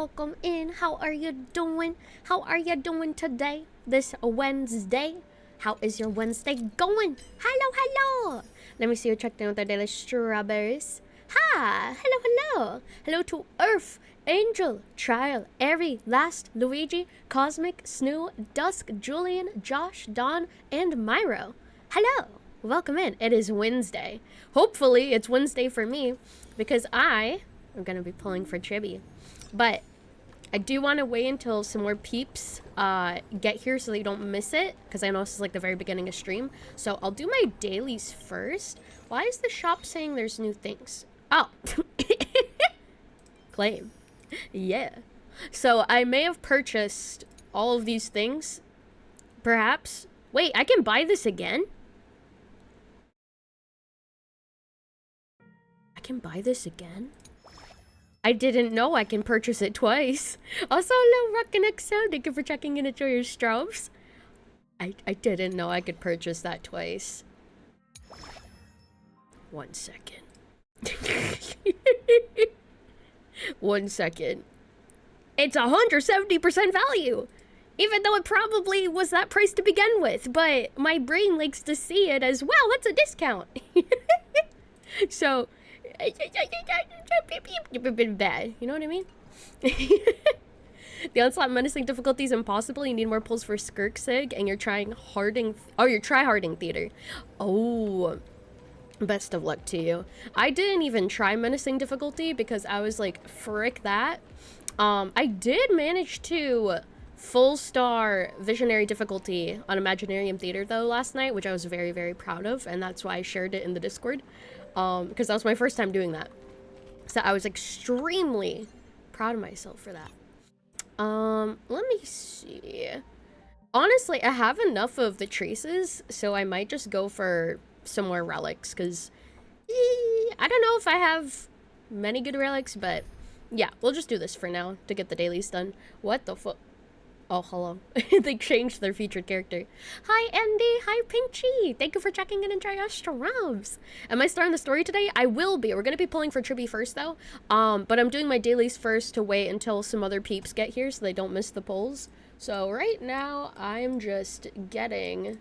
welcome in. How are you doing? How are you doing today? This Wednesday? How is your Wednesday going? Hello, hello. Let me see you check in with the daily strawberries. Hi, hello, hello. Hello to Earth, Angel, Trial, Airy, Last, Luigi, Cosmic, Snoo, Dusk, Julian, Josh, Dawn, and Myro. Hello, welcome in. It is Wednesday. Hopefully it's Wednesday for me because I'm gonna be pulling for Chibi. But I do want to wait until some more peeps get here so they don't miss it, because I know this is like the very beginning of stream. So I'll do my dailies first. Why is the shop saying there's new things? Oh. Claim. Yeah. So I may have purchased all of these things. Perhaps. Wait, I can buy this again? I can buy this again? I didn't know I can purchase it twice. Also, hello, Rockin' XO. Thank you for checking in. Enjoy your strobes. I didn't know I could purchase that twice. 1 second. 1 second. It's 170% value! Even though it probably was that price to begin with. But my brain likes to see it as, well, that's a discount. So... bad, you know what I mean? The onslaught menacing difficulty is impossible. You need more pulls for Skirksig, and you're trying harding. Oh, you're try-harding theater. Oh, best of luck to you. I didn't even try menacing difficulty because I was like, frick that. I did manage to full star visionary difficulty on Imaginarium Theater though last night, which I was very, very proud of, and that's why I shared it in the Discord. Because that was my first time doing that. So I was extremely proud of myself for that. Let me see. Honestly, I have enough of the traces, so I might just go for some more relics, because I don't know if I have many good relics, but yeah, we'll just do this for now to get the dailies done. What the fuck? Oh, hello. They changed their featured character. Hi, Andy. Hi, Pinchy. Thank you for checking in and trying our strobes. Am I starting the story today? I will be. We're going to be pulling for Chibi first, though. But I'm doing my dailies first to wait until some other peeps get here so they don't miss the pulls. So right now, I'm just getting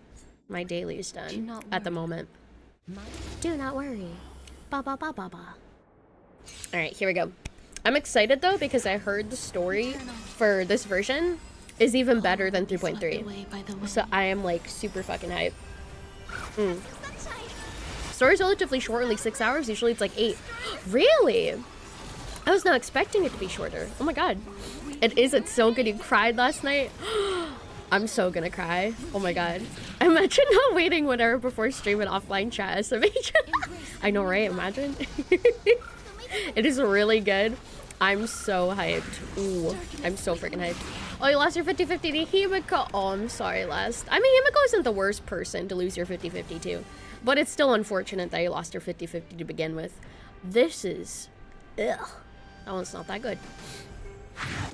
my dailies done at the moment. Do not worry. Ba ba ba ba ba. All right, here we go. I'm excited, though, because I heard the story for this version is even better than 3.3. So I am like super fucking hype. Story's relatively short, only 6 hours. Usually it's like 8. Really? I was not expecting it to be shorter. Oh my god. It is. It's so good. You cried last night. I'm so gonna cry. Oh my god. Imagine not waiting 1 hour before stream and offline chat SMH. I know, right? Imagine. It is really good. I'm so hyped. Ooh, I'm so freaking hyped. Oh, you lost your 50-50 to Himiko. Oh, I'm sorry, Last. I mean, Himiko isn't the worst person to lose your 50-50 to. But it's still unfortunate that you lost your 50-50 to begin with. This is... ugh. That one's not that good.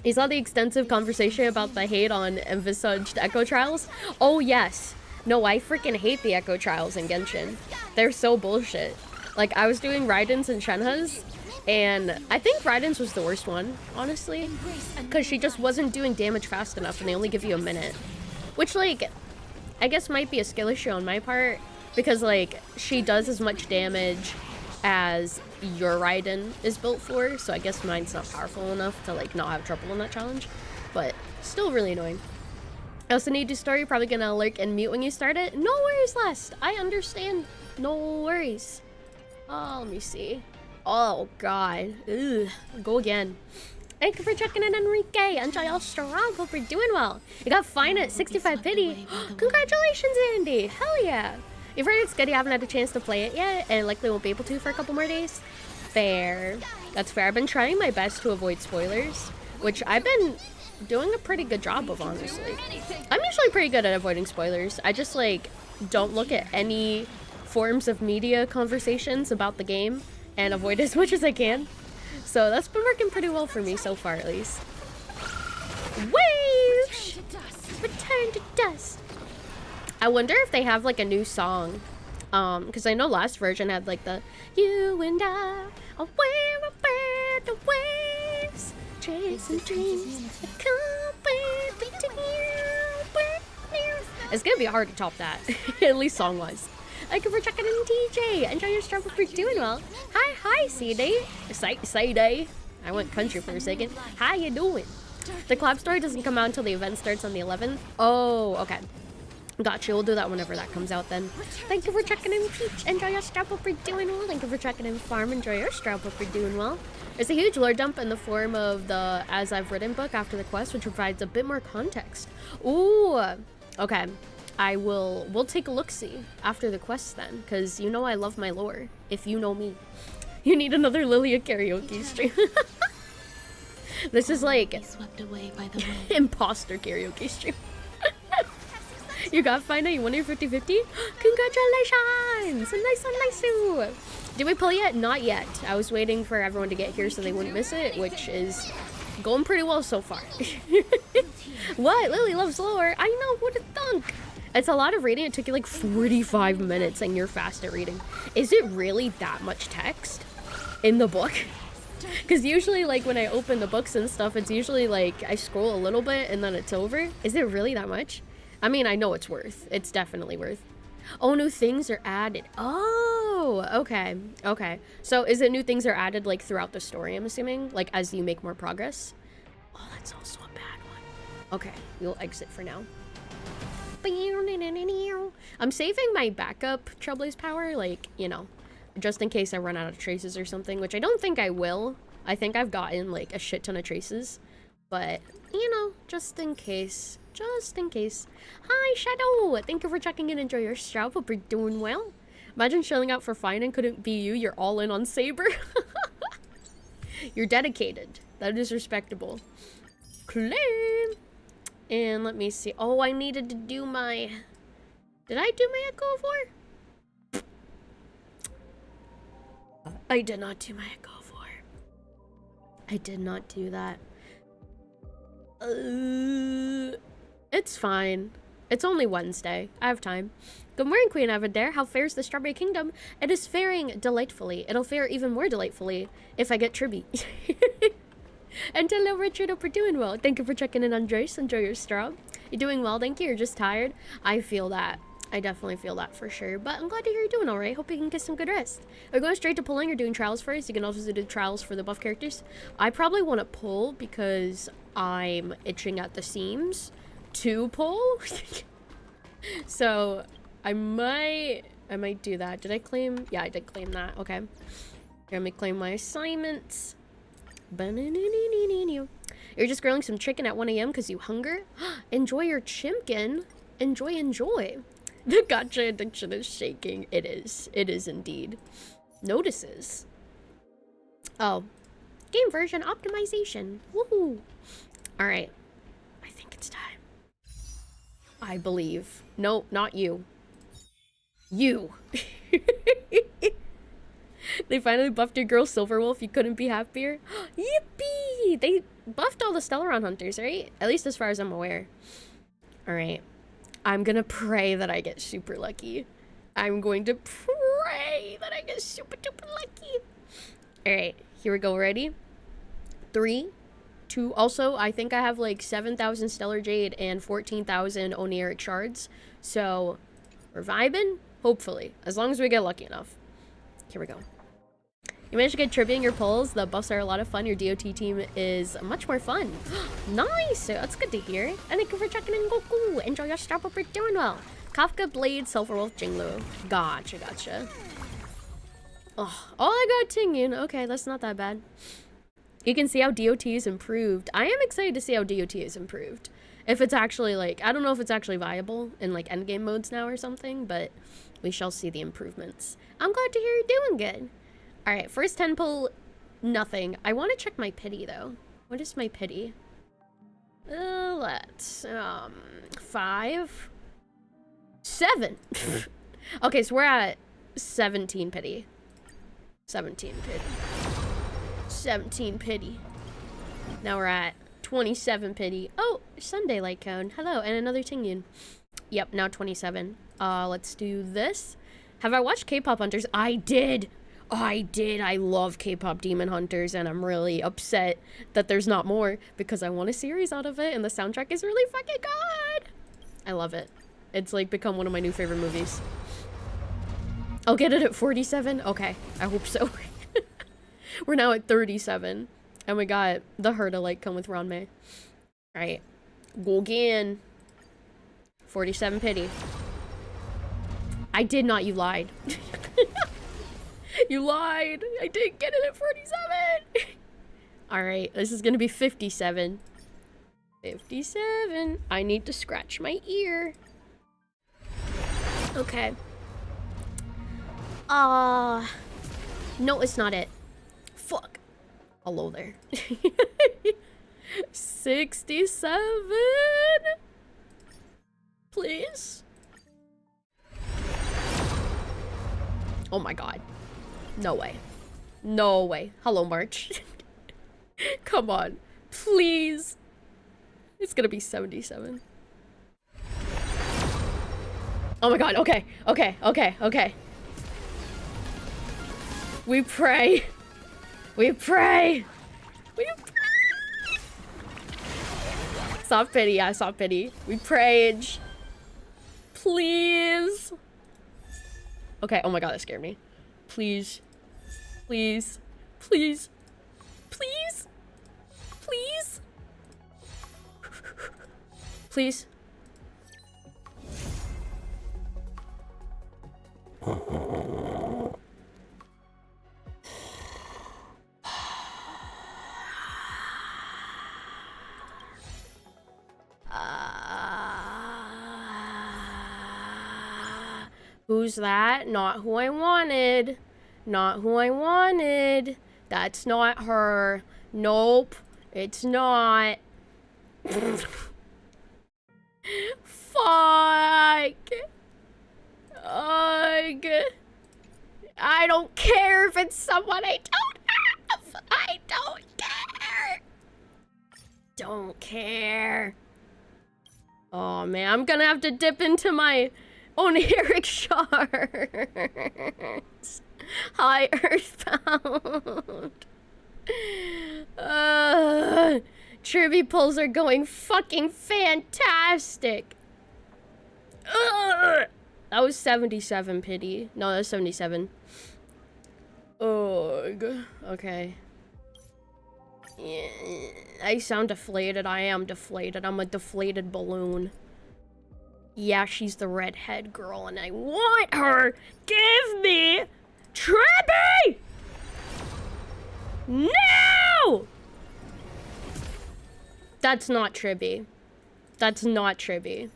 You saw the extensive conversation about the hate on envisaged Echo Trials? Oh, yes. No, I freaking hate the Echo Trials in Genshin. They're so bullshit. Like, I was doing Raiden's and Shenhe's, and I think Raiden's was the worst one, honestly, because she just wasn't doing damage fast enough and they only give you a minute. Which, like, I guess might be a skill issue on my part, because, like, she does as much damage as your Raiden is built for, so I guess mine's not powerful enough to, like, not have trouble in that challenge, but still really annoying. I also need to start. You're probably gonna lurk and mute when you start it. No worries, Last. I understand. No worries. Oh, let me see. Oh, God. Ugh. Go again. Thank you for checking in, Enrique. Enjoy all strong. Hope you're doing well. You got fine at 65 pity. Congratulations, Andy. Hell yeah. You've heard it's good. You haven't had a chance to play it yet, and likely won't be able to for a couple more days. Fair. That's fair. I've been trying my best to avoid spoilers, which I've been doing a pretty good job of, honestly. I'm usually pretty good at avoiding spoilers. I just, like, don't look at any forms of media conversations about the game and avoid as much as I can. So that's been working pretty well for me so far, at least. Whoosh! Return to dust. I wonder if they have like a new song. Because I know last version had like the "You and I are where the waves chasing dreams. It's gonna be hard to top that, at least song-wise. Thank you for checking in, TJ. Enjoy your struggle for doing well. Hi, CD. CD. I went country for a second. How you doing? The collab story doesn't come out until the event starts on the 11th. Oh, okay. Gotcha. We'll do that whenever that comes out then. Thank you for checking in, Peach. Enjoy your struggle for doing well. Thank you for checking in, Farm. Enjoy your struggle for doing well. There's a huge lore dump in the form of the As I've Written book after the quest, which provides a bit more context. Ooh. Okay. We'll take a look-see after the quest then, because you know I love my lore, if you know me. You need another Lilia karaoke stream. This is like swept away by the wind. Imposter karaoke stream. You got Fina, you won your 50-50? Congratulations! Nice. Did we pull yet? Not yet. I was waiting for everyone to get here so they wouldn't miss it, which is going pretty well so far. What? Lily loves lore. I know, what a thunk. It's a lot of reading. It took you like 45 minutes and you're fast at reading. Is it really that much text in the book? Because usually like when I open the books and stuff, it's usually like I scroll a little bit and then it's over. Is it really that much? I mean, I know it's worth. It's definitely worth. Oh, new things are added. Oh, okay. Okay. So is it new things are added like throughout the story, I'm assuming? Like as you make more progress? Oh, that's also a bad one. Okay, we'll exit for now. I'm saving my backup Trailblaze power, like, you know, just in case I run out of traces or something, which I don't think I will. I think I've gotten like a shit ton of traces, but you know, just in case. Just in case. Hi, Shadow! Thank you for checking in. Enjoy your strap. Hope you're doing well. Imagine shelling out for fine and couldn't be you. You're all in on Saber. You're dedicated. That is respectable. Claim! And let me see. Oh, I needed to do my... Did I do my Echo of War? I did not do my Echo of War. I did not do that. It's fine. It's only Wednesday. I have time. Good morning, Queen Avendera. How fares the Strawberry Kingdom? It is faring delightfully. It'll fare even more delightfully if I get Tribby. And hello, Richard. Hope you're doing well. Thank you for checking in, Andres. Enjoy your straw. You're doing well, thank you. You're just tired. I feel that. I definitely feel that for sure. But I'm glad to hear you're doing all right. Hope you can get some good rest. Are you going straight to pulling or doing trials first? You can also do trials for the buff characters. I probably want to pull because I'm itching at the seams to pull. So I might do that. Did I claim? Yeah, I did claim that. Okay. Here, let me claim my assignments. You're just grilling some chicken at 1 a.m. because you hunger? Enjoy your chimkin. Enjoy. The gacha addiction is shaking. It is. It is indeed. Notices. Oh. Game version optimization. Woohoo. Alright. I think it's time. I believe. No, not you. You. They finally buffed your girl Silverwolf. You couldn't be happier. Yippee! They buffed all the Stellaron hunters, right? At least as far as I'm aware. Alright. I'm gonna pray that I get super lucky. I'm going to pray that I get super duper lucky. Alright, here we go. Ready? 3, 2. Also, I think I have like 7,000 Stellar Jade and 14,000 Oniric shards. So, we're vibing? Hopefully. As long as we get lucky enough. Here we go. You managed to get trivia in your polls. The buffs are a lot of fun. Your DOT team is much more fun. Nice! That's good to hear. And thank you for checking in, Goku. Enjoy your strap up. You're doing well. Kafka, Blade, Sulfurwolf, Jinglu. Gotcha. Oh, I got Tingyun. Okay, that's not that bad. You can see how DOT is improved. I am excited to see how DOT is improved. If it's actually like, I don't know if it's actually viable in like endgame modes now or something, but we shall see the improvements. I'm glad to hear you're doing good. Alright, first 10 pull, nothing. I want to check my pity, though. What is my pity? Let's, 5, 7. Okay, so we're at 17 pity. 17 pity. 17 pity. Now we're at 27 pity. Oh, Sunday light cone. Hello, and another Tingyun. Yep, now 27. Let's do this. Have I watched K-pop Hunters? I did! I did. I love K-pop Demon Hunters, and I'm really upset that there's not more because I want a series out of it, and the soundtrack is really fucking good. I love it. It's like become one of my new favorite movies. I'll get it at 47. Okay, I hope so. We're now at 37, and we got the Her to like come with Ranmei. All right, go again. 47 pity. I did not. You lied. You lied. I didn't get it at 47. All right, this is gonna be 57. 57. I need to scratch my ear. Okay. No, it's not it. Fuck. Hello there. 67. Please. Oh my god. No way. No way. Hello, March. Come on. Please. It's gonna be 77. Oh my god. Okay. Okay. Okay. Okay. We pray. We pray. We pray. Soft pity. Yeah, soft pity. We prayed. Please. Okay. Oh my god, that scared me. Please. Please. Please. Please. Please. Please. Who's that? Not who I wanted. Not who I wanted. That's not her. Nope. It's not. Fuck. Ugh. I don't care if it's someone I don't have. I don't care. Don't care. Oh man, I'm gonna have to dip into my own Eric shards. Hi, Earthbound. Tribby pulls are going fucking fantastic. That was 77 pity. No, that was 77. Ugh. Okay. Yeah, I sound deflated. I am deflated. I'm a deflated balloon. Yeah, she's the redhead girl, and I want her. Give me Tribby! No! That's not Tribby. That's not Tribby.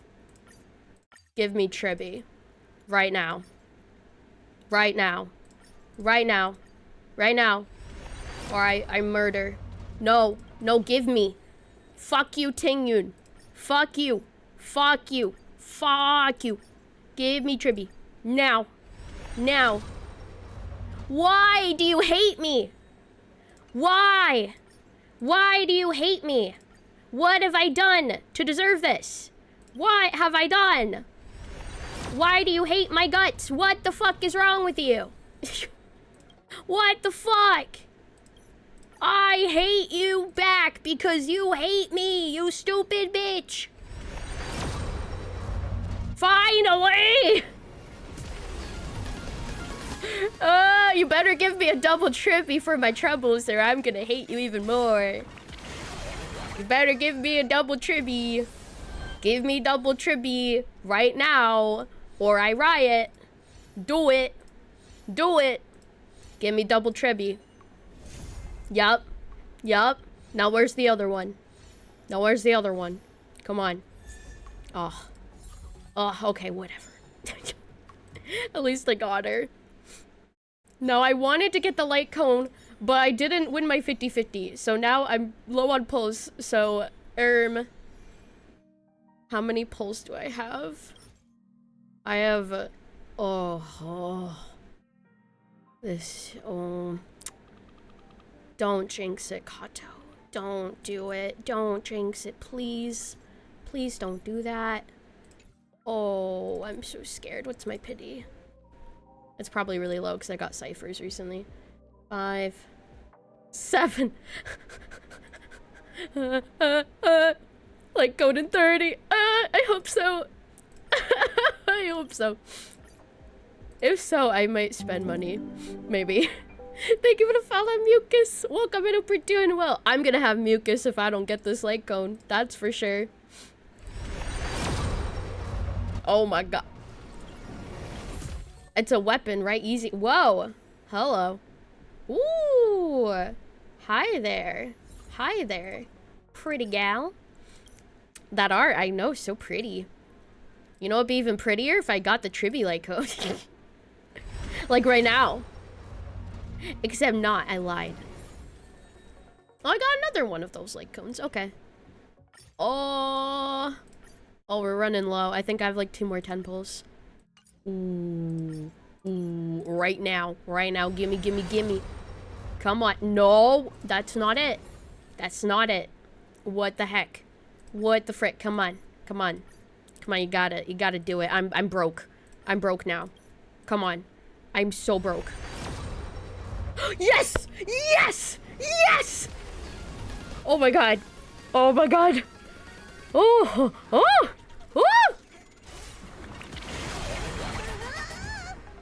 Give me Tribby. Right now. Right now. Right now. Right now. Or I murder. No. No, give me. Fuck you, Tingyun. Fuck you. Fuck you. Fuck you. Give me Tribby. Now. Now. Why do you hate me? Why? Why do you hate me? What have I done to deserve this? What have I done? Why do you hate my guts? What the fuck is wrong with you? What the fuck? I hate you back because you hate me, you stupid bitch. Finally! You better give me a double Tribby for my troubles or I'm gonna hate you even more. You better give me a double Tribby. Give me double Tribby right now or I riot. Do it. Do it. Give me double Tribby. Yup. Yup. Now where's the other one? Now where's the other one? Come on. Oh. Oh, okay, whatever. At least I got her. No, I wanted to get the light cone, but I didn't win my 50-50. So now I'm low on pulls. So, how many pulls do I have? I have, don't jinx it, Kato. Don't do it. Don't jinx it, please. Please don't do that. Oh, I'm so scared. What's my pity? It's probably really low because I got ciphers recently. 5, 7. Like code in 30. I hope so. I hope so. If so, I might spend money. Maybe. Thank you for the follow, Mucus. Welcome, I hope you're doing well. I'm gonna have mucus if I don't get this light cone. That's for sure. Oh my god. It's a weapon, right? Easy. Whoa. Hello. Ooh. Hi there. Hi there. Pretty gal. That art, I know, so pretty. You know what'd be even prettier? If I got the Tribi light code. Like right now. Except not, I lied. Oh, I got another one of those light cones. Okay. Oh. Oh, we're running low. I think I have like 2 more 10 pulls. Ooh. Ooh. Right now. Right now. Gimme, gimme, gimme. Come on. No. That's not it. That's not it. What the heck? What the frick? Come on. Come on. Come on, you gotta do it. I'm broke. I'm broke now. Come on. I'm so broke. Yes! Yes! Yes! Oh my god. Oh my god. Oh! Oh! Oh!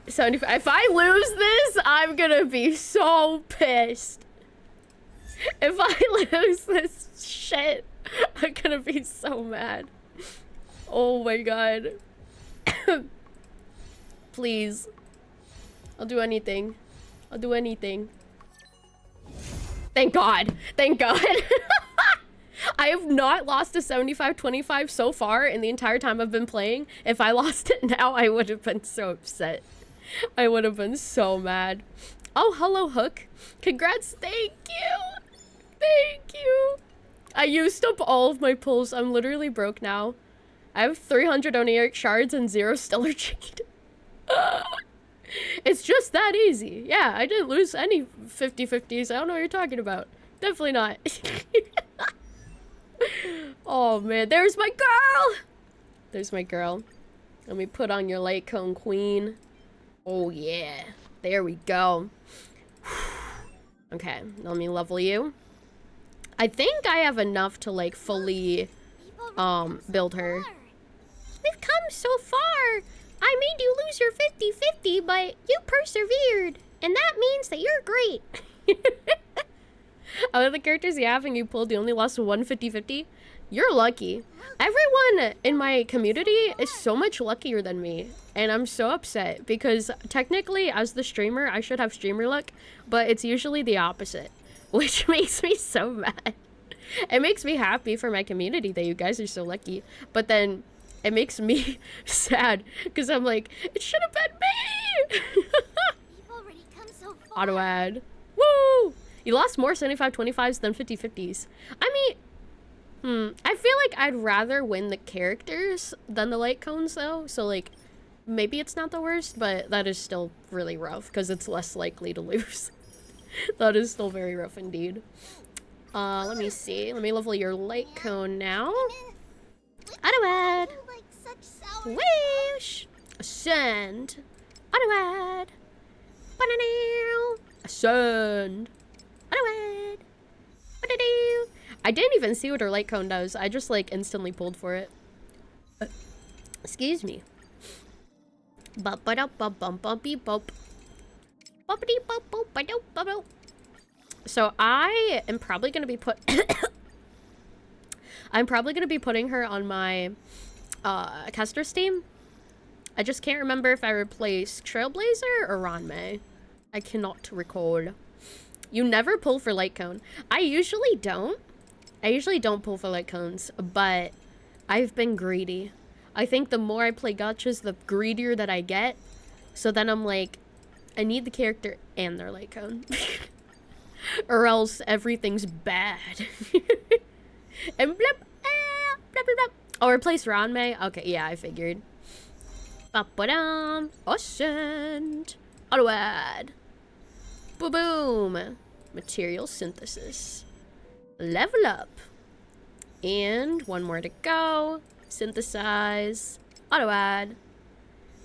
75. If I lose this, I'm gonna be so pissed. If I lose this shit, I'm gonna be so mad. Oh my god. Please. I'll do anything. I'll do anything. Thank God. Thank God. I have not lost a 75-25 so far in the entire time I've been playing. If I lost it now, I would have been so upset. I would have been so mad. Oh, hello, Hook. Congrats. Thank you. Thank you. I used up all of my pulls. I'm literally broke now. I have 300 Oniric shards and 0 stellar jade. It's just that easy. Yeah, I didn't lose any 50-50s. I don't know what you're talking about. Definitely not. Oh man, there's my girl! There's my girl. Let me put on your light cone, queen. Oh yeah. There we go. Okay, let me level you. I think I have enough to like fully build her. We've come so far. I made you lose your 50-50, but you persevered. And that means that you're great. Out of the characters you have and you pulled, you only lost 1 50-50. You're lucky. Everyone in my community is so much luckier than me. And I'm so upset because technically as the streamer, I should have streamer luck, but it's usually the opposite, which makes me so mad. It makes me happy for my community that you guys are so lucky, but then it makes me sad because I'm like, it should have been me. You've already come so far. Auto ad. Woo! You lost more 75-25s than 50-50s. I mean, I feel like I'd rather win the characters than the light cones though. So like, maybe it's not the worst, but that is still really rough because it's less likely to lose. That is still very rough indeed. Let me see. Let me level your light cone now. Auto ad. Whoosh! Ascend. Auto ad. Ba-da-doo. Ascend. Auto ad. Ba-da-doo. I didn't even see what her light cone does. I just like instantly pulled for it. Excuse me. So I am probably gonna be I'm probably gonna be putting her on my Kester Steam. I just can't remember if I replaced Trailblazer or Ranmei. I cannot recall. You never pull for light cone. I usually don't pull for light cones, but I've been greedy. I think the more I play gachas, the greedier that I get. So then I'm like, I need the character and their light cone. Or else everything's bad. And blip, blip, blip. Oh, replace Ranmei? Okay, yeah, I figured. Ba-ba-dum. Ascend. Auto ad. Boom. Material synthesis. Level up. And one more to go. Synthesize. Auto ad.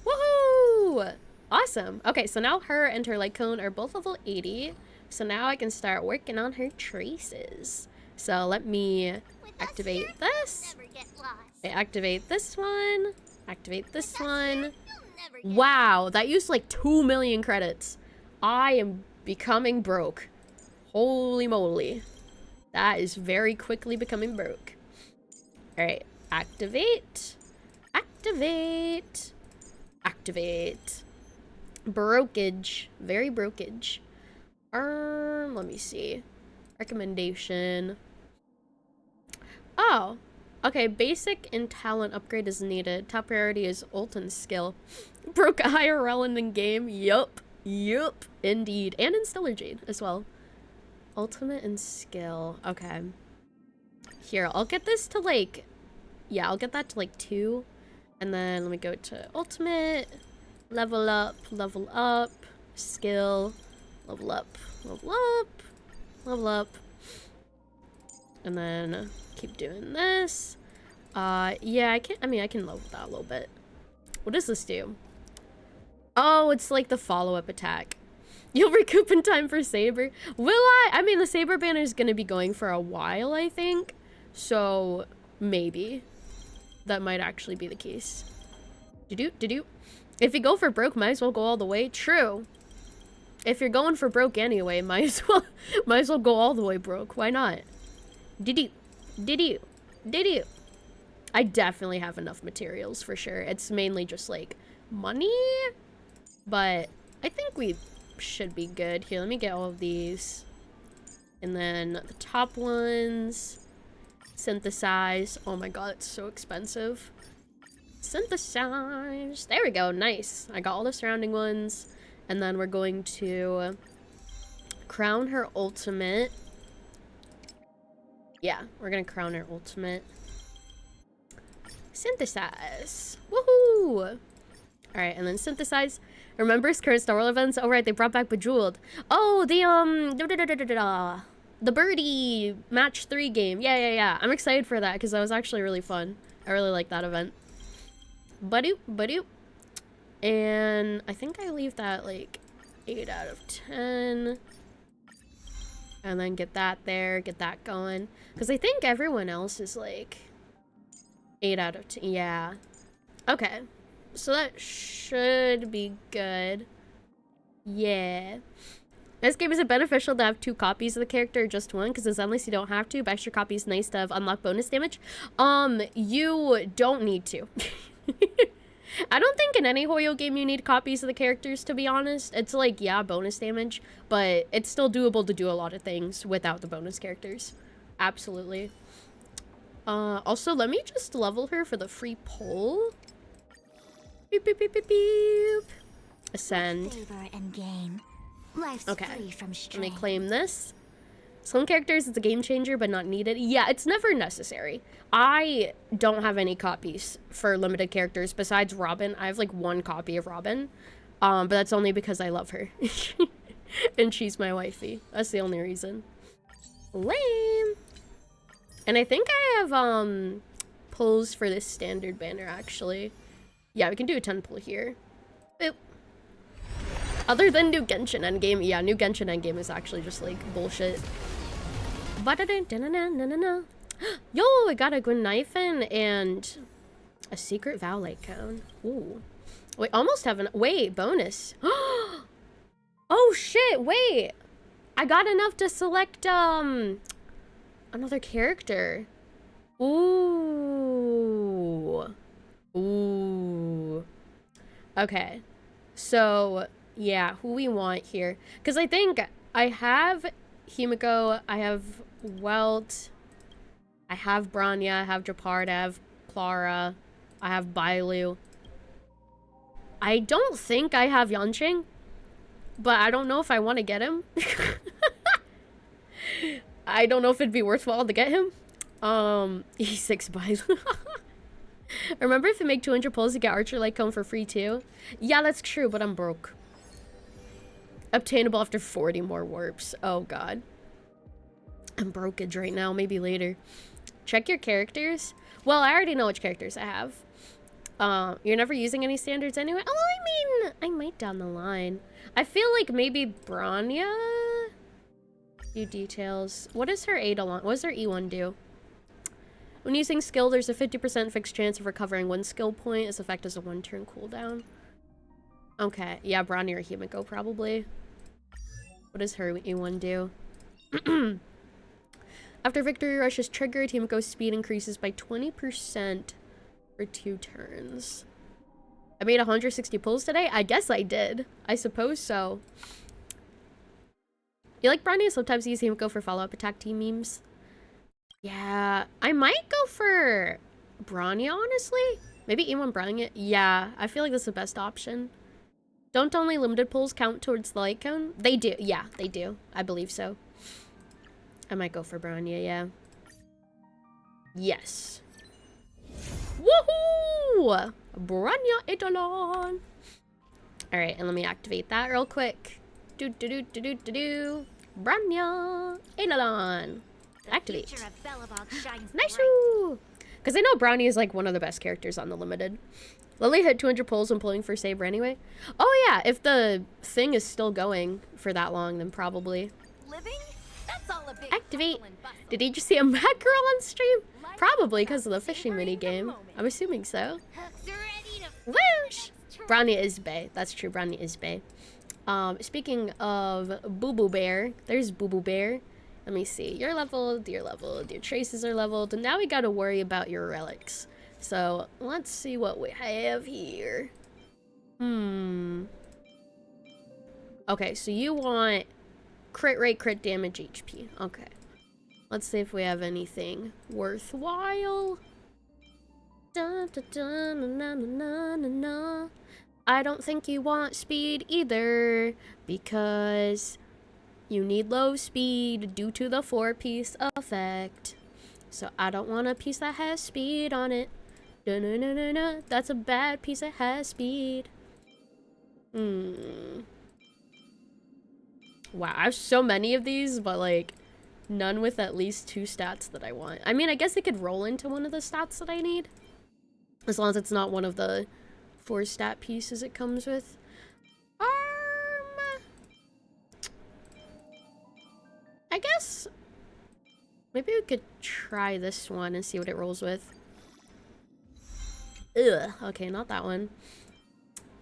Woohoo! Awesome. Okay, so now her and her light cone are both level 80. So now I can start working on her traces. So let me activate this. Activate this one. Activate this one. Wow, that used like 2 million credits. I am becoming broke. Holy moly. That is very quickly becoming broke. Alright, activate. Activate. Activate. Brokage. Very brokage. Let me see. Recommendation. Oh. Okay, basic and talent upgrade is needed. Top priority is ult and skill. Broke IRL in the game. Yup. Yup. Indeed. And in Stellar Jade as well. Ultimate and skill. Okay. Here, I'll get this to like... Yeah, I'll get that to like 2. And then let me go to ultimate. Level up. Level up. Skill. Level up. Level up. Level up. And then keep doing this. Yeah, I can level that a little bit. What does this do? Oh, it's like the follow-up attack. You'll recoup in time for Saber. Will I? I mean, the Saber banner is gonna be going for a while, I think. So, maybe. That might actually be the case. Did you? If you go for broke, might as well go all the way. True. If you're going for broke anyway, might as well go all the way broke. Why not? Did you? I definitely have enough materials for sure. It's mainly just like money, but I think we should be good. Here, let me get all of these. And then the top ones. Synthesize. Oh my god, it's so expensive. Synthesize. There we go. Nice. I got all the surrounding ones. And then we're going to crown her ultimate. Yeah, we're gonna crown her ultimate. Synthesize. Woohoo! Alright, and then synthesize. Remembers current Star Wars events? Oh right, they brought back Bejeweled. Oh, the birdie match 3 game. Yeah. I'm excited for that because that was actually really fun. I really like that event. Badoop. And I think I leave that like 8 out of 10. And then get that there, get that going. Because I think everyone else is like 8 out of 10. Yeah. Okay. So that should be good. Yeah. This game, is it beneficial to have 2 copies of the character or just 1? Because as unless you don't have to, but extra copy is nice to have unlock bonus damage. You don't need to. I don't think in any Hoyo game you need copies of the characters, to be honest. It's like, yeah, bonus damage, but it's still doable to do a lot of things without the bonus characters. Absolutely. Also, let me just level her for the free poll. Beep, beep, beep, beep, beep. Ascend. Okay, let me claim this. Some characters, it's a game changer, but not needed. Yeah, it's never necessary. I don't have any copies for limited characters besides Robin. I have like 1 copy of Robin, but that's only because I love her. And she's my wifey. That's the only reason. Lame. And I think I have pulls for this standard banner, actually. Yeah, we can do a 10 pull here. Boop. Other than new Genshin endgame, yeah, new Genshin endgame is actually just like bullshit. Yo, I got a Gwynnifin and a secret Vow light cone. Ooh. Wait, almost have an wait, bonus. Oh shit, wait. I got enough to select another character. Ooh. Ooh. Okay. So yeah, who we want here. Because I think I have Himiko, I have Welt, I have Branya, I have Japard, I have Clara, I have Bailu. I don't think I have Yanqing, but I don't know if I want to get him. I don't know if it'd be worthwhile to get him. E6 Bailu. Remember if you make 200 pulls you get Archer Light Cone for free too? Yeah, that's true, but I'm broke. Obtainable after 40 more warps. Oh god. I'm brokeage right now, maybe later. Check your characters. Well, I already know which characters I have. You're never using any standards anyway? Oh, I mean, I might down the line. I feel like maybe Branya? Few details. What is her Eidolon? What does her E1 do? When using skill, there's a 50% fixed chance of recovering one skill point. Its effect is a 1-turn cooldown. Okay, yeah, Branya or Himiko probably. What does her E1 do? After Victory Rush is triggered, Himiko's speed increases by 20% for 2 turns. I made 160 pulls today? I guess I did. I suppose so. You like Branya? Sometimes use Himiko for follow-up attack team memes. Yeah, I might go for Branya, honestly. Maybe E1 Branya. Yeah, I feel like that's the best option. Don't only limited pulls count towards the light cone? They do. Yeah, they do. I believe so. I might go for Branya, yeah. Yes. Woohoo! Branya Eidolon. Alright, and let me activate that real quick. Do. Branya Eidolon. Activate. Nice. Because I know Brownie is like one of the best characters on the limited. Lily hit 200 pulls when pulling for Saber anyway. Oh yeah, if the thing is still going for that long, then probably. Living? That's all a big Activate. Did you just see a mad girl on stream? Probably because of the fishing mini game. I'm assuming so. Whoosh! Brownie is bae. That's true. Brownie is bae. Speaking of Boo Boo Bear, there's Boo Boo Bear. Let me see. You're leveled. Your traces are leveled, and now we got to worry about your relics. So let's see what we have here. Okay, so you want crit rate, crit damage, HP. Okay. Let's see if we have anything worthwhile. Dun, dun, dun, na, na, na, na, na. I don't think you want speed either, because you need low speed due to the 4-piece effect. So I don't want a piece that has speed on it. No. That's a bad piece that has speed. Wow, I have so many of these, but like none with at least 2 stats that I want. I mean, I guess it could roll into one of the stats that I need, as long as it's not one of the 4 stat pieces it comes with. I guess maybe we could try this one and see what it rolls with. Ugh, okay, not that one.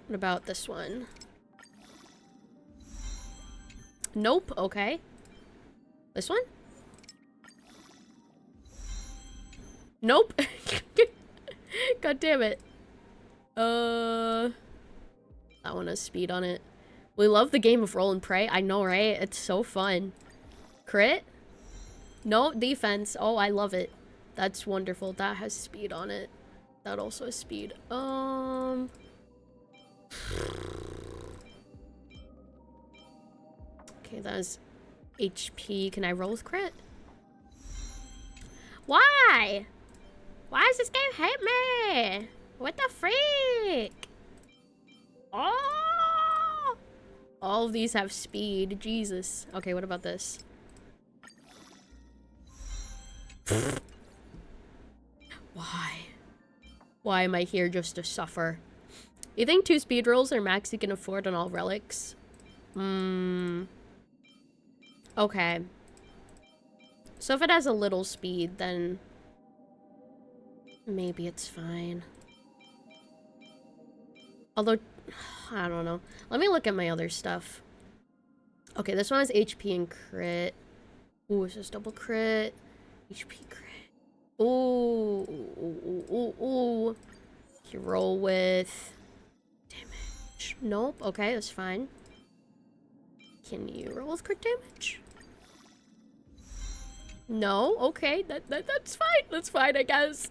What about this one? Nope, okay. This one? Nope. God damn it. That one has speed on it. We love the game of roll and pray. I know, right? It's so fun. Crit? No, defense. Oh, I love it. That's wonderful. That has speed on it. That also has speed. Okay, that is HP. Can I roll with crit? Why? Why does this game hate me? What the freak? Oh! All of these have speed. Jesus. Okay, what about this? Why? Why am I here just to suffer? You think 2 speed rolls are max you can afford on all relics? Okay. So if it has a little speed, then maybe it's fine. Although, I don't know. Let me look at my other stuff. Okay, this one has HP and crit. Ooh, it's just double crit. HP crit. Ooh. You roll with damage. Nope. Okay, that's fine. Can you roll with crit damage? No. Okay, that's fine. That's fine, I guess.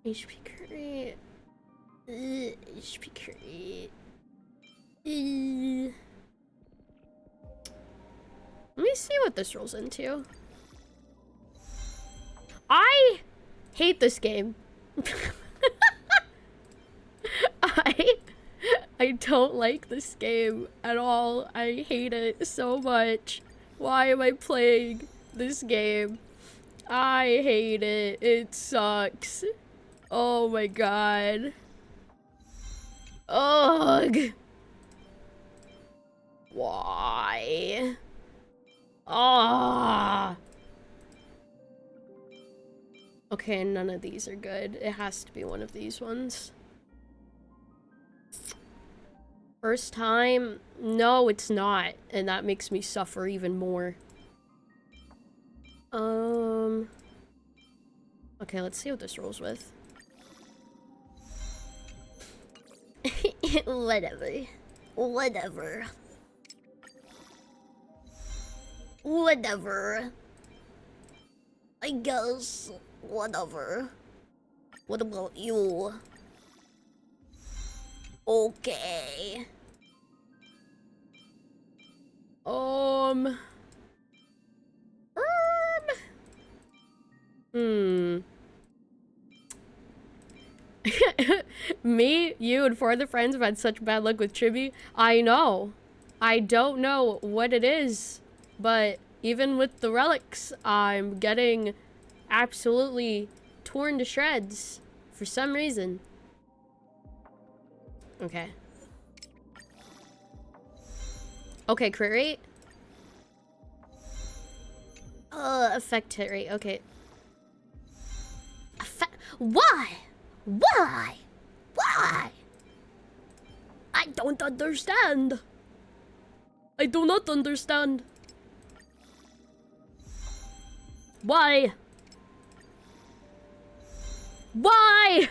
HP crit. HP crit. Let me see what this rolls into. I hate this game. I don't like this game at all. I hate it so much. Why am I playing this game? I hate it. It sucks. Oh my god. Ugh. Why? Ah. Okay, none of these are good. It has to be one of these ones. First time? No, it's not. And that makes me suffer even more. Okay, let's see what this rolls with. Whatever. Whatever. Whatever. I guess. Whatever. What about you? Okay. Me, you, and 4 other friends have had such bad luck with Chibi. I know. I don't know what it is, but even with the relics, I'm getting absolutely torn to shreds for some reason. Okay. Okay, crit rate. Effect hit rate. Okay. Why? Why? Why? I don't understand. I do not understand. Why? Why?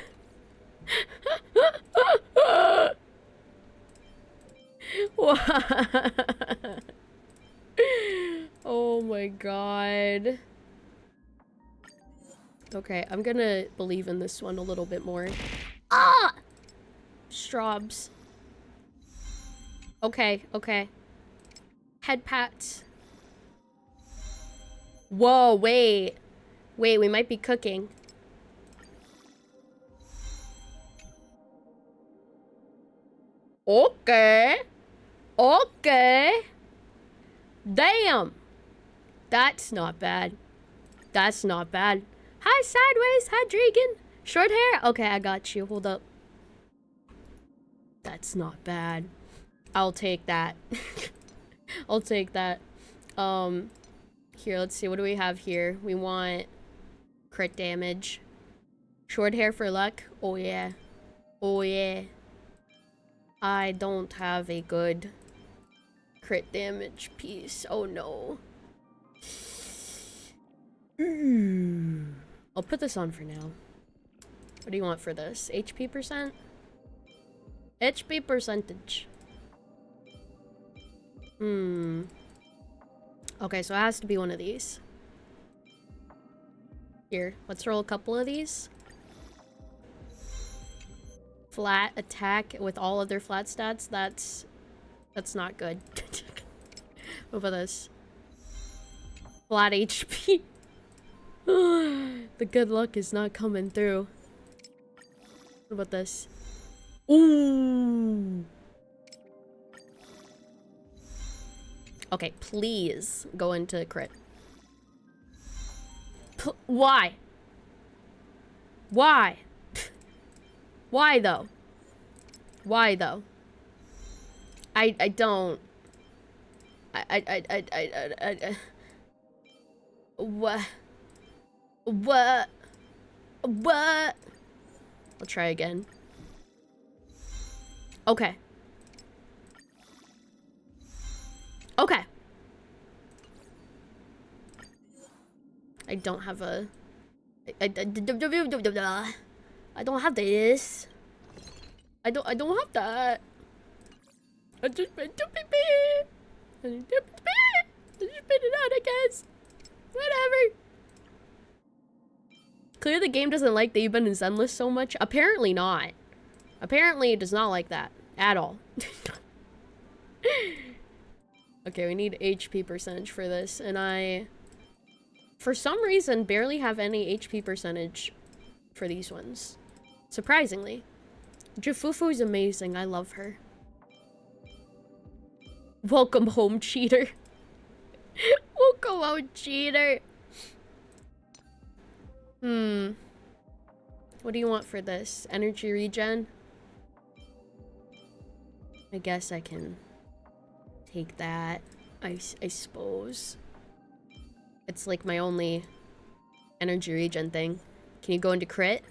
Why? Oh my god. Okay, I'm gonna believe in this one a little bit more. Ah! Straubs. Okay, okay. Head pats. Whoa, wait. Wait, we might be cooking. Okay. Okay. Damn. That's not bad. That's not bad. Hi, Sideways. Hi, Dragon. Short hair? Okay, I got you. Hold up. That's not bad. I'll take that. I'll take that. Here, let's see. What do we have here? We want crit damage. Short hair for luck. Oh, yeah. Oh, yeah. I don't have a good crit damage piece. Oh, no. I'll put this on for now. What do you want for this? HP percent? HP percentage. Okay, so it has to be one of these. Here, let's roll a couple of these. Flat attack with all other flat stats. That's not good. What about this? Flat HP. The good luck is not coming through. What about this? Ooh. Okay, please go into crit. Why? Why? Why though? Why though? I don't. What? What? What? I'll try again. Okay. Okay. I don't have a... I don't have this. I don't have that. I just spit it out, I guess. Whatever. Clearly the game doesn't like that you've been in Zenless so much. Apparently not. Apparently it does not like that. At all. Okay, we need HP percentage for this. And I, for some reason, barely have any HP percentage for these ones. Surprisingly. Jafufu is amazing. I love her. Welcome home, cheater. We'll go out cheater. What do you want for this? Energy regen? I guess I can take that. I suppose. It's like my only energy regen thing. Can you go into crit?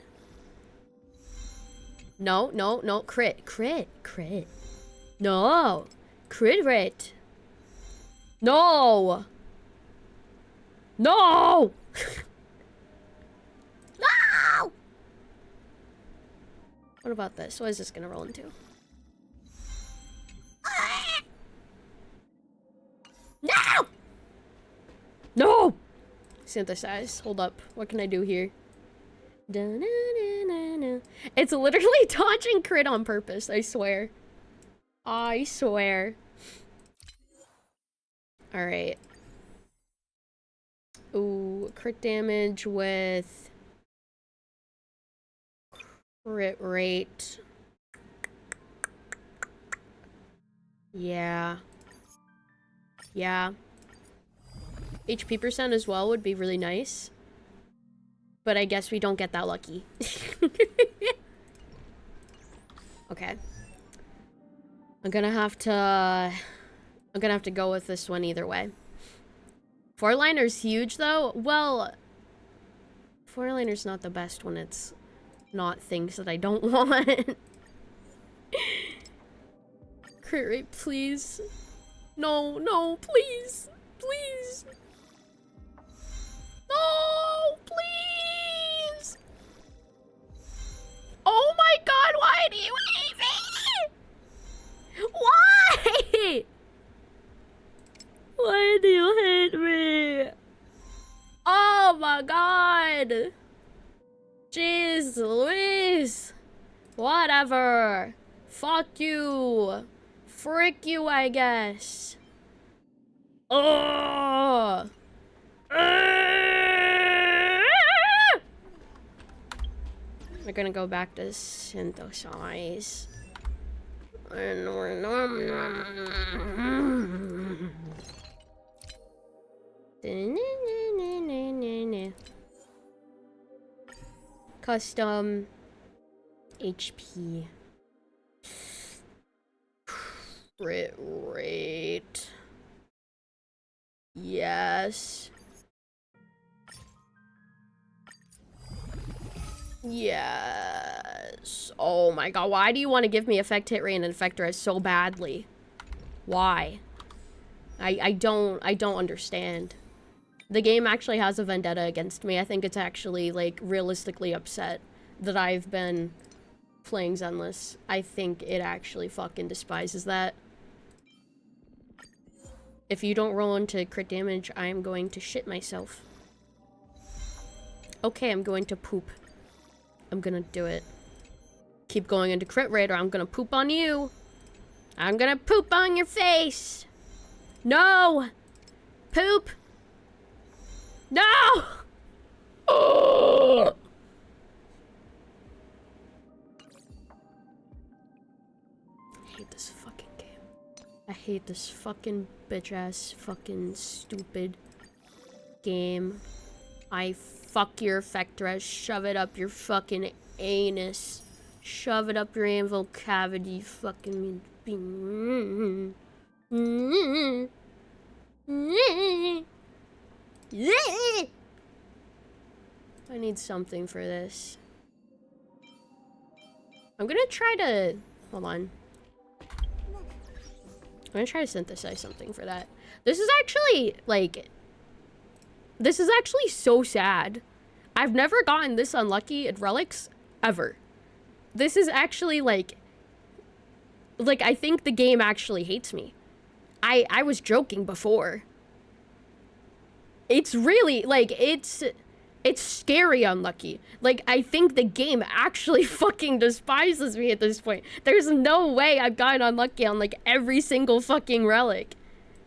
No, no, no. Crit. Crit. Crit. No. Crit rate. No. No. No. What about this? What is this gonna roll into? No. No. Synthesize. Hold up. What can I do here? It's literally dodging crit on purpose, I swear. I swear. Alright. Ooh, crit damage with crit rate. Yeah. Yeah. HP percent as well would be really nice. But I guess we don't get that lucky. Okay. I'm gonna have to go with this one either way. Four-liner's huge though. Well, four-liner's not the best when it's not things that I don't want. Crit rate, please. No, no, please. Please. No, please. Oh my god, why do you hate me? Why? Why do you hate me? Oh my god. Jeez Louise. Whatever. Fuck you. Frick you, I guess. Oh. We're gonna go back to synthesize. And we're custom HP. Crit rate. Yes. Yes. Oh my god, why do you want to give me effect hit rate and effect res so badly? Why? I don't understand. The game actually has a vendetta against me. I think it's actually, like, realistically upset that I've been playing Zenless. I think it actually fucking despises that. If you don't roll into crit damage, I am going to shit myself. Okay, I'm going to poop. I'm gonna do it. Keep going into crit rate or I'm gonna poop on you. I'm gonna poop on your face. No! Poop! No! Oh! I hate this fucking game. I hate this fucking bitch-ass fucking stupid game. I fuck your effect res, shove it up your fucking anus. Shove it up your anvil cavity, fucking I need something for this. I'm gonna try to... Hold on. I'm gonna try to synthesize something for that. This is actually, like... This is actually so sad. I've never gotten this unlucky at Relics, ever. This is actually, like, I think the game actually hates me. I was joking before. It's really, like, it's scary unlucky. Like, I think the game actually fucking despises me at this point. There's no way I've gotten unlucky on, like, every single fucking relic.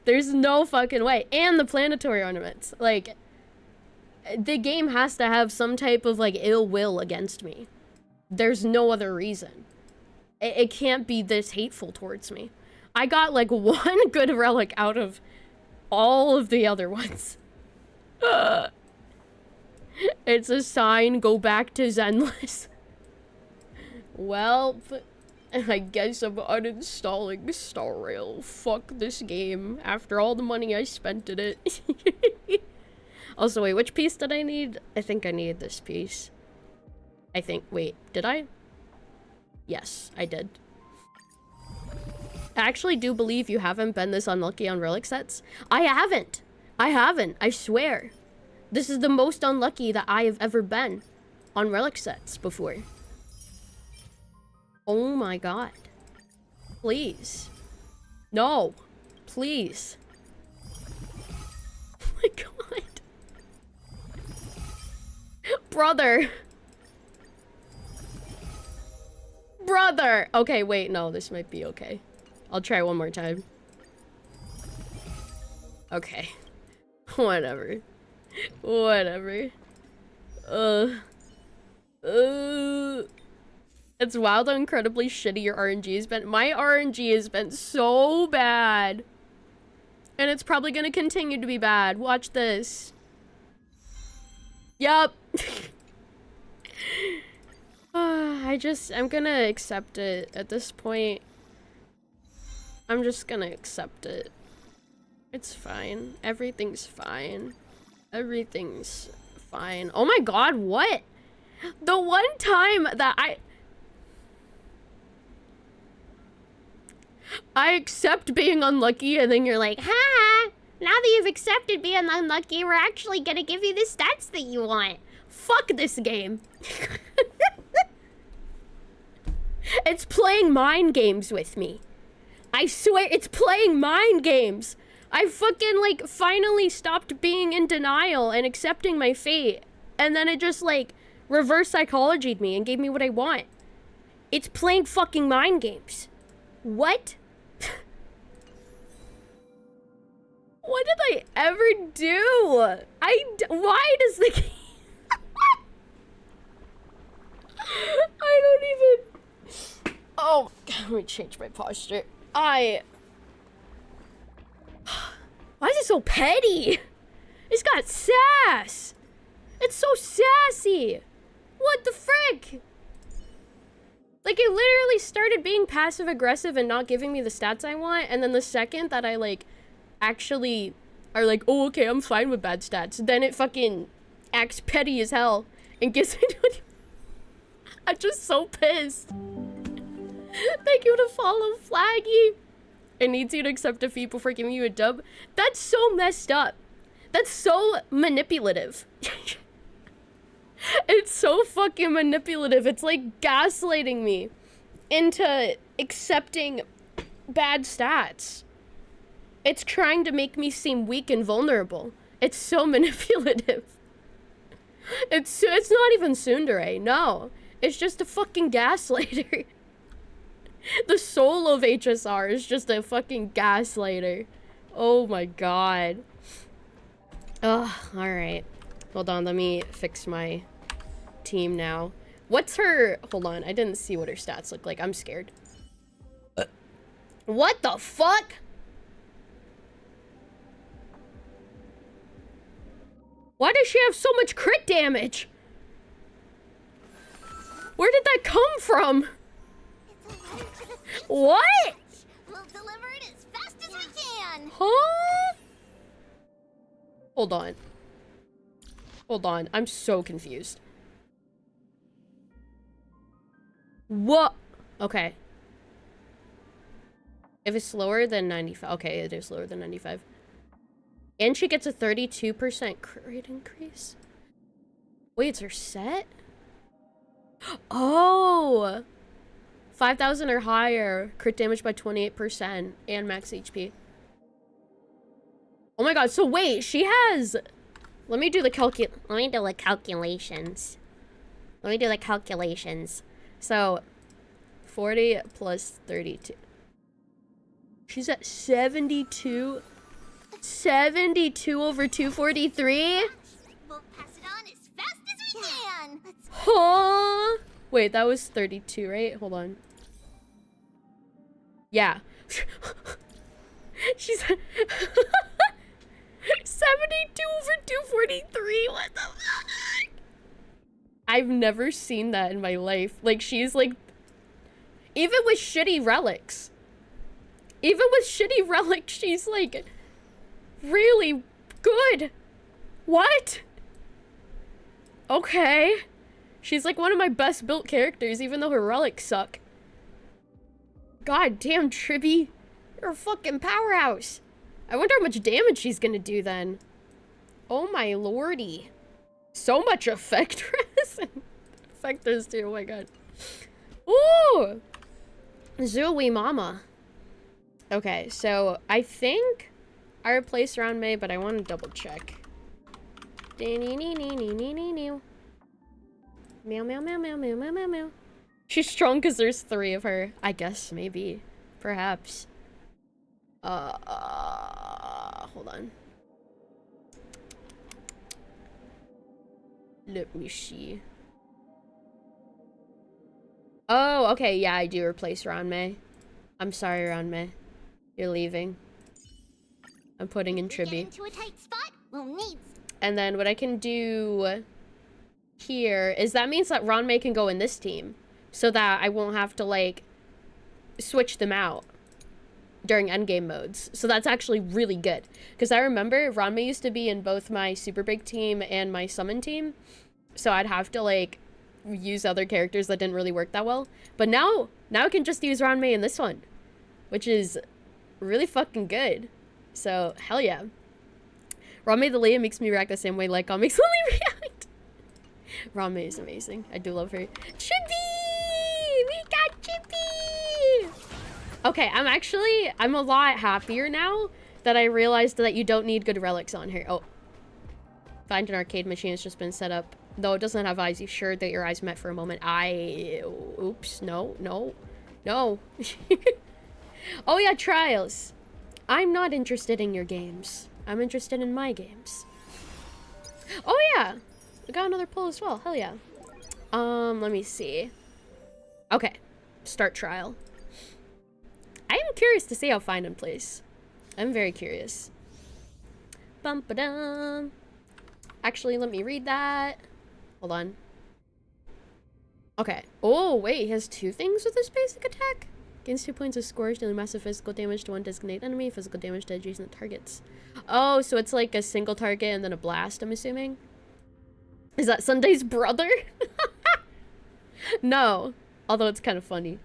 There's no fucking way. And the planetary ornaments. Like, the game has to have some type of, like, ill will against me. There's no other reason. It can't be this hateful towards me. I got, like, one good relic out of all of the other ones. It's a sign, go back to Zenless. Well, I guess I'm uninstalling Star Rail. Fuck this game after all the money I spent in it. Also, wait, which piece did I need? I think I needed this piece. I think, wait, did I? Yes, I did. I actually do believe you haven't been this unlucky on relic sets. I haven't. I swear. This is the most unlucky that I have ever been on relic sets before. Oh my god. Please. No. Please. Oh my god. Brother. Brother. Okay, wait, no, this might be okay. I'll try one more time. Okay. Whatever. Whatever. It's wild how incredibly shitty your RNG has been. My RNG has been so bad. And it's probably gonna continue to be bad. Watch this. Yup. I'm gonna accept it at this point. I'm just gonna accept it. It's fine. Everything's fine. Everything's fine. Oh my god, what? The one time that I accept being unlucky and then you're like, ha! Now that you've accepted being unlucky, we're actually gonna give you the stats that you want. Fuck this game. It's playing mind games with me. I swear, it's playing mind games. I fucking, like, finally stopped being in denial and accepting my fate. And then it just, like, reverse psychologied me and gave me what I want. It's playing fucking mind games. What? What did I ever do? Why does the game... I don't even... Oh, let me change my posture. Why is it so petty? It's got sass. It's so sassy. What the frick? Like, it literally started being passive aggressive and not giving me the stats I want, and then the second that I, like, actually are like, oh, okay, I'm fine with bad stats, then it fucking acts petty as hell and gives me... I'm just so pissed. Thank you to follow Flaggy. It needs you to accept defeat before giving you a dub. That's so messed up. That's so manipulative. It's so fucking manipulative. It's like gaslighting me into accepting bad stats. It's trying to make me seem weak and vulnerable. It's so manipulative. It's not even tsundere, no. It's just a fucking gaslighter. The soul of HSR is just a fucking gaslighter. Oh my god. Ugh, alright. Hold on, let me fix my team now. What's her... Hold on, I didn't see what her stats look like. I'm scared. What the fuck? Why does she have so much crit damage? Where did that come from? What? We'll deliver it as fast as we can. Huh? Hold on. Hold on. I'm so confused. What? Okay. If it's slower than 95. Okay, it is slower than 95. And she gets a 32% crit increase. Wait, it's her set? Oh! 5,000 or higher. Crit damage by 28% and max HP. Oh my god, so wait, she has... Let me do the calculations. So, 40 plus 32. She's at 72. 72 over 243? We'll pass it on as fast as we can. Huh? Wait, that was 32, right? Hold on. Yeah. She's... 72 over 243. What the fuck? I've never seen that in my life. Like, she's like, even with shitty relics, she's like really good. What? Okay. She's like one of my best built characters, even though her relics suck. God damn, Tribby. You're a fucking powerhouse. I wonder how much damage she's gonna do then. Oh my lordy. So much effect res. Effectors too, oh my god. Ooh! Zooey mama. Okay, so I think I replaced Round May, but I want to double check. Meow meow meow meow meow meow meow meow. She's strong because there's 3 of her. I guess, maybe. Perhaps. Hold on. Let me see. Oh, okay, yeah, I do replace Round May. I'm sorry, Round May. You're leaving. I'm putting in Tribby. Into a tight spot, we'll need. And then what I can do here is that means that Round May can go in this team, so that I won't have to like switch them out during endgame modes. So that's actually really good, because I remember Round May used to be in both my super big team and my summon team, so I'd have to like use other characters that didn't really work that well. But now I can just use Round May in this one, which is really fucking good. So hell yeah. Round May the Leia makes me react the same way like God makes Lily react. Round May is amazing. I do love her. Chippy! We got Chippy! Okay, I'm a lot happier now that I realized that you don't need good relics on her. Oh. Find an arcade machine has just been set up. Though it doesn't have eyes, you sure that your eyes met for a moment? Oops, no. Oh yeah, trials. I'm not interested in your games. I'm interested in my games. Oh yeah, we got another pull as well, hell yeah. Let me see. Okay, start trial. I am curious to see how Find plays. I'm very curious. Bum-ba-dum. Actually, let me read that. Hold on. Okay. Oh, wait. He has 2 things with his basic attack? Gains 2 points of scourge, dealing massive physical damage to one designated enemy, physical damage to adjacent targets. Oh, so it's like a single target and then a blast, I'm assuming? Is that Sunday's brother? No. Although it's kind of funny.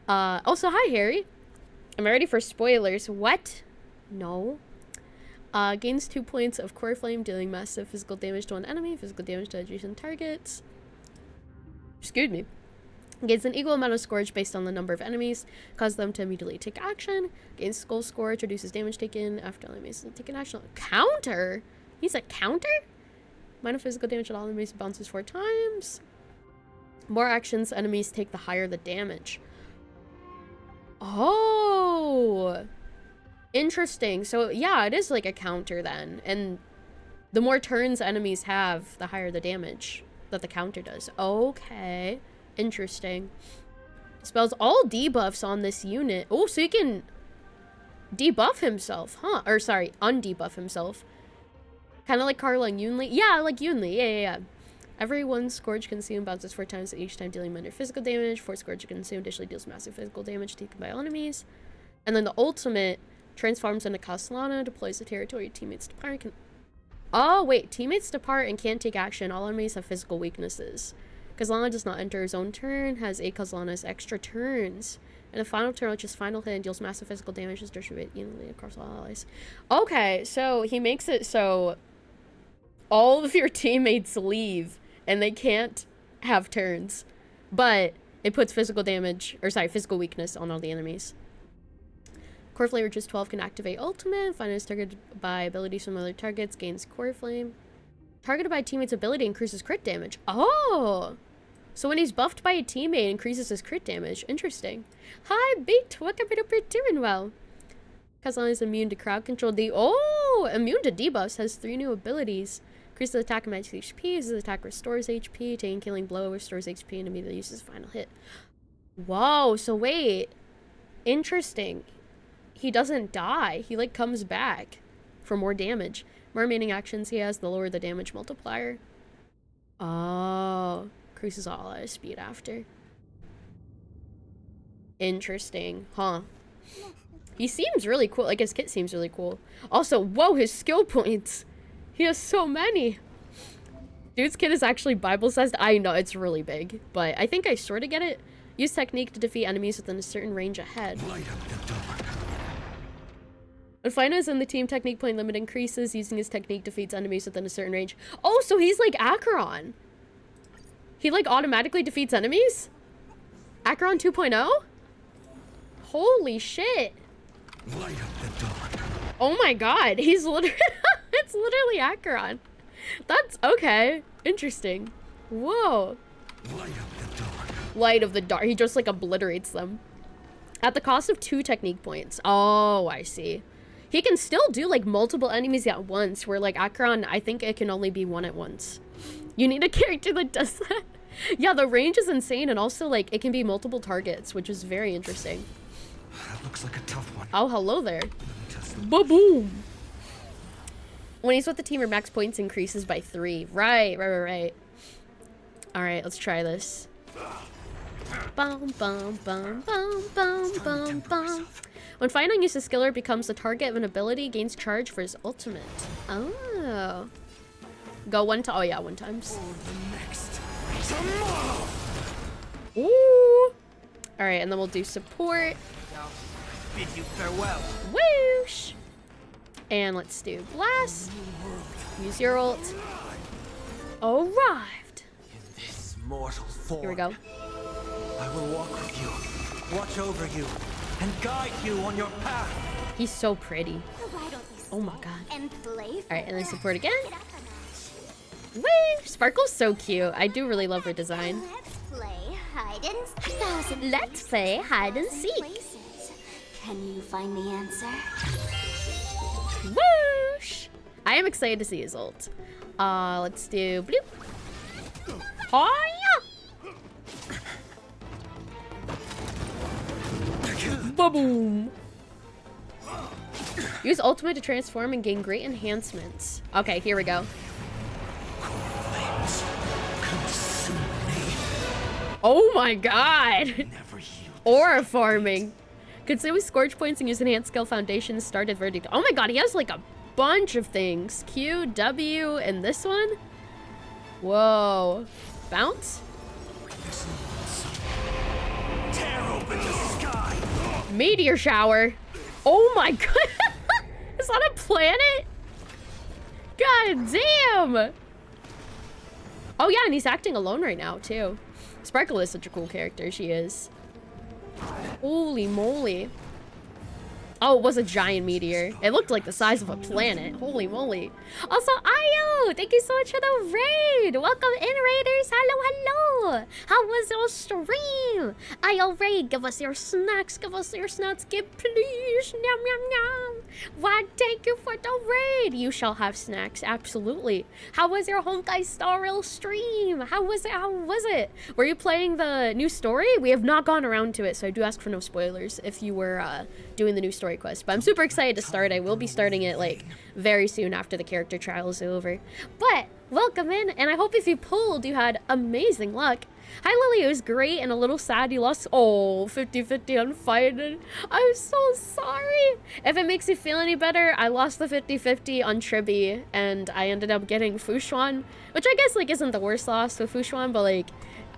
Also, hi, Harry. I'm ready for spoilers. What? No. Gains 2 points of core flame, dealing massive physical damage to one enemy, physical damage to adjacent targets. Excuse me. Gains an equal amount of scourge based on the number of enemies, causes them to immediately take action. Gains skull scourge, reduces damage taken after enemies take an action. Counter? He's a counter? Minor physical damage at all enemies, bounces 4 times. More actions enemies take, the higher the damage. Oh, interesting. So yeah, it is like a counter then, and the more turns enemies have, the higher the damage that the counter does. Okay, interesting. Spells all debuffs on this unit. Oh, so he can debuff himself, huh? Or sorry, undebuff himself. Kind of like Carla and Yunli. Yeah, like Yunli. Yeah. Every 1 scourge consumed bounces 4 times, each time dealing minor physical damage. 4 scourge consumed additionally deals massive physical damage taken by all enemies. And then the ultimate transforms into Castellana, deploys the territory, teammates depart. Oh, wait. Teammates depart and can't take action. All enemies have physical weaknesses. Castellana does not enter his own turn, has 8 Castellana's extra turns. And the final turn, which is final hit, and deals massive physical damage, is distributed evenly across all allies. Okay, so he makes it so all of your teammates leave and they can't have turns, but it puts physical weakness on all the enemies. Core Flame, which is 12, can activate ultimate. Find is targeted by abilities from other targets, gains Core Flame. Targeted by a teammate's ability increases crit damage. Oh! So when he's buffed by a teammate, it increases his crit damage. Interesting. Hi, Beat! What up, you're doing well? Castellana is immune to crowd control. Immune to debuffs, has 3 new abilities. Increases attack and magic HP, uses attack restores HP, taking killing blow restores HP, and immediately uses final hit. Whoa, so wait. Interesting. He doesn't die. He like comes back for more damage. More remaining actions he has, the lower the damage multiplier. Oh, increases all out of speed after. Interesting, huh? He seems really cool. Like, his kit seems really cool. Also, whoa, his skill points. He has so many. Dude's kit is actually Bible-sized. I know, it's really big. But I think I sort of get it. Use technique to defeat enemies within a certain range ahead. When Fina is in the team, technique point limit increases. Using his technique defeats enemies within a certain range. Oh, so he's like Acheron. He like automatically defeats enemies? Acheron 2.0? Holy shit. Light up the dark. Oh my god, he's literally it's literally Acheron. That's okay. Interesting. Whoa. Light up the dark. Light of the dark. He just like obliterates them. At the cost of 2 technique points. Oh, I see. He can still do like multiple enemies at once, where like Acheron, I think it can only be one at once. You need a character that does that. Yeah, the range is insane, and also like it can be multiple targets, which is very interesting. That looks like a tough one. Oh, hello there. Ba-boom. When he's with the team, your max points increases by 3. Right. All right, let's try this. Bum, bum, bum, bum, bum, bum, bum. When Final uses skill or becomes the target of an ability, gains charge for his ultimate. Oh. Go one time. Oh yeah, 1 times. Ooh. All right, and then we'll do support. Bid you farewell. Whoosh. And let's do blast. Use your ult. Arrived. In this mortal form, Here we go. I will walk with you, watch over you, and guide you on your path. He's so pretty. Why don't you Oh my god. and play? All right, and then support again. Get up a notch. Woo! Sparkle's so cute. I do really love her design. Let's play hide and seek. Thousand Let's play hide and seek. places. Can you find the answer? Whoosh! I am excited to see his ult. Let's do bloop. Hiya! Ba-boom! Use ultimate to transform and gain great enhancements. Okay, here we go. Flames consume me. Oh my god! Never yield. Aura farming. Consume scorch points and use enhanced skill foundations. Started verdict. Oh my god, he has like a bunch of things. Q, W, and this one? Whoa. Bounce? Tear open the sky. Meteor shower. Oh my god. Is that a planet? God damn. Oh yeah, and he's acting alone right now too. Sparkle is such a cool character. She is. Holy moly. Oh, it was a giant meteor. It looked like the size of a planet. Holy moly. Also, Ayo, thank you so much for the raid. Welcome in, raiders. Hello, hello. How was your stream? Ayo, raid, give us your snacks. Give us your snacks, give please. Nom, nom, nom. Why, thank you for the raid. You shall have snacks, absolutely. How was your Honkai Star Rail stream? How was it? How was it? Were you playing the new story? We have not gone around to it, so I do ask for no spoilers if you were doing the new story quest, but I'm super excited to start. I will be starting it like very soon after the character trial is over. But welcome in, and I hope if you pulled you had amazing luck. Hi Lily, it was great and a little sad you lost. Oh, 50-50 on fighting. I'm so sorry. If it makes you feel any better, I lost the 50-50 on Tribi and I ended up getting Fushuan, which I guess like isn't the worst loss with Fushuan, but like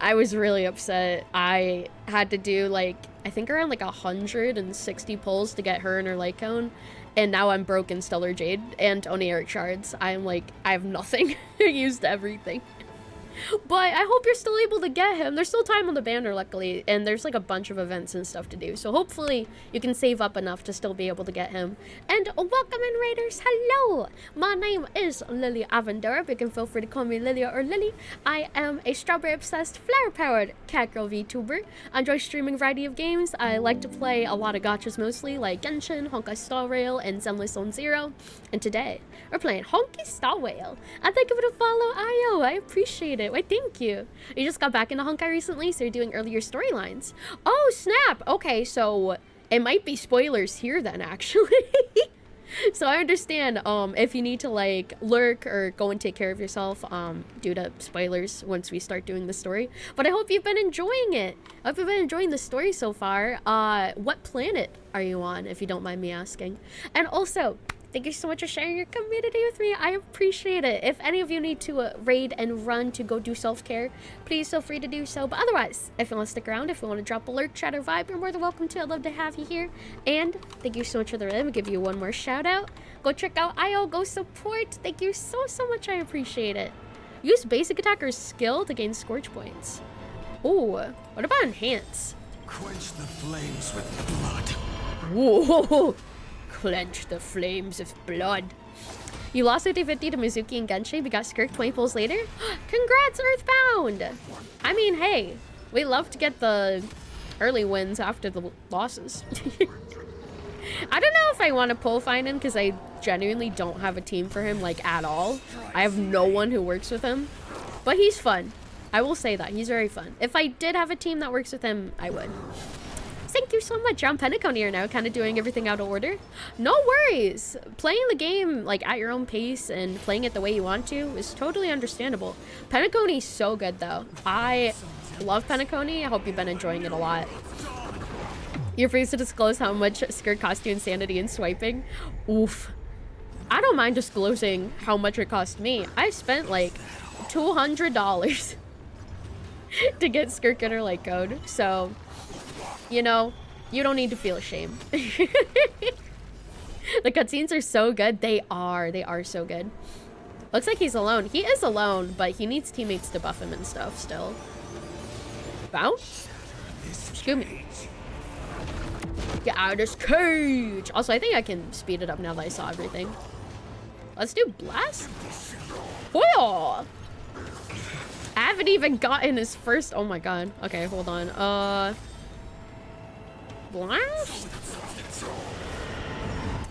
I was really upset. I had to do like I think around like 160 pulls to get her and her light cone, and now I'm broke in Stellar Jade and only Eric Shards. I'm like, I have nothing. I used everything. But I hope you're still able to get him. There's still time on the banner, luckily, and there's like a bunch of events and stuff to do. So hopefully you can save up enough to still be able to get him. And welcome in, raiders. Hello. My name is Lily Avendera. You can feel free to call me Lilia or Lily. I am a strawberry-obsessed, flower-powered catgirl VTuber. I enjoy streaming a variety of games. I like to play a lot of gachas mostly, like Genshin, Honkai Star Rail, and Zenless Zone Zero. And today, we're playing Honkai Star Rail. And thank you for the follow, Ayo. I appreciate it. Why, thank you. You just got back into Honkai recently, so you're doing earlier storylines. Oh, snap. Okay, so it might be spoilers here then, actually. So I understand if you need to like lurk or go and take care of yourself due to spoilers once we start doing the story. But I hope you've been enjoying it. I hope you've been enjoying the story so far. What planet are you on, if you don't mind me asking? And also, thank you so much for sharing your community with me. I appreciate it. If any of you need to raid and run to go do self-care, please feel free to do so. But otherwise, if you want to stick around, if you want to drop a lurk, chat, or vibe, you're more than welcome to. I'd love to have you here. And thank you so much for the raid. I'll give you one more shout out. Go check out IO. Go support. Thank you so much. I appreciate it. Use basic attacker's skill to gain scorch points. Ooh, what about enhance? Quench the flames with blood. Whoa. Clench the flames of blood. You lost 50-50 to Mizuki and Genshin, but got skirked 20 pulls later? Congrats, Earthbound! I mean, hey, we love to get the early wins after the losses. I don't know if I want to pull find him because I genuinely don't have a team for him, like, at all. I have no one who works with him. But he's fun. I will say that. He's very fun. If I did have a team that works with him, I would. Thank you so much. I'm Pentacone here now, kind of doing everything out of order. No worries. Playing the game like at your own pace and playing it the way you want to is totally understandable. Pentacone's so good though. I love Pentacone. I hope you've been enjoying it a lot. You're free to disclose how much skirt cost you in sanity and swiping. Oof. I don't mind disclosing how much it cost me. I spent like $200 to get skirt getter like code. So, you know, you don't need to feel ashamed. The cutscenes are so good. They are so good. Looks like he's alone. He is alone, but he needs teammates to buff him and stuff still. Bounce? Excuse me. Get out of this cage. Also, I think I can speed it up now that I saw everything. Let's do blast. Whoa! I haven't even gotten his first. Oh my god. Okay, hold on. Blast?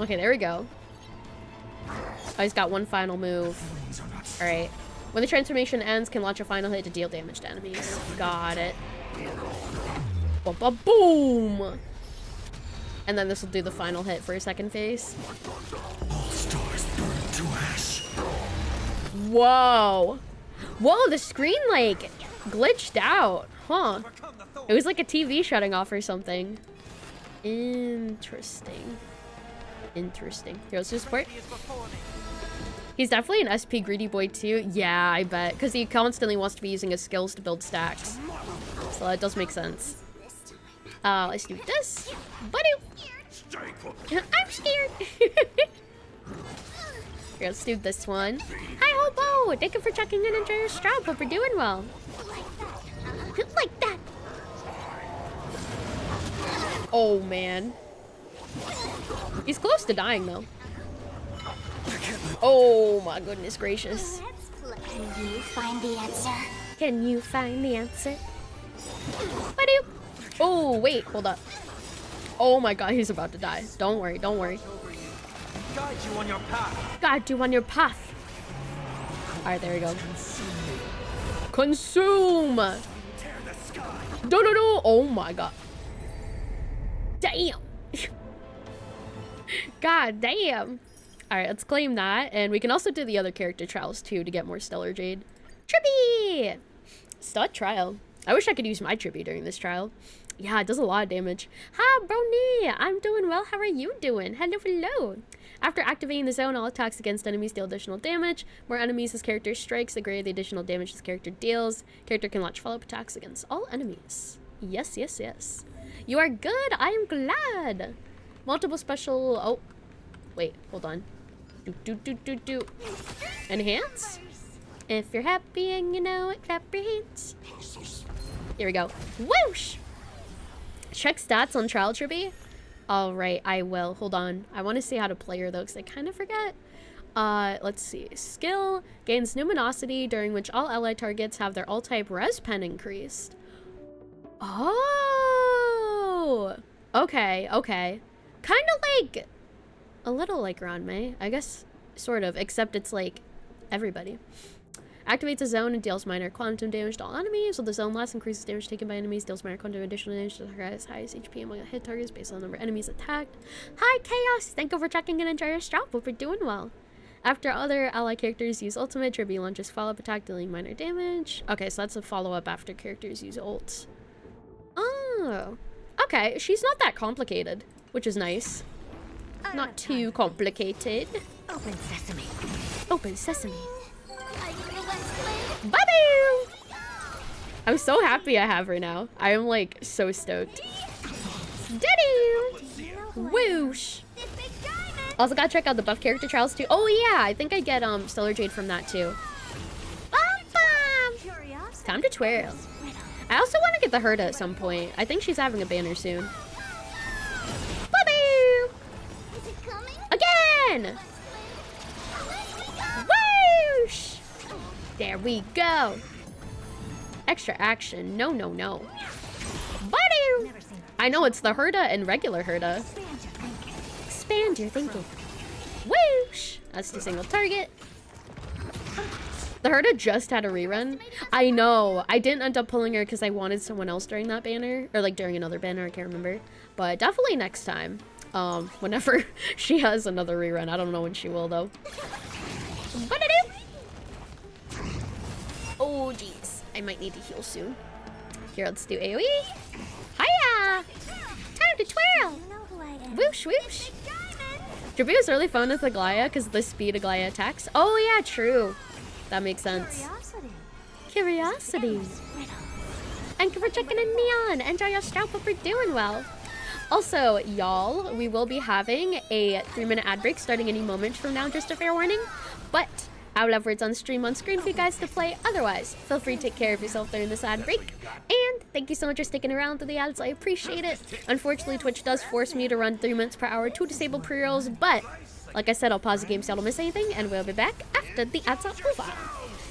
Okay, there we go. Oh, he's got one final move. Alright. When the transformation ends, can launch a final hit to deal damage to enemies. Got it. Boom! And then this will do the final hit for a second phase. All stars burn to ash. Whoa! Whoa, the screen, like, glitched out. Huh. It was like a TV shutting off or something. Interesting. Interesting. Here, let's do support. He's definitely an SP greedy boy too. Yeah, I bet. Because he constantly wants to be using his skills to build stacks. So that does make sense. Let's do this. Buddy. I'm scared. Here, let's do this one. Hi, Hobo! Thank you for checking in and enjoy your strap. Hope you're doing well. Like that. Oh, man. He's close to dying, though. Oh, my goodness gracious. Can you find the answer? Can you find the answer? Buddy. Oh, wait. Hold up. Oh, my God. He's about to die. Don't worry. Don't worry. Guide you on your path. Guide you on your path. Alright, there we go. Consume! No. Oh my god. Damn. God damn. Alright, let's claim that. And we can also do the other character trials too to get more Stellar Jade. Trippy! Stud trial. I wish I could use my Trippy during this trial. Yeah, it does a lot of damage. Hi, Brony! I'm doing well. How are you doing? Hello. After activating the zone, all attacks against enemies deal additional damage. More enemies this character strikes, the greater the additional damage this character deals. Character can launch follow-up attacks against all enemies. Yes. You are good. I am glad. Multiple special... Oh. Wait, hold on. Do. Enhance? If you're happy and you know it, clap your hands. Here we go. Whoosh! Check stats on Trial Trippy. All right, I will. Hold on. I want to see how to play her, though, because I kind of forget. Let's see. Skill gains numinosity, during which all ally targets have their all-type res pen increased. Oh! Okay. Kind of like... A little like Ranmei. I guess, sort of. Except it's like everybody. Activates a zone and deals minor quantum damage to all enemies. While the zone lasts, increases damage taken by enemies, deals minor quantum additional damage to the highest HP among hit targets based on the number of enemies attacked. Hi, Chaos! Thank you for checking in and enjoy your strap. Hope you're doing well. After other ally characters use ultimate, Tribute launches follow-up attack, dealing minor damage. Okay, so that's a follow-up after characters use ults. Oh. Okay, she's not that complicated, which is nice. Not too complicated. Open sesame. Open sesame. I need a wet flame. Bye-boo! I'm so happy I have her now. I am like so stoked. Diddy! Whoosh! This big diamond. Also gotta check out the buff character trials too. Oh yeah, I think I get Stellar Jade from that too. Curiosity. Time to twirl. I also want to get the Herda at some point. I think she's having a banner soon. Bye-boo! Is it coming? Again! Whoosh! There we go. Extra action. No, no, no. Bye-doo! I know it's the Herda and regular Herda. Expand your thinking. Whoosh! That's the single target. The Herda just had a rerun. I know. I didn't end up pulling her because I wanted someone else during that banner. Or like during another banner, I can't remember. But definitely next time. Whenever she has another rerun. I don't know when she will though. Oh jeez. I might need to heal soon. Here, let's do AoE. Hiya! Time to twirl! You know who I am. Whoosh whoosh. Diamond. Drippy was really fun with Aglaia because of the speed Aglaia attacks. Oh yeah, true. That makes sense. Curiosity. Thank you for checking in, Neon. Enjoy your strap. Hope you're doing well. Also, y'all, we will be having a 3-minute ad break starting any moment from now, just a fair warning. But I will have words on stream on screen for you guys to play. Otherwise, feel free to take care of yourself during this ad break. And thank you so much for sticking around through the ads. I appreciate it. Unfortunately, Twitch does force me to run 3 minutes per hour to disable pre-rolls, but like I said, I'll pause the game so I don't miss anything, and we'll be back after the ads are over.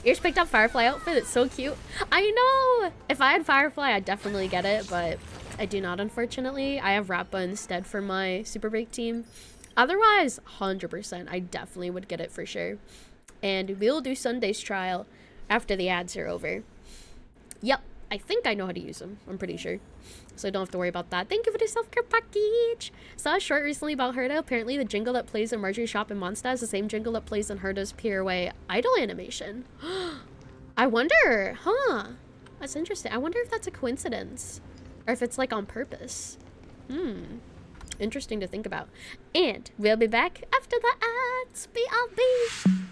Yours picked up Firefly outfit. It's so cute. I know. If I had Firefly, I'd definitely get it, but I do not, unfortunately. I have Rappa instead for my Super Break team. Otherwise, 100%. I definitely would get it for sure. And we'll do Sunday's trial after the ads are over. Yep. I think I know how to use them. I'm pretty sure. So I don't have to worry about that. Thank you for the self-care package. Saw a short recently about Herda. Apparently the jingle that plays in Marjorie's shop in Mondstadt is the same jingle that plays in Herda's Peer Away idol animation. I wonder, huh? That's interesting. I wonder if that's a coincidence. Or if it's like on purpose. Interesting to think about. And we'll be back after the ads. BRB.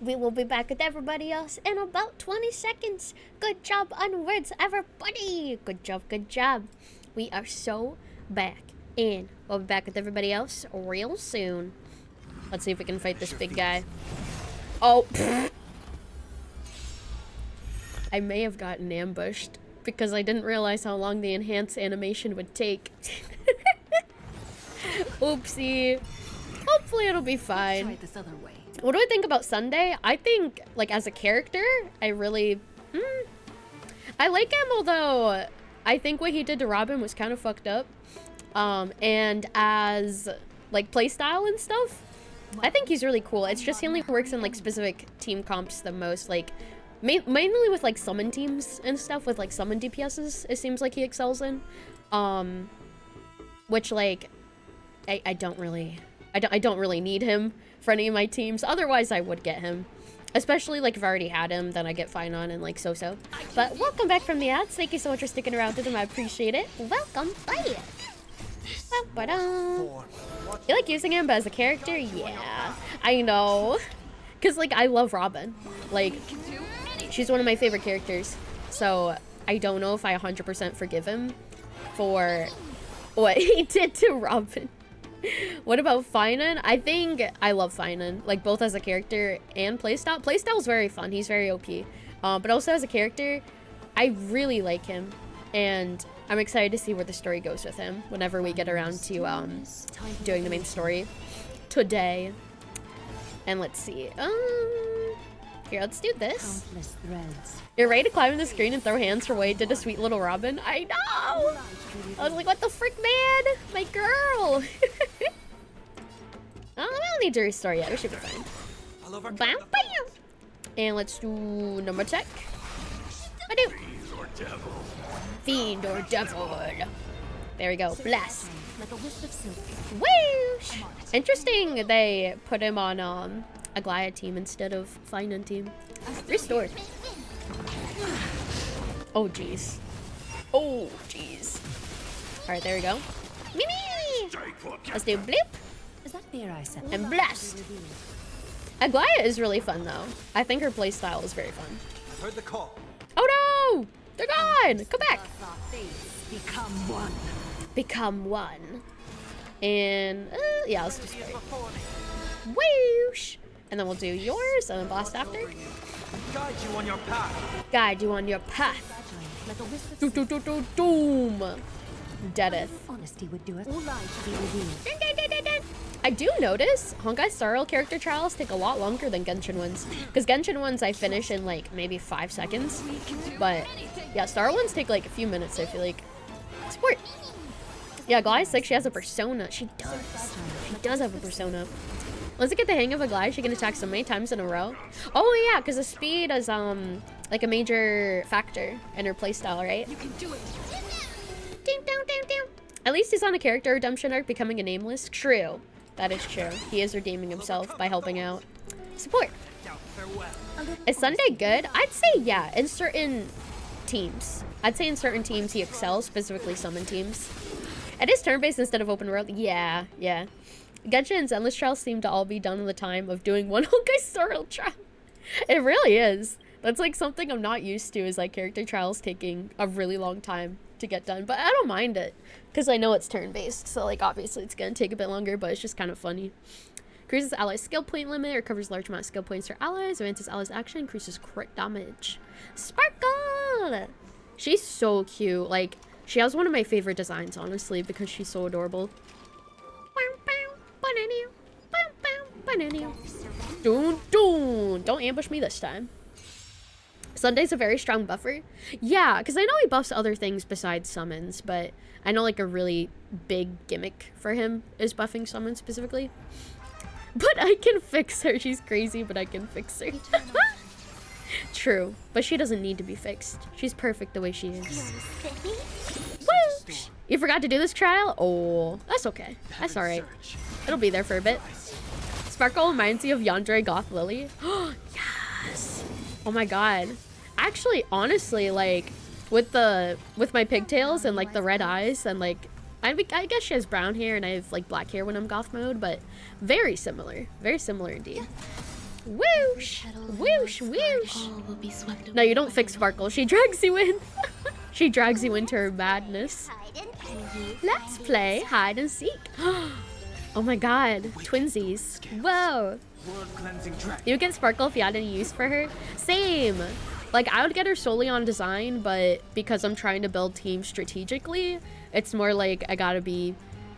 We will be back with everybody else in about 20 seconds. Good job on words, everybody. Good job, good job. We are so back in. We'll be back with everybody else real soon. Let's see if we can fight this big guy. Oh, I may have gotten ambushed because I didn't realize how long the enhanced animation would take. Oopsie. Hopefully it'll be fine. Try it this other way. What do I think about Sunday? I think, like, as a character, I really... I like him, although I think what he did to Robin was kind of fucked up. And as, like, playstyle and stuff, I think he's really cool. It's just he only works in, like, specific team comps the most, like... mainly with, like, summon teams and stuff, with, like, summon DPSs, it seems like he excels in. Which, like, I don't really need him for any of my teams. Otherwise, I would get him. Especially, like, if I already had him, then I get Fine On and, like, So-So. But welcome back from the ads. Thank you so much for sticking around with them. I appreciate it. Welcome back. You like using him, but as a character? Yeah, I know. Because, like, I love Robin. Like, she's one of my favorite characters. So, I don't know if I 100% forgive him for what he did to Robin. What about Finan? I think I love Finan, like, both as a character and playstyle. Playstyle is very fun. He's very OP. But also as a character, I really like him. And I'm excited to see where the story goes with him whenever we get around to doing the main story today. And let's see. Here, let's do this. You're ready to climb the screen and throw hands for what he did to sweet little Robin? I know! I was like, what the frick, man? My girl! I don't need to restore yet. We should be fine. Bam, bam. And let's do number check. I do. Fiend or devil. There we go. Bless. Whoosh! Interesting they put him on a Goliath team instead of Finan team. Restored. Oh, jeez. Oh, jeez. Alright, there we go. Mimi! Let's do bloop. Is that fair, I said? And blast. Aglaya is really fun, though. I think her playstyle is very fun. Heard the call. Oh, no! They're gone! Come back! Become one. Become one. And, yeah, let's just wait. Whoosh! And then we'll do yours, and then blast after. Guide you on your path. Guide you on your path. Doom. Deadeth. Honesty would do it. All lies should be revealed. I do notice Honkai Star Rail character trials take a lot longer than Genshin ones. Because Genshin ones I finish in like maybe 5 seconds. But yeah, Star ones take like a few minutes, I feel like. Support. Yeah, Goliath's like she has a persona. She does. She does have a persona. Once you get the hang of a Goliath, she can attack so many times in a row. Oh yeah, because the speed is like a major factor in her playstyle, right? You can do it. At least he's on a character redemption arc, becoming a nameless. True. That is true. He is redeeming himself by helping out. Support. Is Sunday good? I'd say yeah, in certain teams. I'd say in certain teams he excels, specifically summon teams. It is turn-based instead of open world. Yeah, yeah. Genshin's endless trials seem to all be done in the time of doing one Honkai Star Rail trial. It really is. That's like something I'm not used to, is like character trials taking a really long time to get done. But I don't mind it, because I know it's turn-based. So like obviously it's going to take a bit longer, but it's just kind of funny. Increases allies skill point limit, recovers large amount of skill points for allies, advances allies action, increases crit damage. Sparkle! She's so cute. Like, she has one of my favorite designs, honestly, because she's so adorable. Don't ambush me this time. Sunday's a very strong buffer. Yeah, because I know he buffs other things besides summons, but I know like a really big gimmick for him is buffing summons specifically. But I can fix her. She's crazy, but I can fix her. True, but she doesn't need to be fixed. She's perfect the way she is. Woo! You forgot to do this trial? Oh, that's okay. That's alright. It'll be there for a bit. Sparkle reminds you of Yandere Goth Lily. Yes! Oh my god. Actually, honestly, like, with my pigtails and like the red eyes and like, I guess she has brown hair and I have like black hair when I'm goth mode, but very similar indeed. Whoosh! Whoosh! Whoosh! No, you don't fix Sparkle. She drags you in. She drags you into her madness. Let's play hide and seek. Oh my god. Twinsies. Whoa. You would get Sparkle if you had any use for her. Same. Like, I would get her solely on design, but because I'm trying to build teams strategically, it's more like I gotta be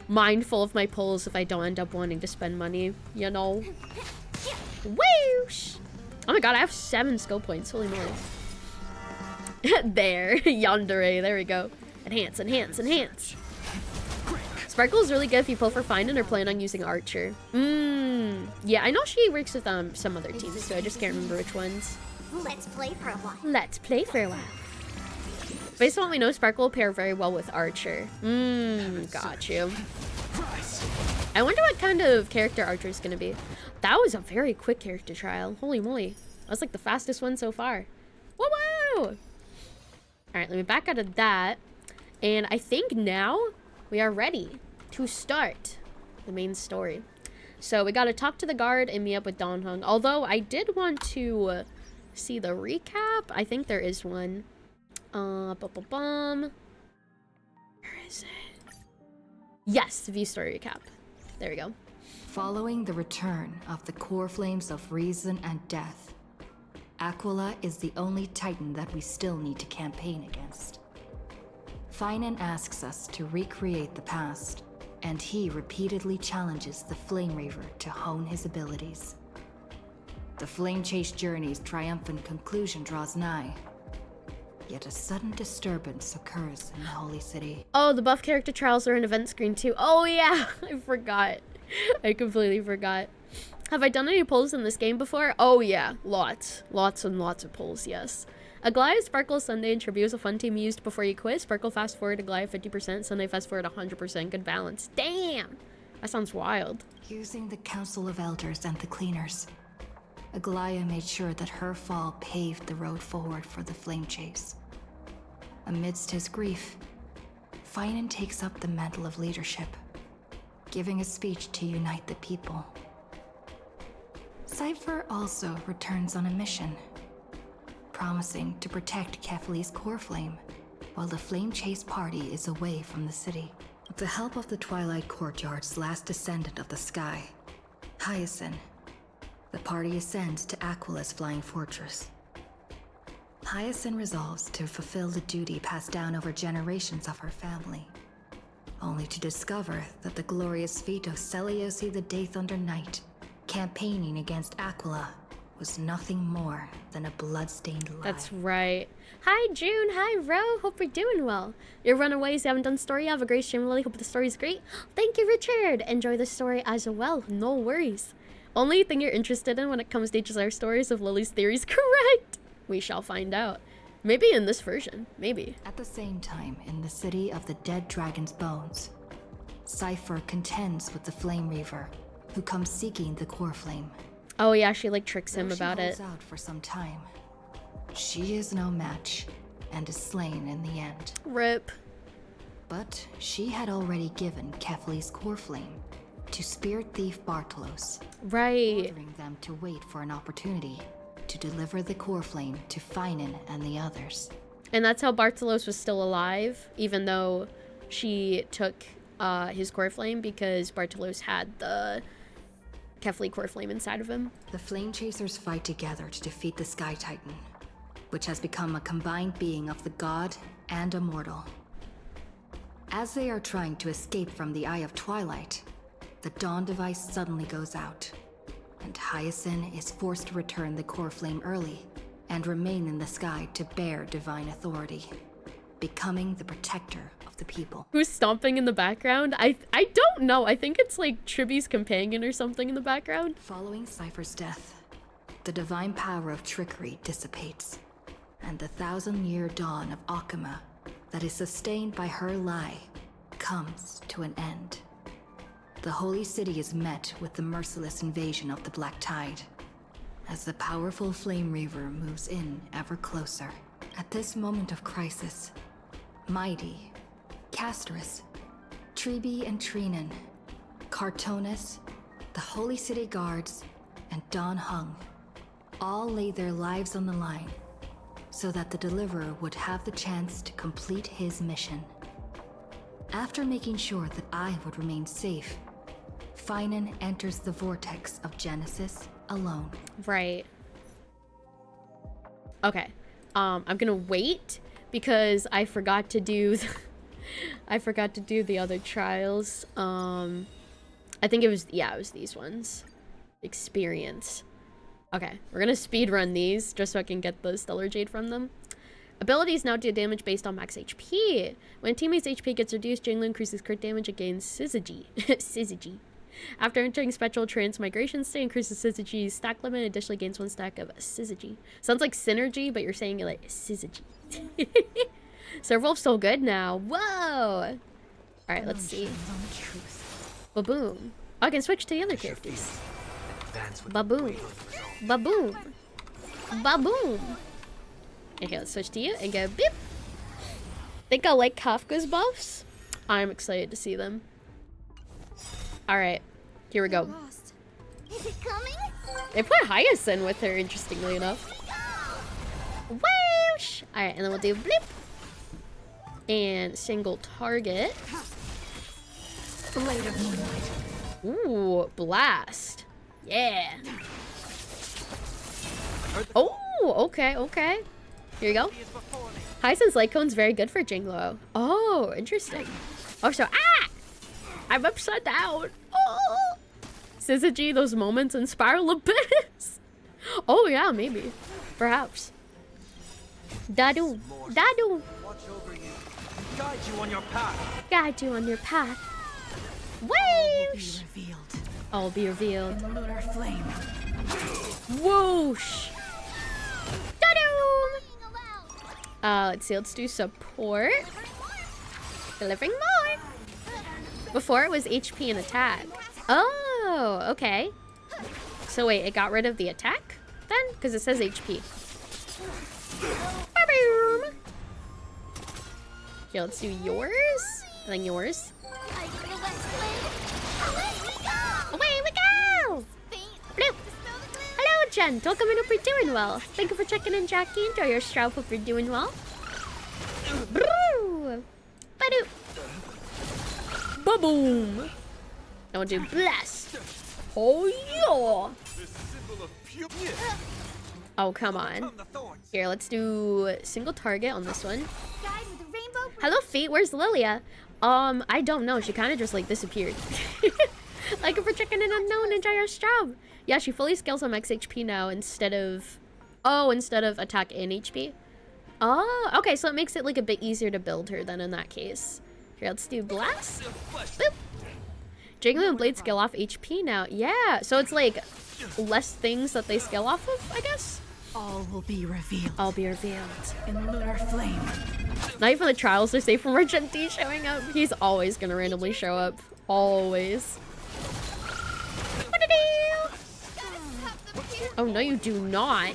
mindful of my pulls if I don't end up wanting to spend money, you know? Whoosh! Oh my god, I have 7 skill points. Holy moly. There. Yandere. There we go. Enhance, enhance, enhance. Sparkle is really good if you pull for Finden or plan on using Archer. Yeah, I know she works with some other teams, so I just can't remember which ones. Let's play for a while. Let's play for a while. Based on what we know, Sparkle will pair very well with Archer. Got you. I wonder what kind of character Archer is going to be. That was a very quick character trial. Holy moly. That was like the fastest one so far. Whoa, whoa! Alright, let me back out of that. And I think now we are ready to start the main story. So we got to talk to the guard and meet up with Don Hung. Although I did want to see the recap. I think there is one. Where is it? Yes, view story recap. There we go. Following the return of the core flames of reason and death, Aquila is the only titan that we still need to campaign against. Finan asks us to recreate the past, and he repeatedly challenges the Flame Reaver to hone his abilities. The Flame Chase journey's triumphant conclusion draws nigh, yet a sudden disturbance occurs in the Holy City. Oh, the buff character trials are an event screen too. Oh yeah, I forgot. I completely forgot. Have I done any pulls in this game before? Oh yeah, lots. Lots and lots of pulls, yes. Aglaya, Sparkle, Sunday, and Tribute is a fun team used before you quiz. Sparkle fast forward, Aglaya 50%, Sunday fast forward 100%. Good balance. Damn! That sounds wild. Using the Council of Elders and the Cleaners, Aglaya made sure that her fall paved the road forward for the Flame Chase. Amidst his grief, Finan takes up the mantle of leadership, giving a speech to unite the people. Cypher also returns on a mission, promising to protect Kefli's core flame while the Flame Chase party is away from the city. With the help of the Twilight Courtyard's last descendant of the sky, Hyacinth, the party ascends to Aquila's flying fortress. Hyacinth resolves to fulfill the duty passed down over generations of her family, only to discover that the glorious feat of Seliosi the Day Thunder Knight campaigning against Aquila was nothing more than a bloodstained lie. That's right. Hi, June. Hi, Ro. Hope you're doing well. Your runaways, you haven't done story. Have a great stream, Lily. Hope the story's great. Thank you, Richard. Enjoy the story as well. No worries. Only thing you're interested in when it comes to HSR stories if Lily's theory is correct. We shall find out. Maybe in this version. Maybe. At the same time, in the city of the dead dragon's bones, Cypher contends with the Flame Reaver, who comes seeking the core flame. Oh yeah, she like tricks him about it. She holds out for some time. She is no match, and is slain in the end. Rip. But she had already given Kefli's core flame to spirit thief Bartolos, Right. ordering them to wait for an opportunity to deliver the core flame to Finan and the others. And that's how Bartolos was still alive, even though she took his core flame, because Bartolos had the Kefli core flame inside of him. The Flame Chasers fight together to defeat the Sky Titan, which has become a combined being of the god and a mortal. As they are trying to escape from the Eye of Twilight, the Dawn device suddenly goes out, and Hyacinth is forced to return the core flame early and remain in the sky to bear divine authority, becoming the protector of the people. Who's stomping in the background? I don't know. I think it's like Triby's companion or something in the background. Following Cypher's death, the divine power of trickery dissipates, and the 1,000-year dawn of Akama that is sustained by her lie comes to an end. The Holy City is met with the merciless invasion of the Black Tide, as the powerful Flame Reaver moves in ever closer. At this moment of crisis, Mighty, Casterus, Triby and Trinan, Cartonus, the Holy City Guards, and Don Hung all laid their lives on the line so that the deliverer would have the chance to complete his mission. After making sure that I would remain safe, Finan enters the vortex of Genesis alone. Right. Okay. I'm gonna wait because I forgot to do I forgot to do the other trials. I think it was these ones. Experience. Okay, we're gonna speed run these just so I can get the Stellar Jade from them. Abilities now do damage based on max HP. When a teammate's HP gets reduced, Jinglu increases crit damage against Syzygy. Syzygy. After entering Spectral Transmigration state, increases Syzygy's stack limit, additionally gains 1 stack of Syzygy. Sounds like synergy, but you're saying it like Syzygy. Servolf's so good now. Whoa! Alright, let's see. Baboom. Oh, I can switch to the other characters. Baboom. Baboom. Baboom. Okay, let's switch to you and go beep. Think I like Kafka's buffs? I'm excited to see them. Alright, here we go. Is it coming? They put Hyacinth with her, interestingly enough. Whoosh! Alright, and then we'll do blip. And single target. Blade of moonlight. Ooh, blast. Yeah. Oh, okay, okay. Here you go. Hyacinth's light cone's very good for Jinglo. Oh, interesting. Oh, so I'm upside down. Oh, Syzygy, those moments in Spiral Abyss. Oh yeah, maybe, perhaps. Dadu, Dadu. Watch over you and guide you on your path. Guide you on your path. Whoosh. All be revealed. The lunar flame. Whoosh. Dadu. Let's see. Let's do support. Delivering more. Before it was HP and attack. Oh, okay. So wait, it got rid of the attack then? Because it says HP. Ba-boom. Okay, let's do yours. And then yours. Away we go! Bloop. Hello, Jen. Welcome in. Hope you're doing well. Thank you for checking in, Jackie. Enjoy your stroll. Hope you're doing well. Ba-doop. Ba-boom. And we'll do blast. Oh, yeah. Oh, come on. Here, let's do single target on this one. Hello, Fate. Where's Lilia? I don't know. She kind of just, like, disappeared. Thank you for checking in, Unknown. Enjoy your stream. Yeah, she fully scales on max HP now instead of... Oh, instead of attack and HP. Oh, okay. So it makes it, like, a bit easier to build her then in that case. Here, let's do blast. Boop. Jinglu and Blade scale off HP now. Yeah, so it's like less things that they scale off of, I guess. All will be revealed. All be revealed. In lunar flame. Not even the trials they're safe from Merchant D showing up. He's always gonna randomly show up. Always. Oh, no, you do not.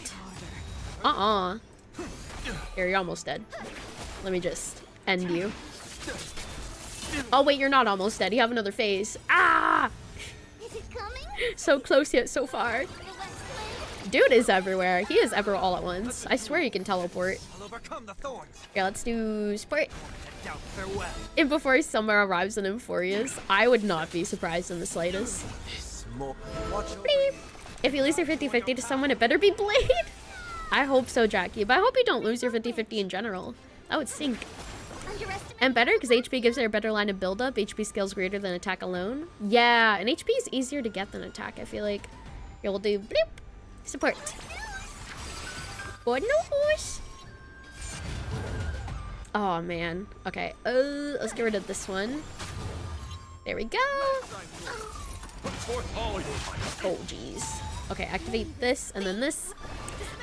Here, you're almost dead. Let me just end you. Oh, wait, you're not almost dead. You have another phase. Ah! Is it coming? So close yet so far. Dude is everywhere. He is ever all at once. I swear he can teleport. I'll overcome the thorns. Yeah, let's do sport. Doubt farewell. And before Summer arrives in Euphoria's, I would not be surprised in the slightest. Bleep. If you lose your 50-50 to someone, it better be Blade. I hope so, Jackie. But I hope you don't lose your 50-50 in general. That would sink. And better, because HP gives her a better line of build-up. HP scales greater than attack alone. Yeah, and HP is easier to get than attack, I feel like. Here, we'll do bloop. Support. Good news. Oh, man. Okay, let's get rid of this one. There we go. Oh, jeez. Okay, activate this, and then this.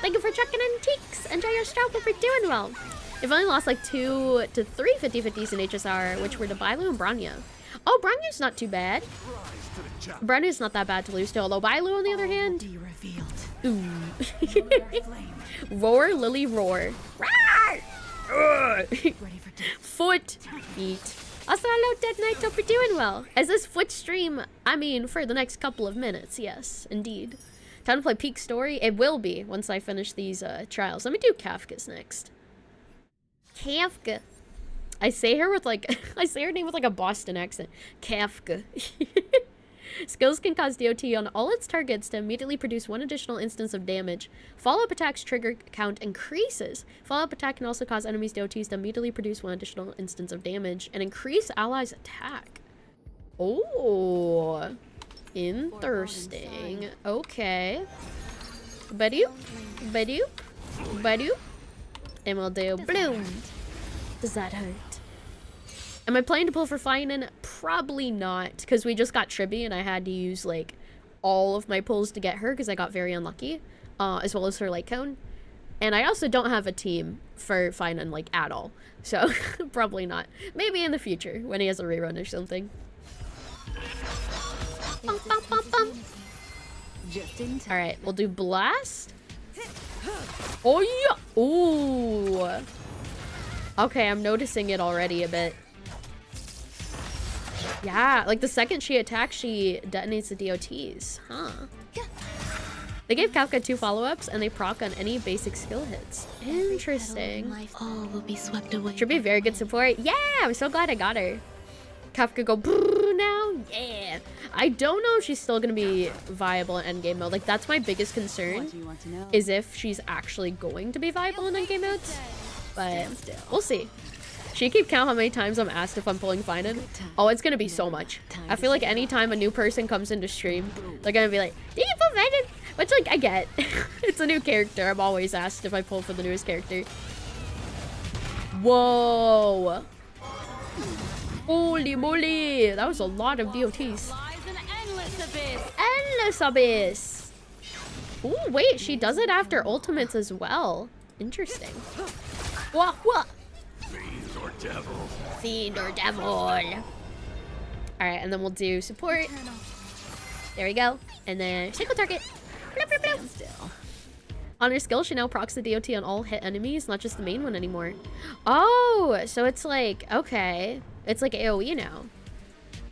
Thank you for checking in, Teeks. Enjoy your stroke. Hope you're doing well. They've only lost like 2 to 3 50-50s in HSR, which were to Bailu and Branya. Oh, Branya's not too bad. Branya's not that bad to lose to, although Bailu, on the other hand... Ooh. Roar, Lily, roar. Foot. Feet. Also, hello, Dead Knight. Hope you're doing well. As this foot stream, I mean, for the next couple of minutes. Yes, indeed. Time to play Peak Story? It will be once I finish these trials. Let me do Kafka's next. Kafka. I say her with like, I say her name with like a Boston accent. Kafka. Skills can cause DOT on all its targets to immediately produce one additional instance of damage. Follow-up attack's trigger count increases. Follow-up attack can also cause enemies' DOTs to immediately produce one additional instance of damage and increase allies' attack. Oh, interesting. Okay. Badoop, badoop, badoop. And we'll do bloom. Does that hurt? Am I planning to pull for Finan? Probably not, because we just got Tribby and I had to use like all of my pulls to get her because I got very unlucky, as well as her light cone. And I also don't have a team for Finan like at all, so probably not. Maybe in the future when he has a rerun or something. Bum, bum, bum, bum. All right, we'll do blast. Oh yeah! Ooh. Okay, I'm noticing it already a bit. Yeah, like the second she attacks, she detonates the DOTs. Huh. They gave Kafka 2 follow-ups, and they proc on any basic skill hits. Interesting. All will be swept away. Should be very good support. Yeah, I'm so glad I got her. Kafka go brrr now. Yeah. I don't know if she's still gonna be viable in endgame mode. Like that's my biggest concern. Is if she's actually going to be viable in endgame modes. But we'll see. Should you keep count how many times I'm asked if I'm pulling Finan? Oh, it's gonna be so much. I feel like anytime a new person comes into stream, they're gonna be like, did you pull Finan? Which, like, I get. It's a new character. I'm always asked if I pull for the newest character. Whoa. Holy moly. That was a lot of DOTs. Endless Abyss. Ooh, wait. She does it after ultimates as well. Interesting. What? Fiend or devil. Fiend or devil. Alright, and then we'll do support. There we go. And then single target. Bloop, bloop, bloop. On her skill, she now procs the DOT on all hit enemies, not just the main one anymore. Oh, so it's like, okay. It's like AoE now.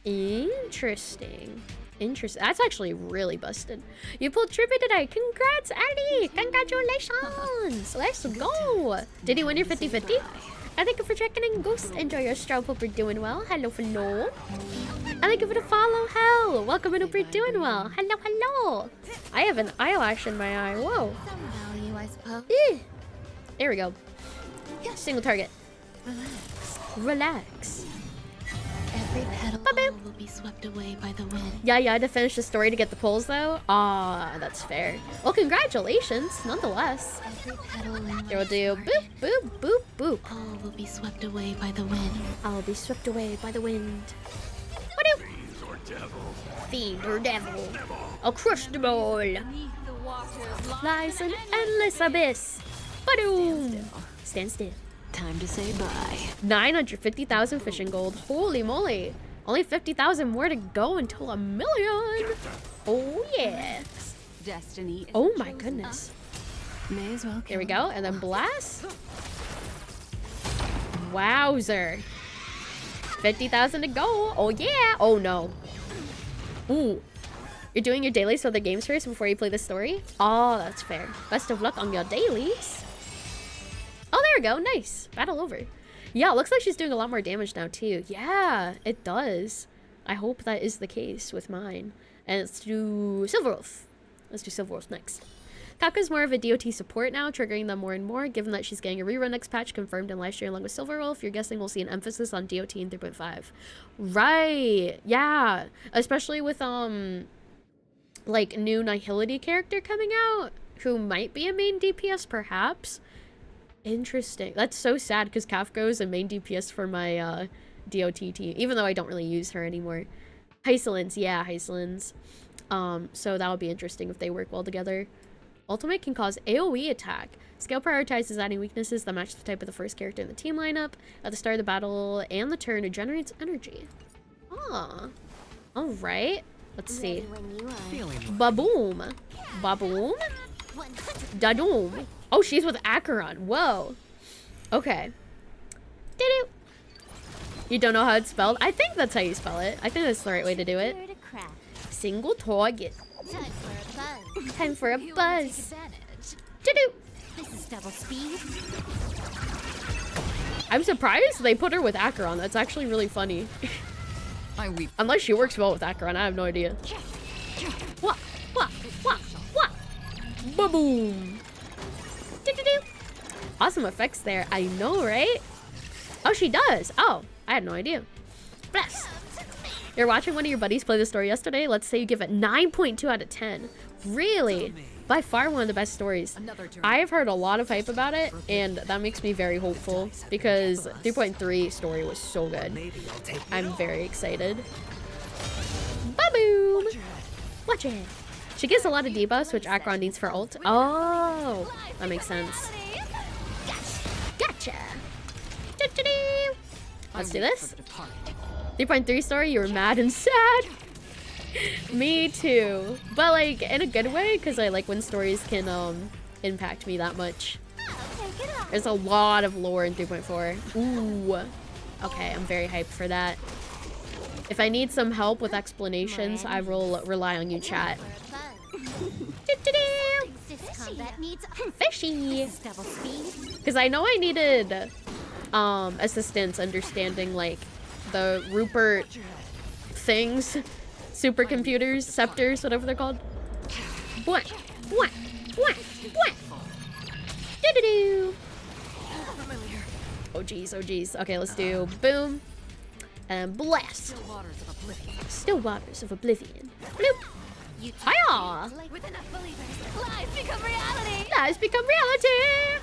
Interesting. Interesting. That's actually really busted. You pulled Trippy today. Congrats, Ali. Congratulations. Let's go. Did you win your 50-50? Thank you for checking in, Ghost. Enjoy your stroke. Hope you're doing well. Hello, hello. And thank you for the follow. Hell. Welcome and hope you're doing well. Hello, hello. I have an eyelash in my eye. Whoa. Some value, I suppose. There we go. Single target. Relax. Every petal Ba-boop. will be swept away by the wind. Yeah, you had to finish the story to get the pulls, though? Ah, that's fair. Well, congratulations, nonetheless. Every petal in Here we'll life's do garden. boop, boop, boop, boop. All will be swept away by the wind. I'll be swept away by the wind. What do? Fiend or devil. Fiend or devil. I'll crush them all. Lies an endless abyss. Ba-doom. Stand still. Time to say bye. 950,000 fishing gold. Holy moly. Only 50,000 more to go until 1,000,000. Oh, yeah. Destiny. Oh, my goodness. May as well. There we go. And then blast. Wowzer. 50,000 to go. Oh, yeah. Oh, no. Ooh. You're doing your dailies for the games first before you play the story? Oh, that's fair. Best of luck on your dailies. Oh, there we go. Nice. Battle over. Yeah, it looks like she's doing a lot more damage now, too. Yeah, it does. I hope that is the case with mine. And let's do Silverwolf. Let's do Silverwolf next. Kaka's more of a DOT support now, triggering them more and more. Given that she's getting a rerun next patch confirmed in livestream along with Silverwolf, you're guessing we'll see an emphasis on DOT in 3.5. Right. Yeah. Especially with, like, new Nihility character coming out, who might be a main DPS, perhaps. Interesting. That's so sad because Kafka is a main DPS for my DOT team, even though I don't really use her anymore. Hysolins, yeah, Hysolins. So that'll be interesting if they work well together. Ultimate can cause AoE attack. Scale prioritizes adding weaknesses that match the type of the first character in the team lineup. At the start of the battle and the turn, it generates energy. Ah. Alright. Let's see. Baboom. Baboom. Dadoom. Oh, she's with Acheron. Whoa. Okay. Did-do. You don't know how it's spelled? I think that's how you spell it. I think that's the right way to do it. Single target. Time for a fun. Time for a You wanna take buzz. advantage. Do-do. This is double speed. I'm surprised they put her with Acheron. That's actually really funny. I weep. Unless she works well with Acheron, I have no idea. Wah, wah, wah, wah. Ba-boom. Do-do-do. Awesome effects there. I know, right? Oh, she does. Oh, I had no idea. Bless. You're watching one of your buddies play the story yesterday. Let's say you give it 9.2 out of 10. Really? By far one of the best stories. I have heard a lot of hype about it, and that makes me very hopeful because 3.3 story was so good. Maybe I'll take I'm very excited. Ba-boom! Watch it. She gets a lot of debuffs, which Acheron needs for ult. Oh, that makes sense. Gotcha. Do-do-do. Let's do this. 3.3 story, you were mad and sad. Me too. But like in a good way, because I like when stories can impact me that much. There's a lot of lore in 3.4. Ooh. Okay, I'm very hyped for that. If I need some help with explanations, I will rely on you, chat. Do-do-do. This combat needs Fishy. double speed. Because I know I needed assistance understanding like the Rupert things, supercomputers, scepters, whatever they're called. What? What? What? What? Do-do-do. Oh geez, oh geez. Okay, let's do boom and blast. Still waters of oblivion. Bloop. You Hiya! with enough believers, lies become reality. Lies become reality.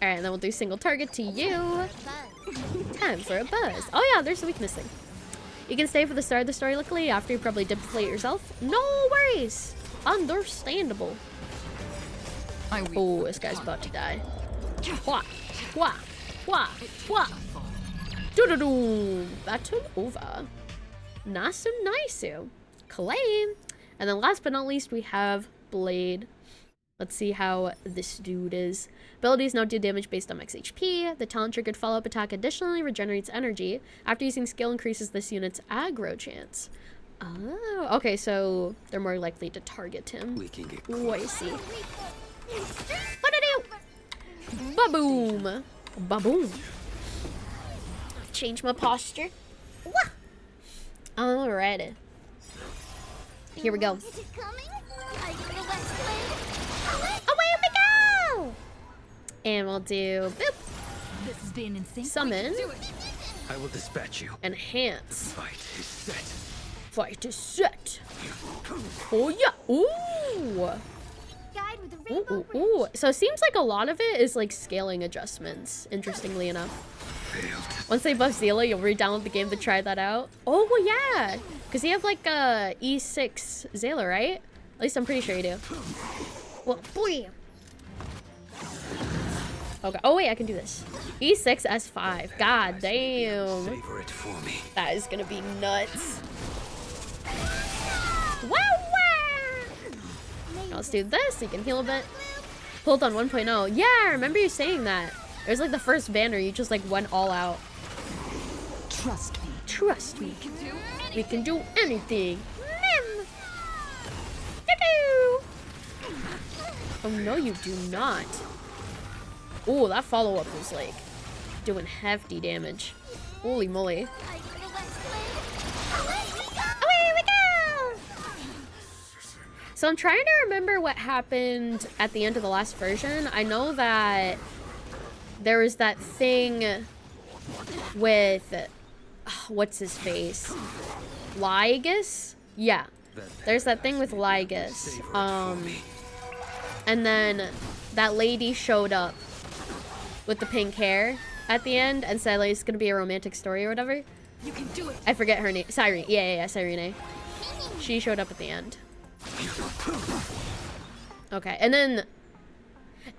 All right, then we'll do single target to you. Time for a buzz. Oh yeah, there's the weakness thing. You can stay for the start of the story, luckily, after you probably did play it yourself. No worries. Understandable. Oh, this guy's about to die. Wah, wah, wah, wah. Do-do-do. Battle over. Nasu Naisu. Claim. And then last but not least, we have Blade. Let's see how this dude is. Abilities now do damage based on max HP. The talent triggered follow-up attack additionally regenerates energy. After using skill increases this unit's aggro chance. Oh, okay, so they're more likely to target him. We can get Oh, I see. What to do? Ba-boom. Ba-boom. Change my posture. Wah. Alrighty. Here we go. Is it coming? Are you the West Wind? Away we go! And we'll do boop, This is being insane. summon, I will dispatch you. enhance. Fight is set. Fight is set. Oh yeah. Ooh. Guide with the Ooh, rainbow ooh, ooh. So it seems like a lot of it is like scaling adjustments, interestingly enough. Failed. Once they buff Zila, you'll re-download the game to try that out. Oh, well, yeah. Because you have like a E6 Zila, right? At least I'm pretty sure you do. Well, boy. Okay. Oh, wait, I can do this. E6 S5. God damn. Savor it for me. That is going to be nuts. Wow, wow. Now let's do this so you can heal a bit. Pulled on 1.0. Yeah, I remember you saying that. It was like the first banner. You just like went all out. Trust me. Trust me. We can do anything. Doo-doo. Oh, no, you do not. Oh, that follow-up was like doing hefty damage. Holy moly. Are you the West Wind? Away we go! So I'm trying to remember what happened at the end of the last version. I know that there was that thing with what's his face? Lygus? Yeah. There's that thing with Lygus. And then that lady showed up with the pink hair at the end and said like it's gonna be a romantic story or whatever. You can do it. I forget her name. Cyrene. Yeah, Cyrene. She showed up at the end. Okay, and then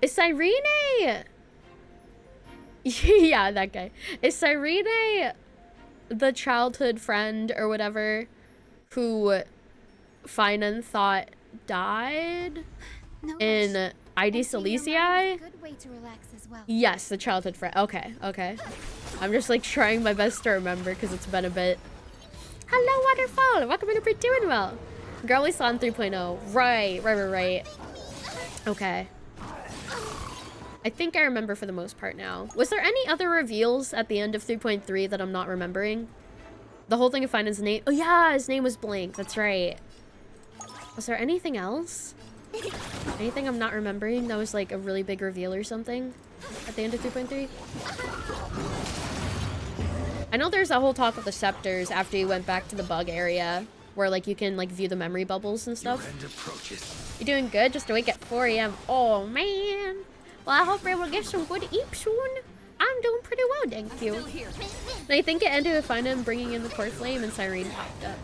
is Cyrene? Yeah, that guy. Is Cyrene the childhood friend or whatever who Finan thought died No in rush. ID And seeing your mind is Silesii? a good way to relax as well. Yes, the childhood friend. Okay, okay. I'm just like trying my best to remember because it's been a bit. Hello, Waterfall. Welcome to Doing Well. Girl we saw in 3.0. Right. Okay. I think I remember for the most part now. Was there any other reveals at the end of 3.3 that I'm not remembering? The whole thing of finding his name. Oh yeah, his name was Blank. That's right. Was there anything else? Anything I'm not remembering that was like a really big reveal or something at the end of 3.3? I know there's that whole talk of the scepters after you went back to the bug area where like you can like view the memory bubbles and stuff. You doing good? Just awake at 4 a.m. Oh man. Well, I hope I will get some good eat soon. I'm doing pretty well, thank you. And I think it ended with finding bringing in the core flame and Cyrene popped up.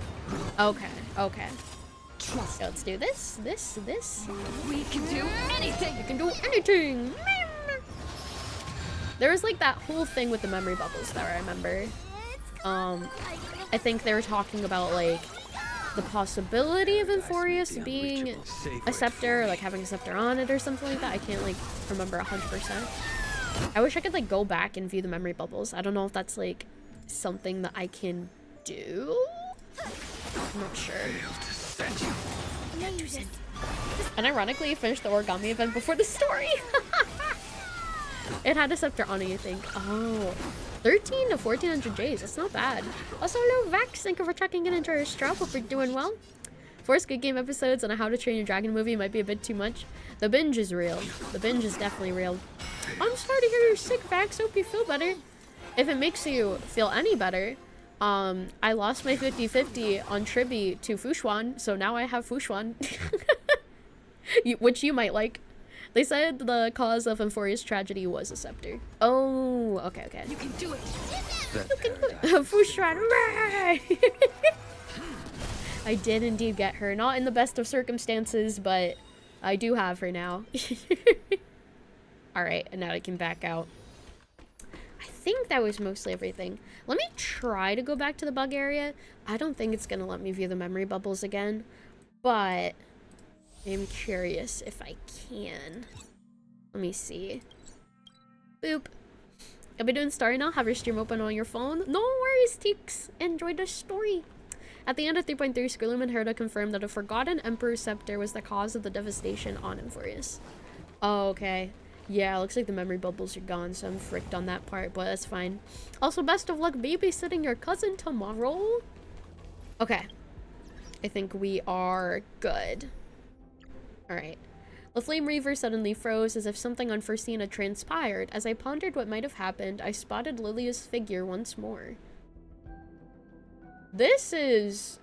Okay. So let's do this. We can do anything. You can do anything. There was like that whole thing with the memory bubbles that I remember. I think they were talking about like the possibility of Euphorius being a scepter, or like having a scepter on it or something like that. I can't like remember 100%. I wish I could like go back and view the memory bubbles. I don't know if that's like something that I can do. I'm not sure. And ironically, you finished the origami event before the story. It had a scepter on it, you think. Oh, 13 to 1400 J's. That's not bad. Also, hello, Vax. Thank you for checking in into our stream. Hope you're doing well. 4 Squid Game episodes and a How to Train Your Dragon movie might be a bit too much. The binge is real. The binge is definitely real. I'm sorry to hear you're sick, Vax. Hope you feel better. If it makes you feel any better, I lost my 50-50 on Tribi to Fushuan, so now I have Fushuan. Which you might like. They said the cause of Euphoria's tragedy was a scepter. Oh, okay. You can do it. You can do it. Fushuan. I did indeed get her. Not in the best of circumstances, but I do have her now. Alright, and now I can back out. I think that was mostly everything. Let me try to go back to the bug area. I don't think it's gonna let me view the memory bubbles again, but I'm curious if I can. Let me see. Boop. I'll be doing story now. Have your stream open on your phone. No worries, Teeks. Enjoy the story. At the end of 3.3, Skrillum and Herda confirmed that a forgotten Emperor's scepter was the cause of the devastation on Euphorius. Oh, okay. Yeah, looks like the memory bubbles are gone, so I'm fricked on that part, but that's fine. Also, best of luck babysitting your cousin tomorrow. Okay. I think we are good. Alright. The Flame Reaver suddenly froze as if something unforeseen had transpired. As I pondered what might have happened, I spotted Lilia's figure once more. This is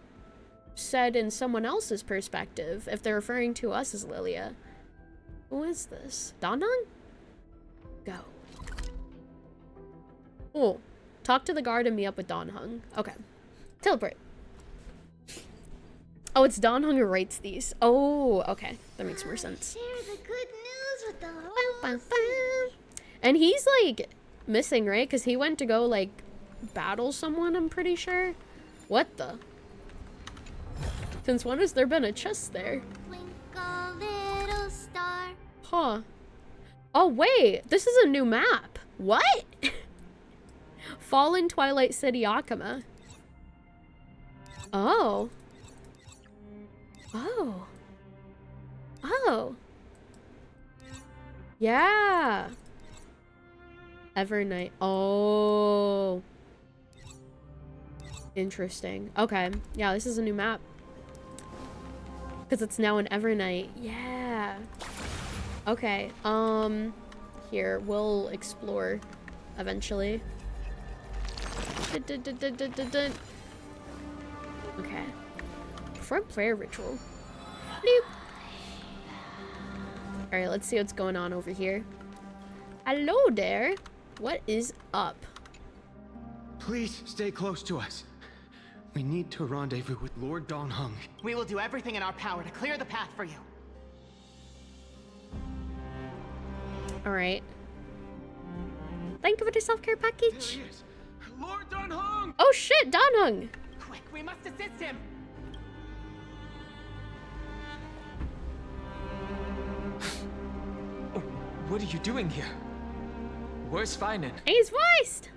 said in someone else's perspective, if they're referring to us as Lilia. Who is this? Danhong? Go. Oh, talk to the guard and meet up with Danhong. Okay. Teleport. Oh, it's Danhong who writes these. Oh, okay. That makes more sense. Share the good news with the whole And he's like missing, right? Because he went to go like battle someone, I'm pretty sure. What the? Since when has there been a chest there? Twinkle little star. Huh. Oh, wait. This is a new map. What? Fallen Twilight City Akama. Oh. Oh. Oh. Yeah. Evernight. Oh. Interesting. Okay. Yeah, this is a new map. Because it's now an Evernight. Yeah. Okay. Here, we'll explore eventually. Okay. Perform prayer ritual. Bloop. Alright, let's see what's going on over here. Hello there. What is up? Please stay close to us. We need to rendezvous with Lord Danhong. We will do everything in our power to clear the path for you. Alright. Thank you for the self-care package. There he is. Lord Danhong! Oh shit, Danhong! Quick, we must assist him. What are you doing here? Where's Feinen? He's voiced!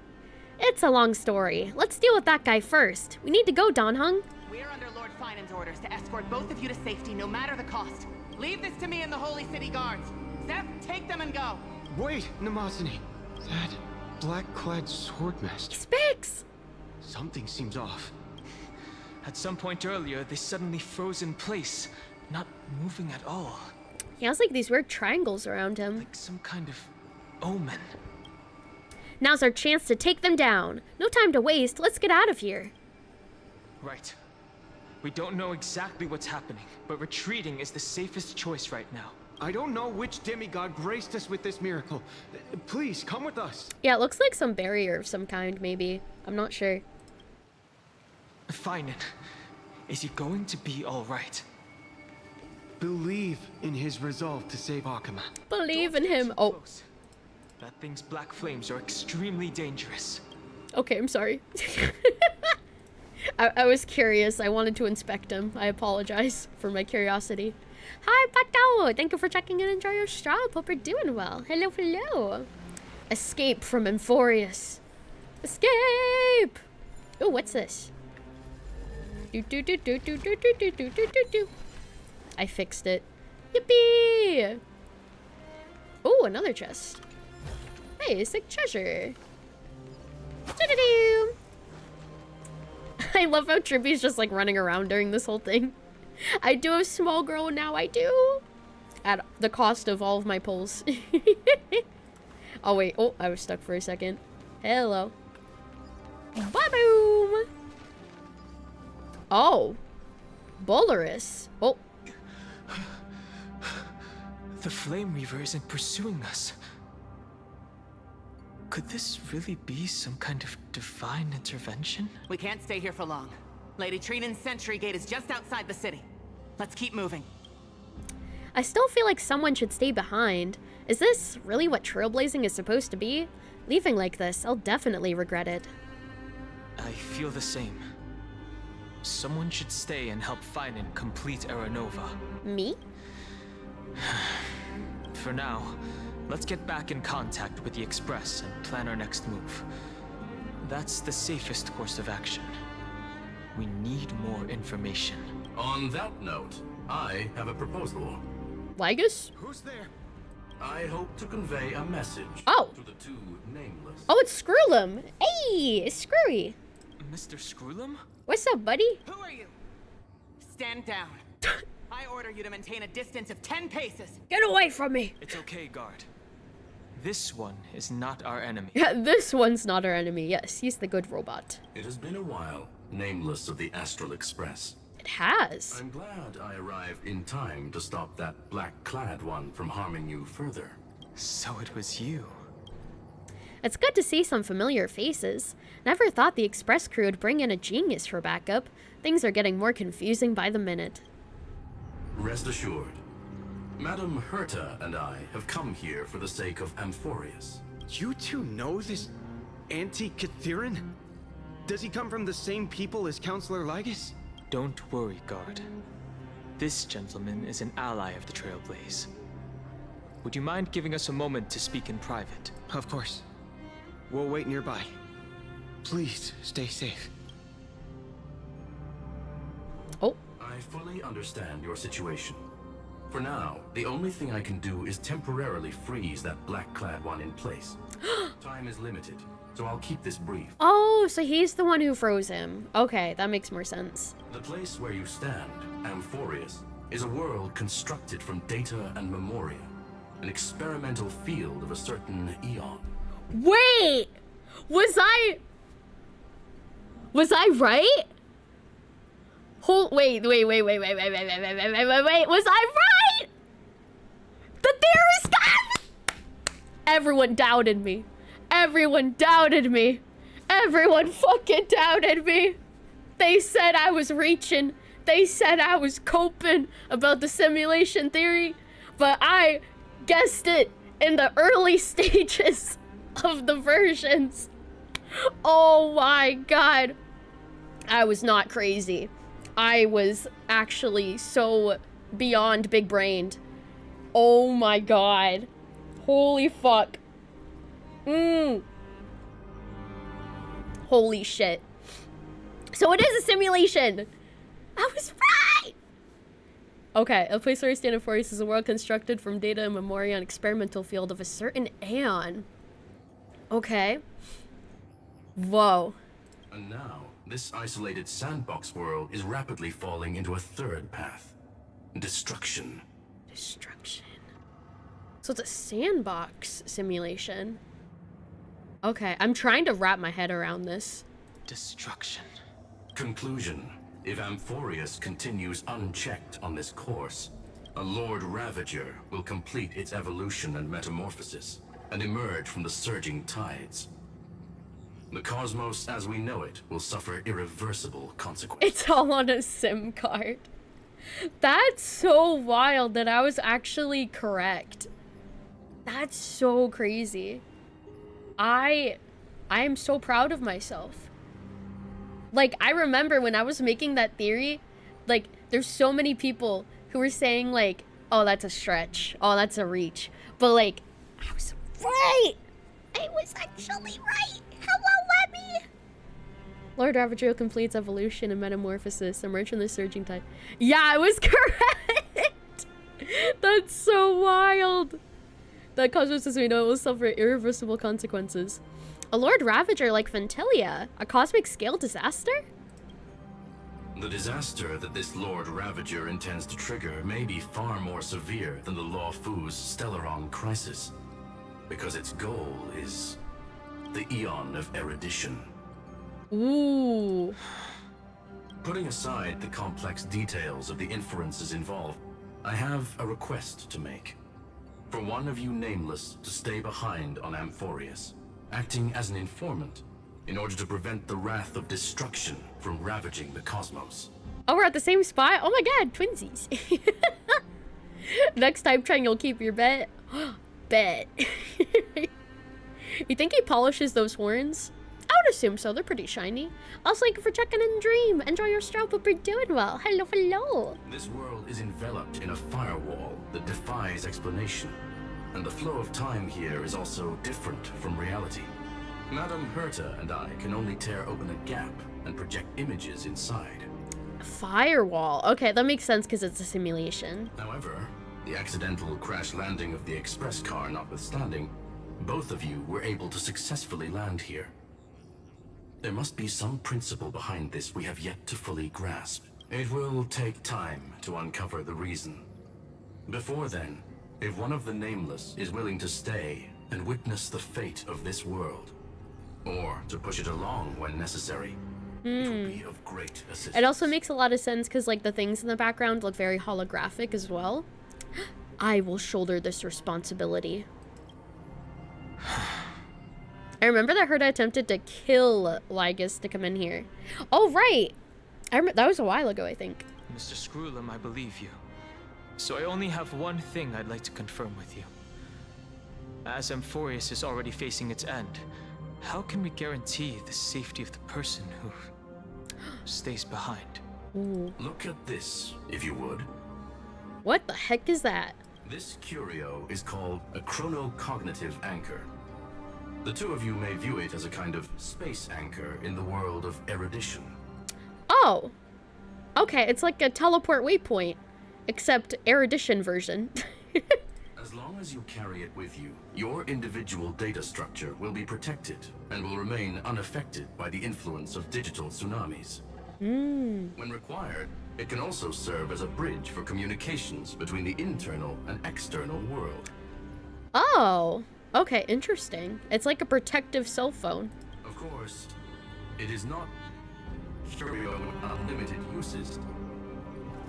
It's a long story. Let's deal with that guy first. We need to go, Danhong. We are under Lord Finan's orders to escort both of you to safety, no matter the cost. Leave this to me and the Holy City Guards. Zeph, take them and go. Wait, Namazani. That black-clad swordmaster. Specs! Something seems off. At some point earlier, they suddenly froze in place, not moving at all. He has like these weird triangles around him. Like some kind of omen. Now's our chance to take them down. No time to waste. Let's get out of here. Right. We don't know exactly what's happening, but retreating is the safest choice right now. I don't know which demigod graced us with this miracle. Please, come with us. Yeah, it looks like some barrier of some kind, maybe. I'm not sure. Finan, is he going to be all right? Believe in his resolve to save Akuma. Believe in him. Oh, Close. That thing's black flames are extremely dangerous. okay, I'm sorry. I was curious. I wanted to inspect him. I apologize for my curiosity. Hi, Pato! Thank you for checking in. Enjoy your straw. Hope you're doing well. Hello, hello. Escape from Amphorius. Escape! Oh, what's this? Do do do do do do do do do do do. I fixed it. Yippee! Oh, another chest. Hey, sick treasure. Do-do-do. I love how Trippy's just like running around during this whole thing. I do have small girl now, I do. At the cost of all of my pulls. Oh wait, oh, I was stuck for a second. Hello. Ba-boom! Oh. Bolarus. Oh. The Flame Reaver isn't pursuing us. Could this really be some kind of divine intervention? We can't stay here for long. Lady Trinan's sentry gate is just outside the city. Let's keep moving. I still feel like someone should stay behind. Is this really what trailblazing is supposed to be? Leaving like this, I'll definitely regret it. I feel the same. Someone should stay and help Finan complete Aranova. Me? For now, let's get back in contact with the Express and plan our next move. That's the safest course of action. We need more information. On that note, I have a proposal. Ligus? Who's there? I hope to convey a message Oh. to the two nameless. Oh, it's Screwlum. Hey, it's Screwy. Mr. Screwlum? What's up, buddy? Who are you? Stand down. I order you to maintain a distance of 10 paces. Get away from me. It's okay, guard. This one is not our enemy. Yeah, this one's not our enemy. Yes, he's the good robot. It has been a while, nameless of the Astral Express. It has. I'm glad I arrived in time to stop that black-clad one from harming you further. So it was you. It's good to see some familiar faces. Never thought the Express crew would bring in a genius for backup. Things are getting more confusing by the minute. Rest assured, Madam Herta and I have come here for the sake of Amphorius. You two know this anti-Cathiran? Does he come from the same people as Counselor Ligus? Don't worry, guard. This gentleman is an ally of the Trailblaze. Would you mind giving us a moment to speak in private? Of course. We'll wait nearby. Please, stay safe. Oh. I fully understand your situation. For now, the only thing I can do is temporarily freeze that black-clad one in place. Time is limited, so I'll keep this brief. Oh, so he's the one who froze him. Okay, that makes more sense. The place where you stand, Amphorius, is a world constructed from data and memoria. An experimental field of a certain eon. Wait! Was I right? Wait. Was I right? The theorist got... Everyone doubted me. Everyone doubted me. Everyone fucking doubted me. They said I was reaching. They said I was coping about the simulation theory. But I guessed it in the early stages of the versions. Oh my god. I was not crazy. I was actually so beyond big brained. Oh my god. Holy fuck. Holy shit. So it is a simulation. I was right! Okay, a place where I stand in Forest is a world constructed from data and memory on experimental field of a certain aeon. Okay. Whoa. And now, this isolated sandbox world is rapidly falling into a third path. Destruction. Destruction. So it's a sandbox simulation. Okay, I'm trying to wrap my head around this. Destruction. Conclusion. If Amphorius continues unchecked on this course, a Lord Ravager will complete its evolution and metamorphosis, and emerge from the surging tides. The cosmos as we know it will suffer irreversible consequences. It's all on a SIM card. That's so wild that I was actually correct. That's so crazy. I am so proud of myself. Like, I remember when I was making that theory, like, there's so many people who were saying, like, oh, that's a stretch. Oh, that's a reach. But, like, I was right. I was actually right. Hello, Webby. Lord Ravager completes evolution and metamorphosis, emerge from the surging tide. Yeah, I was correct. That's so wild. That cosmos as we know it will suffer irreversible consequences. A Lord Ravager like Ventilia? A cosmic scale disaster? The disaster that this Lord Ravager intends to trigger may be far more severe than the Law Fu's Stellaron crisis, because its goal is the Eon of Erudition. Ooh. Putting aside the complex details of the inferences involved, I have a request to make. For one of you nameless to stay behind on Amphorius, acting as an informant, in order to prevent the wrath of destruction from ravaging the cosmos. Oh, we're at the same spot? Oh my god, twinsies. Next time trying, you'll keep your bet. Bet. You think he polishes those horns? I would assume so, they're pretty shiny. Also, thank you for checking in Dream. Enjoy your stroll, but we're doing well. Hello, hello. This world is enveloped in a firewall that defies explanation, and the flow of time here is also different from reality. Madame Herta and I can only tear open a gap and project images inside. Firewall. Okay, that makes sense because it's a simulation. However, the accidental crash landing of the express car notwithstanding, both of you were able to successfully land here. There must be some principle behind this we have yet to fully grasp. It will take time to uncover the reason. Before then, if one of the Nameless is willing to stay and witness the fate of this world, or to push it along when necessary, it will be of great assistance. It also makes a lot of sense because, like, the things in the background look very holographic as well. I will shoulder this responsibility. I remember that Herta attempted to kill Lygus to come in here. Oh, right! That was a while ago, I think. Mr. Screwlam, I believe you. So I only have one thing I'd like to confirm with you. As Amphorius is already facing its end, how can we guarantee the safety of the person who stays behind? Ooh. Look at this, if you would. What the heck is that? This curio is called a chronocognitive anchor. The two of you may view it as a kind of space anchor in the world of erudition. Oh! Okay, it's like a teleport waypoint, except erudition version. As long as you carry it with you, your individual data structure will be protected and will remain unaffected by the influence of digital tsunamis. When required, it can also serve as a bridge for communications between the internal and external world. Oh, okay, interesting. It's like a protective cell phone. Of course, it is not curio with unlimited uses.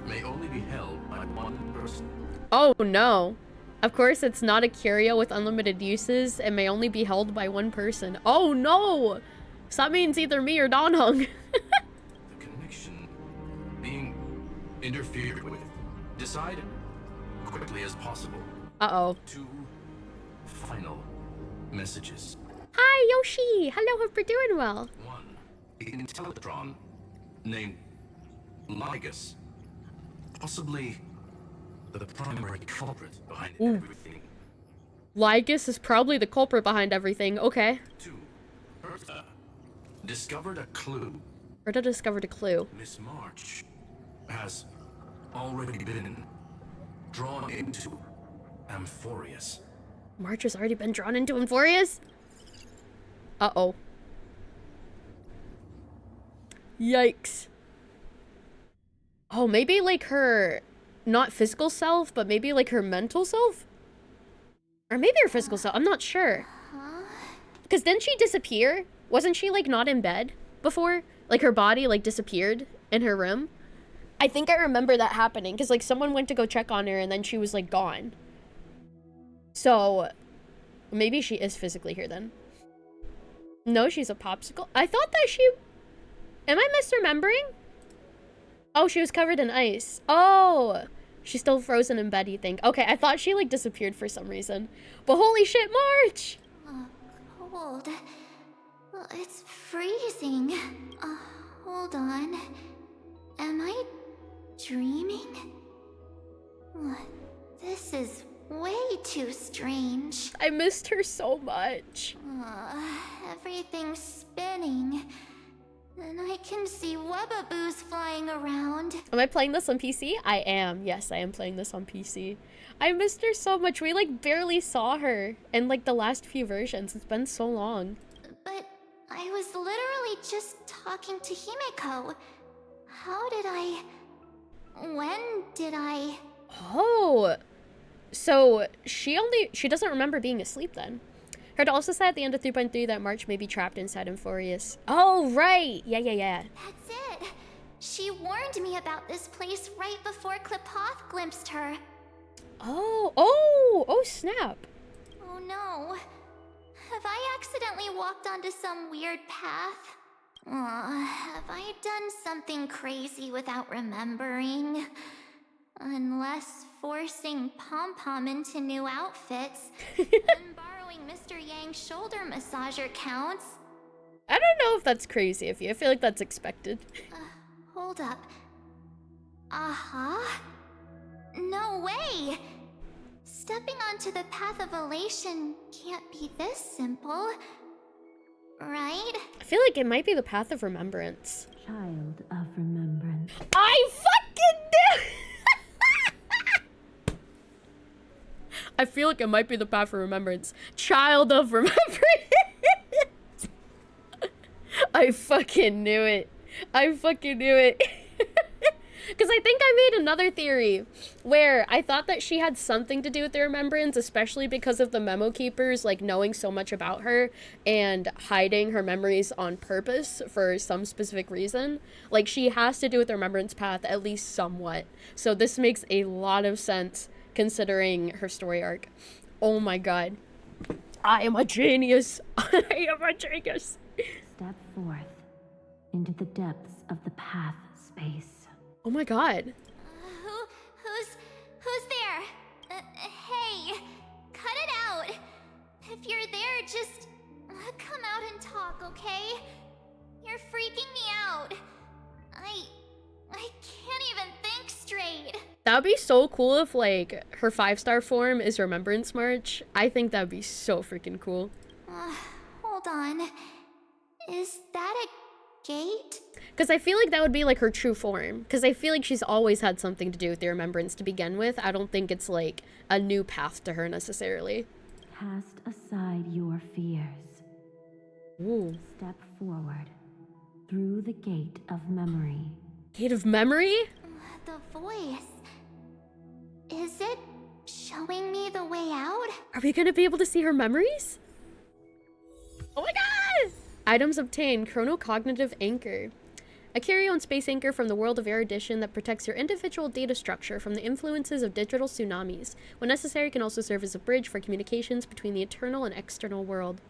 May only be held by one person. Oh no. Of course, it's not a curio with unlimited uses and may only be held by one person. Oh no! So that means either me or Donhung. The connection being interfered with. Decide quickly as possible. Uh-oh. 2 final messages. Hi, Yoshi! Hello, hope you're doing well. 1. The Intellitron, named Lygus, possibly the primary culprit behind everything. Lygus is probably the culprit behind everything. Okay. 2. Herta discovered a clue. Herta discovered a clue. Miss March has already been drawn into Amphorius. March has already been drawn into Amphorius? Uh-oh. Yikes. Oh, maybe like her, not physical self, but maybe like her mental self? Or maybe her physical self, I'm not sure. Because didn't she disappear? Wasn't she like not in bed before? Like her body like disappeared in her room? I think I remember that happening because like someone went to go check on her and then she was like gone. So maybe she is physically here then. No, she's a popsicle. I thought that she... Am I misremembering? Oh, she was covered in ice. Oh, she's still frozen in bed, you think? Okay, I thought she like disappeared for some reason. But holy shit, March! Cold. It's freezing. Hold on. Am I dreaming? This is way too strange. I missed her so much. Everything's spinning. And I can see webaboos flying around. Am I playing this on PC? I am. Yes, I am playing this on PC. I missed her so much. We like barely saw her in like the last few versions. It's been so long. But I was literally just talking to Himeko. How did I... When did I... Oh, so she doesn't remember being asleep then. Heard also said at the end of 3.3 that March may be trapped inside Amphorius. Oh, right. Yeah. That's it. She warned me about this place right before Klipoth glimpsed her. Oh, snap. Oh no. Have I accidentally walked onto some weird path? Have I done something crazy without remembering? Unless forcing Pom-Pom into new outfits and borrowing Mr. Yang's shoulder massager counts. I don't know if that's crazy of you. I feel like that's expected. Hold up. No way! Stepping onto the path of elation can't be this simple. Right? I feel like it might be the path of remembrance. Child of remembrance. I fucking knew! I feel like it might be the path of remembrance. Child of remembrance. I fucking knew it. Because I think I made another theory where I thought that she had something to do with the remembrance, especially because of the memo keepers, like, knowing so much about her and hiding her memories on purpose for some specific reason. Like, she has to do with the remembrance path, at least somewhat. So this makes a lot of sense, considering her story arc. Oh my god. I am a genius. I am a genius. Step forth into the depths of the path space. Oh my god. Who's there? Hey, cut it out. If you're there, just come out and talk, okay? You're freaking me out. I can't even think straight. That would be so cool if, like, her 5-star form is Remembrance March. I think that would be so freaking cool. Hold on. Is that a gate? Because I feel like that would be, like, her true form. Because I feel like she's always had something to do with the Remembrance to begin with. I don't think it's, like, a new path to her, necessarily. Cast aside your fears. Ooh. Step forward through the gate of memory. Gate of memory? The voice. Is it showing me the way out? Are we gonna be able to see her memories? Oh my god! Items obtained. Chronocognitive Anchor. A carry-on space anchor from the world of erudition that protects your individual data structure from the influences of digital tsunamis. When necessary, can also serve as a bridge for communications between the internal and external world.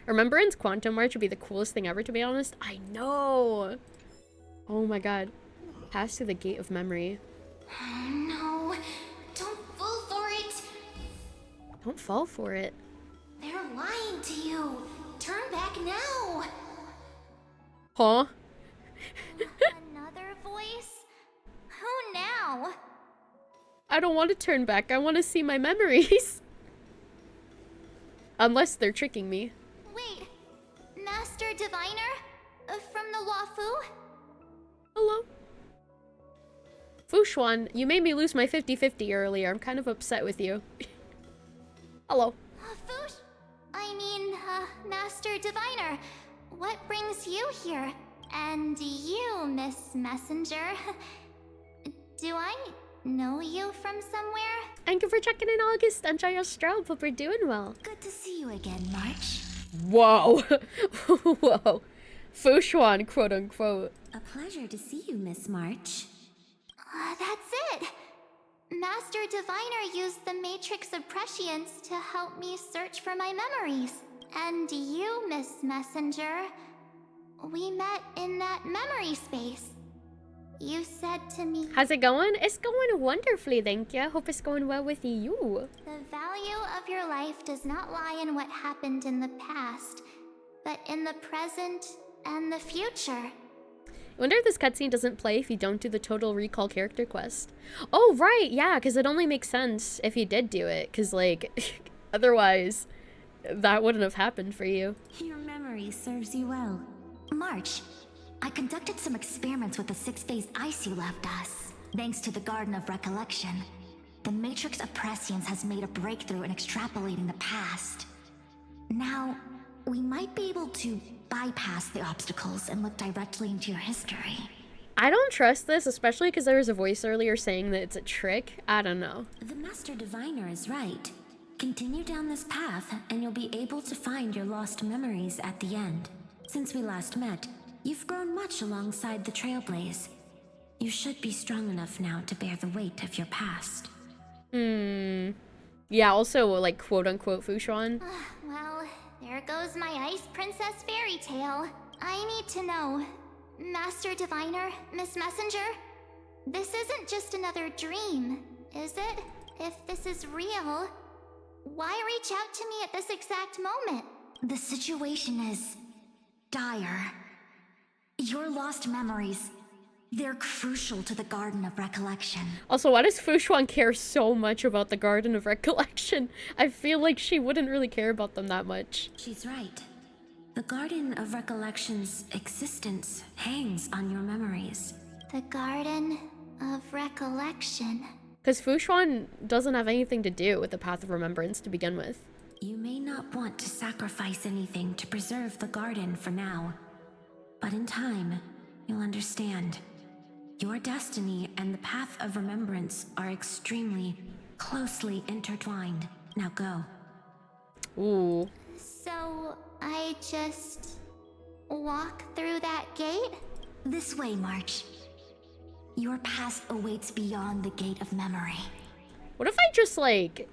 Remembrance Quantum March would be the coolest thing ever, to be honest. I know! Oh my god. Pass through the gate of memory. No, don't fall for it. Don't fall for it. They're lying to you. Turn back now. Huh? Another voice? Who now? I don't want to turn back. I want to see my memories. Unless they're tricking me. Wait, Master Diviner? From the Wafu? Hello? Fushuan, you made me lose my 50-50 earlier. I'm kind of upset with you. Hello. Master Diviner, what brings you here? And you, Miss Messenger. Do I know you from somewhere? Thank you for checking in, August. Enjoy your strobe. Hope you're doing well. Good to see you again, March. Whoa. Whoa. Fushuan, quote unquote. A pleasure to see you, Miss March. That's it. Master Diviner used the Matrix of Prescience to help me search for my memories. And you, Miss Messenger, we met in that memory space. You said to me... How's it going? It's going wonderfully, thank you. Hope it's going well with you. The value of your life does not lie in what happened in the past, but in the present and the future. I wonder if this cutscene doesn't play if you don't do the Total Recall character quest. Oh, right, yeah, because it only makes sense if you did do it, because, like, otherwise, that wouldn't have happened for you. Your memory serves you well. March, I conducted some experiments with the six-phase ice you left us. Thanks to the Garden of Recollection, the Matrix of Prescience has made a breakthrough in extrapolating the past. Now, we might be able to bypass the obstacles and look directly into your history. I don't trust this, especially because there was a voice earlier saying that it's a trick. I don't know. The Master Diviner is right. Continue down this path, and you'll be able to find your lost memories at the end. Since we last met, you've grown much alongside the Trailblaze. You should be strong enough now to bear the weight of your past. Yeah, also, like, quote-unquote Fushuan. Well, there goes my Ice Princess fairy tale. I need to know, Master Diviner, Miss Messenger, this isn't just another dream, is it? If this is real, why reach out to me at this exact moment? The situation is dire. Your lost memories, they're crucial to the Garden of Recollection. Also, why does Fushuan care so much about the Garden of Recollection? I feel like she wouldn't really care about them that much. She's right. The Garden of Recollection's existence hangs on your memories. The Garden of Recollection. Because Fushuan doesn't have anything to do with the Path of Remembrance to begin with. You may not want to sacrifice anything to preserve the garden for now, but in time, you'll understand. Your destiny and the Path of Remembrance are extremely closely intertwined. Now go. Ooh. So, I just walk through that gate? This way, March. Your past awaits beyond the gate of memory. What if I just, like...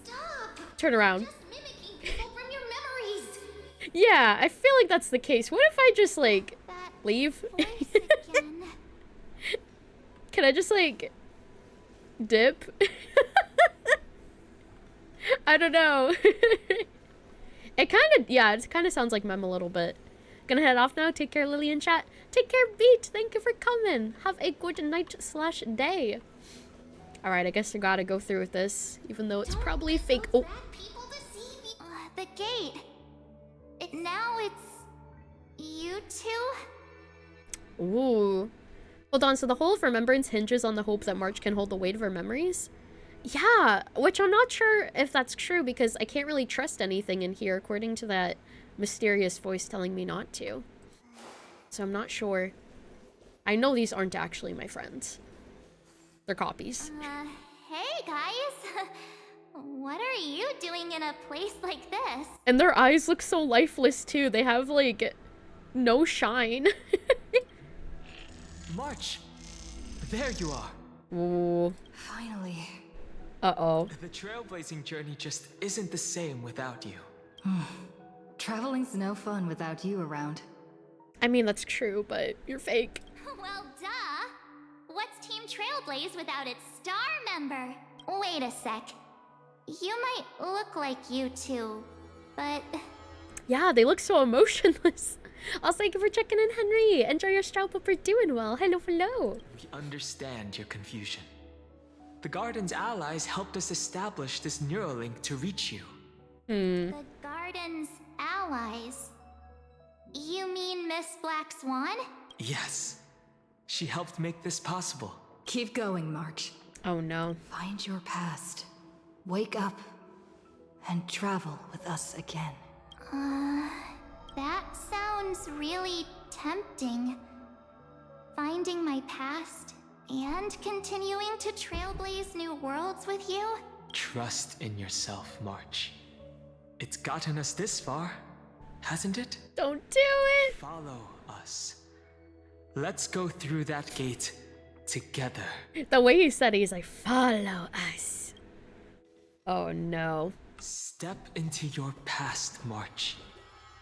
Stop! Turn around. Just mimicking people from your memories! Yeah, I feel like that's the case. What if I just, like, leave? Can I just, like, dip? I don't know. It kind of sounds like Mem a little bit. Gonna head off now. Take care, Lily in chat. Take care, Beat. Thank you for coming. Have a good night/day. Alright, I guess I gotta go through with this, even though it's probably fake. Oh. The gate. Now it's you two? Ooh. Hold on, so the whole of Remembrance hinges on the hope that March can hold the weight of her memories? Yeah, which I'm not sure if that's true because I can't really trust anything in here according to that mysterious voice telling me not to. So I'm not sure. I know these aren't actually my friends. They're copies. Hey guys. What are you doing in a place like this? And their eyes look so lifeless too. They have like no shine. March, there you are. Ooh. Finally. Uh-oh. The trailblazing journey just isn't the same without you. Traveling's no fun without you around. I mean, that's true, but you're fake. Well, duh. What's Team Trailblaze without its star member? Wait a sec. You might look like you two, but... Yeah, they look so emotionless. Also, thank you for checking in, Henry. Enjoy your strobe. Hope you're doing well. Hello, hello. We understand your confusion. The Garden's allies helped us establish this Neuralink to reach you. The Garden's allies? You mean Miss Black Swan? Yes. She helped make this possible. Keep going, March. Oh no. Find your past. Wake up. And travel with us again. That sounds really tempting. Finding my past and continuing to trailblaze new worlds with you? Trust in yourself, March. It's gotten us this far, hasn't it? Don't do it! Follow us. Let's go through that gate together. The way he said it, he's like, follow us. Oh no. Step into your past, March.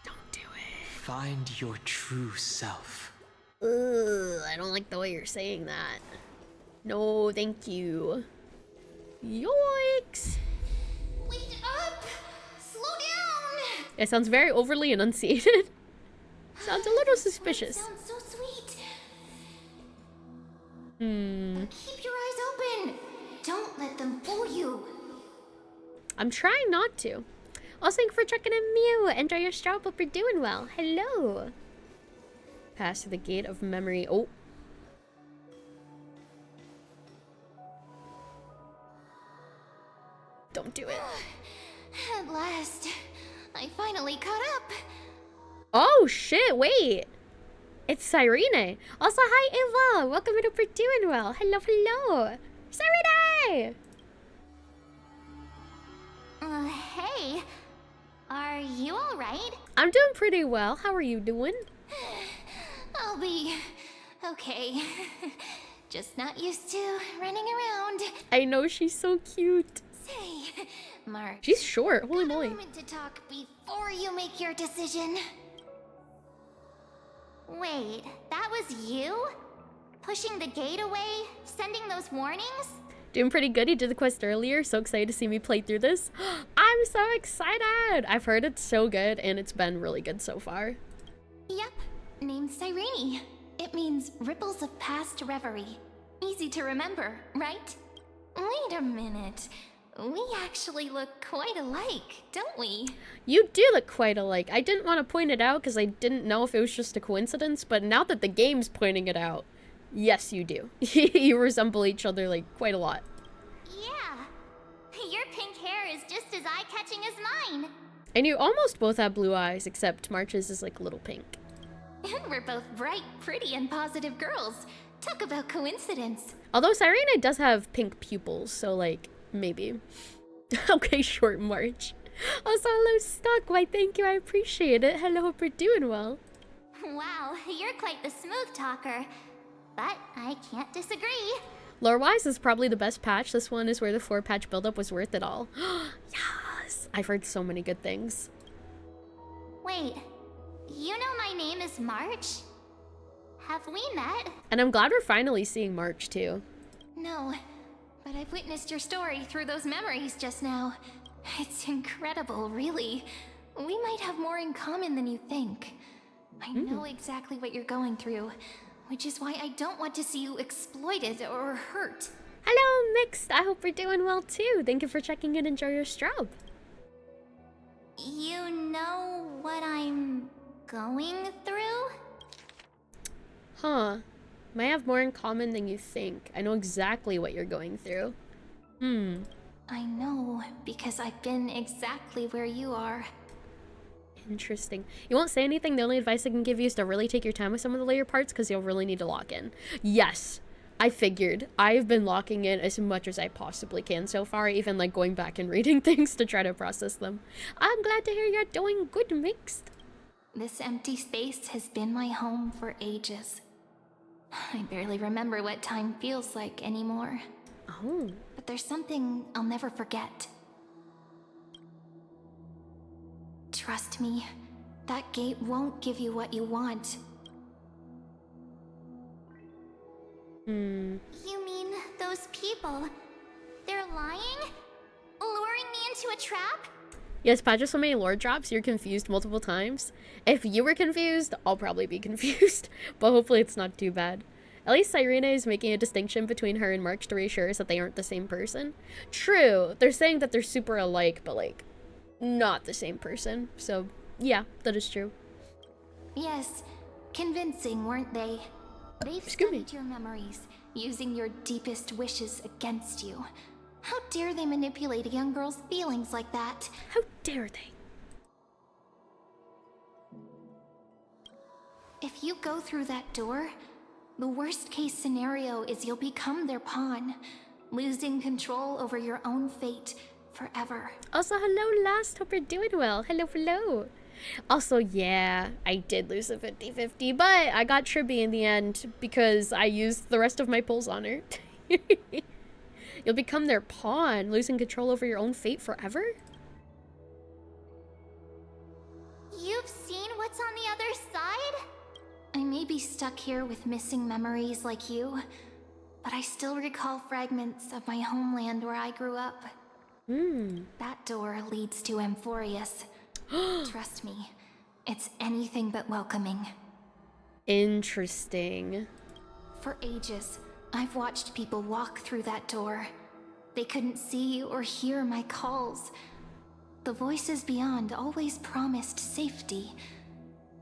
Don't do it. Find your true self. Ugh, I don't like the way you're saying that. No, thank you. Yoicks! Wait up! Slow down! It sounds very overly enunciated. Sounds a little suspicious. Sounds so sweet. Keep your eyes open. Don't let them fool you. I'm trying not to. Also, thank you for checking in, Mew. Enjoy your straw. Hope you're doing well. Hello. Pass the gate of memory. Oh. Don't do it. At last, I finally caught up. Oh shit, wait. It's Cyrene. Also, hi Eva. Welcome to Hope you're doing well. Hello, hello. Cyrene! Hey. Are you alright? I'm doing pretty well. How are you doing? I'll be okay. Just not used to running around. I know, she's so cute. Say, Mark. She's short. Holy moly. A moment to talk before you make your decision. Wait, that was you? Pushing the gate away? Sending those warnings? Doing pretty good. You did the quest earlier. So excited to see me play through this. I'm so excited. I've heard it's so good and it's been really good so far. Yep, named Cyrene. It means ripples of past reverie. Easy to remember, right? Wait a minute. We actually look quite alike, don't we? You do look quite alike. I didn't want to point it out because I didn't know if it was just a coincidence, but now that the game's pointing it out, yes, you do. You resemble each other like quite a lot. Yeah. Your pink hair is just as eye-catching as mine. And you almost both have blue eyes, except March's is like a little pink. And we're both bright, pretty, and positive girls. Talk about coincidence. Although Cyrene does have pink pupils, so like, maybe. Okay, short March. Also, hello, Stuck. Why, thank you. I appreciate it. Hello, hope you're doing well. Wow, you're quite the smooth talker. But I can't disagree. Lore-wise, this is probably the best patch. This one is where the 4-patch buildup was worth it all. Yes! I've heard so many good things. Wait, you know my name is March? Have we met? And I'm glad we're finally seeing March, too. No, but I've witnessed your story through those memories just now. It's incredible, really. We might have more in common than you think. I know exactly what you're going through, which is why I don't want to see you exploited or hurt. Hello, Mixed. I hope you're doing well, too. Thank you for checking in. Enjoy your strobe. You know what I'm going through? Huh. Might have more in common than you think. I know exactly what you're going through. I know, because I've been exactly where you are. Interesting. You won't say anything? The only advice I can give you is to really take your time with some of the later parts because you'll really need to lock in. Yes, I figured. I've been locking in as much as I possibly can so far, even like going back and reading things to try to process them. I'm glad to hear you're doing good, Mixed. This empty space has been my home for ages. I barely remember what time feels like anymore. Oh. But there's something I'll never forget. Trust me, that gate won't give you what you want. You mean those people? They're lying? Luring me into a trap? Yes, Pat, just so many lore drops, you're confused multiple times. If you were confused, I'll probably be confused. But hopefully it's not too bad. At least Cyrene is making a distinction between her and March to reassure us that they aren't the same person. True, they're saying that they're super alike, but like, not the same person. So, yeah, that is true. Yes, convincing, weren't they? They've studied your memories, using your deepest wishes against you. How dare they manipulate a young girl's feelings like that? How dare they? If you go through that door, the worst case scenario is you'll become their pawn, losing control over your own fate forever. Also, hello, Last. Hope you're doing well. Hello, hello. Also, yeah, I did lose a 50-50, but I got Tribby in the end because I used the rest of my pulls on her. You'll become their pawn, losing control over your own fate forever? You've seen what's on the other side? I may be stuck here with missing memories like you, but I still recall fragments of my homeland where I grew up. That door leads to Amphorius. Trust me, it's anything but welcoming. Interesting. For ages, I've watched people walk through that door. They couldn't see or hear my calls. The voices beyond always promised safety,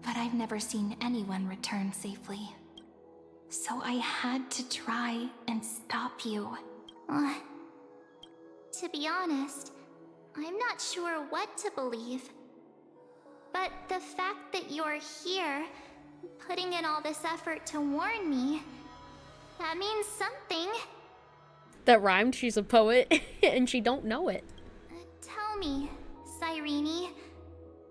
but I've never seen anyone return safely. So I had to try and stop you. To be honest, I'm not sure what to believe. But the fact that you're here, putting in all this effort to warn me, that means something. That rhymed. She's a poet, and she don't know it. Tell me, Cyrene,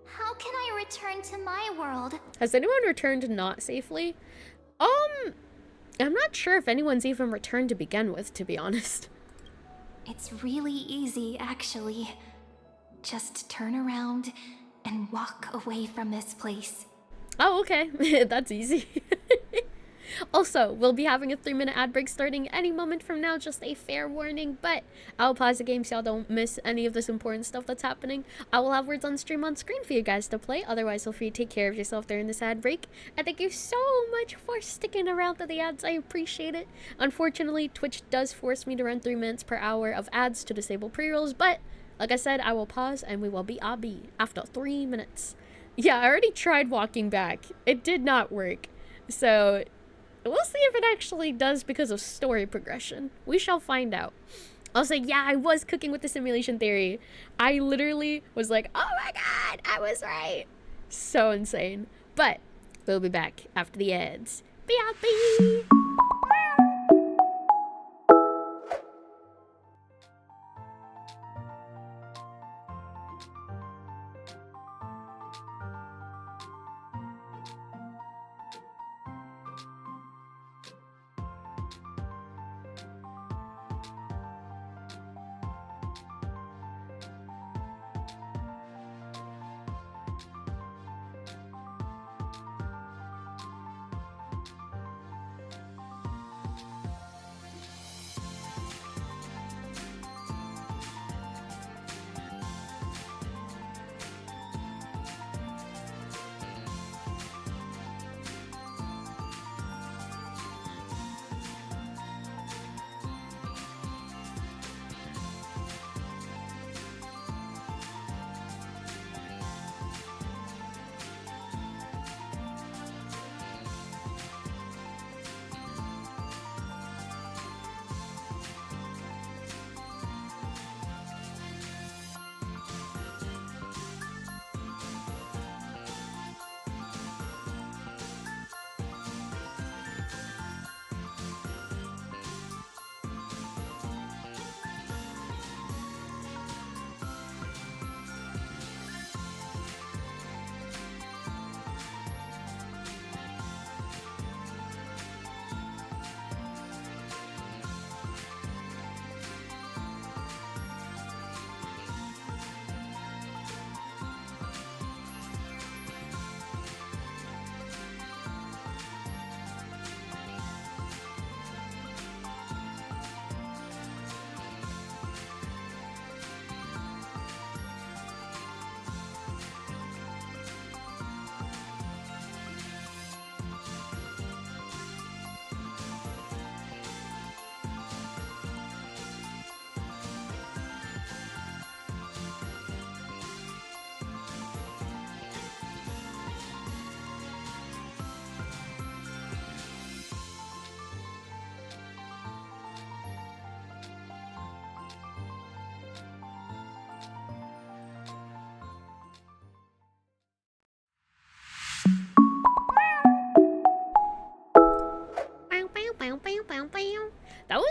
how can I return to my world? Has anyone returned not safely? I'm not sure if anyone's even returned to begin with, to be honest. It's really easy, actually. Just turn around and walk away from this place. Oh, okay. That's easy. Also, we'll be having a 3-minute ad break starting any moment from now, just a fair warning, but I'll pause the game so y'all don't miss any of this important stuff that's happening. I will have words on stream on screen for you guys to play, otherwise feel free to take care of yourself during this ad break. And thank you so much for sticking around to the ads, I appreciate it. Unfortunately, Twitch does force me to run 3 minutes per hour of ads to disable pre-rolls, but like I said, I will pause and we will be after 3 minutes. Yeah, I already tried walking back. It did not work. So we'll see if it actually does because of story progression. We shall find out. Also, yeah, I was cooking with the simulation theory. I literally was like, oh my god, I was right. So insane. But we'll be back after the ads. B.I.B.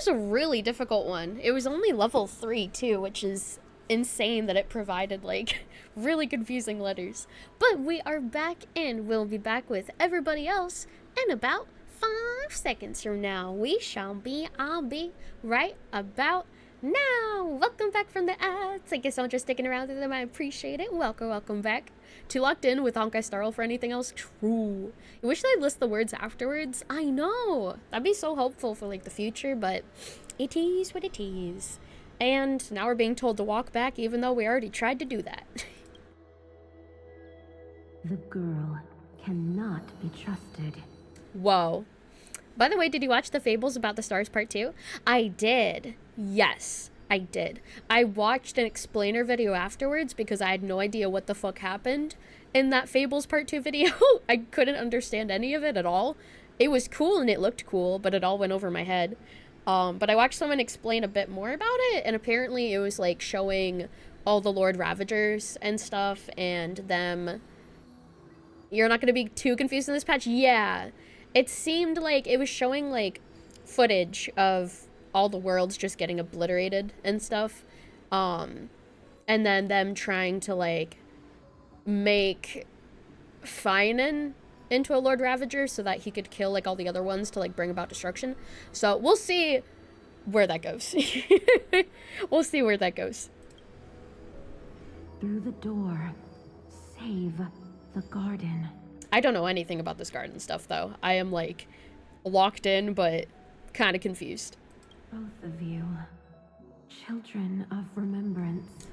a really difficult one. It was only level 3 too, which is insane that it provided like really confusing letters. But we are back in. We'll be back with everybody else in about 5 seconds from now. I'll be right about now. Welcome back from the ads. Thank you so much for sticking around with them. I appreciate it. Welcome back. Too locked in with Honkai Starl for anything else? True. I wish they'd list the words afterwards. I know. That'd be so helpful for like the future, but it is what it is. And now we're being told to walk back even though we already tried to do that. The girl cannot be trusted. Whoa. By the way, did you watch the Fables About the Stars Part 2? I did. Yes, I did. I watched an explainer video afterwards because I had no idea what the fuck happened in that Fables Part 2 video. I couldn't understand any of it at all. It was cool and it looked cool, but it all went over my head. But I watched someone explain a bit more about it, and apparently it was like showing all the Lord Ravagers and stuff, and them... You're not going to be too confused in this patch? Yeah. It seemed like it was showing like footage of all the worlds just getting obliterated and stuff. And then them trying to like make Finan into a Lord Ravager so that he could kill like all the other ones to like bring about destruction. So we'll see where that goes. We'll see where that goes. Through the door, save the garden. I don't know anything about this garden stuff though. I am like locked in but kind of confused. Both of you, children of remembrance.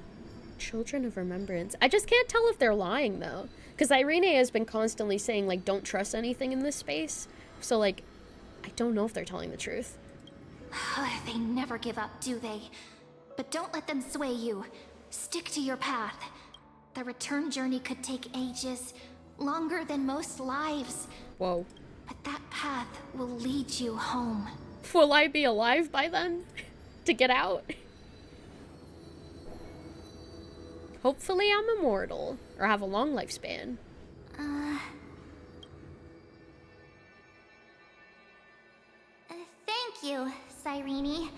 Children of remembrance. I just can't tell if they're lying though, because Irene has been constantly saying like don't trust anything in this space, so like I don't know if they're telling the truth. They never give up, do they? But don't let them sway you. Stick to your path. The return journey could take ages, longer than most lives. Whoa. But that path will lead you home. Will I be alive by then to get out? Hopefully I'm immortal, or have a long lifespan. Thank you, Cyrene.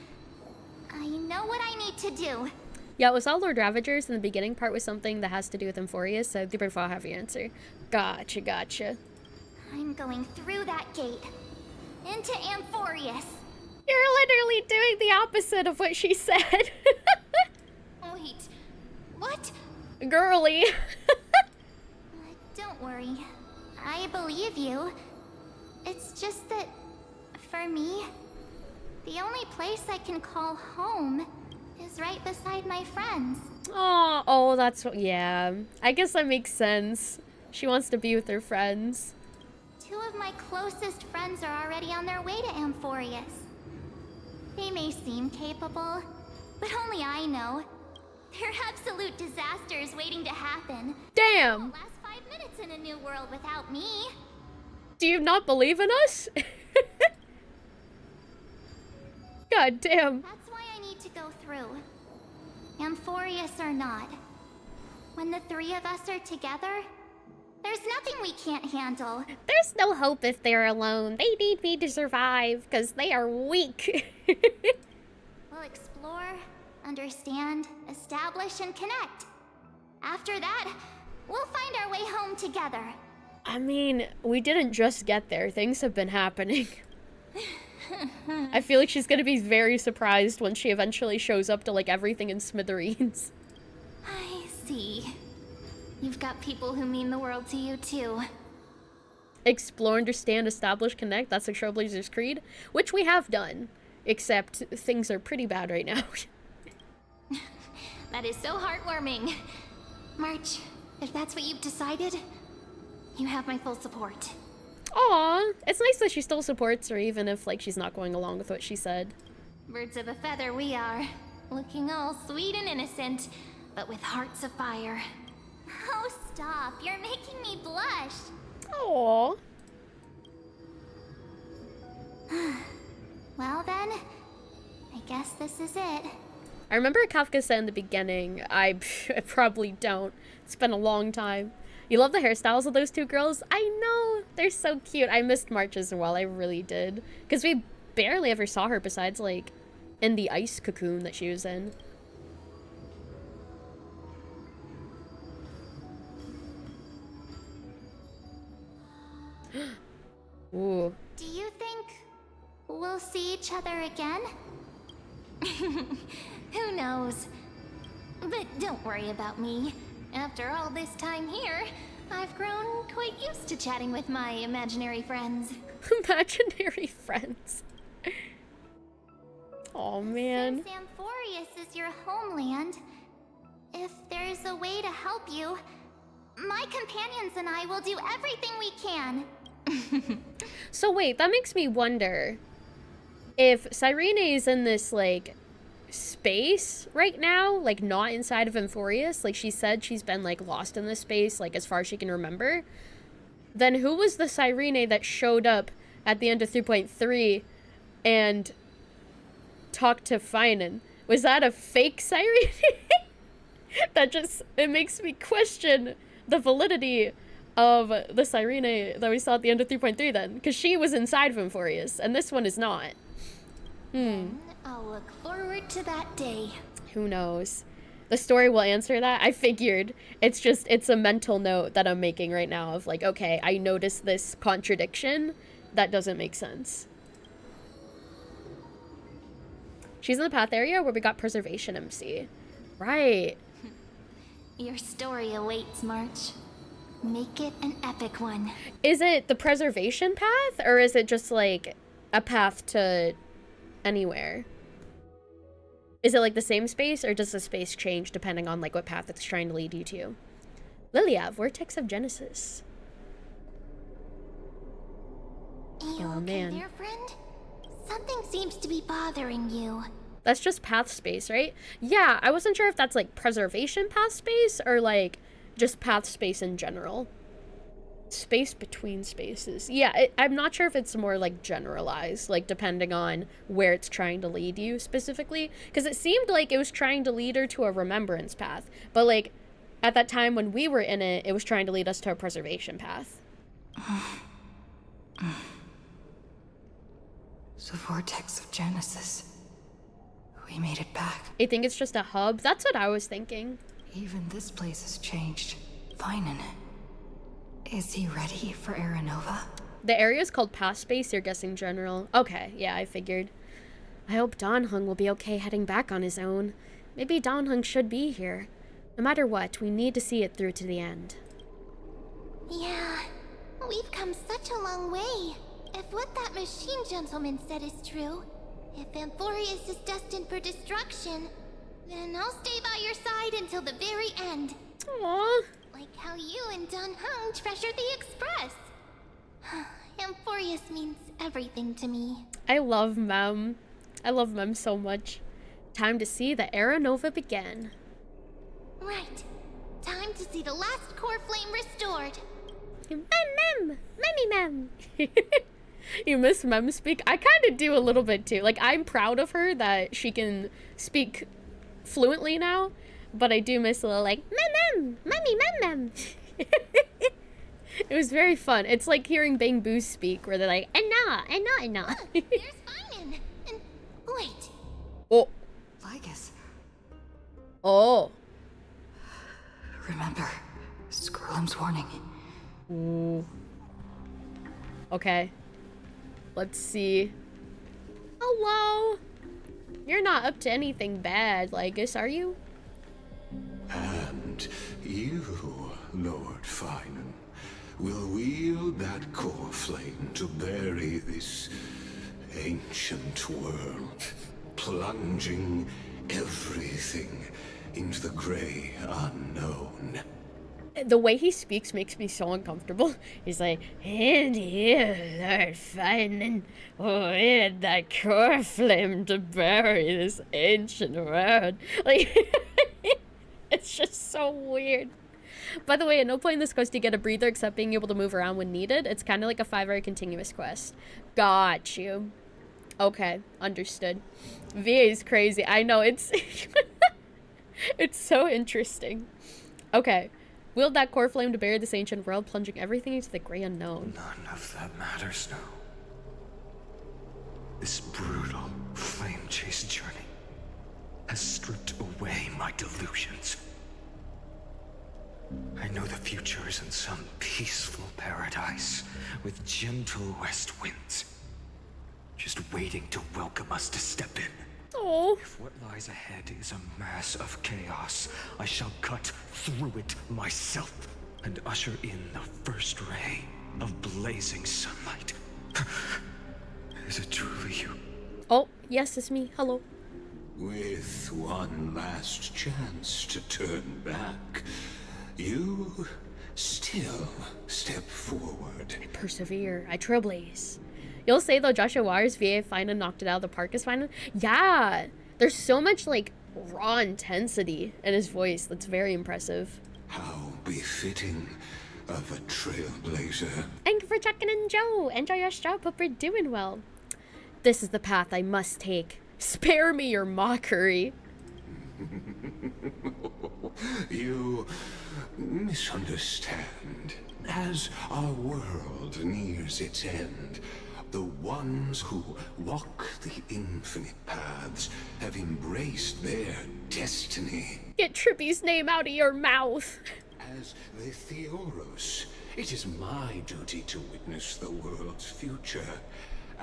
I know what I need to do. Yeah, it was all Lord Ravagers, and the beginning part was something that has to do with Emphorius, so before I have your answer. Gotcha. I'm going through that gate. Into Amphorius. You're literally doing the opposite of what she said. Wait, what? Girly. Don't worry. I believe you. It's just that, for me, the only place I can call home is right beside my friends. Oh, that's what, yeah. I guess that makes sense. She wants to be with her friends. 2 of my closest friends are already on their way to Amphorius. They may seem capable, but only I know. They're absolute disasters waiting to happen. Damn! Won't last 5 minutes in a new world without me. Do you not believe in us? God damn. That's why I need to go through. Amphorius or not. When the 3 of us are together, there's nothing we can't handle. There's no hope if they're alone. They need me to survive, because they are weak. We'll explore, understand, establish, and connect. After that, we'll find our way home together. I mean, we didn't just get there. Things have been happening. I feel like she's gonna be very surprised when she eventually shows up to, like, everything in smithereens. I see. You've got people who mean the world to you, too. Explore, understand, establish, connect. That's the Trailblazer's Creed, which we have done. Except things are pretty bad right now. That is so heartwarming. March, if that's what you've decided, you have my full support. Aw, it's nice that she still supports her, even if, like, she's not going along with what she said. Birds of a feather we are. Looking all sweet and innocent, but with hearts of fire. Oh, stop. You're making me blush. Aww. Well then, I guess this is it. I remember Kafka said in the beginning, I probably don't. It's been a long time. You love the hairstyles of those 2 girls? I know, they're so cute. I missed March as well, I really did. Because we barely ever saw her besides, like, in the ice cocoon that she was in. Ooh. Do you think we'll see each other again? Who knows? But don't worry about me. After all this time here, I've grown quite used to chatting with my imaginary friends. Imaginary friends. Oh man. Since Amphorius is your homeland, if there's a way to help you, my companions and I will do everything we can. So wait, that makes me wonder if Cyrene is in this like space right now, like not inside of Amphorius, like she said she's been like lost in this space like as far as she can remember, then who was the Cyrene that showed up at the end of 3.3 and talked to Finan? Was that a fake Cyrene? That just, it makes me question the validity of the Cyrene that we saw at the end of 3.3 then, because she was inside of Amphorius and this one is not. I'll look forward to that day. Who knows? The story will answer that. I figured. It's just, it's a mental note that I'm making right now of like, okay, I noticed this contradiction. That doesn't make sense. She's in the path area where we got Preservation MC. Right. Your story awaits, March. Make it an epic one. Is it the Preservation path, or is it just like a path to anywhere? Is it like the same space, or does the space change depending on like what path it's trying to lead you to? Lilia, Vortex of Genesis. You Oh okay man. there, friend? Something seems to be bothering you. That's just path space, right? Yeah, I wasn't sure if that's like Preservation path space or like just path space in general. Space between spaces. Yeah, I'm not sure if it's more like generalized, like depending on where it's trying to lead you specifically. Because it seemed like it was trying to lead her to a remembrance path. But like at that time when we were in it, it was trying to lead us to a preservation path. The vortex of Genesis. We made it back. I think it's just a hub. That's what I was thinking. Even this place has changed. Finan. Is he ready for Aranova? The area is called Path Space, you're guessing general. Okay, yeah, I figured. I hope Donhung will be okay heading back on his own. Maybe Donhung should be here. No matter what, we need to see it through to the end. Yeah, we've come such a long way. If what that machine gentleman said is true, if Amphorius is destined for destruction, then I'll stay by your side until the very end. Aww. Like how you and Donhung treasured the Express. Amphorius means everything to me. I love Mem. I love Mem so much. Time to see the Aranova begin. Right. Time to see the last core flame restored. Mem! Memmy Mem! You miss Mem speak? I kind of do a little bit too. Like, I'm proud of her that she can speak fluently now, but I do miss a little like, Mem! Memmy Mem! It was very fun. It's like hearing Bang Boo speak, where they're like, Anna. There's Finan. And wait. Oh. Lygus. Oh. Remember, Scrollum's warning. Ooh. Okay. Let's see. Hello. You're not up to anything bad, Lygus, are you? And you, Lord Finan, will wield that core flame to bury this ancient world, plunging everything into the gray unknown. The way he speaks makes me so uncomfortable. He's like, and here, Lord Finan, wield that core flame to bury this ancient world. Like, it's just so weird. By the way, at no point in this quest do you get a breather except being able to move around when needed. It's kind of like a 5-hour continuous quest. Got you. Okay, understood. VA is crazy. I know, it's... it's so interesting. Okay. Wield that core flame to bury this ancient world, plunging everything into the gray unknown. None of that matters now. This brutal, flame chase journey has stripped away my delusions. I know the future is in some peaceful paradise with gentle west winds, just waiting to welcome us to step in. Oh. If what lies ahead is a mass of chaos, I shall cut through it myself and usher in the first ray of blazing sunlight. Is it truly you? Oh, yes, it's me. Hello. With one last chance to turn back, you still step forward. I persevere. I trailblaze. You'll say though Joshua Waters' VA final knocked it out of the park is final. Yeah, there's so much like raw intensity in his voice that's very impressive. How befitting of a trailblazer. Thank you for checking in, Joe. Enjoy your job. Hope you're doing well. This is the path I must take. Spare me your mockery. You misunderstand. As our world nears its end, the ones who walk the infinite paths have embraced their destiny. Get Trippy's name out of your mouth. As the Theoros, it is my duty to witness the world's future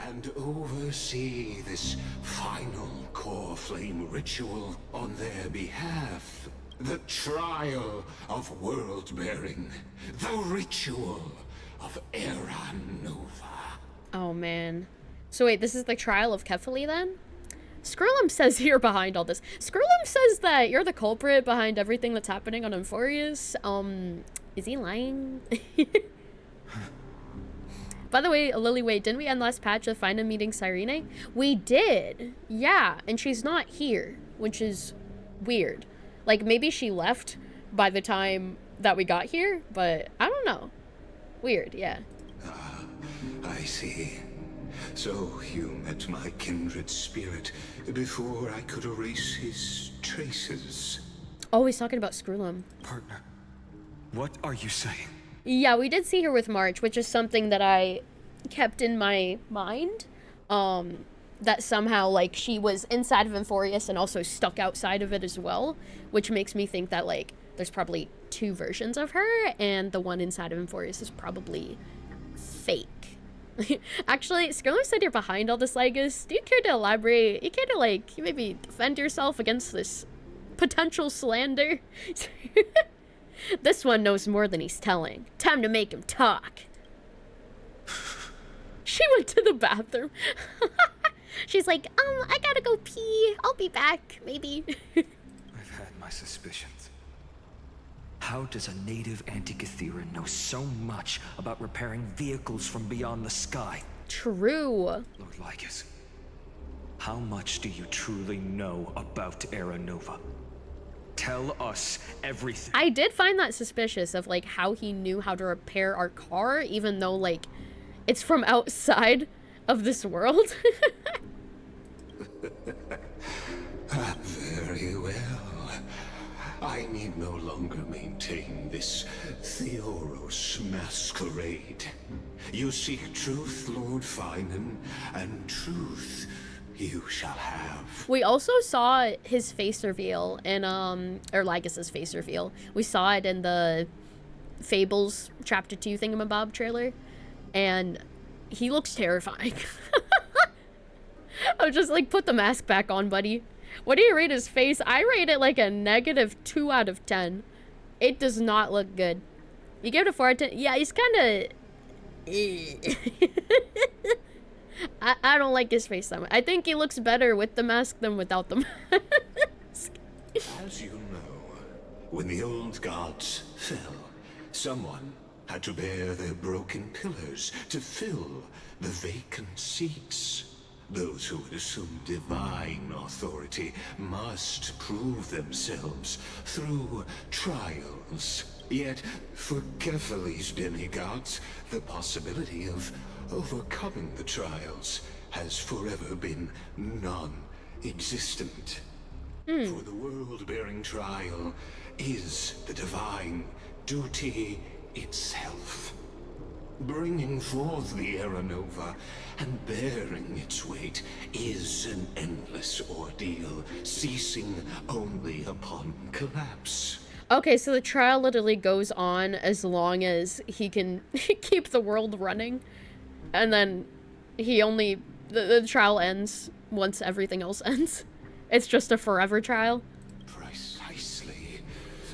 and oversee this final core flame ritual on their behalf. The trial of world-bearing. The ritual of Era Nova. Oh, man. So wait, this is the trial of Kefali then? Skrulum says you're behind all this. Skrulum says that you're the culprit behind everything that's happening on Euphorius. Is he lying? By the way, Lily, wait, didn't we end last patch with Fina meeting Cyrene? We did. Yeah, and she's not here, which is weird. Like, maybe she left by the time that we got here, but I don't know. Weird, yeah. I see. So you met my kindred spirit before I could erase his traces. Oh, he's talking about Skrulum. Partner, what are you saying? Yeah, we did see her with March, which is something that I kept in my mind. That somehow, like, she was inside of Euphorius and also stuck outside of it as well, which makes me think that, like, there's probably two versions of her, and the one inside of Euphorius is probably fake. Actually, Skrulum said you're behind all this, Lygus. Do you care to elaborate? You care to, like, maybe defend yourself against this potential slander? This one knows more than he's telling. Time to make him talk. She went to the bathroom. She's like, I gotta go pee. I'll be back, maybe. I've had my suspicions. How does a native Antikytheran know so much about repairing vehicles from beyond the sky? True. Lord Lycus, how much do you truly know about Era Nova? Tell us everything. I did find that suspicious of, like, how he knew how to repair our car, even though, like, it's from outside of this world. Very well. I need no longer maintain this Theoros masquerade. You seek truth, Lord Finan, and truth you shall have. We also saw his face reveal in, or Lygus's face reveal. We saw it in the Fables Chapter 2 thingamabob trailer, and he looks terrifying. I'm just like, put the mask back on, buddy. What do you rate his face? I rate it like a -2 out of 10. It does not look good. You give it a 4 out of 10? Yeah, he's kind of... I don't like his face that much. I think he looks better with the mask than without the mask. As you know, when the old gods fell, someone had to bear their broken pillars to fill the vacant seats. Those who would assume divine authority must prove themselves through trials. Yet, for Kefali's demigods, the possibility of overcoming the trials has forever been non-existent. For the world-bearing trial is the divine duty itself. Bringing forth the Aeronova and bearing its weight is an endless ordeal, ceasing only upon collapse. Okay, so the trial literally goes on as long as he can keep the world running. And then the trial ends once everything else ends. It's just a forever trial. Precisely.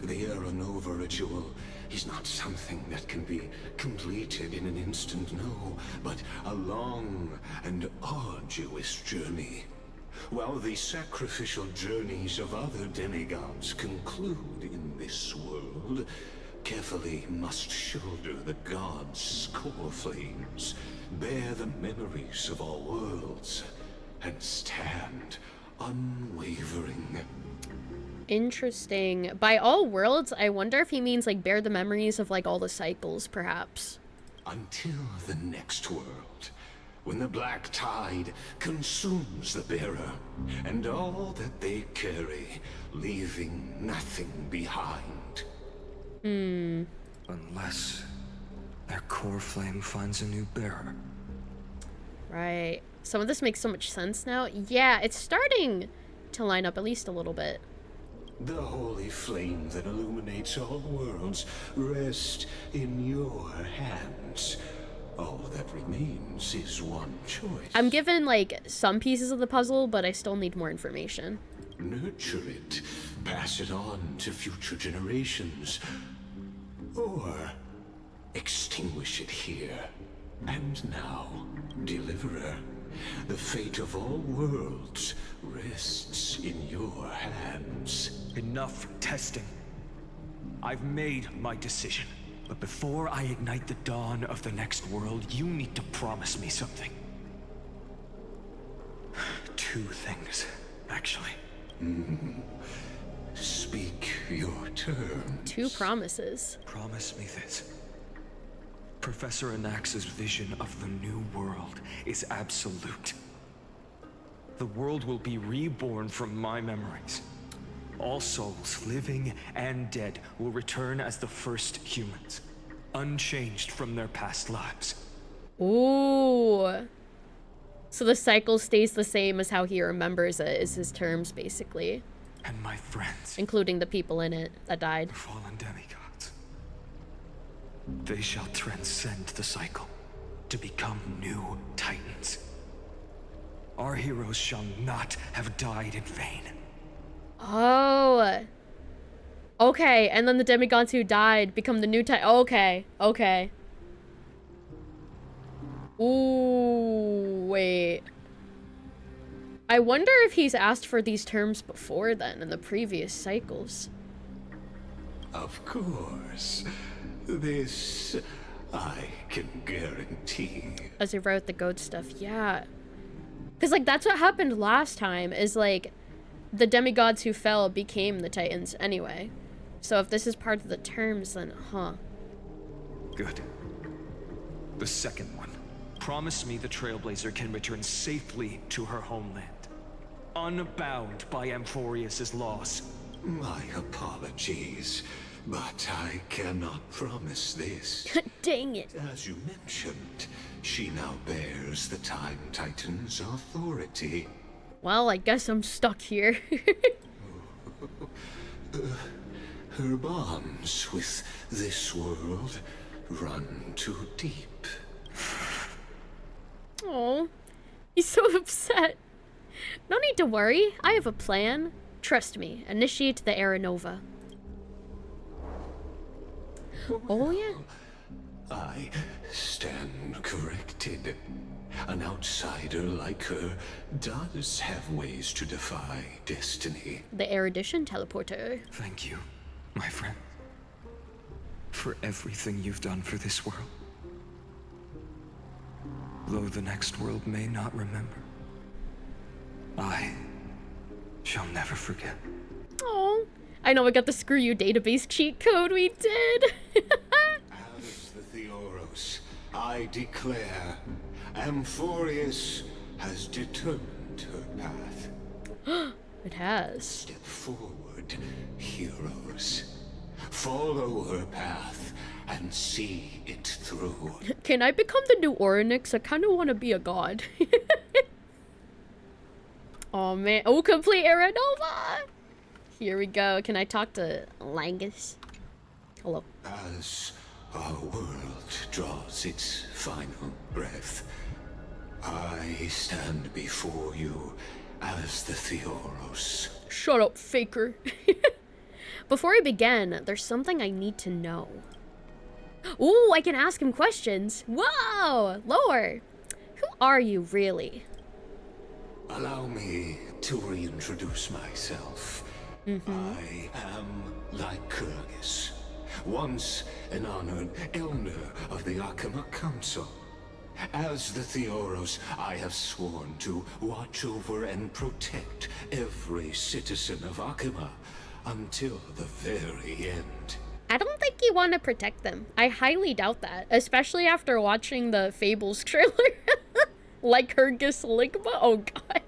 The Aeronova ritual is not something that can be completed in an instant, no, but a long and arduous journey. While the sacrificial journeys of other demigods conclude in this world, Kefali must shoulder the gods' core flames, bear the memories of all worlds, and stand unwavering. Interesting. By all worlds, I wonder if he means like bear the memories of like all the cycles, perhaps. Until the next world, when the black tide consumes the bearer and all that they carry, leaving nothing behind. Unless their core flame finds a new bearer. Right. Some of this makes so much sense now. Yeah, it's starting to line up at least a little bit. The holy flame that illuminates all worlds rests in your hands. All that remains is one choice. I'm given like some pieces of the puzzle, but I still need more information. Nurture it, pass it on to future generations, or extinguish it here. And now, Deliverer, the fate of all worlds rests in your hands. Enough testing. I've made my decision. But before I ignite the dawn of the next world, you need to promise me something. 2 things, actually. Speak your terms. 2 promises. Promise me this. Professor Anax's vision of the new world is absolute. The world will be reborn from my memories. All souls, living and dead, will return as the first humans, unchanged from their past lives. Ooh. So the cycle stays the same as how he remembers it, is his terms, basically. And my friends. Including the people in it that died. The fallen demigods. They shall transcend the cycle to become new titans. Our heroes shall not have died in vain. Oh. Okay, and then the demigods who died become the new titan. Okay, okay. Ooh, wait. I wonder if he's asked for these terms before then, in the previous cycles. Of course. This, I can guarantee. As he wrote the goat stuff, yeah. Because, like, that's what happened last time, is, like, the demigods who fell became the titans anyway. So if this is part of the terms, then, huh. Good. The second one. Promise me the Trailblazer can return safely to her homeland, unbound by Amphorius's laws. My apologies, but I cannot promise this. Dang it. As you mentioned, she now bears the Time Titan's authority. Well, I guess I'm stuck here. Her bonds with this world run too deep. Oh, he's so upset. No need to worry. I have a plan. Trust me. Initiate the Aeronova. Oh, yeah. I stand corrected. An outsider like her does have ways to defy destiny. The erudition teleporter. Thank you, my friend, for everything you've done for this world. Though the next world may not remember, I shall never forget. Oh, I know we got the screw you database cheat code. We did. As the Theoros, I declare, Amphorius has determined her path. It has. Step forward, heroes. Follow her path and see it through. Can I become the new Oryx? I kind of want to be a god. Oh man. Oh, complete Era Nova! Here we go. Can I talk to Langus? Hello. As our world draws its final breath, I stand before you as the Theoros. Shut up, faker. Before I begin, there's something I need to know. Ooh, I can ask him questions. Whoa! Lore! Who are you, really? Allow me to reintroduce myself. I am Lycurgus, once an honored elder of the Akama Council. As the Theoros, I have sworn to watch over and protect every citizen of Akama until the very end. I don't think you want to protect them. I highly doubt that, especially after watching the Fables trailer. Lycurgus Ligma? Oh god.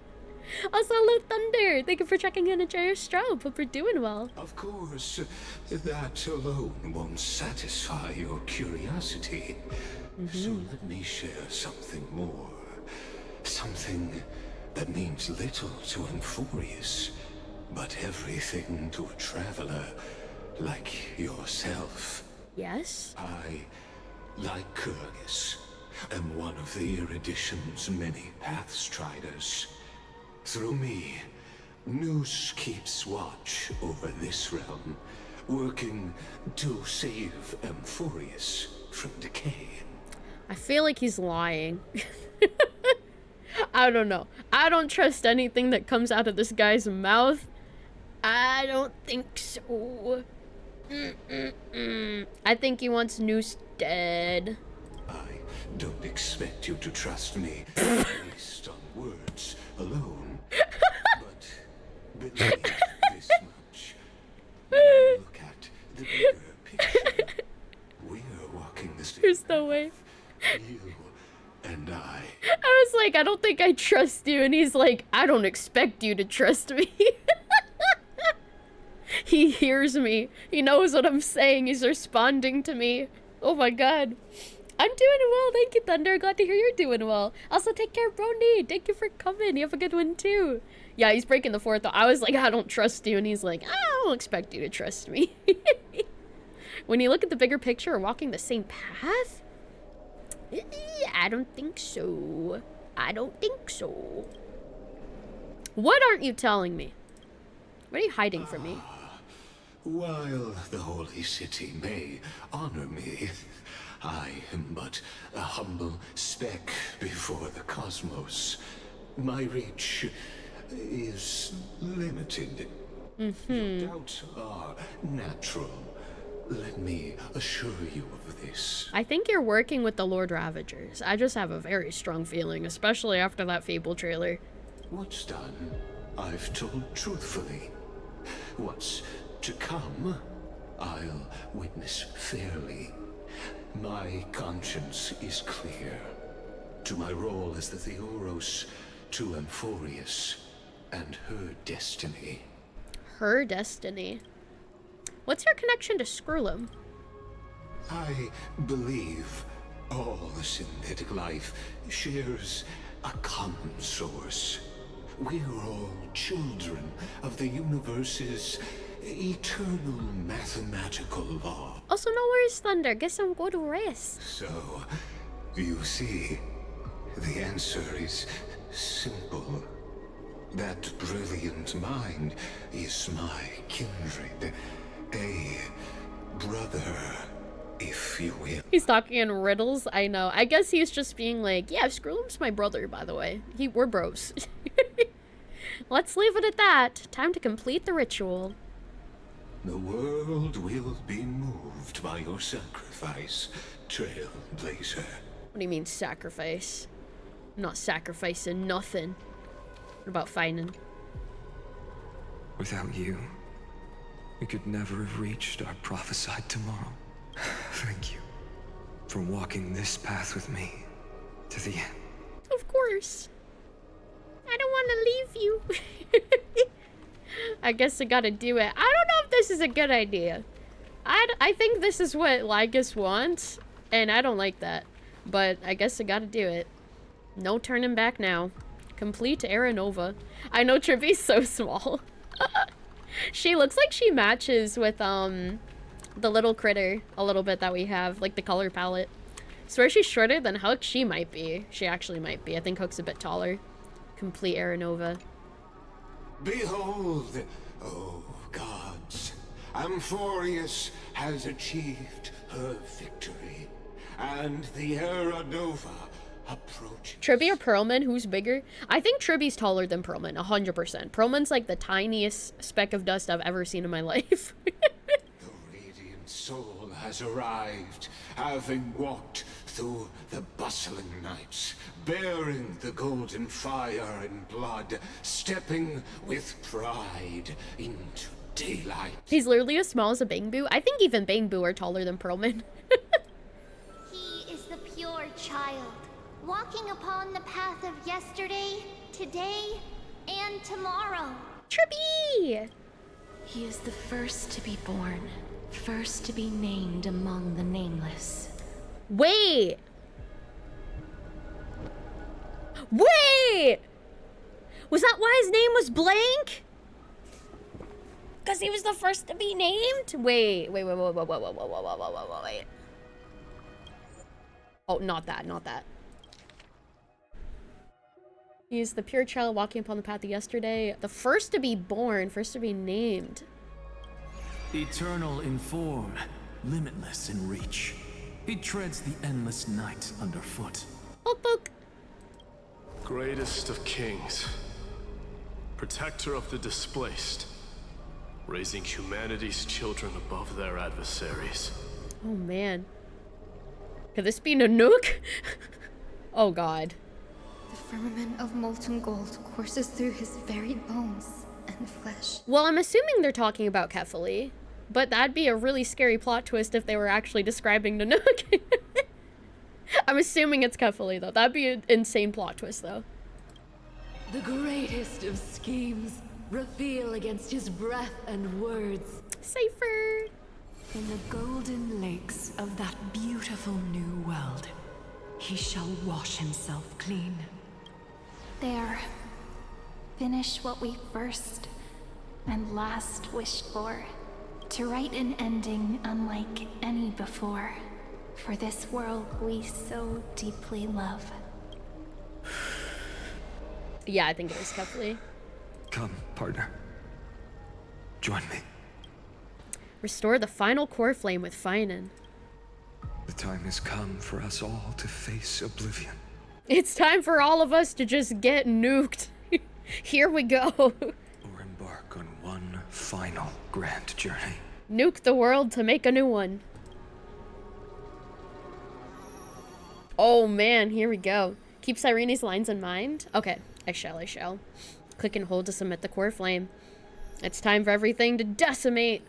Also, hello Thunder. Thank you for checking in, and Jerry Strobe. Hope you're doing well. Of course, that alone won't satisfy your curiosity. So let me share something more. Something that means little to Euphorius, but everything to a traveler like yourself. Yes? I, Lycurgus, am one of the Erudition's many Pathstriders. Through me, Noose keeps watch over this realm, working to save Euphorius from decay. I feel like he's lying. I don't know. I don't trust anything that comes out of this guy's mouth. I don't think so. I think he wants Noose dead. I don't expect you to trust me based on words alone. But believe this much. When you look at the bigger picture, we are walking the same There's no way. You and I. I was like, I don't think I trust you. And he's like, I don't expect you to trust me. He hears me. He knows what I'm saying. He's responding to me. Oh my god. I'm doing well. Thank you, Thunder. Glad to hear you're doing well. Also, take care, Brony. Thank you for coming. You have a good one, too. Yeah, he's breaking the fourth. I was like, I don't trust you. And he's like, I don't expect you to trust me. When you look at the bigger picture, we're walking the same path? I don't think so. I don't think so. What aren't you telling me? What are you hiding from me? While the holy city may honor me, I am but a humble speck before the cosmos. My reach is limited. Your doubts are natural. Let me assure you of this. I think you're working with the Lord Ravagers. I just have a very strong feeling, especially after that Fable trailer. What's done, I've told truthfully. What's to come, I'll witness fairly. My conscience is clear. To my role as the Theoros, to Euphorius, and her destiny. Her destiny? What's your connection to Skrullum? I believe all synthetic life shares a common source. We're all children of the universe's eternal mathematical law. Also, no worries, Thunder. Get some good rest. So, you see, the answer is simple. That brilliant mind is my kindred. A brother, if you will. He's talking in riddles. I know. I guess he's just being like, yeah, Skrullum's my brother, by the way. We're bros. Let's leave it at that. Time to complete the ritual. The world will be moved by your sacrifice, Trailblazer. What do you mean, sacrifice? I'm not sacrificing nothing. What about fighting? Without you, we could never have reached our prophesied tomorrow. Thank you for walking this path with me to the end. Of course. I don't want to leave you. I guess I gotta do it. I don't know if this is a good idea. I think this is what Lygus wants, and I don't like that. But I guess I gotta do it. No turning back now. Complete Era Nova. I know Trippy's so small. She looks like she matches with the little critter a little bit that we have, like the color palette. Swear she's shorter than Hook. She might be. She actually might be. I think Hook's a bit taller. Complete Era Nova. Behold, oh gods, Amphorius has achieved her victory, and the Era Nova approaches. Tribby or Pearlman? Who's bigger? I think Tribby's taller than Pearlman, 100%. Pearlman's like the tiniest speck of dust I've ever seen in my life. The radiant soul has arrived, having walked through the bustling nights, bearing the golden fire and blood, stepping with pride into daylight. He's literally as small as a Bangboo. I think even Bangboo are taller than Pearlman. He is the pure child, walking upon the path of yesterday, today, and tomorrow. Trippy! He is the first to be born, first to be named among the nameless. Wait! Wait! Was that why his name was blank? Because he was the first to be named? Wait. Oh, not that, not that. He is the pure child walking upon the path of yesterday. The first to be born, first to be named. Eternal in form, limitless in reach. He treads the endless night underfoot. Book, book. Greatest of kings, protector of the displaced, raising humanity's children above their adversaries. Oh man. Could this be Nanook? Oh god. The firmament of molten gold courses through his very bones and flesh. Well, I'm assuming they're talking about Kefali, but that'd be a really scary plot twist if they were actually describing Nanook. I'm assuming it's Kefali though. That'd be an insane plot twist though. The greatest of schemes reveal against his breath and words. Safer. In the golden lakes of that beautiful new world, he shall wash himself clean. There. Finish what we first and last wished for. To write an ending unlike any before. For this world we so deeply love. Yeah, I think it was Kefali. Come, partner. Join me. Restore the final core flame with Finan. The time has come for us all to face oblivion. It's time for all of us to just get nuked. Here we go. Or embark on one final grand journey. Nuke the world to make a new one. Oh man, here we go. Keep Cyrene's lines in mind. Okay, I shall. Click and hold to submit the core flame. It's time for everything to decimate.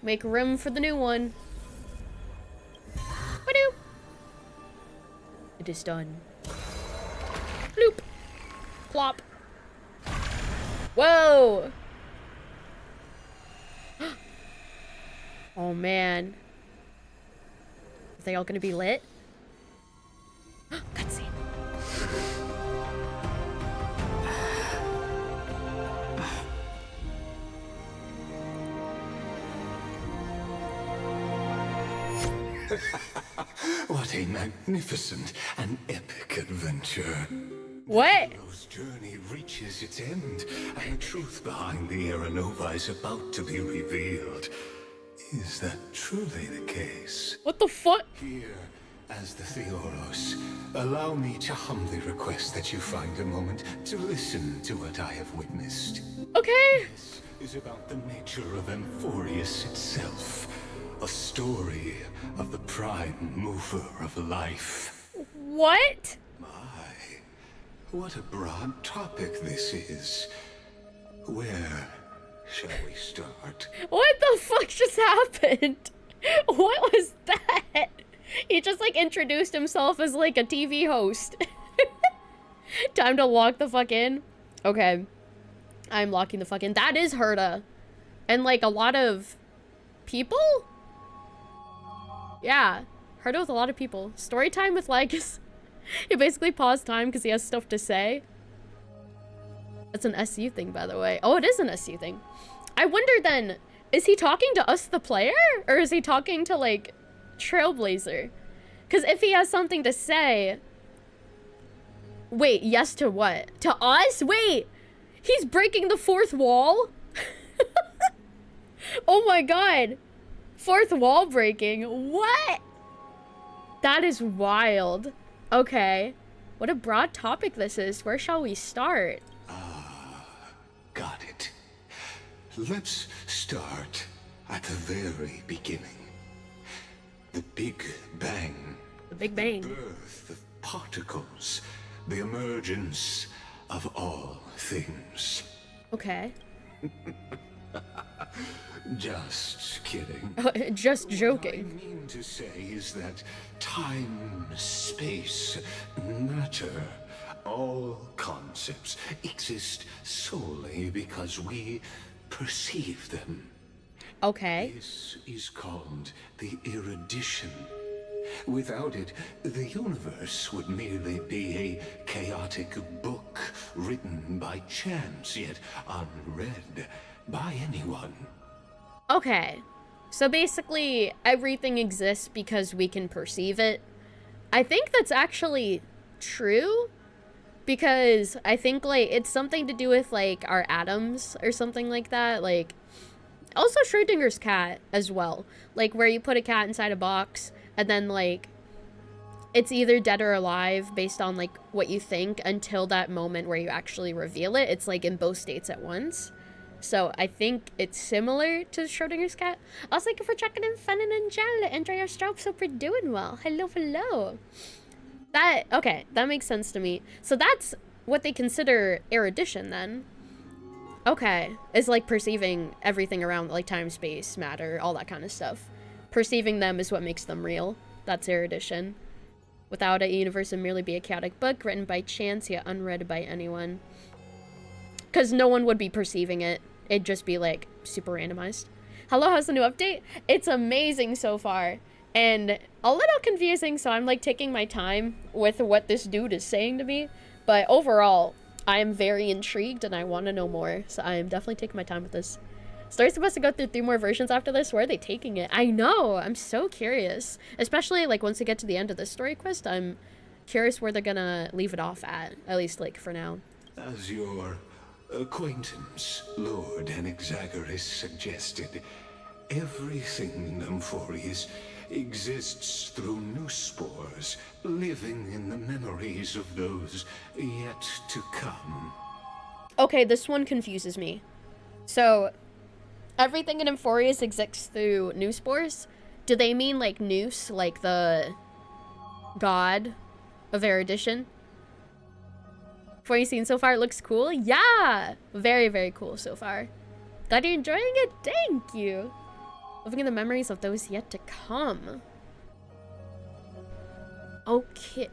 Make room for the new one. Wadoo! It is done. Bloop. Plop. Whoa! Oh man. Are they all gonna be lit? Cutscene. What a magnificent and epic adventure. What? The hero's journey reaches its end, and the truth behind the Era Nova is about to be revealed. Is that truly the case? What the fuck? Here, as the Theoros, allow me to humbly request that you find a moment to listen to what I have witnessed. Okay. This is about the nature of Amphorius itself. A story of the prime mover of life. What? What a broad topic this is. Where shall we start? What the fuck just happened? What was that? He just like introduced himself as like a TV host. Time to lock the fuck in. Okay. I'm locking the fuck in. That is Herta. And like a lot of people Yeah, heard it with a lot of people. Story time with Legs. He basically paused time because he has stuff to say. That's an SU thing, by the way. Oh, it is an SU thing. I wonder then, is he talking to us, the player? Or is he talking to, like, Trailblazer? Because if he has something to say... Wait, yes to what? To us? Wait! He's breaking the fourth wall? Oh my god! Fourth wall breaking? What? That is wild. Okay. What a broad topic this is. Where shall we start? Got it. Let's start at the very beginning. The Big Bang. The Big Bang. The birth of particles. The emergence of all things. Okay. Just kidding. Just joking. What I mean to say is that time, space, matter, all concepts exist solely because we perceive them. Okay. This is called the erudition. Without it, the universe would merely be a chaotic book written by chance, yet unread by anyone. Okay. So basically, everything exists because we can perceive it. I think that's actually true. Because I think, like, it's something to do with, like, our atoms or something like that. Like, also Schrodinger's cat as well. Like, where you put a cat inside a box and then, like, it's either dead or alive based on, like, what you think until that moment where you actually reveal it. It's, like, in both states at once. So I think it's similar to Schrodinger's cat. Also, thank you for checking in, Fun and Angela. Enjoy your stroke, so we're doing well. Hello, hello. Okay, that makes sense to me. So that's what they consider erudition then. Okay, it's like perceiving everything around, like time, space, matter, all that kind of stuff. Perceiving them is what makes them real. That's erudition. Without it, a universe would merely be a chaotic book written by chance yet unread by anyone. Because no one would be perceiving it. It'd just be like super randomized. Hello, how's the new update? It's amazing so far. And a little confusing, so I'm like taking my time with what this dude is saying to me. But overall, I am very intrigued and I want to know more. So I am definitely taking my time with this. Story's supposed to go through 3 more versions after this. Where are they taking it? I know, I'm so curious. Especially like once we get to the end of this story quest, I'm curious where they're gonna leave it off at least like for now. As your acquaintance, Lord Anaxagoras, suggested, everything in Amphorius exists through new spores, living in the memories of those yet to come. Okay, this one confuses me. So, everything in Amphorius exists through new spores? Do they mean like Nous, like the god of erudition? What you've seen so far, it looks cool? Yeah! Very, very cool so far. Glad you're enjoying it? Thank you! Living in the memories of those yet to come. Okay.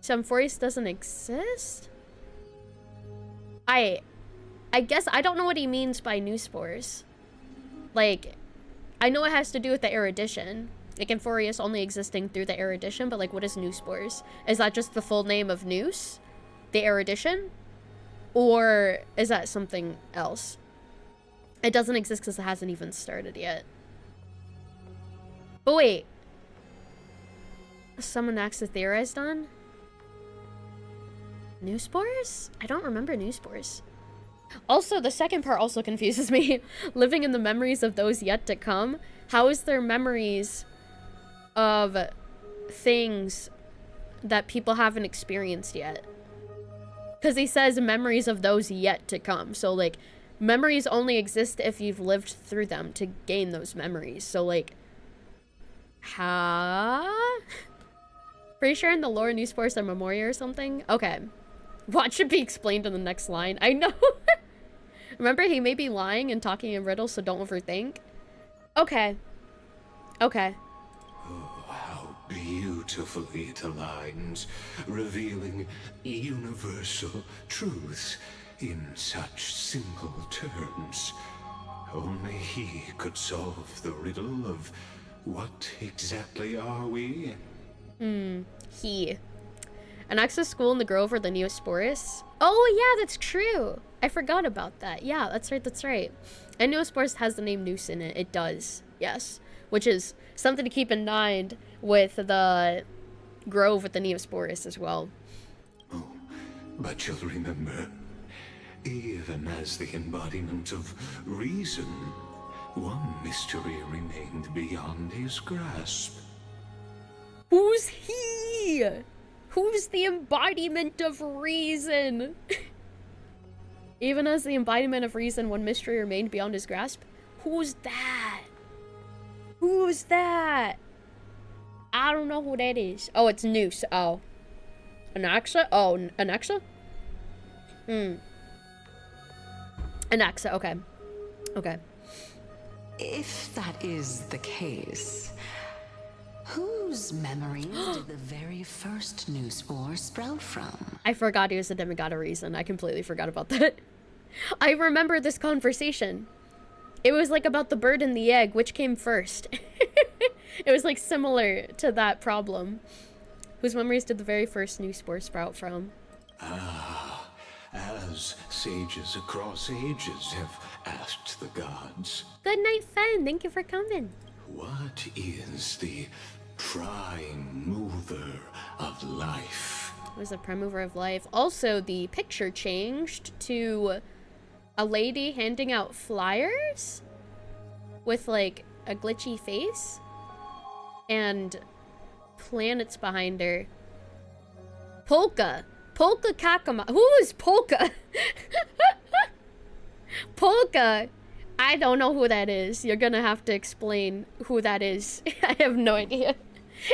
So Amphorius doesn't exist? I guess I don't know what he means by new spores. Like, I know it has to do with the erudition. Like Amphorius only existing through the erudition, but like what is new spores? Is that just the full name of Nous? The erudition? Or is that something else? It doesn't exist because it hasn't even started yet. But wait. Someone acts theorized on? New spores? I don't remember new spores. Also, the second part also confuses me. Living in the memories of those yet to come. How is there memories of things that people haven't experienced yet? Because he says memories of those yet to come. So, like, memories only exist if you've lived through them to gain those memories. So, like, pretty sure in the lore, new spores are Memoria or something? Okay. What should be explained in the next line? I know. Remember, he may be lying and talking in riddles, so don't overthink. Okay. Okay. Oh, how beautifully it aligns, revealing universal truths in such simple terms. Only he could solve the riddle of What exactly are we? He. Anaxa School in the Grove or the Neosporus? Oh yeah, that's true. I forgot about that. Yeah, that's right, that's right. And Neosporus has the name Noose in it. It does, yes. Which is something to keep in mind with the Grove with the Neosporus as well. Oh, but you'll remember, even as the embodiment of reason, one mystery remained beyond his grasp. Who's he? Who's the embodiment of reason? Even as the embodiment of reason, one mystery remained beyond his grasp. Who's that? Who's that? I don't know who that is. Oh, it's Noose. Oh. Anaxa? Oh, Anaxa? Anaxa, okay. Okay. If that is the case, whose memories did the very first new spore sprout from? I forgot he was the demigod of reason. I completely forgot about that. I remember this conversation. It was like about the bird and the egg, which came first. It was like similar to that problem. Whose memories did the very first new spore sprout from? Ah, as sages across ages have asked the gods. Good night, Fen. Thank you for coming. What is the prime mover of life? It was the prime mover of life. Also, the picture changed to a lady handing out flyers with like a glitchy face and planets behind her. Polka Kakama. Who is Polka? Polka. I don't know who that is. You're gonna have to explain who that is. I have no idea.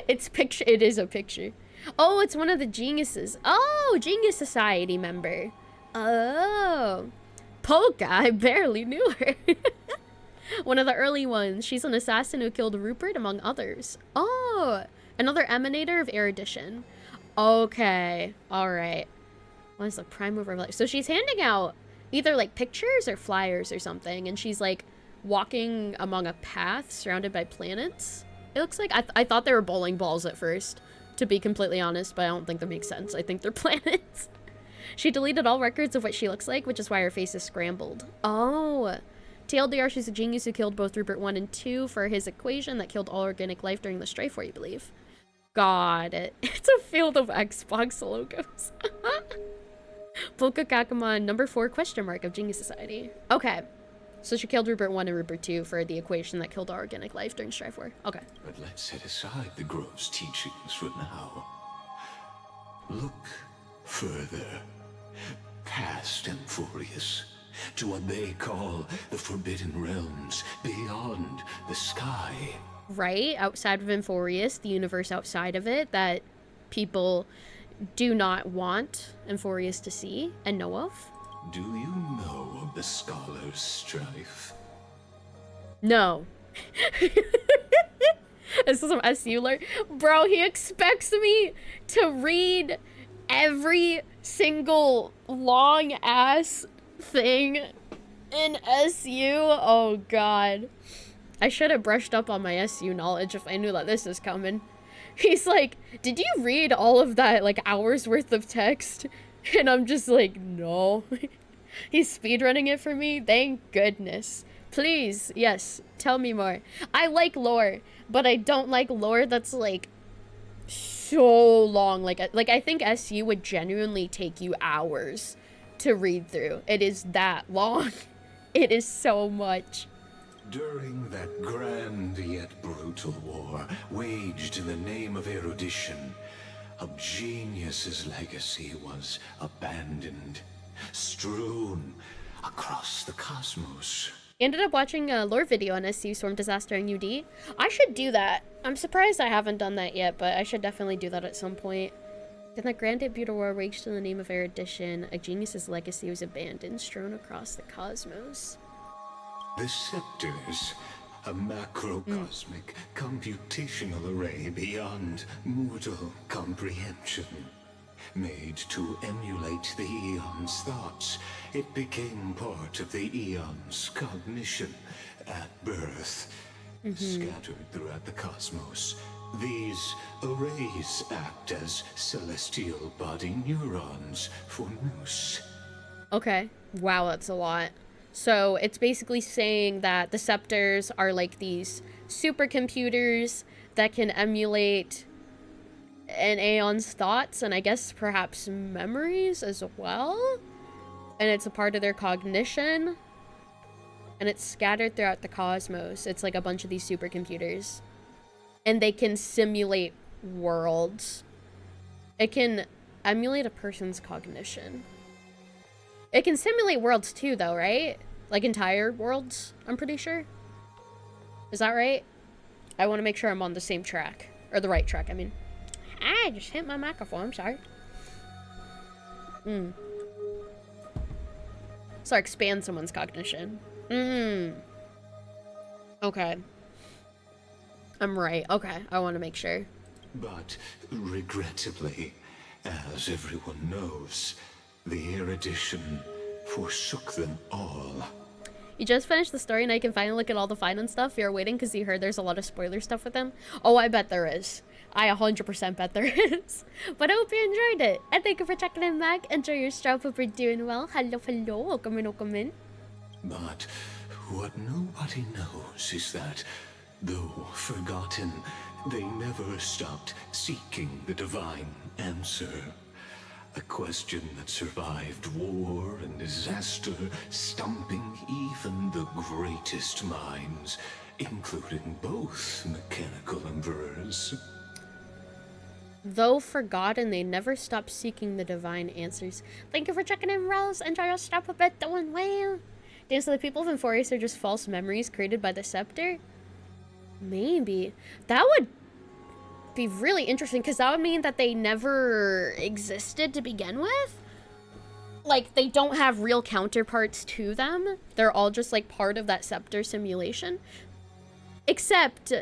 It is a picture. Oh, it's one of the geniuses. Oh, Genius Society member. Oh. Polka, I barely knew her. One of the early ones. She's an assassin who killed Rupert, among others. Oh, another emanator of erudition. Okay, all right. What is the prime mover of life? So she's handing out either like pictures or flyers or something, and she's like walking among a path surrounded by planets. It looks like I thought they were bowling balls at first, to be completely honest, but I don't think that makes sense. I think they're planets. She deleted all records of what she looks like, which is why her face is scrambled. Oh. TLDR, she's a genius who killed both Rupert 1 and 2 for his equation that killed all organic life during the strife war, you believe. Got it. It's a field of Xbox logos. Polka Kakamon, number 4 question mark of Genius Society. Okay. So she killed Rupert 1 and Rupert 2 for the equation that killed all organic life during strife war. Okay. But let's set aside the Grove's teachings for now. Look further, past Amphorius, to what they call the Forbidden Realms beyond the sky. Right? Outside of Amphorius, the universe outside of it that people do not want Amphorius to see and know of. Do you know of the Scholar's Strife? No. This is some SU alert. Bro, he expects me to read every single long-ass thing in SU. Oh, God. I should have brushed up on my SU knowledge if I knew that this is coming. He's like, did you read all of that, like, hours worth of text? And I'm just like, no. He's speedrunning it for me? Thank goodness. Please, yes, tell me more. I like lore, but I don't like lore that's, like, so long. Like I think SU would genuinely take you hours to read through. It is that long. It is so much. During that grand yet brutal war, waged in the name of erudition, a genius's legacy was abandoned, strewn across the cosmos. I ended up watching a lore video on SU Storm Disaster and UD. I should do that. I'm surprised I haven't done that yet, but I should definitely do that at some point. In the grand and brutal war waged in the name of erudition, a genius's legacy was abandoned, strewn across the cosmos. The scepters, a macrocosmic computational array beyond mortal comprehension. Made to emulate the Eon's thoughts, it became part of the Eon's cognition at birth. scattered throughout the cosmos. These arrays act as celestial body neurons for Noose. Okay. Wow, that's a lot. So it's basically saying that the scepters are like these supercomputers that can emulate an Aeon's thoughts and I guess perhaps memories as well. And it's a part of their cognition. And it's scattered throughout the cosmos. It's like a bunch of these supercomputers. And they can simulate worlds. It can emulate a person's cognition. It can simulate worlds too, though, right? Like entire worlds, I'm pretty sure. Is that right? I want to make sure I'm on the same track. Or the right track, I mean. I just hit my microphone, I'm sorry. So expand someone's cognition. Okay. I'm right. Okay, I want to make sure. But regrettably, as everyone knows, the erudition forsook them all. You just finished the story and I can finally look at all the fine and stuff. You're waiting because you heard there's a lot of spoiler stuff with them. Oh, I bet there is. I 100% bet there is. But I hope you enjoyed it. And thank you for checking in back. Enjoy your straw. Hope you're doing well. Hello, hello. Welcome in, welcome in. But what nobody knows is that, though forgotten, they never stopped seeking the divine answer. A question that survived war and disaster, stumping even the greatest minds, including both mechanical emperors. Though forgotten, they never stopped seeking the divine answers. Thank you for checking in, Rose. Enjoy your stuff a bit, doing well. Damn, so the people of Inforius are just false memories created by the scepter? Maybe. That would be really interesting, because that would mean that they never existed to begin with. Like, they don't have real counterparts to them. They're all just, like, part of that scepter simulation. Except,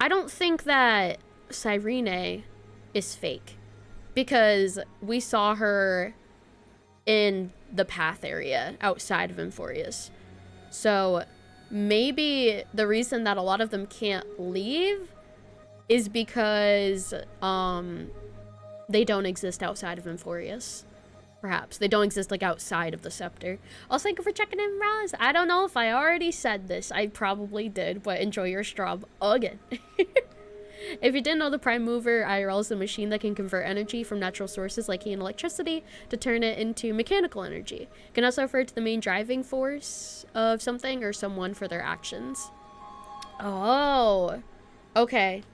I don't think that Cyrene is fake, because we saw her in the path area outside of Inforius. So maybe the reason that a lot of them can't leave is because they don't exist outside of Inforius. Perhaps. They don't exist, like, outside of the scepter. Also, thank you for checking in, Roz. I don't know if I already said this. I probably did, but enjoy your straw again. If you didn't know, the Prime Mover IRL is a machine that can convert energy from natural sources like heat and electricity to turn it into mechanical energy. It can also refer to the main driving force of something or someone for their actions. Oh, okay.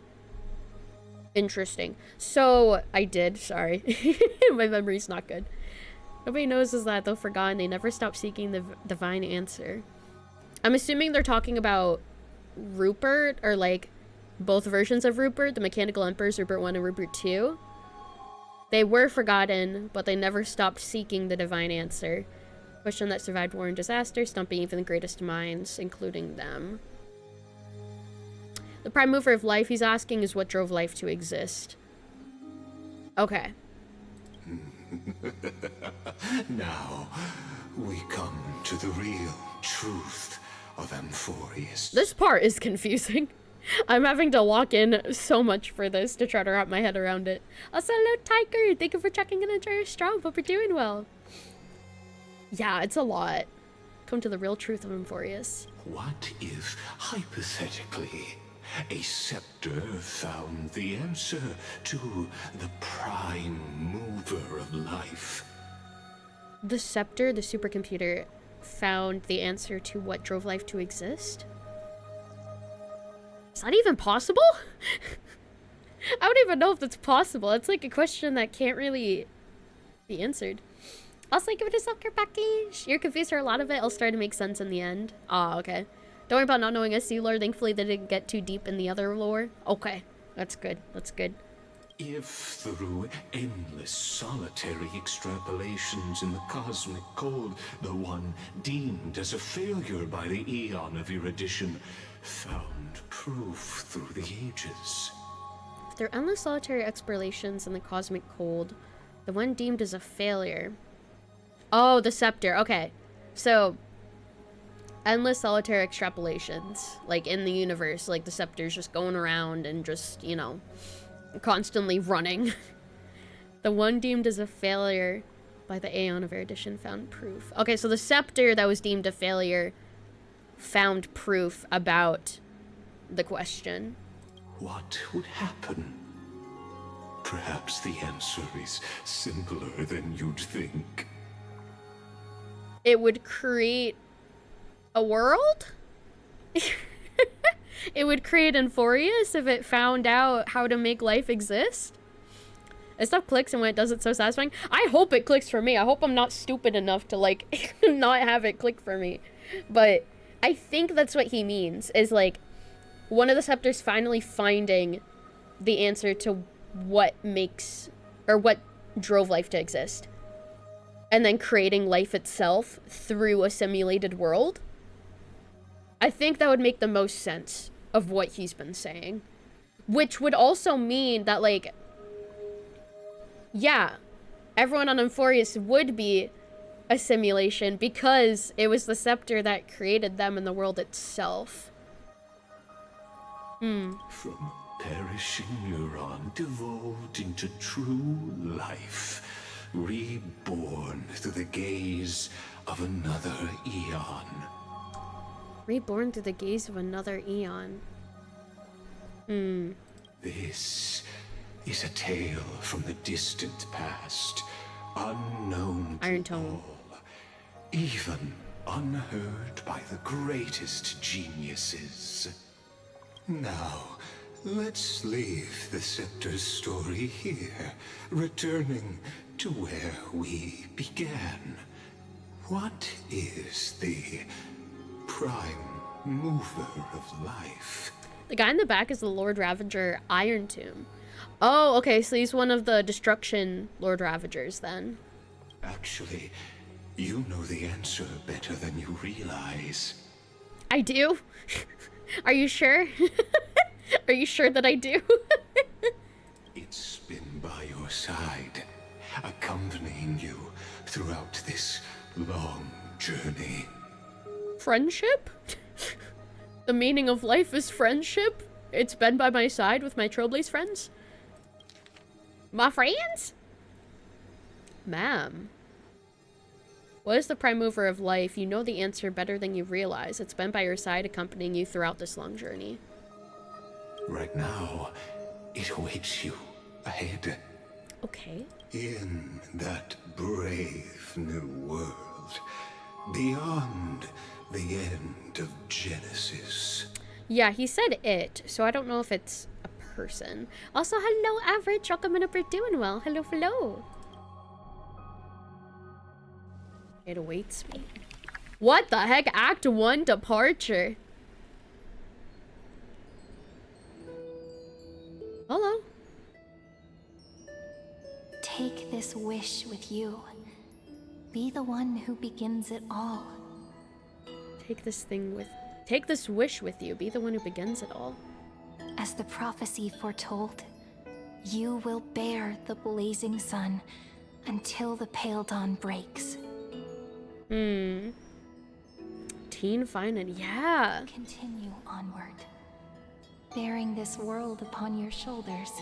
Interesting. So, sorry. My memory's not good. Nobody knows is that, though forgotten, they never stopped seeking the divine answer. I'm assuming they're talking about Rupert, or like both versions of Rupert, the Mechanical Emperors, Rupert 1 and Rupert 2. They were forgotten, but they never stopped seeking the divine answer. Question that survived war and disaster, stumping even the greatest minds, including them. The prime mover of life, he's asking, is what drove life to exist. Okay. Now, we come to the real truth of Amphorius. This part is confusing. I'm having to lock in so much for this to try to wrap my head around it. Also, hello, Tiger. Thank you for checking in. Enjoy your strong. Hope you're doing well. Yeah, it's a lot. Come to the real truth of Amphorius. What if, hypothetically, a scepter found the answer to the prime mover of life? The scepter, the supercomputer, found the answer to what drove life to exist? Is that even possible? I don't even know if that's possible. It's like a question that can't really be answered. Also, give it a sucker package. You're confused for a lot of it. It'll start to make sense in the end. Oh, okay. Don't worry about not knowing SC lore. Thankfully, they didn't get too deep in the other lore. Okay. That's good. That's good. If through endless solitary extrapolations in the cosmic code, the one deemed as a failure by the Eon of erudition found proof through the ages. If there are endless solitary explorations in the cosmic cold, the one deemed as a failure. Oh, the scepter. Okay. So, endless solitary extrapolations, like in the universe, like the scepter's just going around and just, you know, constantly running. The one deemed as a failure by the Aeon of Erudition found proof. Okay, so the scepter that was deemed a failure found proof about the question. What would happen? Perhaps the answer is simpler than you'd think. It would create a world? It would create Euphorius if it found out how to make life exist? And stuff clicks, and when it does, it's so satisfying. I hope it clicks for me. I hope I'm not stupid enough to, like, not have it click for me. But I think that's what he means, is, like, one of the scepters finally finding the answer to what makes, or what drove life to exist. And then creating life itself through a simulated world. I think that would make the most sense of what he's been saying. Which would also mean that, like, yeah, everyone on Euphorius would be a simulation because it was the scepter that created them in the world itself. From a perishing neuron devolved into true life, reborn through the gaze of another eon. Reborn through the gaze of another eon. This is a tale from the distant past, unknown to all, even unheard by the greatest geniuses. Now, let's leave the Scepter's story here, returning to where we began. What is the prime mover of life? The guy in the back is the Lord Ravager Iron Tomb. Oh, okay, so he's one of the Destruction Lord Ravagers then. Actually, you know the answer better than you realize. I do? Are you sure? Are you sure that I do? It's been by your side, accompanying you throughout this long journey. Friendship? The meaning of life is friendship? It's been by my side with my Trailblaze friends? My friends? Ma'am. What is the prime mover of life? You know the answer better than you realize. It's been by your side, accompanying you throughout this long journey. Right now, it awaits you ahead. Okay. In that brave new world, beyond the end of Genesis. Yeah, he said it, so I don't know if it's a person. Also, hello, Average. Welcome in, hope you're doing well. Hello, hello. It awaits me. What the heck? Act 1 departure. Hello. Take this wish with you. Be the one who begins it all. Take this wish with you. Be the one who begins it all. As the prophecy foretold, you will bear the blazing sun until the pale dawn breaks. Teen Finan, yeah. Continue onward, bearing this world upon your shoulders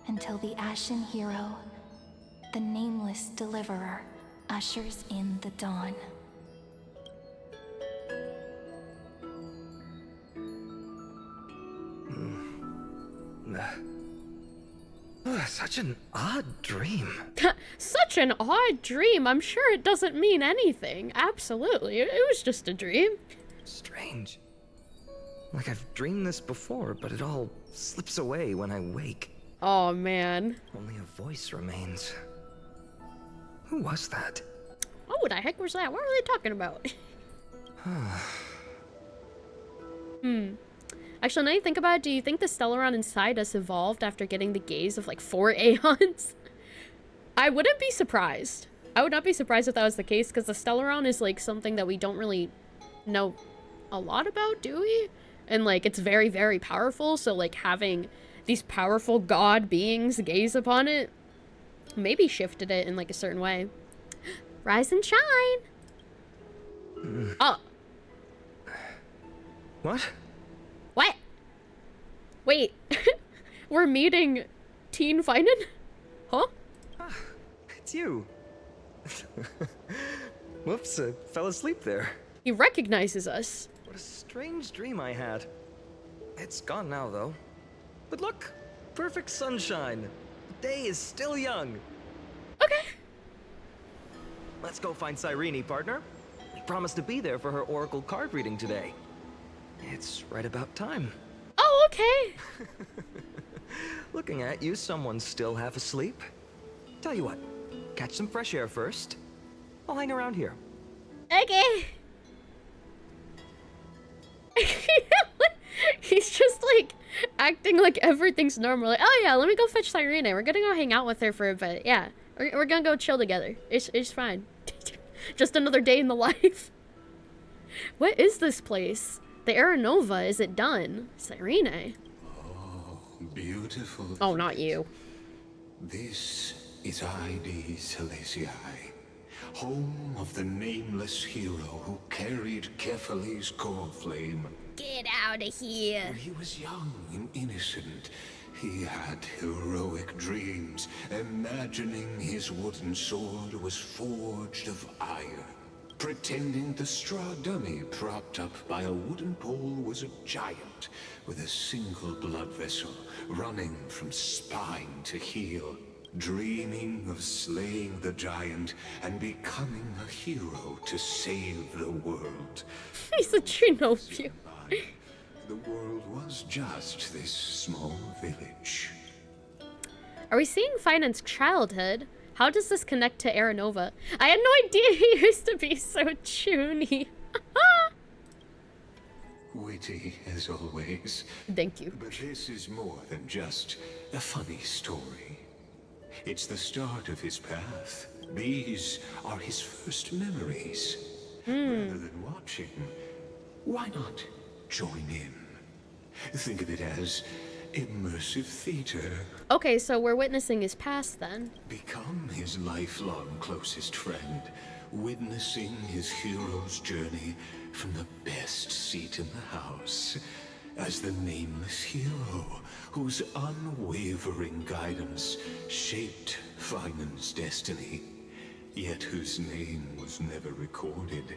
until the Ashen Hero, the nameless deliverer, ushers in the dawn. Such an odd dream. Such an odd dream. I'm sure it doesn't mean anything. Absolutely. It was just a dream. Strange. Like I've dreamed this before, but it all slips away when I wake. Oh, man. Only a voice remains. Who was that? Oh, the heck was that? What were they talking about? Actually, now you think about it, do you think the Stellaron inside us evolved after getting the gaze of like 4 Aeons? I wouldn't be surprised. I would not be surprised if that was the case, because the Stellaron is like something that we don't really know a lot about, do we? And like, it's very, very powerful, so like having these powerful god beings gaze upon it maybe shifted it in like a certain way. Rise and shine! Oh! What? What? Wait. We're meeting Teen Finan? Huh? It's you. Whoops, I fell asleep there. He recognizes us. What a strange dream I had. It's gone now, though. But look, perfect sunshine. The day is still young. Okay. Let's go find Cyrene, partner. We promised to be there for her oracle card reading today. It's right about time. Oh, okay. Looking at you, someone's still half asleep. Tell you what, catch some fresh air first. I'll hang around here. Okay. He's just like acting like everything's normal. Like, oh yeah, let me go fetch Cyrene. We're gonna go hang out with her for a bit. Yeah, we're gonna go chill together. It's fine. Just another day in the life. What is this place? The Aranova, is it done? Cyrene. Oh, beautiful. Oh, not you. This is ID Silesiae, home of the nameless hero who carried Kefali's core flame. Get out of here. When he was young and innocent, he had heroic dreams, imagining his wooden sword was forged of iron. Pretending the straw dummy propped up by a wooden pole was a giant with a single blood vessel running from spine to heel. Dreaming of slaying the giant and becoming a hero to save the world. He's a Shinobu. The world was just this small village. Are we seeing Finan's childhood? How does this connect to Aranova? I had no idea he used to be so chuny. Witty as always. Thank you. But this is more than just a funny story. It's the start of his path. These are his first memories. Rather than watching, why not join in? Think of it as immersive theater. Okay, so we're witnessing his past then. Become his lifelong closest friend, witnessing his hero's journey from the best seat in the house. As the nameless hero whose unwavering guidance shaped Finan's destiny, yet whose name was never recorded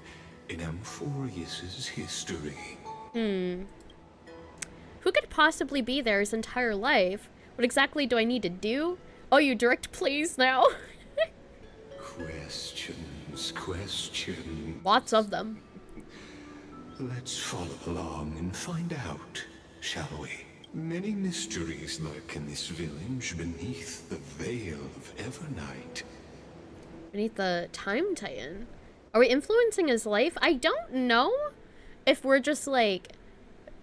in Amphorius's history. Who could possibly be there his entire life? What exactly do I need to do? Oh, you direct plays now? Questions. Lots of them. Let's follow along and find out, shall we? Many mysteries lurk in this village beneath the veil of Evernight. Beneath the Time Titan? Are we influencing his life? I don't know if we're just like...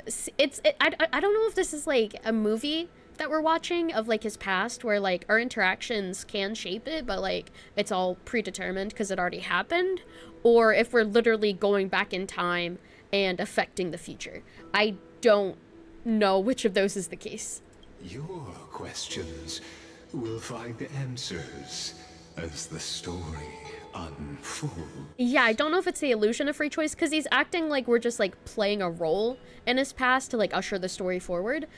I don't know if this is like a movie that we're watching of like his past where like our interactions can shape it, but like it's all predetermined because it already happened, or if we're literally going back in time and affecting the future. I don't know which of those is the case. Your questions will find answers as the story unfolds. Yeah, I don't know if it's the illusion of free choice because he's acting like we're just like playing a role in his past to like usher the story forward,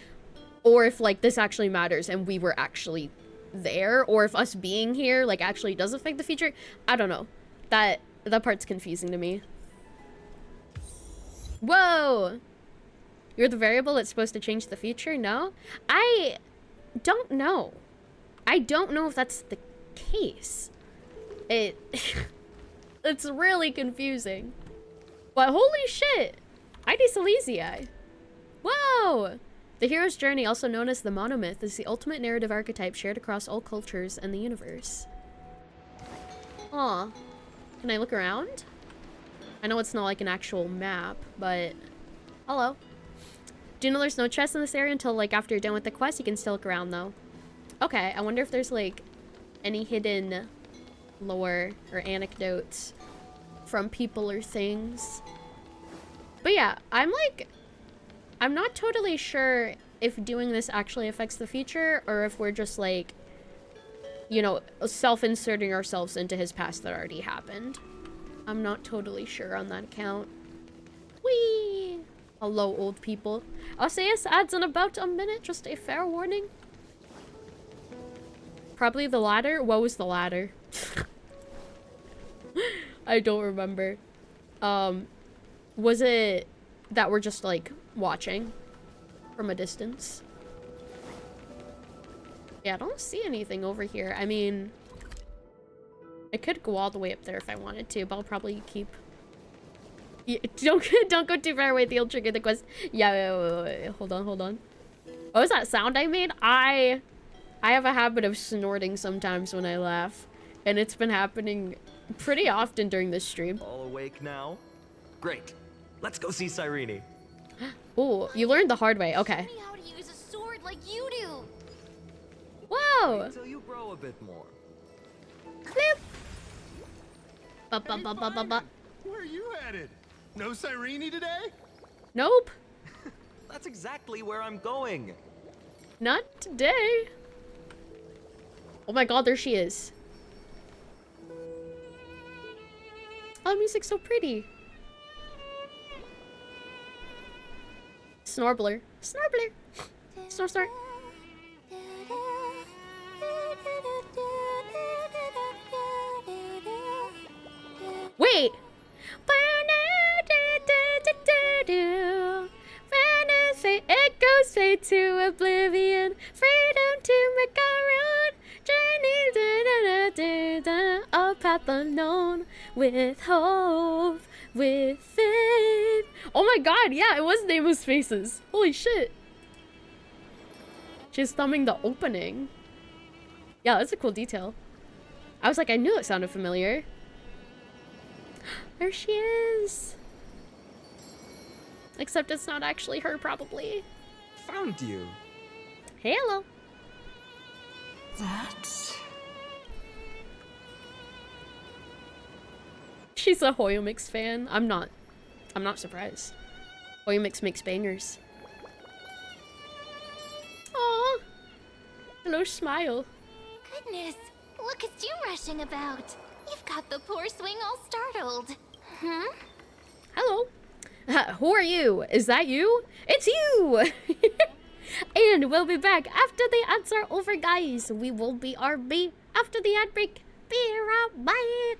or if like this actually matters and we were actually there, or if us being here like actually does affect the future. I don't know. That part's confusing to me. Whoa! You're the variable that's supposed to change the future? No? I don't know. I don't know if that's the case. It's really confusing. But holy shit! ID Silesiae. Whoa! The hero's journey, also known as the monomyth, is the ultimate narrative archetype shared across all cultures and the universe. Aw. Can I look around? I know it's not like an actual map, but... Hello. Do you know there's no chest in this area until like after you're done with the quest? You can still look around though. Okay, I wonder if there's like any hidden lore or anecdotes from people or things. But yeah, I'm not totally sure if doing this actually affects the future or if we're just like, you know, self-inserting ourselves into his past that already happened. I'm not totally sure on that account. Whee! Hello, old people. SAS adds in about a minute, just a fair warning. Probably the ladder. What was the ladder? I don't remember. Was it that we're just like watching from a distance? Yeah, I don't see anything over here. I mean, I could go all the way up there if I wanted to, but I'll probably keep... Yeah, don't go too far away. They'll trigger the quest. Yeah, wait. Hold on. What was that sound I made? I have a habit of snorting sometimes when I laugh, and it's been happening pretty often during this stream. All awake now? Great. Let's go see Cyrene. Oh, you learned the hard way. Okay. Show me how to use a sword like you do. Whoa! Until you grow a bit more. Clip. Where are you headed? No Cyrene today? Nope. That's exactly where I'm going. Not today. Oh my god, there she is. Oh, music's so pretty. Snorbler. Snorbler. Snore, snore. Wait. It goes straight to oblivion. Freedom to make our own journey. A path unknown. With hope. With faith. Oh my god, yeah, it was Nameless Faces. Holy shit. She's thumbing the opening. Yeah, that's a cool detail. I was like, I knew it sounded familiar. There she is. Except it's not actually her, probably. Found you. Hey, hello. She's a Hoyomix fan. I'm not surprised. Hoyomix makes bangers. Aww. Hello, smile. Goodness, look at you rushing about. You've got the poor swing all startled. Hmm? Hello. Who are you? Is that you? It's you! And we'll be back after the ads are over, guys. We will be RB after the ad break. Be right back.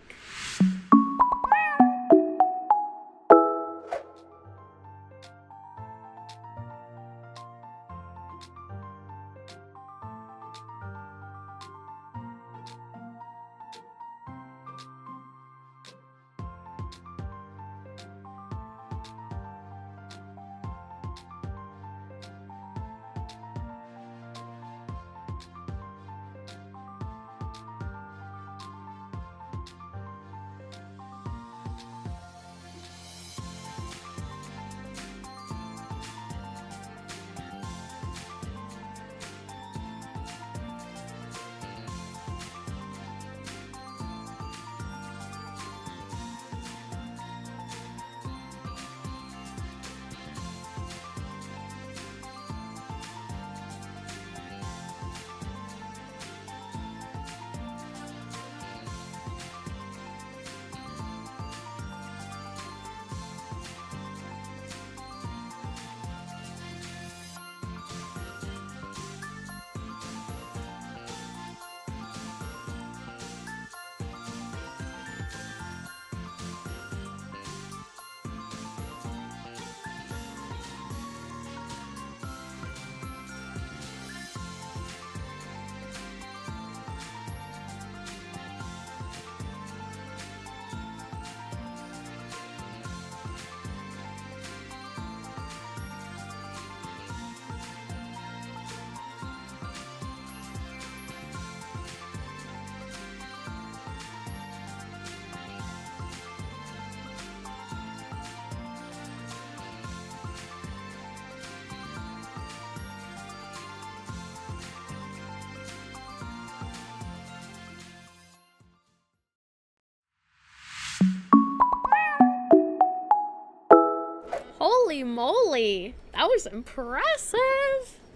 Holy moly, that was impressive.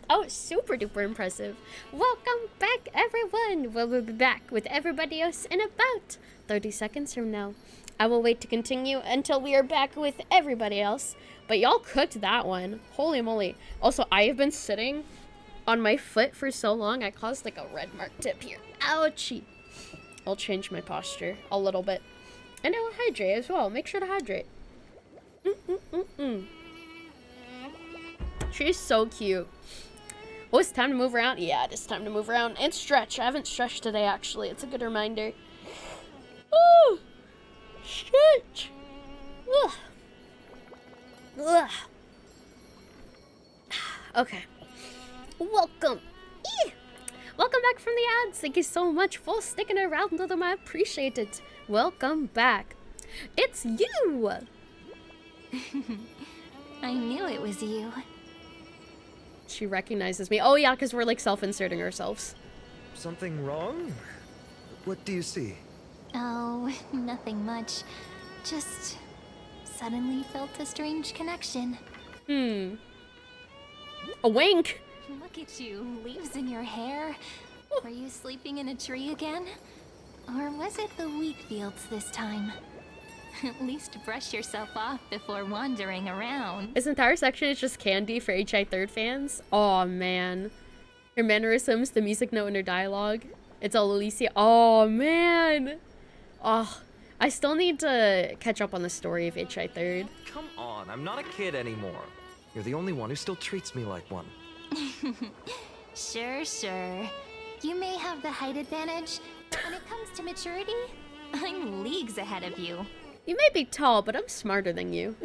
That was super duper impressive. Welcome back, everyone. We'll be back with everybody else in about 30 seconds from now. I will wait to continue until we are back with everybody else. But y'all cooked that one. Holy moly. Also, I have been sitting on my foot for so long, I caused like a red mark tip here. Ouchie. I'll change my posture a little bit. And I will hydrate as well. Make sure to hydrate. She's so cute. Oh, it's time to move around? Yeah, it is time to move around and stretch. I haven't stretched today, actually. It's a good reminder. Ooh! Stretch! Ugh. Ugh. Okay. Welcome. Welcome back from the ads. Thank you so much for sticking around with them. I appreciate it. Welcome back. It's you! I knew it was you. She recognizes me. Oh yeah, because we're like self-inserting ourselves. Something wrong? What do you see? Oh, nothing much. Just suddenly felt a strange connection. A wink! Look at you, leaves in your hair. Were you sleeping in a tree again? Or was it the wheat fields this time? At least brush yourself off before wandering around. This entire section is just candy for HI Third fans. Oh man. Her mannerisms, the music note, and her dialogue. It's all Alicia. Oh man. Oh, I still need to catch up on the story of HI Third. Come on, I'm not a kid anymore. You're the only one who still treats me like one. Sure. You may have the height advantage, but when it comes to maturity, I'm leagues ahead of you. You may be tall, but I'm smarter than you.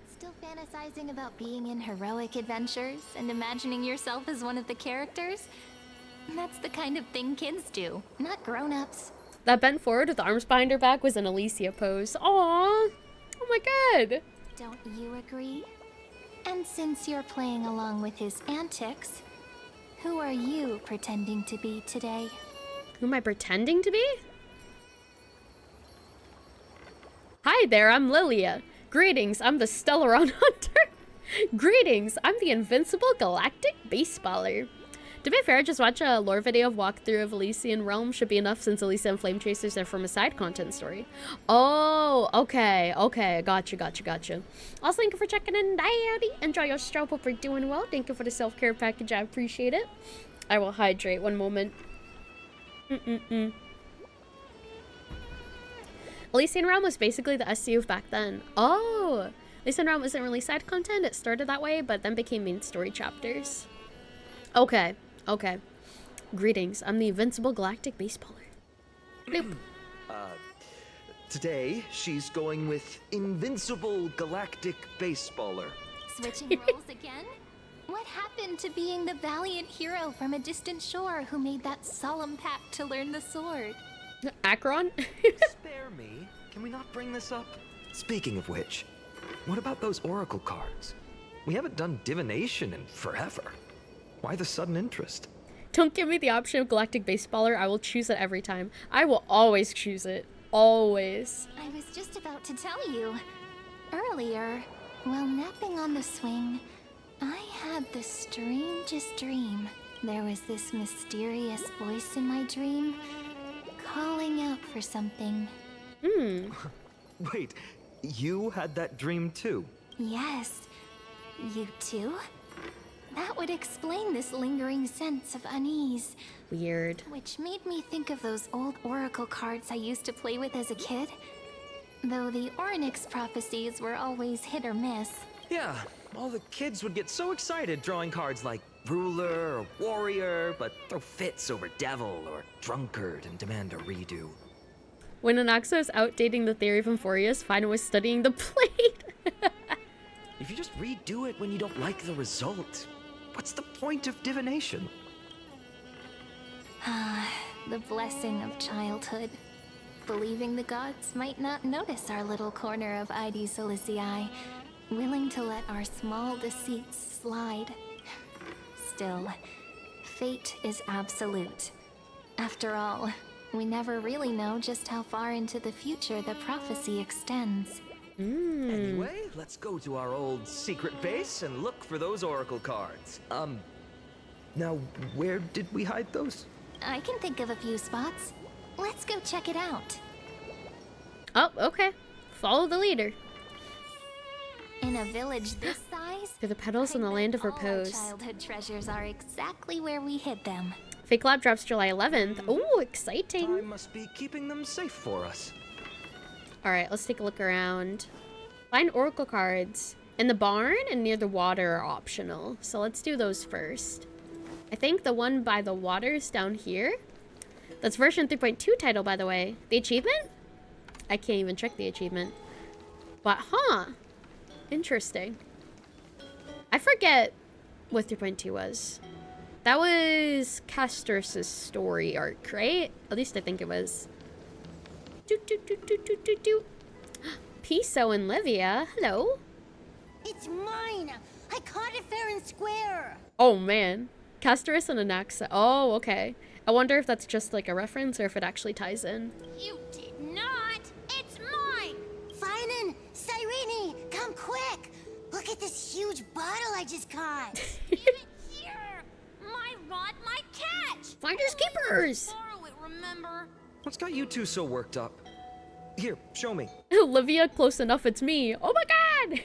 Still fantasizing about being in heroic adventures and imagining yourself as one of the characters? That's the kind of thing kids do, not grown-ups. That bent forward with the arms behind her back was an Alicia pose. Aww. Oh my god. Don't you agree? And since you're playing along with his antics, who are you pretending to be today? Who am I pretending to be? Hi there, I'm Lilia. Greetings, I'm the Stellaron Hunter. Greetings, I'm the invincible galactic baseballer. To be fair, just watch a lore video of walkthrough of Elysian Realm should be enough since Elysia and Flame Chasers are from a side content story. Oh, okay, gotcha. Also, thank you for checking in, Daddy. Enjoy your stroll, hope you're doing well. Thank you for the self-care package, I appreciate it. I will hydrate, one moment. Elysian Realm was basically the SCU of back then. Oh, Elysian Realm isn't really side content, it started that way, but then became main story chapters. Okay. Greetings, I'm the invincible galactic baseballer. Bloop. Today, she's going with invincible galactic baseballer. Switching roles again? What happened to being the valiant hero from a distant shore who made that solemn pact to learn the sword? Akron? Spare me. Can we not bring this up? Speaking of which, what about those oracle cards? We haven't done divination in forever. Why the sudden interest? Don't give me the option of galactic baseballer. I will choose it every time. I will always choose it. Always. I was just about to tell you. Earlier, while napping on the swing, I had the strangest dream. There was this mysterious voice in my dream, calling out for something. Wait, you had that dream too? Yes. You too? That would explain this lingering sense of unease. Weird. Which made me think of those old oracle cards I used to play with as a kid. Though the Ornyx prophecies were always hit or miss. Yeah, all the kids would get so excited drawing cards like ruler or warrior, but throw fits over devil or drunkard and demand a redo. When Anaxa is out dating the theory of Euphorius, Fina was studying the plate. If you just redo it when you don't like the result, what's the point of divination? The blessing of childhood. Believing the gods might not notice our little corner of ID Silicii, willing to let our small deceits slide. Still, fate is absolute. After all, we never really know just how far into the future the prophecy extends. Anyway, let's go to our old secret base and look for those oracle cards. Now, where did we hide those? I can think of a few spots. Let's go check it out. Oh, okay. Follow the leader. In a village this size, Through the petals in the land of all our repose. childhood treasures are exactly where we hid them. Fake Lab drops July 11th. Ooh, exciting. I must be keeping them safe for us. Alright, let's take a look around. Find oracle cards. In the barn and near the water are optional. So let's do those first. I think the one by the water is down here. That's version 3.2 title, by the way. The achievement? I can't even check the achievement. But, huh. Interesting. I forget what 3.2 was. That was Castor's story arc, right? At least I think it was. Piso and Livia, hello. It's mine. I caught it fair and square. Oh man, Castorus and Anaxa. Oh, okay. I wonder if that's just like a reference or if it actually ties in. You did not. It's mine. Finan, Cyrene, come quick. Look at this huge bottle I just caught. Give it here. My rod, my catch. Finders keepers. Borrow it, remember? What's got you two so worked up? Here, show me. Olivia, close enough, it's me. Oh my god!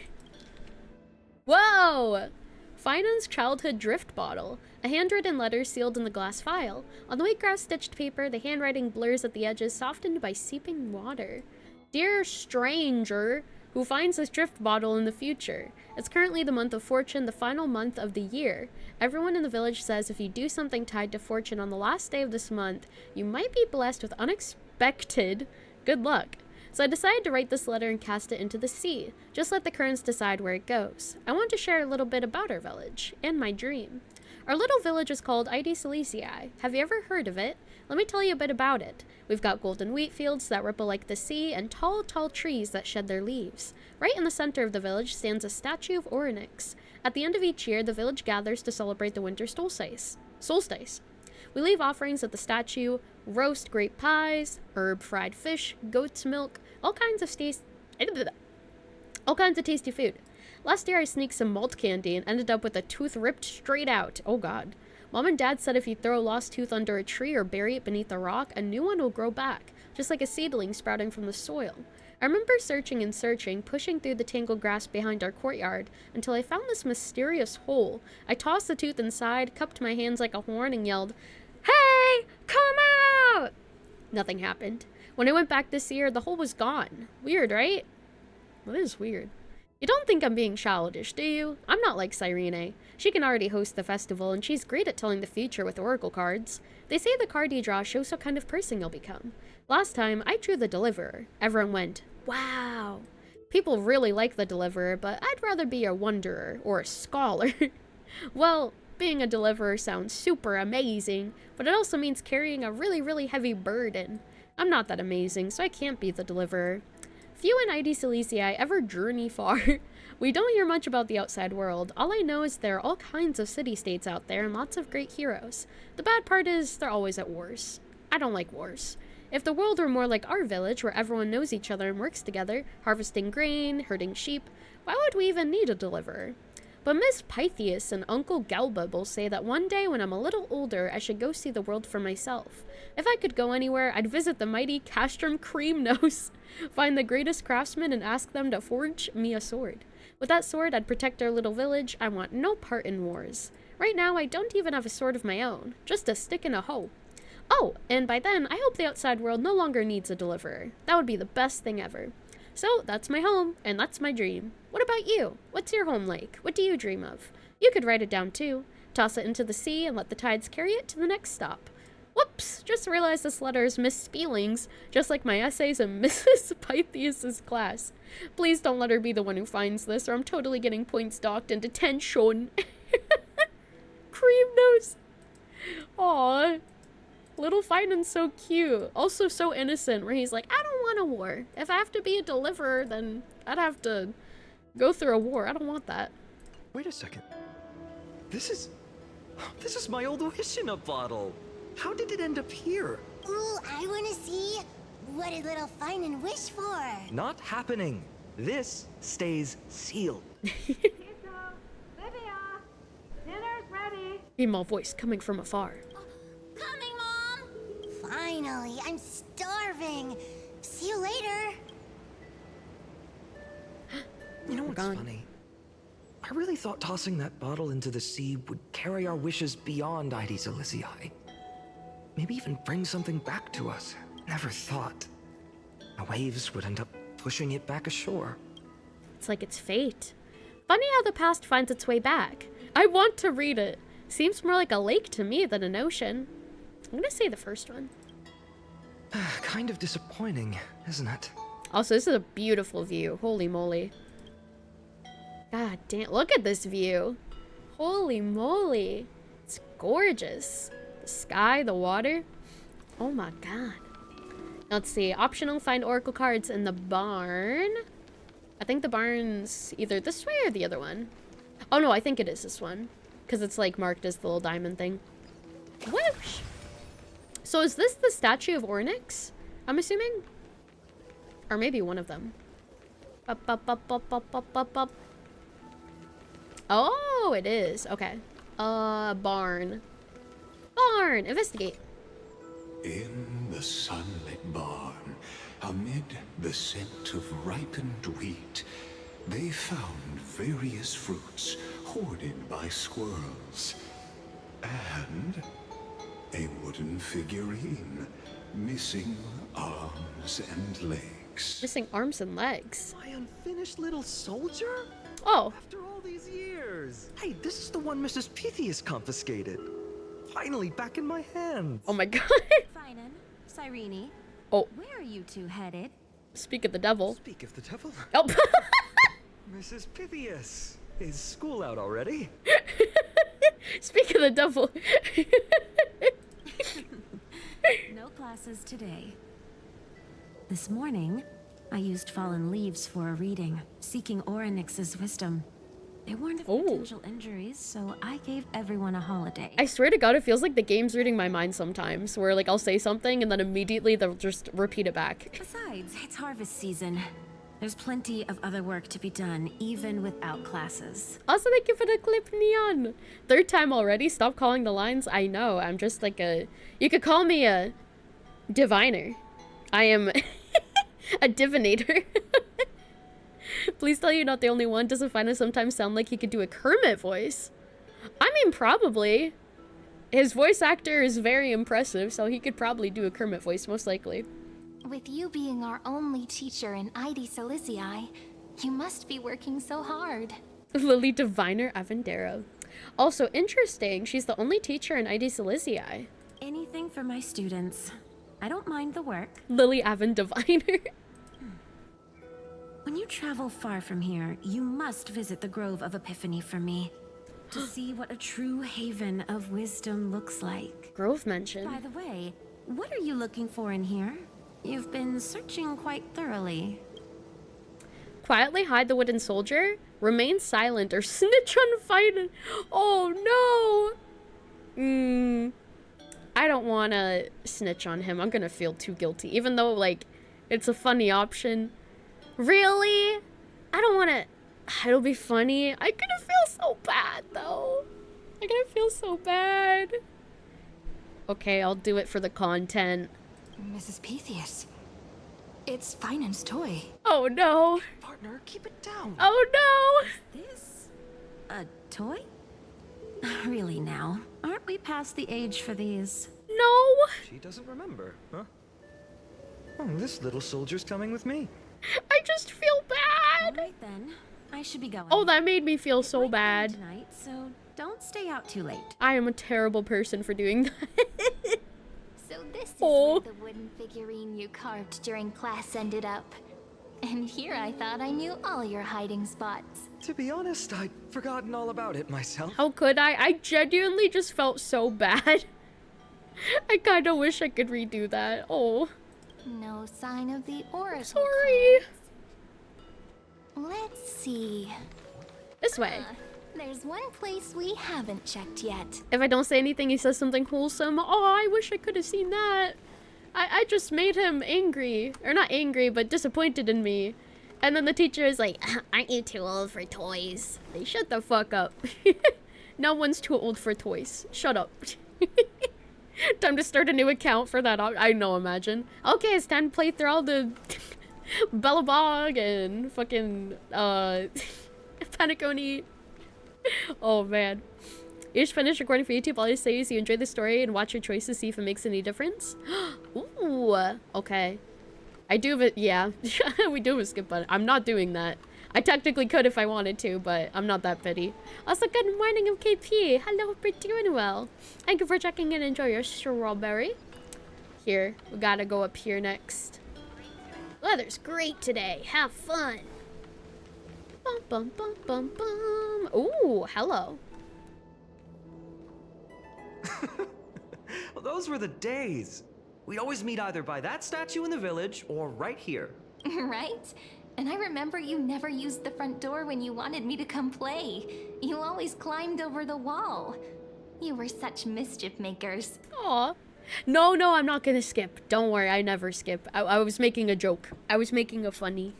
Whoa! Finan's childhood drift bottle. A handwritten letter sealed in the glass vial. On the wheatgrass stitched paper, the handwriting blurs at the edges, softened by seeping water. Dear stranger, who finds this drift bottle in the future. It's currently the month of fortune, the final month of the year. Everyone in the village says if you do something tied to fortune on the last day of this month, you might be blessed with unexpected good luck. So I decided to write this letter and cast it into the sea. Just let the currents decide where it goes. I want to share a little bit about our village, and my dream. Our little village is called Lilies. Have you ever heard of it? Let me tell you a bit about it. We've got golden wheat fields that ripple like the sea, and tall, tall trees that shed their leaves. Right in the center of the village stands a statue of Orynyx. At the end of each year, the village gathers to celebrate the winter solstice. We leave offerings at the statue, roast grape pies, herb fried fish, goat's milk, all kinds of tasty food. Last year I sneaked some malt candy and ended up with a tooth ripped straight out. Oh god. Mom and Dad said if you throw a lost tooth under a tree or bury it beneath a rock, a new one will grow back, just like a seedling sprouting from the soil. I remember searching and searching, pushing through the tangled grass behind our courtyard, until I found this mysterious hole. I tossed the tooth inside, cupped my hands like a horn, and yelled, "Hey! Come out!" Nothing happened. When I went back this year, the hole was gone. Weird, right? Well, it is weird. You don't think I'm being childish, do you? I'm not like Cyrene. She can already host the festival, and she's great at telling the future with oracle cards. They say the card you draw shows what kind of person you'll become. Last time, I drew the Deliverer. Everyone went, wow. People really like the Deliverer, but I'd rather be a Wanderer or a Scholar. Well, being a Deliverer sounds super amazing, but it also means carrying a really, really heavy burden. I'm not that amazing, so I can't be the Deliverer. Few in Lilies ever journey far. We don't hear much about the outside world. All I know is there are all kinds of city-states out there and lots of great heroes. The bad part is they're always at wars. I don't like wars. If the world were more like our village, where everyone knows each other and works together, harvesting grain, herding sheep, why would we even need a deliverer? But Miss Pythias and Uncle Galba both say that one day when I'm a little older, I should go see the world for myself. If I could go anywhere, I'd visit the mighty Castrum Creamnose, find the greatest craftsmen and ask them to forge me a sword. With that sword, I'd protect our little village. I want no part in wars. Right now, I don't even have a sword of my own, just a stick and a hoe. Oh, and by then, I hope the outside world no longer needs a deliverer. That would be the best thing ever. So, that's my home, and that's my dream. What about you? What's your home like? What do you dream of? You could write it down too. Toss it into the sea and let the tides carry it to the next stop. Whoops! Just realized this letter is misspellings, just like my essays in Mrs. Pythias' class. Please don't let her be the one who finds this, or I'm totally getting points docked in detention. Cream nose. Aww. Little Finan's so cute. Also so innocent, where he's like, I don't want a war. If I have to be a deliverer, then I'd have to go through a war. I don't want that. Wait a second. This is my old wish in a bottle. How did it end up here? Ooh, I want to see. What did little Finan wish for? Not happening. This stays sealed. Dinner's ready. Female voice coming from afar. Coming, Mom. Finally, I'm starving. See you later. You know what's funny? I really thought tossing that bottle into the sea would carry our wishes beyond Ides Elysiae. Maybe even bring something back to us. Never thought the waves would end up pushing it back ashore. It's like it's fate. Funny how the past finds its way back. I want to read it. Seems more like a lake to me than an ocean. I'm gonna say the first one. Kind of disappointing, isn't it? Also, this is a beautiful view. Holy moly. God damn, look at this view. Holy moly. It's gorgeous. The sky, the water. Oh my god. Let's see. Optional, find oracle cards in the barn. I think the barn's either this way or the other one. Oh no, I think it is this one. Because it's like marked as the little diamond thing. Whoosh! So is this the statue of Ornyx? I'm assuming? Or maybe one of them. Up, up, up, up, up, up, up, up. Oh, it is. Okay. Barn. Barn! Investigate. In the sunlit barn, amid the scent of ripened wheat, they found various fruits hoarded by squirrels. And a wooden figurine, missing arms and legs. Missing arms and legs. My unfinished little soldier? Oh. After all these years. Hey, this is the one Mrs. Pythias confiscated. Finally back in my hands. Oh my god. Finan, Cyrene. Oh. Where are you two headed? Speak of the devil. Speak of the devil? Oh. Mrs. Pythias, is school out already? Speak of the devil. No classes today. This morning, I used fallen leaves for a reading, seeking Ornyx's wisdom. There weren't potential injuries, so I gave everyone a holiday. I swear to god, it feels like the game's reading my mind sometimes, where like I'll say something and then immediately they'll just repeat it back. Besides, it's harvest season. There's plenty of other work to be done, even without classes. Also, thank you for the clip, Neon. Third time already. Stop calling the lines. I know. I'm just like a... You could call me a diviner. I am a divinator. Please tell you're not the only one. Doesn't Finan sometimes sound like he could do a Kermit voice? I mean, probably. His voice actor is very impressive, so he could probably do a Kermit voice, most likely. With you being our only teacher in Ides Elysiae, you must be working so hard. Lily Avendera. Also interesting, she's the only teacher in Ides Elysiae. Anything for my students. I don't mind the work. Lily Avendera. When you travel far from here, you must visit the Grove of Epiphany for me. To see what a true haven of wisdom looks like. Grove mention. By the way, what are you looking for in here? You've been searching quite thoroughly. Quietly hide the wooden soldier, remain silent, or snitch on Finan. Oh no! I don't want to snitch on him. I'm gonna feel too guilty, even though like it's a funny option. Really? I don't want to. It'll be funny. I'm gonna feel so bad though. I'm gonna feel so bad. Okay, I'll do it for the content. Mrs. Pythias, it's Finan's toy. Oh no. Partner, keep it down. Oh no. This a toy? Really now? Aren't we past the age for these? No. She doesn't remember, huh? Oh, this little soldier's coming with me. I just feel bad. All right then. I should be going. Oh, that made me feel so bad. Tonight, so don't stay out too late. I am a terrible person for doing that. So this is where the wooden figurine you carved during class ended up. And here I thought I knew all your hiding spots. To be honest, I'd forgotten all about it myself. How could I? I genuinely just felt so bad. I kind of wish I could redo that. Oh. No sign of the oracle. Sorry. Let's see. This way. There's one place we haven't checked yet. If I don't say anything, he says something wholesome. Oh, I wish I could have seen that. I just made him angry. Or not angry, but disappointed in me. And then the teacher is like, aren't you too old for toys? They shut the fuck up. No one's too old for toys. Shut up. Time to start a new account for that. I know, imagine. Okay, it's time to play through all the Bellabog and fucking Paniconi. Oh man. You just finished recording for YouTube. All I say is you enjoy the story and watch your choices, see if it makes any difference. Ooh, okay. I do have it, yeah. We do have a skip button. I'm not doing that. I technically could if I wanted to, but I'm not that petty. Also, good morning, MKP. Hello, hope you're doing well. Thank you for checking in. Enjoy your strawberry. Here, we gotta go up here next. Weather's great today. Have fun. Bum, bum, bum, bum, bum. Ooh, hello. Well, those were the days. We'd always meet either by that statue in the village or right here. Right? And I remember you never used the front door when you wanted me to come play. You always climbed over the wall. You were such mischief makers. Aw. No, I'm not gonna skip. Don't worry, I never skip. I was making a joke. I was making a funny.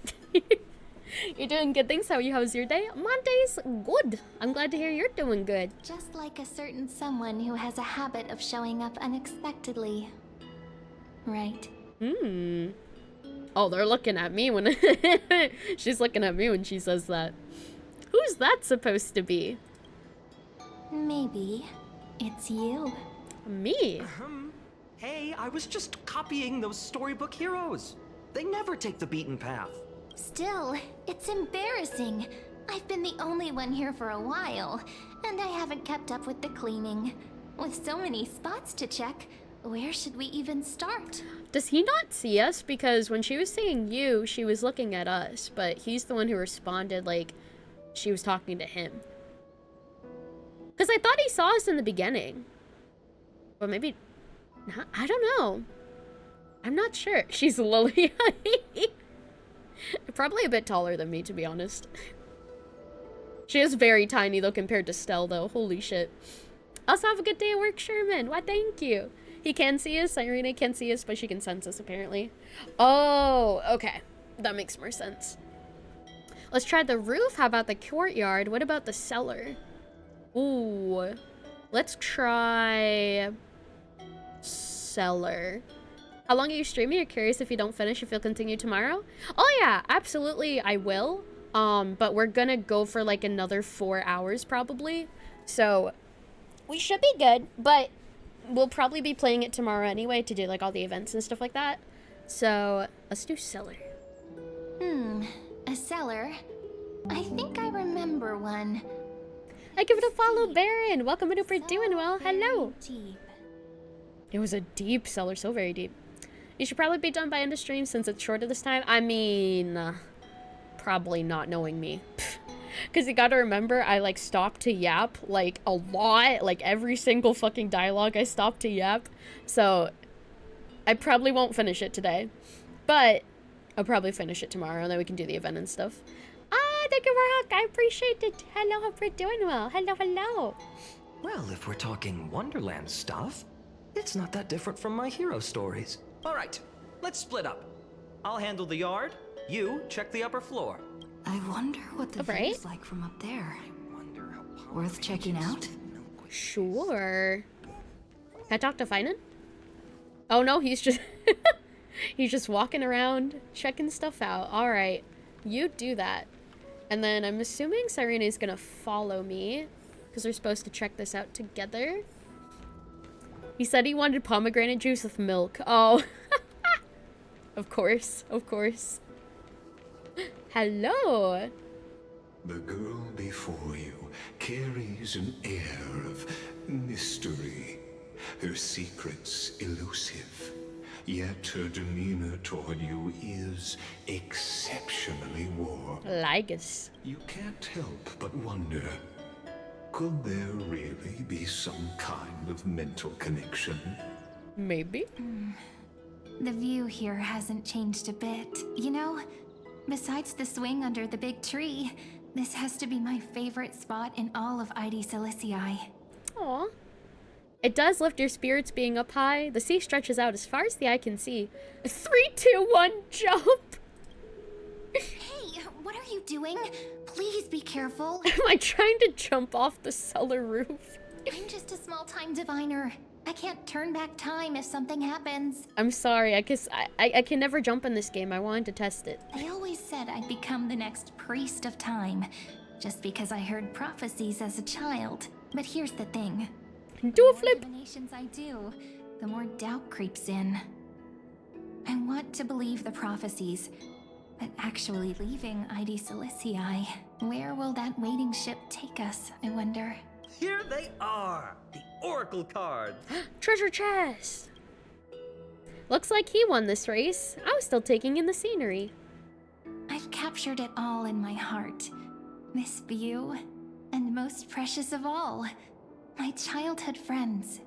You're doing good things. How's your day? Monday's good. I'm glad to hear you're doing good. Just like a certain someone who has a habit of showing up unexpectedly. Right. Oh, they're looking at me when she's looking at me when she says that. Who's that supposed to be? Maybe it's you. Me? Hey, I was just copying those storybook heroes. They never take the beaten path. Still, it's embarrassing. I've been the only one here for a while, and I haven't kept up with the cleaning. With so many spots to check, where should we even start? Does he not see us? Because when she was saying you, she was looking at us, but he's the one who responded like she was talking to him. Because I thought he saw us in the beginning. But maybe... I don't know. I'm not sure. She's Lily. Probably a bit taller than me, to be honest. She is very tiny, though, compared to Stell, though. Holy shit. Also, have a good day at work, Sherman. Why, thank you. He can see us. Irina can see us, but she can sense us, apparently. Oh, okay. That makes more sense. Let's try the roof. How about the courtyard? What about the cellar? Ooh. Let's try... cellar. How long are you streaming? You're curious if you don't finish, if you'll continue tomorrow? Oh yeah, absolutely I will. But we're gonna go for like another 4 hours probably. So we should be good, but we'll probably be playing it tomorrow anyway to do like all the events and stuff like that. So let's do cellar. A cellar? I think I remember one. I give it a follow, Baron. Welcome to We're Doing Well. Hello. Deep. It was a deep cellar, so very deep. You should probably be done by end of stream since it's shorter this time. I mean, probably not knowing me. Because you gotta remember, I like stopped to yap like a lot. Like every single fucking dialogue I stopped to yap. So I probably won't finish it today. But I'll probably finish it tomorrow and then we can do the event and stuff. Thank you, Warhawk. I appreciate it. Hello, hope you're doing well. Hello. Well, if we're talking Wonderland stuff, it's not that different from my hero stories. All right, let's split up. I'll handle the yard. You check the upper floor. I wonder what the view is like from up there. Worth checking out? Sure. Can I talk to Finan? Oh no, he's just... he's just walking around, checking stuff out. All right, you do that. And then I'm assuming Cyrene is gonna follow me because we're supposed to check this out together. He said he wanted pomegranate juice with milk. Oh. Of course. Hello. The girl before you carries an air of mystery. Her secrets elusive. Yet her demeanor toward you is exceptionally warm. Ligus. You can't help but wonder, could there really be some kind of mental connection? Maybe. The view here hasn't changed a bit. You know, besides the swing under the big tree, this has to be my favorite spot in all of ID Silicii. Aw. It does lift your spirits being up high. The sea stretches out as far as the eye can see. 3, 2, 1, jump! Hey, what are you doing? Please be careful. Am I trying to jump off the cellar roof? I'm just a small-time diviner. I can't turn back time if something happens. I'm sorry, I can never jump in this game. I wanted to test it. They always said I'd become the next priest of time, just because I heard prophecies as a child. But here's the thing. Do a flip. The more divinations I do, the more doubt creeps in. I want to believe the prophecies, but actually leaving ID Silicii, where will that waiting ship take us, I wonder? Here they are, the Oracle cards. Treasure chest. Looks like he won this race. I was still taking in the scenery. I've captured it all in my heart. This view, and most precious of all, my childhood friends.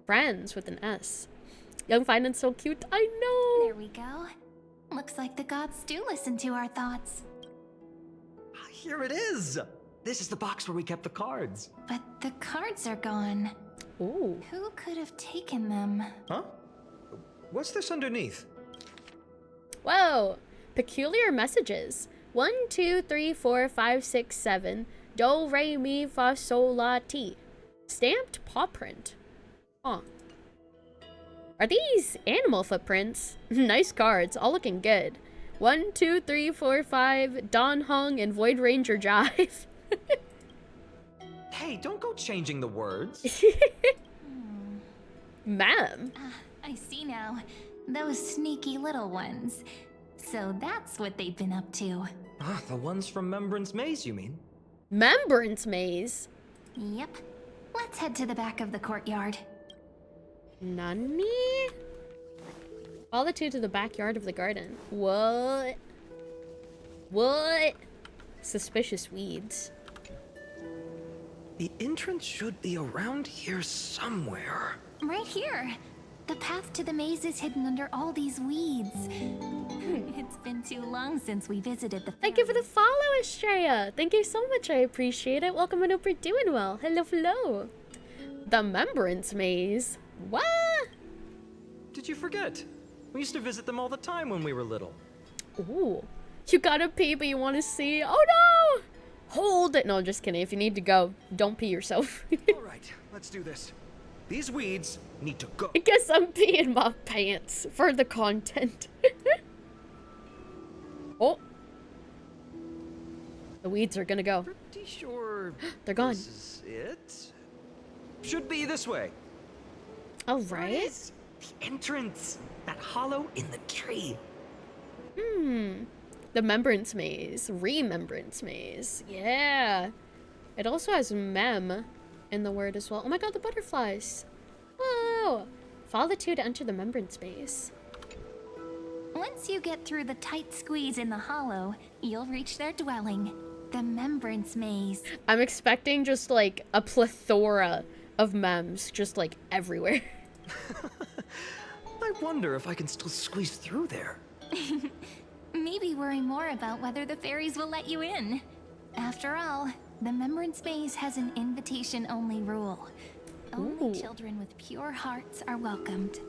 Friends with an S. Young Finance so cute, I know. There we go. Looks like the gods do listen to our thoughts. Here it is. This is the box where we kept the cards. But the cards are gone. Ooh. Who could have taken them? Huh? What's this underneath? Whoa. Peculiar messages. 1, 2, 3, 4, 5, 6, 7. Do, re, mi, fa, sol, la, ti. Stamped paw print. Huh. Are these animal footprints? Nice cards, all looking good. 1, 2, 3, 4, 5. Don Hung and Void Ranger Jive. Hey, don't go changing the words. Ma'am. I see now. Those sneaky little ones. So that's what they've been up to. Ah, the ones from Membrance Maze, you mean? Membrance Maze? Yep. Let's head to the back of the courtyard. Nani? Follow the two to the backyard of the garden. What? What? Suspicious weeds. The entrance should be around here somewhere. Right here. The path to the maze is hidden under all these weeds. It's been too long since we visited the Thank you for the follow, Estrella. Thank you so much. I appreciate it. Welcome, and hope you're doing well. Hello, hello. The Membrance Maze. What? Did you forget? We used to visit them all the time when we were little. Ooh. You gotta pee, but you want to see. Oh no! Hold it. No, just kidding. If you need to go, don't pee yourself. All right, let's do this. These weeds need to go. I guess I'm peeing my pants for the content. Oh. The weeds are gonna go. Pretty sure they're gone. This is it. Should be this way. All right. The entrance. That hollow in the tree. The Membrance Maze. Remembrance Maze. Yeah. It also has mem in the word as well. Oh my god, the butterflies. Whoa. Follow the two to enter the Membrance Maze. Once you get through the tight squeeze in the hollow, you'll reach their dwelling, the Membrance Maze. I'm expecting just like a plethora of mems just like everywhere. I wonder if I can still squeeze through there. Maybe worry more about whether the fairies will let you in. After all, the Membrance Maze has an invitation-only rule. Only children with pure hearts are welcomed.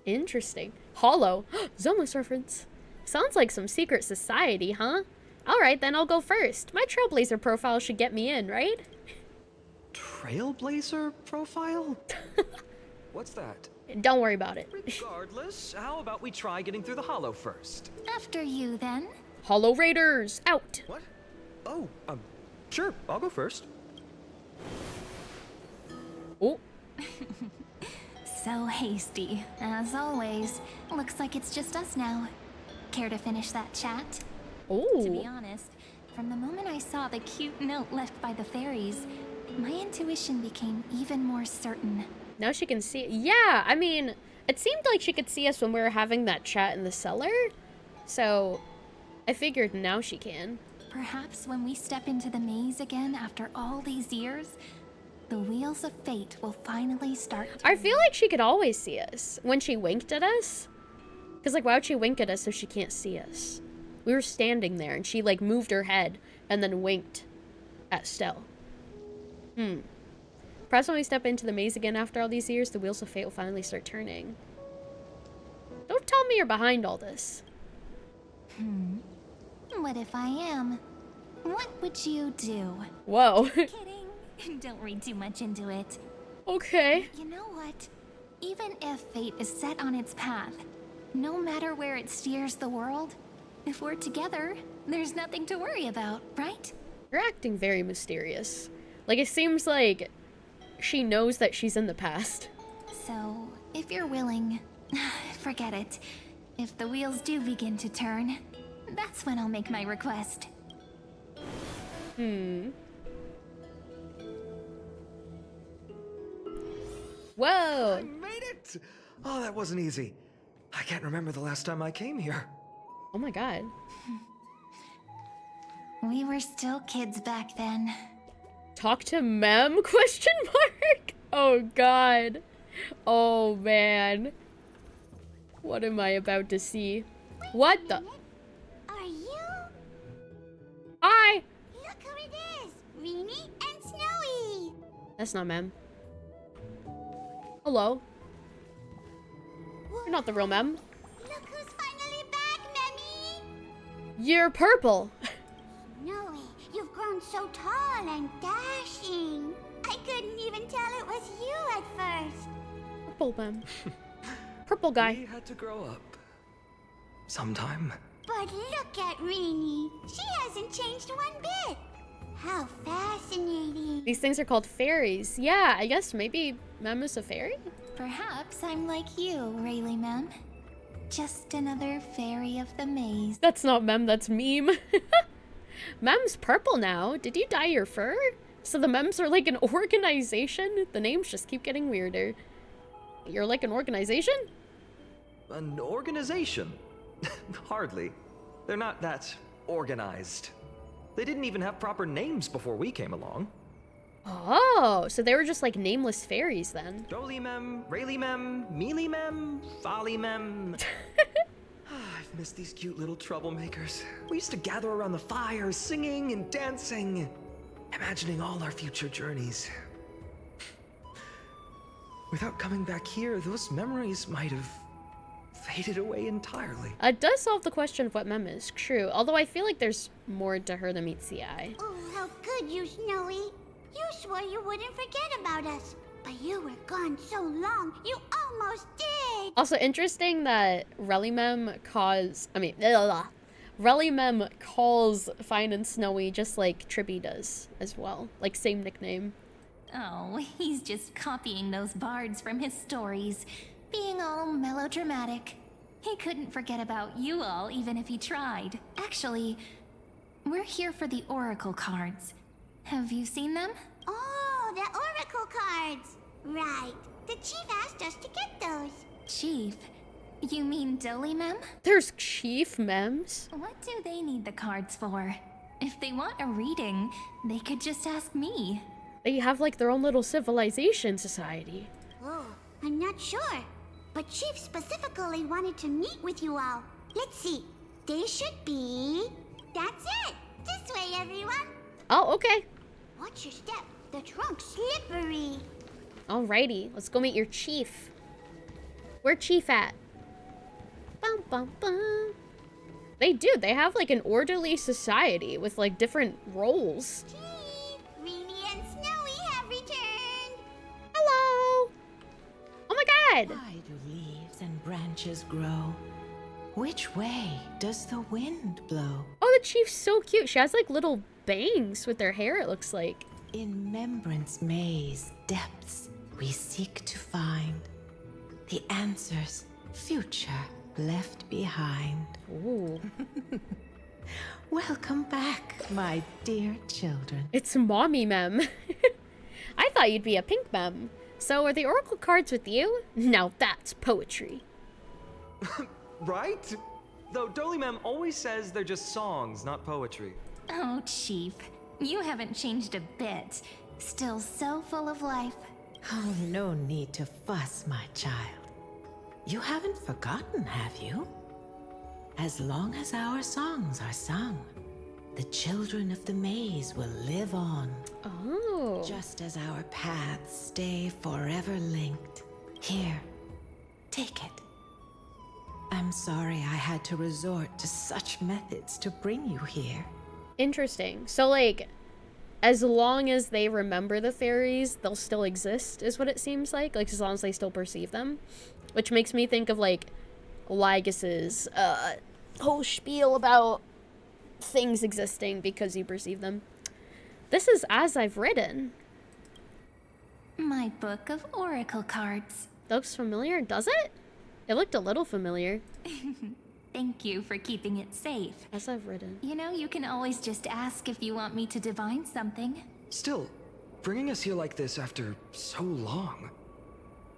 Interesting. Hollow. Zomos reference. Sounds like some secret society, huh? Alright, then I'll go first. My Trailblazer profile should get me in, right? Trailblazer profile? What's that? Don't worry about it. Regardless, how about we try getting through the hollow first? After you, then. Hollow Raiders, out! What? Oh, sure, I'll go first. Oh. So hasty. As always. Looks like it's just us now. Care to finish that chat? Oh. To be honest, from the moment I saw the cute note left by the fairies, my intuition became even more certain. Now she can see. Yeah, I mean, it seemed like she could see us when we were having that chat in the cellar. So, I figured now she can. Perhaps when we step into the maze again after all these years, the wheels of fate will finally start. I feel like she could always see us when she winked at us. Because, like, why would she wink at us if she can't see us? We were standing there and she, like, moved her head and then winked at Stell. Perhaps when we step into the maze again after all these years, the wheels of fate will finally start turning. Don't tell me you're behind all this. What if I am? What would you do? Whoa. Kidding. Don't read too much into it. Okay. You know what? Even if fate is set on its path, no matter where it steers the world, if we're together, there's nothing to worry about, right? You're acting very mysterious. Like, it seems like she knows that she's in the past. So, if you're willing, forget it. If the wheels do begin to turn, that's when I'll make my request. Whoa! I made it! Oh, that wasn't easy. I can't remember the last time I came here. Oh my god. We were still kids back then. Talk to Mem? Question mark? Oh god. Oh man. What am I about to see? What the? Are you? Hi! Look who it is! Rini and Snowy! That's not Mem. Hello. You're not the real Mem. Look who's finally back, Memmy! You're purple. Snowy, you've grown so tall and dashing. I couldn't even tell it was you at first. Purple Mem. Purple guy. We had to grow up. Sometime. But look at Rini. She hasn't changed one bit. How fascinating. These things are called fairies. Yeah, I guess maybe Mem is a fairy? Perhaps I'm like you, Rayleigh Mem. Just another fairy of the maze. That's not Mem, that's Meme. Mem's purple now. Did you dye your fur? So the Mems are like an organization? The names just keep getting weirder. You're like an organization? An organization? Hardly. They're not that organized. They didn't even have proper names before we came along. Oh, so they were just like nameless fairies then. Jolie Mem, Rayleigh Mem, Mealy Mem, Folly Mem. I've missed these cute little troublemakers. We used to gather around the fire, singing and dancing, imagining all our future journeys. Without coming back here, those memories might have faded away entirely. It does solve the question of what Mem is, true. Although I feel like there's more to her than meets the eye. Oh, how could you, Snowy? You swore you wouldn't forget about us. But you were gone so long, you almost did. Also interesting that Rayleigh Mem calls Fine and Snowy just like Trippy does as well. Like same nickname. Oh, he's just copying those bards from his stories, being all melodramatic. He couldn't forget about you all even if he tried. Actually, we're here for the oracle cards. Have you seen them? Oh, the oracle cards. Right. The chief asked us to get those. Chief? You mean Dolly Mem? There's Chief Mems? What do they need the cards for? If they want a reading, they could just ask me. They have like their own little civilization society. Oh, I'm not sure. But Chief specifically wanted to meet with you all. Let's see. They should be... That's it. This way, everyone. Oh, okay. Watch your step. The trunk's slippery. Alrighty, let's go meet your chief. Where Chief at? Bum, bum, bum. They do. They have like an orderly society with like different roles. Chief, Rini and Snowy have returned. Hello. Oh my god. Why do leaves and branches grow? Which way does the wind blow? Oh, the chief's so cute. She has like little bangs with her hair, it looks like. In Remembrance Maze depths, we seek to find the answers future left behind. Ooh. Welcome back, my dear children. It's Mommy Mem. I thought you'd be a pink Mem. So are the oracle cards with you? Now that's poetry. Right? Though Dolly Mem always says they're just songs, not poetry. Oh, Chief. You haven't changed a bit. Still so full of life. Oh, no need to fuss, my child. You haven't forgotten, have you? As long as our songs are sung, the children of the maze will live on. Oh. Just as our paths stay forever linked. Here, take it. I'm sorry I had to resort to such methods to bring you here. Interesting. So like, as long as they remember the fairies, they'll still exist, is what it seems like. Like, as long as they still perceive them. Which makes me think of, like, Lygus's whole spiel about things existing because you perceive them. This is As I've Written. My book of oracle cards. Looks familiar, does it? It looked a little familiar. Thank you for keeping it safe. As I've Written. You know, you can always just ask if you want me to divine something. Still, bringing us here like this after so long.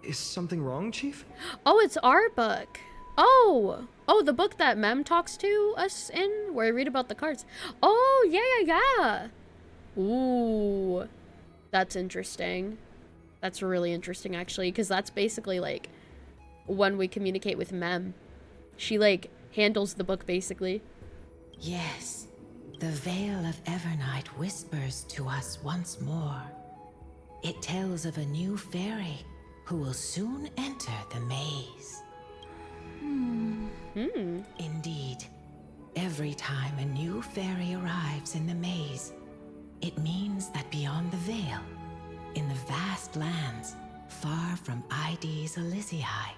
Is something wrong, Chief? Oh, it's our book. Oh, the book that Mem talks to us in, where I read about the cards. Oh, yeah. Ooh, that's interesting. That's really interesting, actually, because that's basically, like, when we communicate with Mem. She, like, handles the book, basically. Yes, the Veil of Evernight whispers to us once more. It tells of a new fairy who will soon enter the maze. Indeed, every time a new fairy arrives in the maze, it means that beyond the veil, in the vast lands far from ID's Elysiae,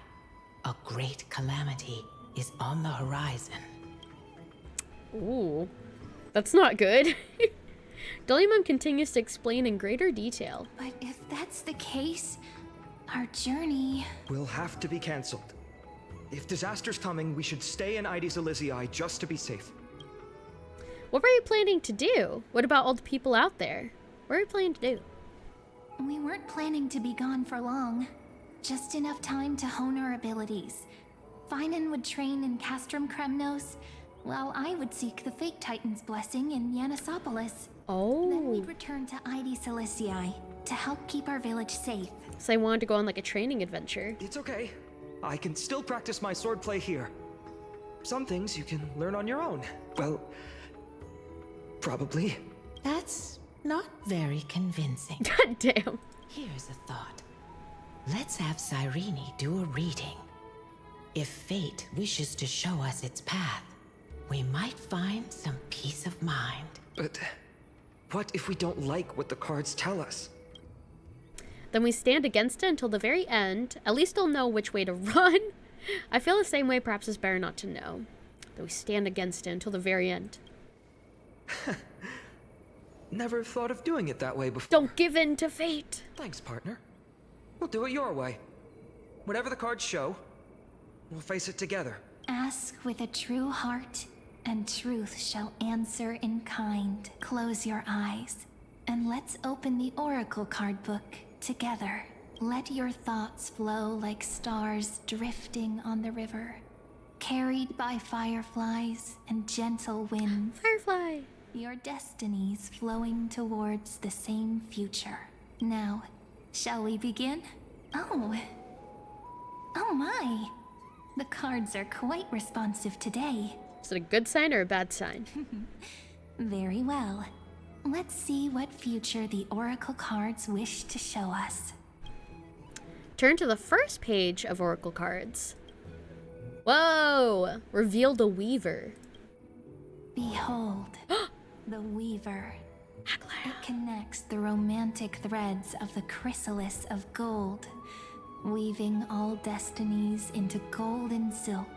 a great calamity is on the horizon. Ooh, that's not good. Dollymon continues to explain in greater detail. But if that's the case, our journey will have to be cancelled. If disaster's coming, we should stay in ID's Elysiae just to be safe. What were you planning to do? What about all the people out there? What were you planning to do? We weren't planning to be gone for long. Just enough time to hone our abilities. Finan would train in Castrum Kremnos, while I would seek the Fake Titan's blessing in Yanisopolis. Oh. Then we'd return to ID Celestii to help keep our village safe. So I wanted to go on like a training adventure. It's okay. I can still practice my swordplay here. Some things you can learn on your own. Well, probably. That's not very convincing. God damn. Here's a thought. Let's have Cyrene do a reading. If fate wishes to show us its path, we might find some peace of mind. But what if we don't like what the cards tell us? Then we stand against it until the very end. At least they'll know which way to run. I feel the same way, perhaps it's better not to know. That we stand against it until the very end. Never thought of doing it that way before. Don't give in to fate. Thanks, partner. We'll do it your way. Whatever the cards show, we'll face it together. Ask with a true heart, and truth shall answer in kind. Close your eyes, and let's open the oracle card book together. Let your thoughts flow like stars drifting on the river, carried by fireflies and gentle winds. Firefly! Your destinies flowing towards the same future. Now, shall we begin? Oh my! The cards are quite responsive today. Is it a good sign or a bad sign? Very well. Let's see what future the oracle cards wish to show us. Turn to the first page of oracle cards. Whoa! Reveal the Weaver. Behold, the Weaver. It connects the romantic threads of the chrysalis of gold, weaving all destinies into golden silk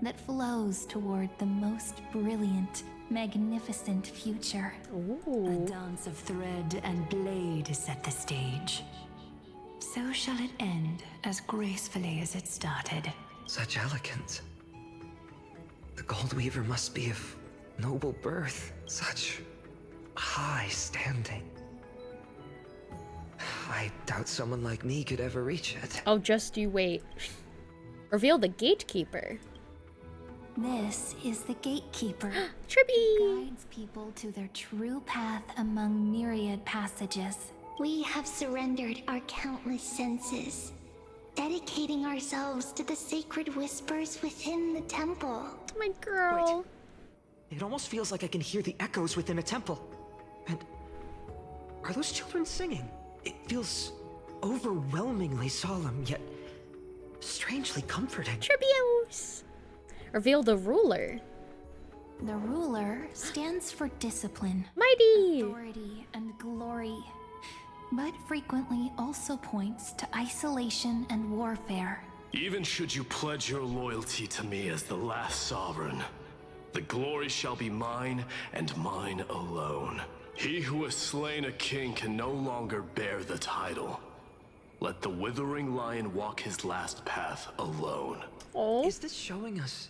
that flows toward the most brilliant, magnificent future. A dance of thread and blade set the stage. So shall it end as gracefully as it started. Such elegance. The Gold Weaver must be of noble birth, such high standing. I doubt someone like me could ever reach it. Oh, just you wait. Reveal the Gatekeeper. This is the Gatekeeper. Trippy! Guides people to their true path among myriad passages. We have surrendered our countless senses, dedicating ourselves to the sacred whispers within the temple. My girl. Wait. It almost feels like I can hear the echoes within a temple. And are those children singing? It feels overwhelmingly solemn, yet strangely comforting. Tribios! Reveal the Ruler. The ruler stands for discipline, mighty, authority, and glory, but frequently also points to isolation and warfare. Even should you pledge your loyalty to me as the last sovereign, the glory shall be mine and mine alone. He who has slain a king can no longer bear the title. Let the withering lion walk his last path alone. Is this showing us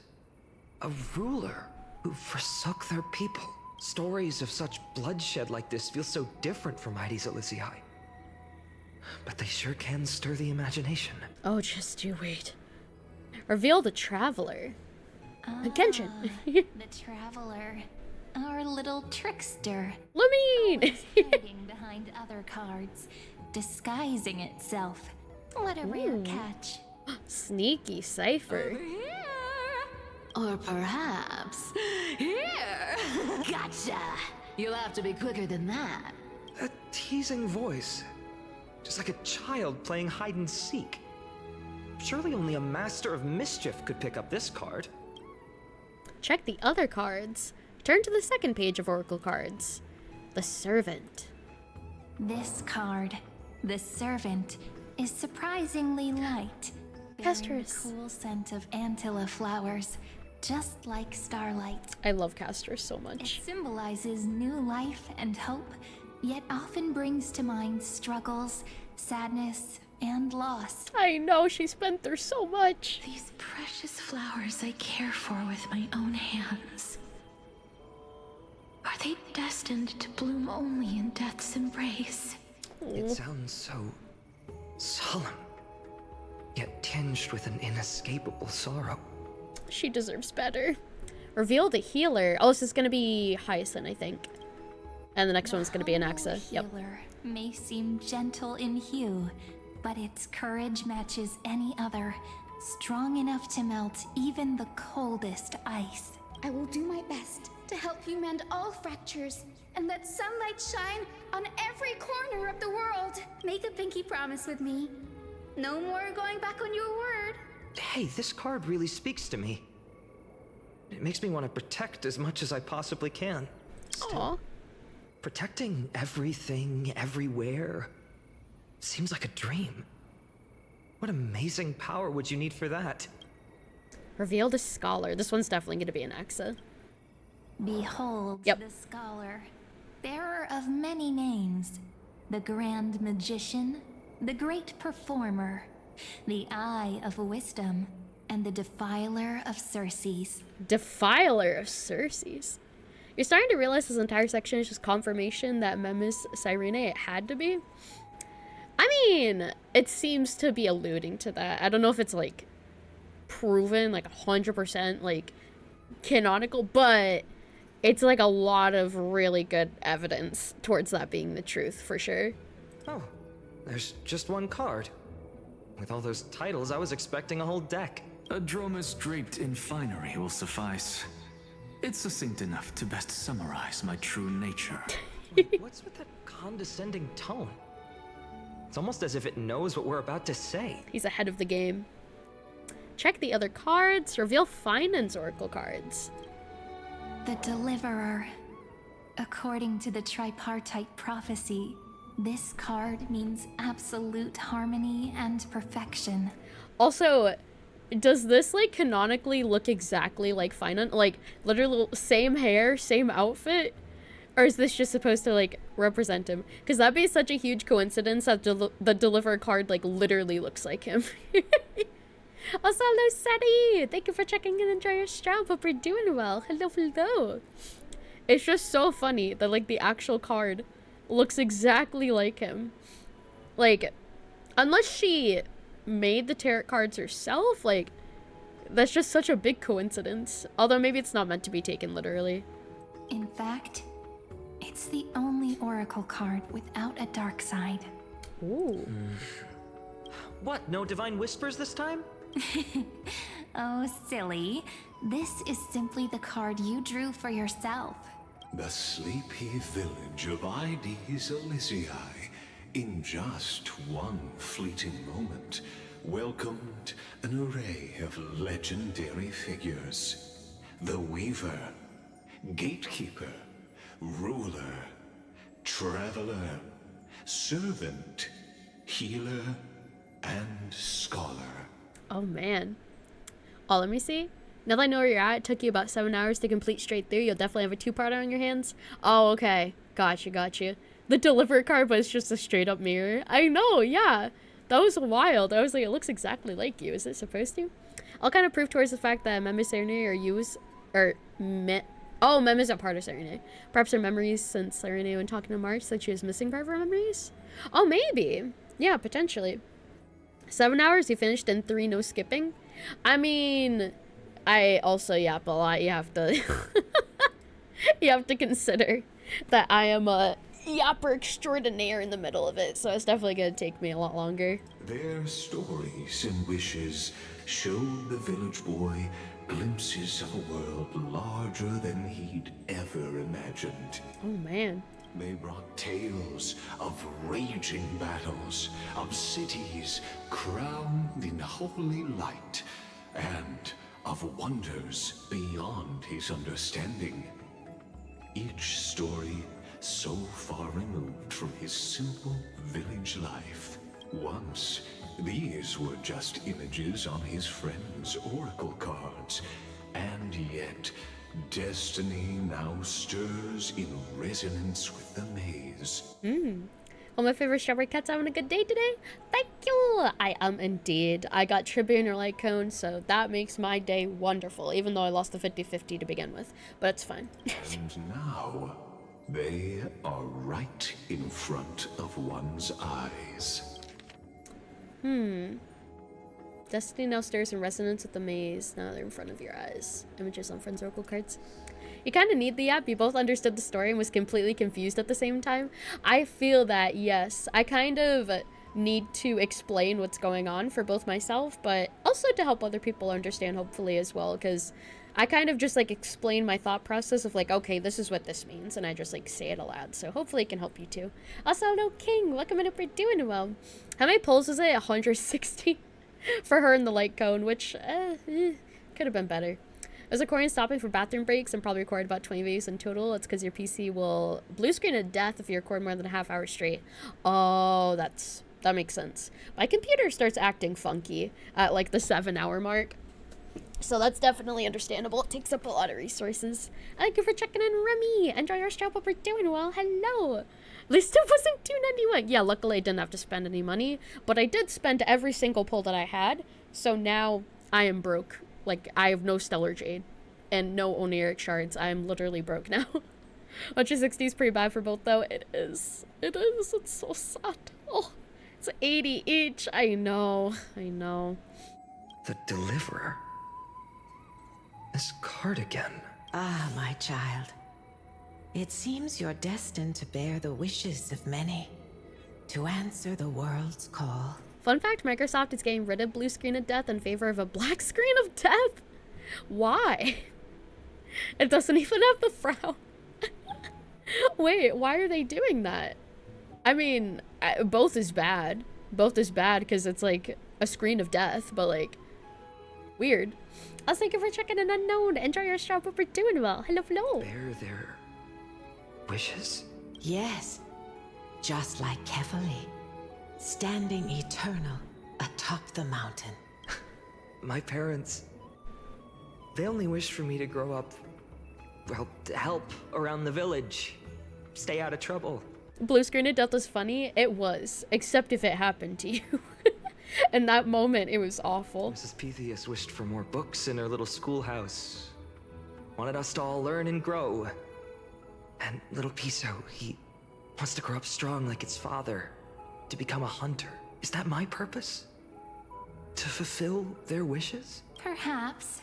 a ruler who forsook their people? Stories of such bloodshed like this feel so different from Heidi's Elysiae. But they sure can stir the imagination. Oh, just you wait. Reveal the Traveler. Attention. The Traveler. Our little trickster. Lumine! Hiding behind other cards, disguising itself. What a rare catch. Sneaky cipher. Or perhaps here. Gotcha. You'll have to be quicker than that. A teasing voice. Just like a child playing hide and seek. Surely only a master of mischief could pick up this card. Check the other cards. Turn to the second page of Oracle cards. The Servant. This card, the Servant, is surprisingly light. Bearing a cool scent of Antilla flowers, just like starlight. I love Castor so much. It symbolizes new life and hope, yet often brings to mind struggles, sadness, and loss. I know, she's been through so much. These precious flowers I care for with my own hands. Are they destined to bloom only in death's embrace? It sounds so solemn, yet tinged with an inescapable sorrow. She deserves better. Reveal the Healer. Oh, this is gonna be Hyacinth, I think. And the next one's gonna be an Axa. Yep. Healer may seem gentle in hue, but its courage matches any other, strong enough to melt even the coldest ice. I will do my best to help you mend all fractures and let sunlight shine on every corner of the world. Make a pinky promise with me. No more going back on your word. Hey, this card really speaks to me. It makes me want to protect as much as I possibly can. Still, protecting everything, everywhere, seems like a dream. What amazing power would you need for that? Reveal the Scholar. This one's definitely going to be an Axa. Behold the Scholar, bearer of many names, the Grand Magician, the Great Performer, the Eye of Wisdom, and the Defiler of Circes. Defiler of Circes. You're starting to realize this entire section is just confirmation that Mem is Cyrene. It had to be. I mean, it seems to be alluding to that. I don't know if it's like proven like 100% like canonical, but it's like a lot of really good evidence towards that being the truth for sure. Oh, there's just one card. With all those titles, I was expecting a whole deck. A Dromus draped in finery will suffice. It's succinct enough to best summarize my true nature. What's with that condescending tone? It's almost as if it knows what we're about to say. He's ahead of the game. Check the other cards. Reveal Finance Oracle cards. The Deliverer. According to the tripartite prophecy, this card means absolute harmony and perfection. Also, does this like canonically look exactly like Finance? Like literally same hair, same outfit? Or is this just supposed to like represent him? Because that'd be such a huge coincidence that the Deliverer card like literally looks like him. Also, hello, Sadie! Thank you for checking in. Enjoy your stream. Hope you're doing well. Hello, hello. It's just so funny that like the actual card looks exactly like him. Like, unless she made the tarot cards herself, like, that's just such a big coincidence. Although maybe it's not meant to be taken literally. In fact, it's the only oracle card without a dark side. Ooh. What, no divine whispers this time? Oh, silly. This is simply the card you drew for yourself. The sleepy village of Heidi's Elysiae, in just one fleeting moment, welcomed an array of legendary figures. The Weaver, gatekeeper, ruler, traveler, servant, healer, and scholar. Oh man. Oh, let me see. Now that I know where you're at, it took you about 7 hours to complete straight through. You'll definitely have a two-parter on your hands. Oh, okay. Gotcha. The delivery card was just a straight-up mirror. I know, yeah. That was wild. I was like, it looks exactly like you. Is it supposed to? I'll kind of prove towards the fact that Memory Serenade are used, or oh, Memory's not part of Serenade. Perhaps her memories since Serenade when talking to March that she was missing part of her memories? Oh, maybe. Yeah, potentially. 7 hours, you finished in 3, no skipping. I mean, I also yap a lot. You have to, you have to consider that I am a yapper extraordinaire in the middle of it, so it's definitely gonna take me a lot longer. Their stories and wishes showed the village boy glimpses of a world larger than he'd ever imagined. Oh man. They brought tales of raging battles, of cities crowned in holy light, and of wonders beyond his understanding. Each story so far removed from his simple village life. Once, these were just images on his friend's oracle cards, and yet destiny now stirs in resonance with the maze. Well, my favorite strawberry cat's having a good day today. Thank you. I am indeed. I got Tribune or Light Cone, so that makes my day wonderful, even though I lost the 50-50 to begin with. But it's fine. And now, they are right in front of one's eyes. Destiny now stirs in resonance with the maze. Now they're in front of your eyes. Images on friends' oracle cards. You kind of need the app. You both understood the story and was completely confused at the same time. I feel that, yes. I kind of need to explain what's going on for both myself, but also to help other people understand, hopefully, as well, because I kind of just, like, explain my thought process of, like, okay, this is what this means, and I just, like, say it aloud, so hopefully it can help you, too. Also, hello, King. Welcome in. Hope you're doing well. How many pulls was it? 160 for her in the light cone, which, could have been better. I was recording stopping for bathroom breaks and probably recorded about 20 videos in total. It's because your PC will blue screen to death if you record more than a half hour straight. Oh, that makes sense. My computer starts acting funky at like the 7 hour mark. So that's definitely understandable. It takes up a lot of resources. Thank you for checking in, Remy. Enjoy your show. Hope we're doing well. Hello. At least it wasn't $2.91. Yeah, luckily I didn't have to spend any money, but I did spend every single pull that I had. So now I am broke. Like, I have no Stellar Jade and no Oniric shards. I'm literally broke now. 160 is pretty bad for both, though. It is. It is. It's so sad. Oh, it's 80 each. I know. The Deliverer? This card again. Ah, my child. It seems you're destined to bear the wishes of many, to answer the world's call. Fun fact, Microsoft is getting rid of blue screen of death in favor of a black screen of death. Why? It doesn't even have the frown. Wait, why are they doing that? I mean, both is bad. Both is bad because it's like a screen of death, but like, weird. I'll thank you for checking in Unknown. Enjoy your show, but we're doing well. Hello. Bear their wishes? Yes, just like Kefali. Standing eternal atop the mountain. My parents, they only wished for me to grow up, well, to help around the village, stay out of trouble. Blue screen of death was funny. It was, except if it happened to you. In that moment, it was awful. Mrs. Pythias wished for more books in her little schoolhouse. Wanted us to all learn and grow. And little Piso, he wants to grow up strong like its father. To become a hunter. Is that my purpose? To fulfill their wishes? Perhaps.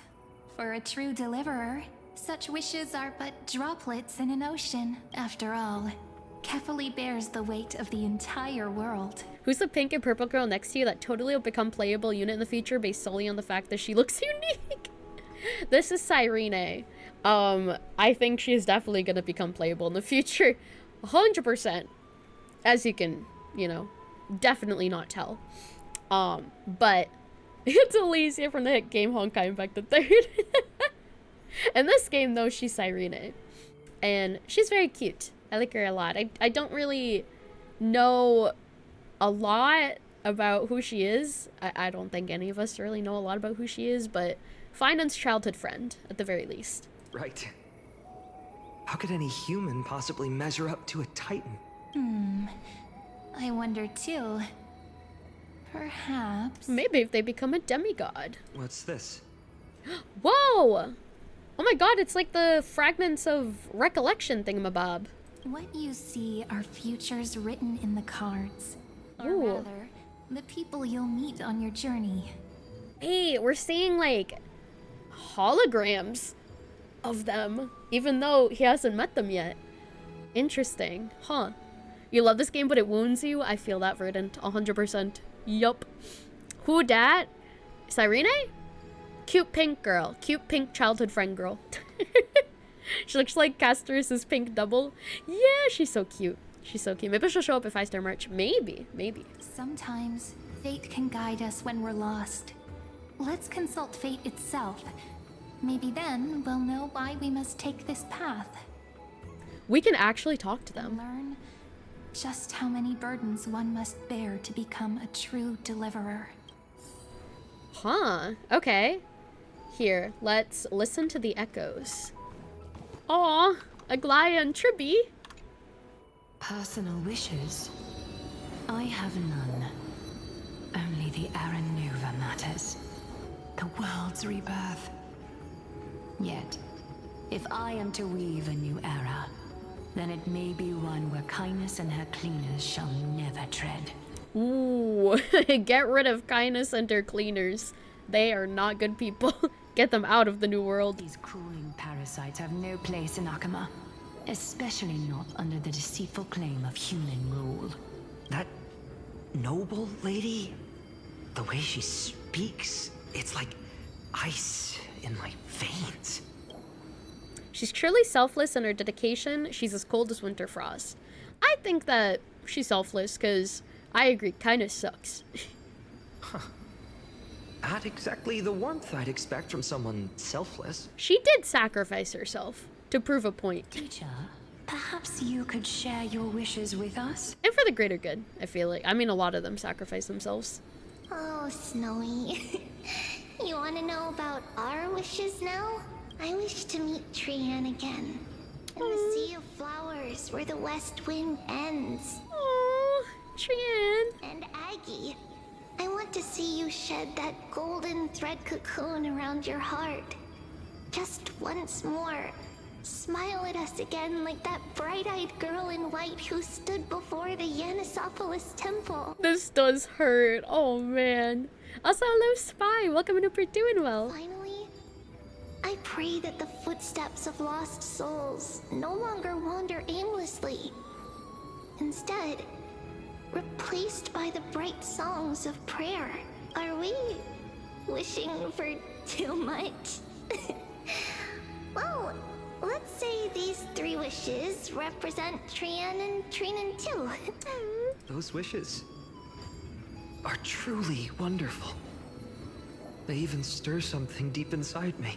For a true deliverer, such wishes are but droplets in an ocean. After all, Kefali bears the weight of the entire world. Who's the pink and purple girl next to you that totally will become playable unit in the future based solely on the fact that she looks unique? This is Cyrene. I think she is definitely gonna become playable in the future. 100%. As you can, you know, definitely not tell. But it's Alicia from the hit game Honkai Infected Third. In this game, though, she's Cyrene. and she's very cute. I like her a lot. I don't really know a lot about who she is. I don't think any of us really know a lot about who she is, but Finance childhood friend, at the very least. Right. How could any human possibly measure up to a Titan? I wonder too. Perhaps. Maybe if they become a demigod. What's this? Whoa! Oh my god, it's like the fragments of recollection thingamabob. What you see are futures written in the cards. Or Ooh. rather, the people you'll meet on your journey. Hey, we're seeing like holograms of them, even though he hasn't met them yet. Interesting, huh? You love this game, but it wounds you? I feel that, Verdant, 100%. Yup. Who dat? Cyrene? Cute pink girl. Cute pink childhood friend girl. She looks like Castor's pink double. Yeah, she's so cute. She's so cute. Maybe she'll show up if I start merch. Maybe, maybe. Sometimes fate can guide us when we're lost. Let's consult fate itself. Maybe then we'll know why we must take this path. We can actually talk to them. Learn just how many burdens one must bear to become a true deliverer. Huh, okay. Here, let's listen to the echoes. Aw, Aglaya and Tribby. Personal wishes? I have none. Only the Aranuva matters. The world's rebirth. Yet, if I am to weave a new era, then it may be one where kindness and her cleaners shall never tread. Ooh, get rid of kindness and her cleaners. They are not good people. Get them out of the new world. These crawling parasites have no place in Akama, especially not under the deceitful claim of human rule. That noble lady, the way she speaks, it's like ice in my veins. She's truly selfless in her dedication. She's as cold as winter frost. I think that she's selfless because I agree, kindness sucks. Huh. Not exactly the warmth I'd expect from someone selfless. She did sacrifice herself to prove a point. Teacher, perhaps you could share your wishes with us? And for the greater good, I feel like. I mean, a lot of them sacrifice themselves. Oh, Snowy. You want to know about our wishes now? I wish to meet Trian again. In the sea of flowers where the west wind ends. Oh, Trian. And Aggie, I want to see you shed that golden thread cocoon around your heart. Just once more. Smile at us again like that bright-eyed girl in white who stood before the Yanisopolis temple. This does hurt. Oh, man. Also, hello, Spy. Welcome and hope you're doing well. Finally, I pray that the footsteps of lost souls no longer wander aimlessly. Instead, replaced by the bright songs of prayer. Are we wishing for too much? Well, let's say these 3 wishes represent Trian and Trinan too. Those wishes are truly wonderful. They even stir something deep inside me.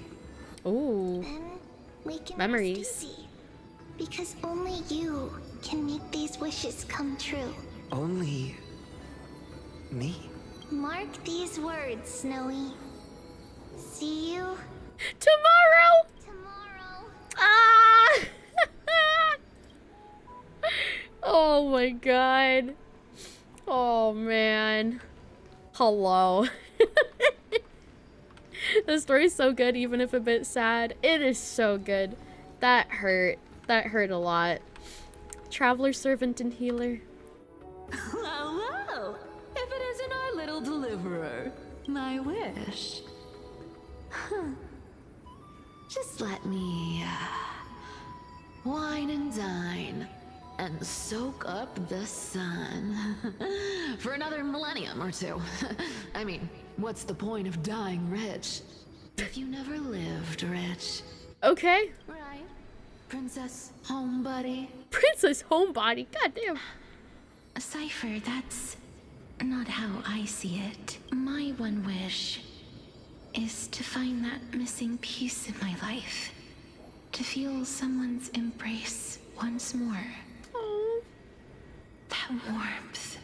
Ooh. Then we can Memories. rest easy, because only you can make these wishes come true. Only me? Mark these words, Snowy. See you tomorrow. Ah! Oh my god. Oh man. Hello. The story's so good, even if a bit sad. It is so good. That hurt. That hurt a lot. Traveler, servant, and healer. Hello! If it isn't our little deliverer, my wish. Just let me wine and dine and soak up the sun for another millennium or 2. I mean, what's the point of dying rich if you never lived rich? Okay. Right, Princess Homebody. Princess Homebody, goddamn. Cypher, that's not how I see it. My one wish is to find that missing piece in my life. to feel someone's embrace once more. That warmth.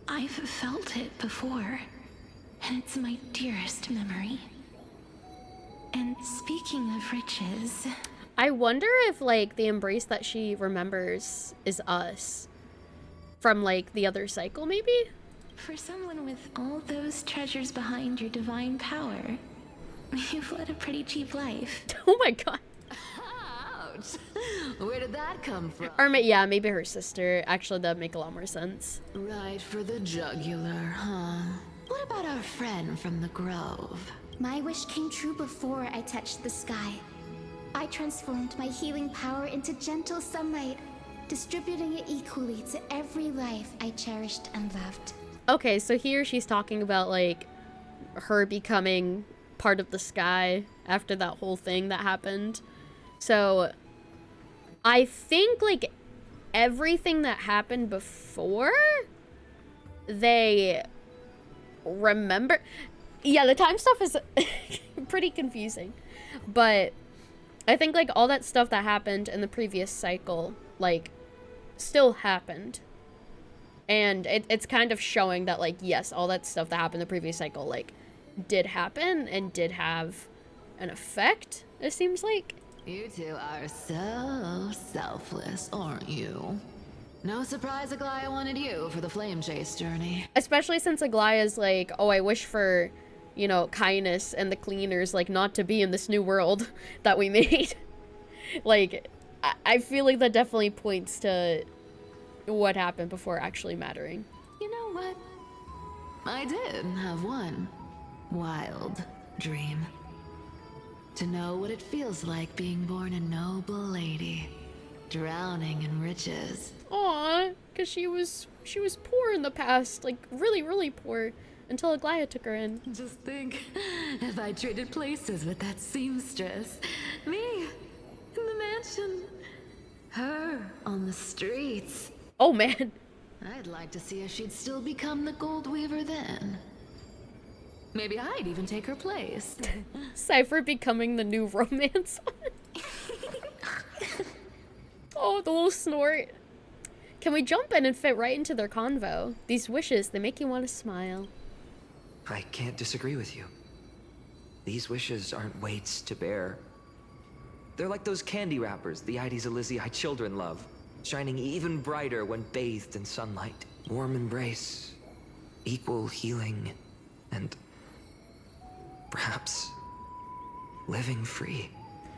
I've felt it before, and it's my dearest memory. And speaking of riches... I wonder if, like, the embrace that she remembers is us. From, like, the other cycle, maybe? For someone with all those treasures behind your divine power, you've led a pretty cheap life. Oh my god. Ouch! Where did that come from? Or, yeah, maybe her sister. Actually, that'd make a lot more sense. Right for the jugular, huh? What about our friend from the Grove? My wish came true before I touched the sky. I transformed my healing power into gentle sunlight, distributing it equally to every life I cherished and loved. Okay, so here she's talking about, like, her becoming part of the sky after that whole thing that happened. So, I think, like, everything that happened before, they remember. Yeah, the time stuff is pretty confusing. But I think, like, all that stuff that happened in the previous cycle, like, still happened. And it's kind of showing that, like, yes, all that stuff that happened in the previous cycle, like, did happen and did have an effect, it seems like. You two are so selfless, aren't you? No surprise Aglaya wanted you for the flame chase journey. Especially since Aglaya's like, oh, I wish for, you know, kindness and the cleaners, like, not to be in this new world that we made. Like, I feel like that definitely points to what happened before actually mattering. You know what? I did have one wild dream. To know what it feels like being born a noble lady, drowning in riches. Aw, because she was poor in the past, like, really, really poor, until Aglaya took her in. Just think, if I traded places with that seamstress, me in the mansion, her on the streets. Oh man. I'd like to see if she'd still become the gold weaver then. Maybe I'd even take her place. Cypher becoming the new romance one. Oh, the little snort. Can we jump in and fit right into their convo? These wishes, they make you want to smile. I can't disagree with you. These wishes aren't weights to bear. They're like those candy wrappers the Ides Elizii children love, shining even brighter when bathed in sunlight. Warm embrace, equal healing, and perhaps living free.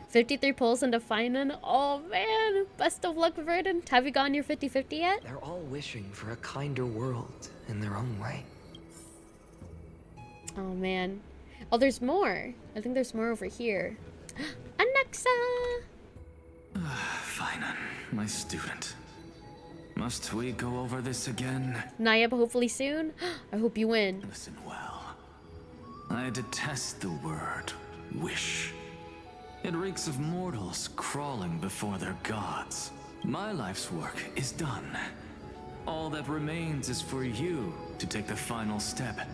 53 pulls into Finan. Oh man, best of luck, Verdant. Have you gotten your 50-50 yet? They're all wishing for a kinder world in their own way. Oh man. Oh, there's more. I think there's more over here. Anaxa! Finan, my student. Must we go over this again? Nayab, hopefully soon. I hope you win. Listen well. I detest the word wish. It reeks of mortals crawling before their gods. My life's work is done. All that remains is for you to take the final step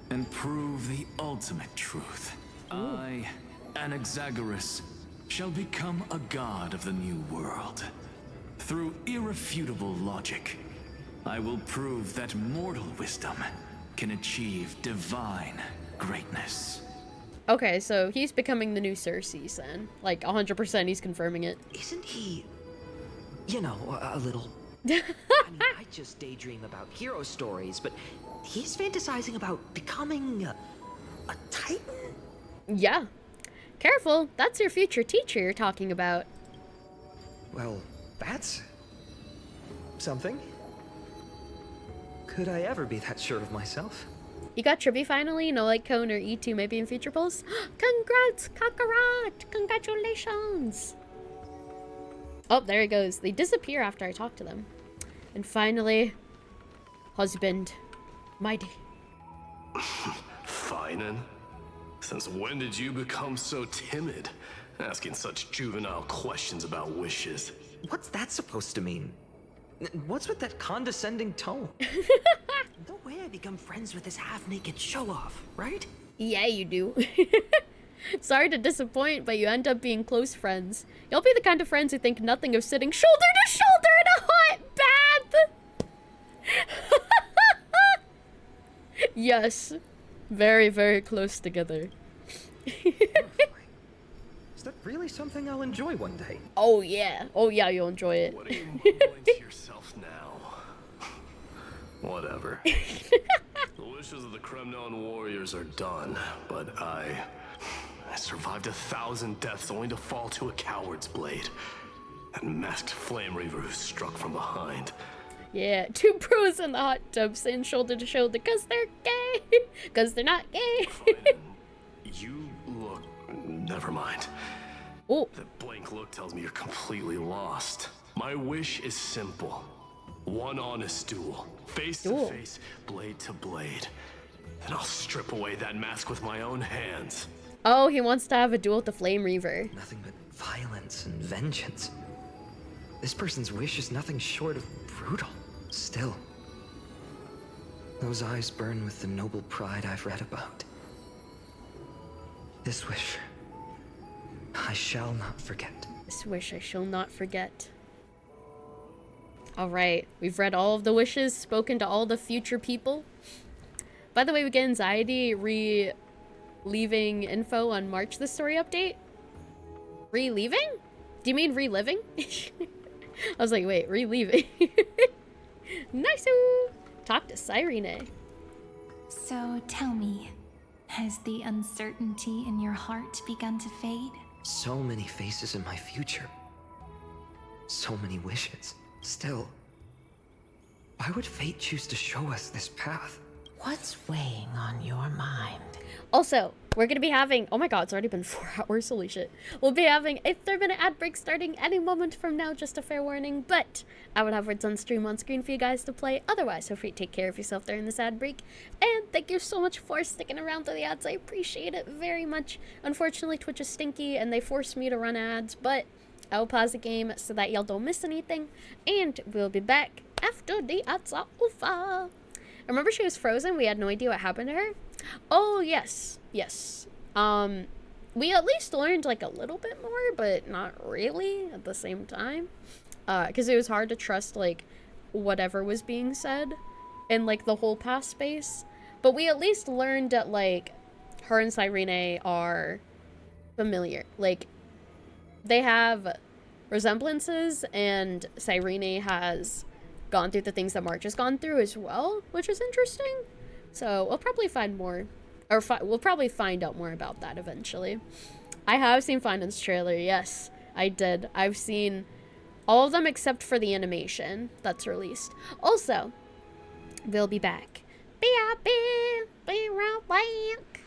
and prove the ultimate truth. Ooh. I, Anaxagoras, shall become a god of the new world. Through irrefutable logic, I will prove that mortal wisdom can achieve divine greatness. Okay, so he's becoming the new Cersei then. Like, 100% he's confirming it. Isn't he, you know, a little... I mean, I just daydream about hero stories, but he's fantasizing about becoming a titan? Yeah. Careful, that's your future teacher you're talking about. Well, that's something. Could I ever be that sure of myself? You got Trippy finally? No, like Cone or E2 maybe in future polls? Congrats, Kakarot! Congratulations! Oh, there he goes. They disappear after I talk to them. And finally, husband. Mighty. Finan? Since when did you become so timid? Asking such juvenile questions about wishes. What's that supposed to mean? What's with that condescending tone? No way I become friends with this half-naked show-off, right? Yeah, you do. Sorry to disappoint, but you end up being close friends. You'll be the kind of friends who think nothing of sitting shoulder to shoulder in a hot bath. Yes. Very, very close together. Is that really something I'll enjoy one day? Oh yeah. Oh yeah, you'll enjoy it. What are you mumbling to yourself now? Whatever. The wishes of the Kremnon warriors are done, but I survived 1,000 deaths only to fall to a coward's blade. That masked flame reaver who struck from behind. Yeah, 2 bros in the hot tub saying shoulder to shoulder because they're gay. Because they're not gay. You look... Never mind. Oh. That blank look tells me you're completely lost. My wish is simple. One honest duel. Face to face, blade to blade. Then I'll strip away that mask with my own hands. Oh, he wants to have a duel with the Flame Reaver. Nothing but violence and vengeance. This person's wish is nothing short of brutal. Still, those eyes burn with the noble pride I've read about. This wish, I shall not forget. This wish I shall not forget. Alright, we've read all of the wishes, spoken to all the future people. By the way, we get anxiety leaving info on March the story update. Leaving? Do you mean reliving? I was like, wait, leaving. Nice. Talk to Cyrene. So tell me, has the uncertainty in your heart begun to fade? So many faces in my future. So many wishes. Still, why would fate choose to show us this path? What's weighing on your mind? Also, we're gonna be having, oh my god, it's already been 4 hours, holy shit. We'll be having a 3-minute ad break starting any moment from now, just a fair warning, but I would have words on stream on screen for you guys to play. Otherwise, feel free to take care of yourself during this ad break. And thank you so much for sticking around through the ads, I appreciate it very much. Unfortunately, Twitch is stinky and they forced me to run ads, but I will pause the game so that y'all don't miss anything. And we'll be back after the ads are over. Remember she was frozen? We had no idea what happened to her. Oh, yes. Yes. We at least learned, like, a little bit more, but not really at the same time. Because it was hard to trust, like, whatever was being said in, like, the whole past space. But we at least learned that, like, her and Cyrene are familiar. Like, they have resemblances, and Cyrene has gone through the things that March has gone through as well, which is interesting. So we'll probably find more, or we'll probably find out more about that eventually. I have seen Finance trailer, yes, I did. I've seen all of them except for the animation that's released. Also, we'll be back. Be right back.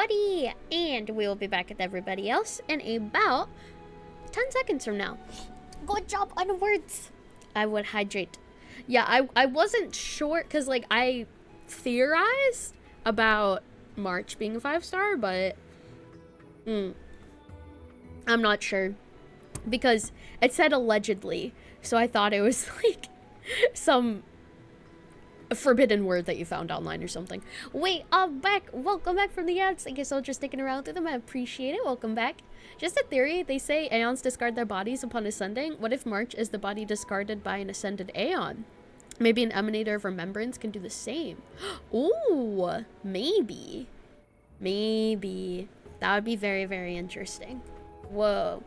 everybody, and we will be back with everybody else in about 10 seconds from now. Good job on words. I would hydrate. Yeah, I wasn't sure, because, like, I theorized about March being a 5-star, but I'm not sure, because it said allegedly, so I thought it was, like, some forbidden word that you found online or something. Wait, welcome back from the ads. Thank you so much for sticking around through them. I appreciate it. Welcome back. Just a theory, they say Aeons discard their bodies upon ascending. What if March is the body discarded by an ascended Aeon? Maybe an Emanator of Remembrance can do the same. Ooh, maybe. Maybe. That would be very, very interesting. Whoa.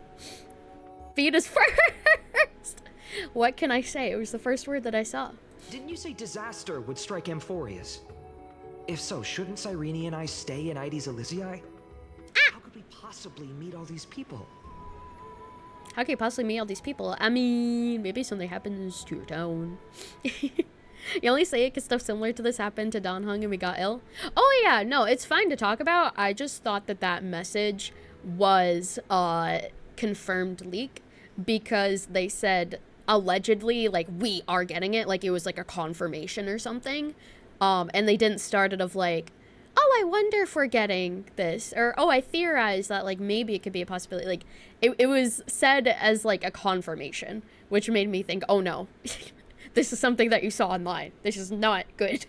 Fetus first! What can I say? It was the first word that I saw. Didn't you say disaster would strike Amphorius? If so, shouldn't Cyrene and I stay in Ides Elysiae? How could we possibly meet all these people? How could you possibly meet all these people? I mean, maybe something happens to your town. You only say it because stuff similar to this happened to Don Hung and we got ill. Oh yeah, no, it's fine to talk about. I just thought that that message was confirmed leak because they said allegedly, like, we are getting it, like it was like a confirmation or something. And they didn't start it of like, oh, I wonder if we're getting this, or oh, I theorize that like maybe it could be a possibility. Like it was said as like a confirmation, which made me think, oh no, this is something that you saw online. This is not good.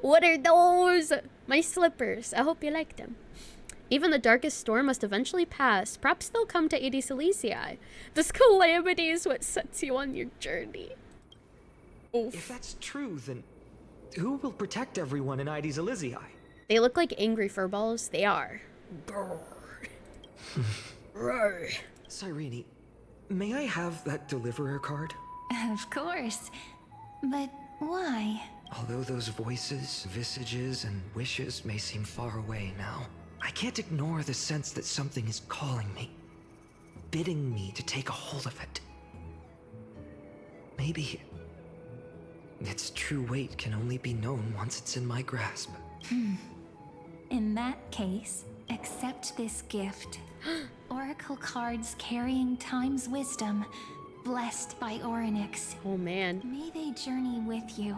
What are those? My slippers. I hope you like them. Even the darkest storm must eventually pass. Perhaps they'll come to Ides Elysiae. This calamity is what sets you on your journey. Oof. If that's true, then who will protect everyone in Ides Elysiae? They look like angry furballs. They are. Cyrene, may I have that deliverer card? Of course. But why? Although those voices, visages, and wishes may seem far away now, I can't ignore the sense that something is calling me, bidding me to take a hold of it. Maybe its true weight can only be known once it's in my grasp. In that case, accept this gift. Oracle cards carrying time's wisdom, blessed by Orynyx. Oh man. May they journey with you,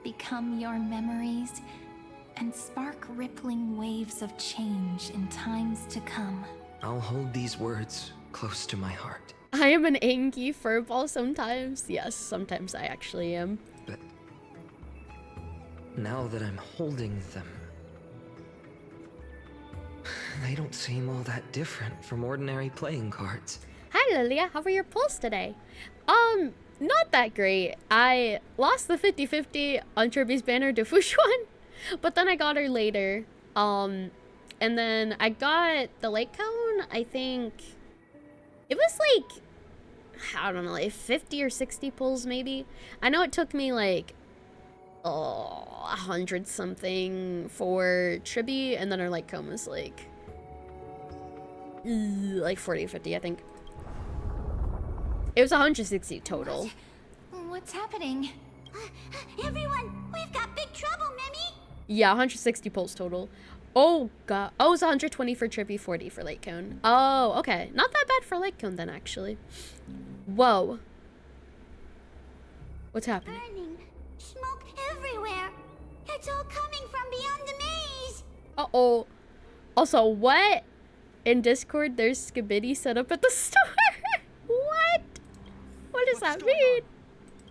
become your memories, and spark rippling waves of change in times to come. I'll hold these words close to my heart. I am an angry furball sometimes. Yes, sometimes I actually am. But now that I'm holding them, they don't seem all that different from ordinary playing cards. Hi Lilia, how were your pulls today? Not that great. I lost the 50-50 on Kirby's Banner to Fushuan, but then I got her later. And then I got the Lake Cone, I think it was like, I don't know, like 50 or 60 pulls maybe. I know it took me like 100 something for Tribby, and then her Lake Cone was like 40 or 50, I think. It was 160 total. What's happening? Everyone, we've got big trouble, Mimi! Yeah, 160 pulls total. Oh god. Oh, it's 120 for Trippy, 40 for Lake Cone. Oh, okay. Not that bad for Lake Cone then, actually. Whoa. What's happening? Burning. Smoke everywhere. It's all coming from beyond the maze. Uh-oh. Also, what? In Discord, there's Skibidi set up at the store. What? What does that mean?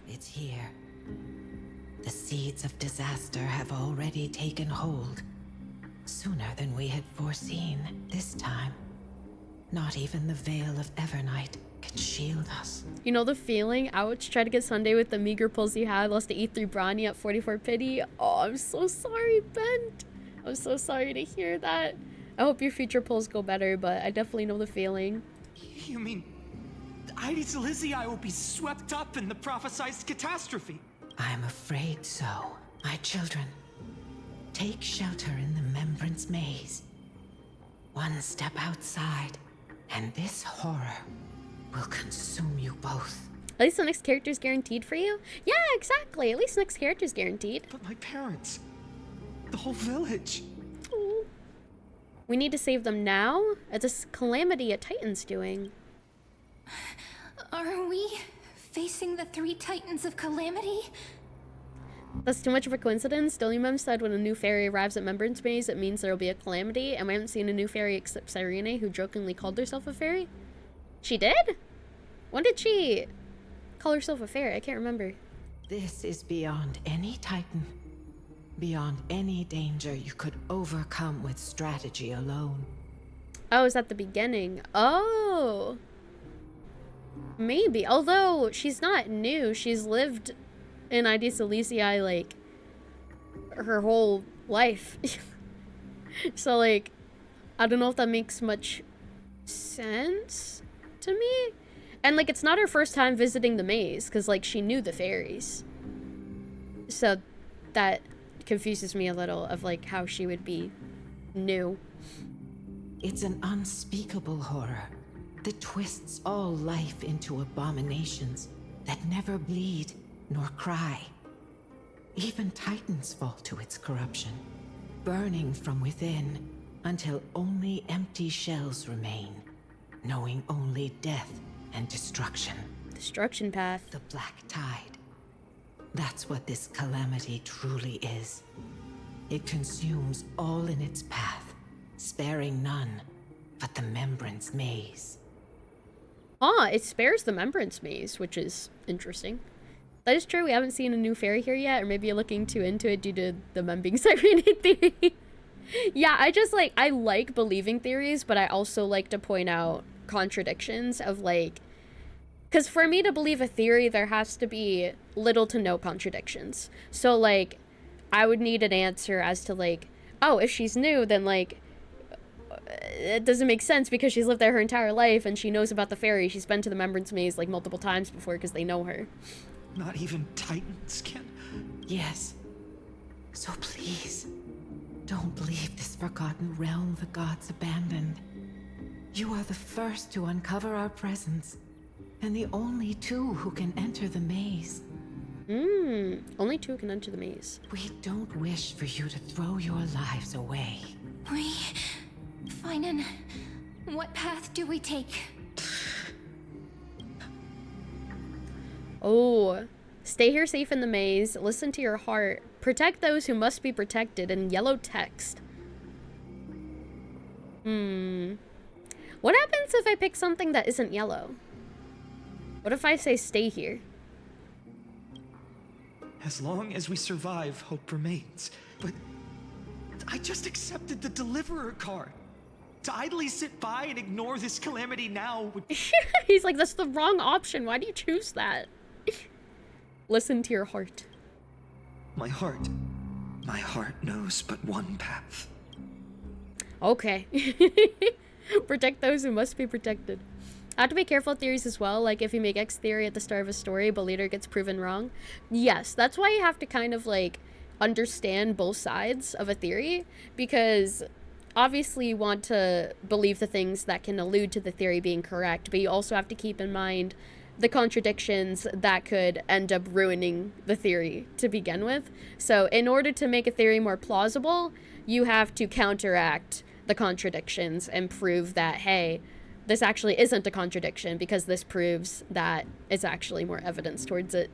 It's here. The seeds of disaster have already taken hold. Sooner than we had foreseen. This time, not even the veil of Evernight can shield us. You know the feeling? Ouch, try to get Sunday with the meager pulls you had. Lost to E3 Brawny at 44 pity. Oh, I'm so sorry, Bent. I'm so sorry to hear that. I hope your future pulls go better, but I definitely know the feeling. You mean Ides Elysiae will be swept up in the prophesized catastrophe? I'm afraid so. My children, take shelter in the Remembrance Maze. One step outside, and this horror will consume you both. At least the next character's guaranteed for you? Yeah, exactly. At least the next character's guaranteed. But my parents, the whole village. We need to save them now? It's this calamity a Titan's doing. Are we facing the 3 Titans of Calamity? That's too much of a coincidence. Dolium said when a new fairy arrives at Remembrance Maze, it means there will be a calamity, and we haven't seen a new fairy except Cyrene, who jokingly called herself a fairy. She did? When did she call herself a fairy? I can't remember. This is beyond any Titan. Beyond any danger you could overcome with strategy alone. Oh, is that the beginning? Oh. Maybe. Although, she's not new. She's lived in Aedes Elysiae, like, her whole life. So, like, I don't know if that makes much sense to me. And, like, it's not her first time visiting the maze, because, like, she knew the fairies. So, that confuses me a little of, like, how she would be new. It's an unspeakable horror that twists all life into abominations that never bleed nor cry. Even Titans fall to its corruption, burning from within until only empty shells remain, knowing only death and destruction. Destruction path. The black tide. That's what this calamity truly is. It consumes all in its path, sparing none but the Remembrance Maze. Ah, it spares the Remembrance Maze, which is interesting. That is true, we haven't seen a new fairy here yet, or maybe you're looking too into it due to the Mem being Cyrene theory. Yeah, I like believing theories, but I also like to point out contradictions of, like, because for me to believe a theory, there has to be little to no contradictions. So, like, I would need an answer as to, like, oh, if she's new, then, like, it doesn't make sense because she's lived there her entire life and she knows about the fairy. She's been to the Remembrance Maze, like, multiple times before because they know her. Not even Titans can? Yes. So please, don't leave this forgotten realm the gods abandoned. You are the first to uncover our presence, and the only 2 who can enter the maze. Only 2 can enter the maze. We don't wish for you to throw your lives away. Finan, what path do we take? Oh, stay here safe in the maze, listen to your heart, protect those who must be protected, in yellow text. What happens if I pick something that isn't yellow? What if I say stay here? As long as we survive, hope remains. But I just accepted the Deliverer card. To idly sit by and ignore this calamity now would... He's like, that's the wrong option. Why do you choose that? Listen to your heart. My heart knows but one path. Okay. Protect those who must be protected. I have to be careful with theories as well, like if you make X theory at the start of a story but later gets proven wrong. Yes, that's why you have to kind of, like, understand both sides of a theory, because obviously you want to believe the things that can allude to the theory being correct, but you also have to keep in mind the contradictions that could end up ruining the theory to begin with. So in order to make a theory more plausible, you have to counteract the contradictions and prove that, hey, this actually isn't a contradiction because this proves that it's actually more evidence towards it.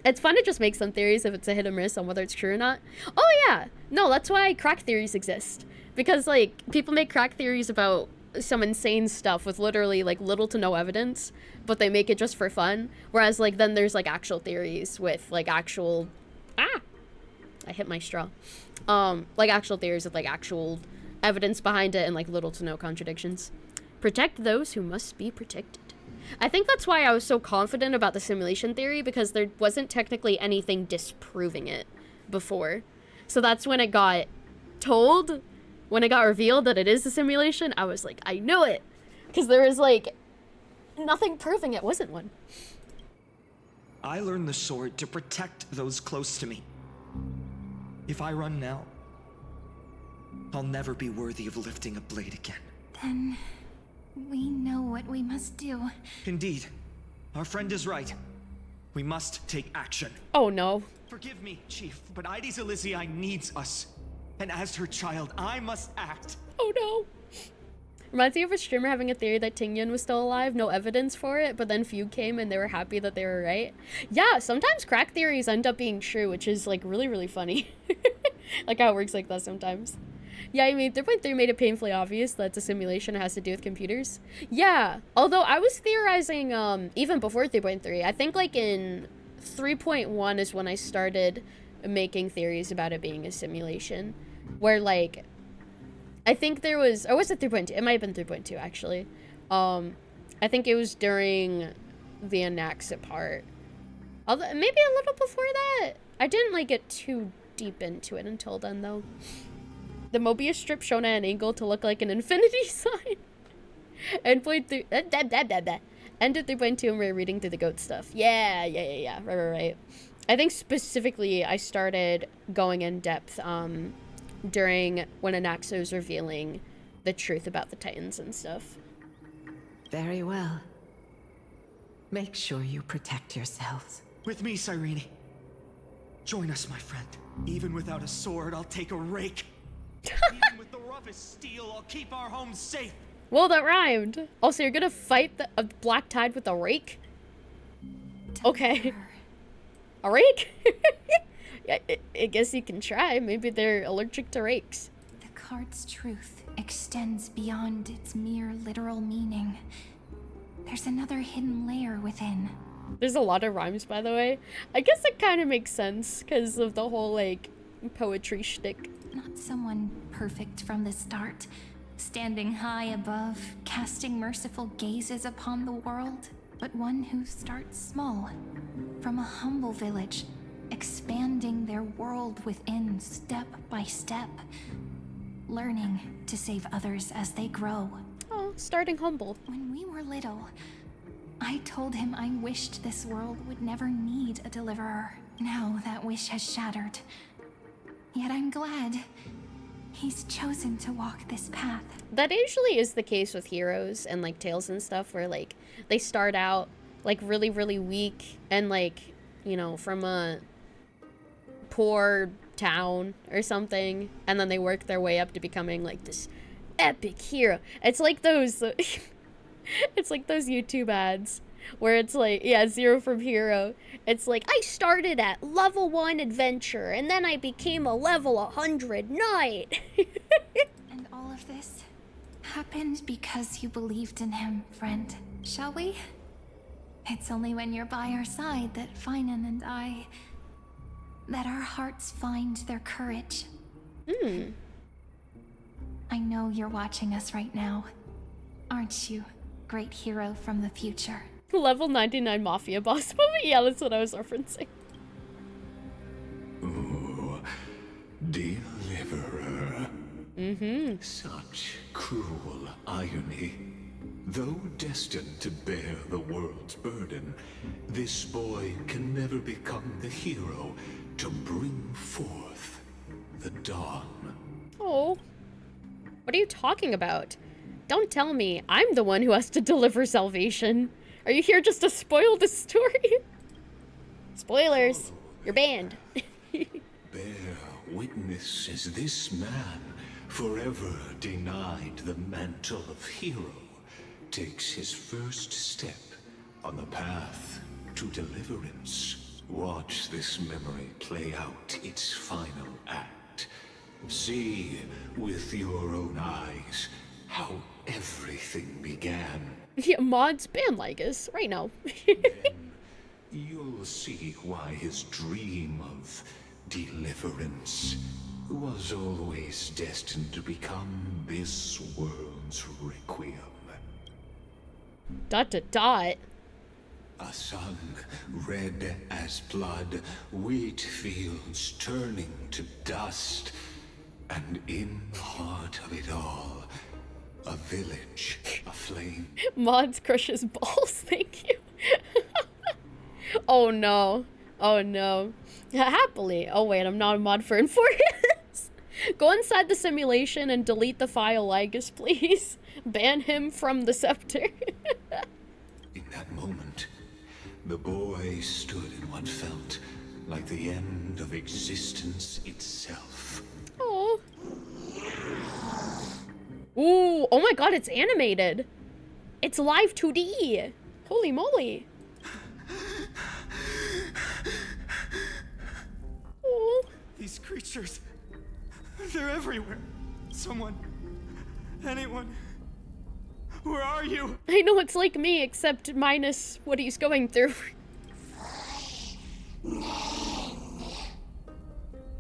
It's fun to just make some theories if it's a hit or miss on whether it's true or not. Oh yeah, no, that's why crack theories exist. Because, like, people make crack theories about some insane stuff with literally, like, little to no evidence, but they make it just for fun. Whereas, like, then there's, like, actual theories with, like, actual... I hit my straw. Like, actual theories with, like, actual evidence behind it and, like, little to no contradictions. Protect those who must be protected. I think that's why I was so confident about the simulation theory, because there wasn't technically anything disproving it before. So that's when it got told, when it got revealed that it is a simulation, I was like, I knew it! Because there was, like, nothing proving it wasn't one. I learned the sword to protect those close to me. If I run now, I'll never be worthy of lifting a blade again. Then we know what we must do. Indeed. Our friend is right. We must take action. Oh no. Forgive me, Chief, but Aedes Elysiae needs us. And as her child, I must act. Oh no. Reminds me of a streamer having a theory that Tingyan was still alive, no evidence for it, but then Fugue came and they were happy that they were right. Yeah, sometimes crack theories end up being true, which is like really, really funny. Like how it works like that sometimes. Yeah, I mean, 3.3 made it painfully obvious that it's a simulation. It has to do with computers. Yeah, although I was theorizing even before 3.3. I think like in 3.1 is when I started making theories about it being a simulation. Where like, I think there was, or was it 3.2? It might have been 3.2 actually. I think it was during the Anaxa part. Although, maybe a little before that. I didn't like get too deep into it until then though. The Mobius strip shown at an angle to look like an infinity sign. Endpoint 3, end of 3.2 and we're reading through the goat stuff. Yeah. Right. I think specifically I started going in depth during when Anaxa was revealing the truth about the Titans and stuff. Very well. Make sure you protect yourselves. With me, Cyrene. Join us, my friend. Even without a sword, I'll take a rake. Even with the roughest steel, I'll keep our home safe. Well, that rhymed. Also, you're gonna fight a black tide with a rake? Okay. A rake? Yeah, I guess you can try. Maybe they're allergic to rakes. The card's truth extends beyond its mere literal meaning. There's another hidden layer within. There's a lot of rhymes, by the way. I guess it kind of makes sense because of the whole, like, poetry shtick. Not someone perfect from the start, standing high above, casting merciful gazes upon the world, but one who starts small, from a humble village, expanding their world within step by step, learning to save others as they grow. Oh, starting humble. When we were little, I told him I wished this world would never need a deliverer. Now that wish has shattered. Yet I'm glad he's chosen to walk this path. That usually is the case with heroes and like tales and stuff where like they start out like really, really weak and like, you know, from a poor town or something, and then they work their way up to becoming like this epic hero. It's like those it's like those YouTube ads where it's like, yeah, Zero from Hero. It's like, I started at level 1 adventure and then I became a level 100 knight. And all of this happened because you believed in him, friend. Shall we? It's only when you're by our side that Finan and that our hearts find their courage. I know you're watching us right now. Aren't you, great hero from the future? Level 99 mafia boss movie? Yeah, that's what I was referencing. Ooh, deliverer. Such cruel irony. Though destined to bear the world's burden, this boy can never become the hero to bring forth the dawn. Oh. What are you talking about? Don't tell me I'm the one who has to deliver salvation. Are you here just to spoil the story? Spoilers. You're banned. Bear witness as this man, forever denied the mantle of hero, takes his first step on the path to deliverance. Watch this memory play out its final act. See with your own eyes how everything began. Yeah, mods ban Lygus right now. Then you'll see why his dream of deliverance was always destined to become this world's requiem. ... A sun red as blood, wheat fields turning to dust, and in the heart of it all, a village aflame. Mods crushes balls, thank you. Oh no. Oh no. Happily. Oh wait, I'm not a mod for Inforius. Go inside the simulation and delete the file, Lygus, please. Ban him from the scepter. In that moment, the boy stood in what felt like the end of existence itself. Oh. Ooh, oh my god, it's animated. It's live 2D. Holy moly. Oh. These creatures, they're everywhere. Someone, anyone, where are you? I know it's like me, except minus what he's going through.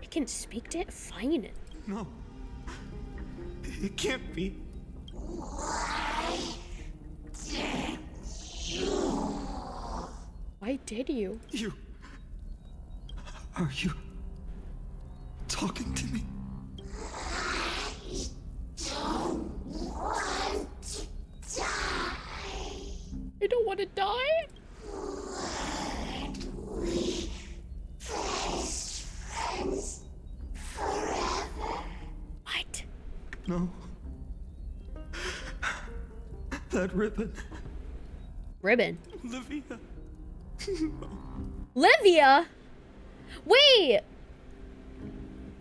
I can speak to it? Fine. No. It can't be. Why did you? Are you talking to me? I don't want to die. What? No. That ribbon. Ribbon? Livia. Livia? Wait!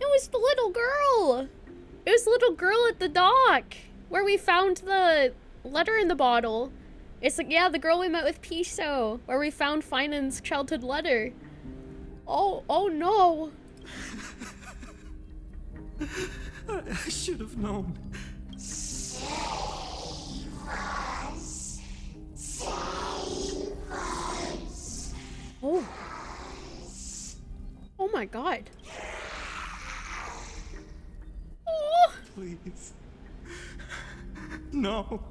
It was the little girl! It was the little girl at the dock! Where we found the letter in the bottle. It's like, yeah, the girl we met with Piso. Where we found Finan's childhood letter. Oh no! I should have known. Oh. Oh my god. Oh. Please. No.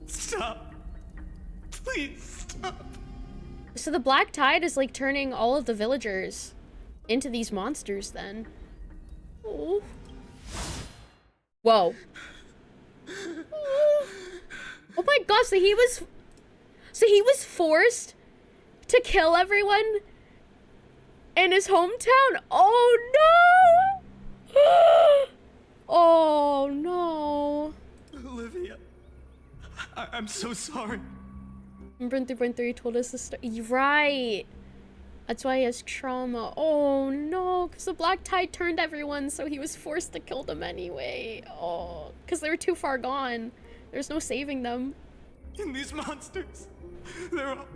Stop. Please stop. So the black tide is like turning all of the villagers into these monsters then. Oh. Whoa. Oh my gosh, so he was forced to kill everyone in his hometown? Oh no! Oh no. Olivia, I'm so sorry. Brent 3.3 told us the story. Right. That's why he has trauma. Oh no, because the black tide turned everyone, so he was forced to kill them anyway. Oh, because they were too far gone. There's no saving them. And these monsters, they're all...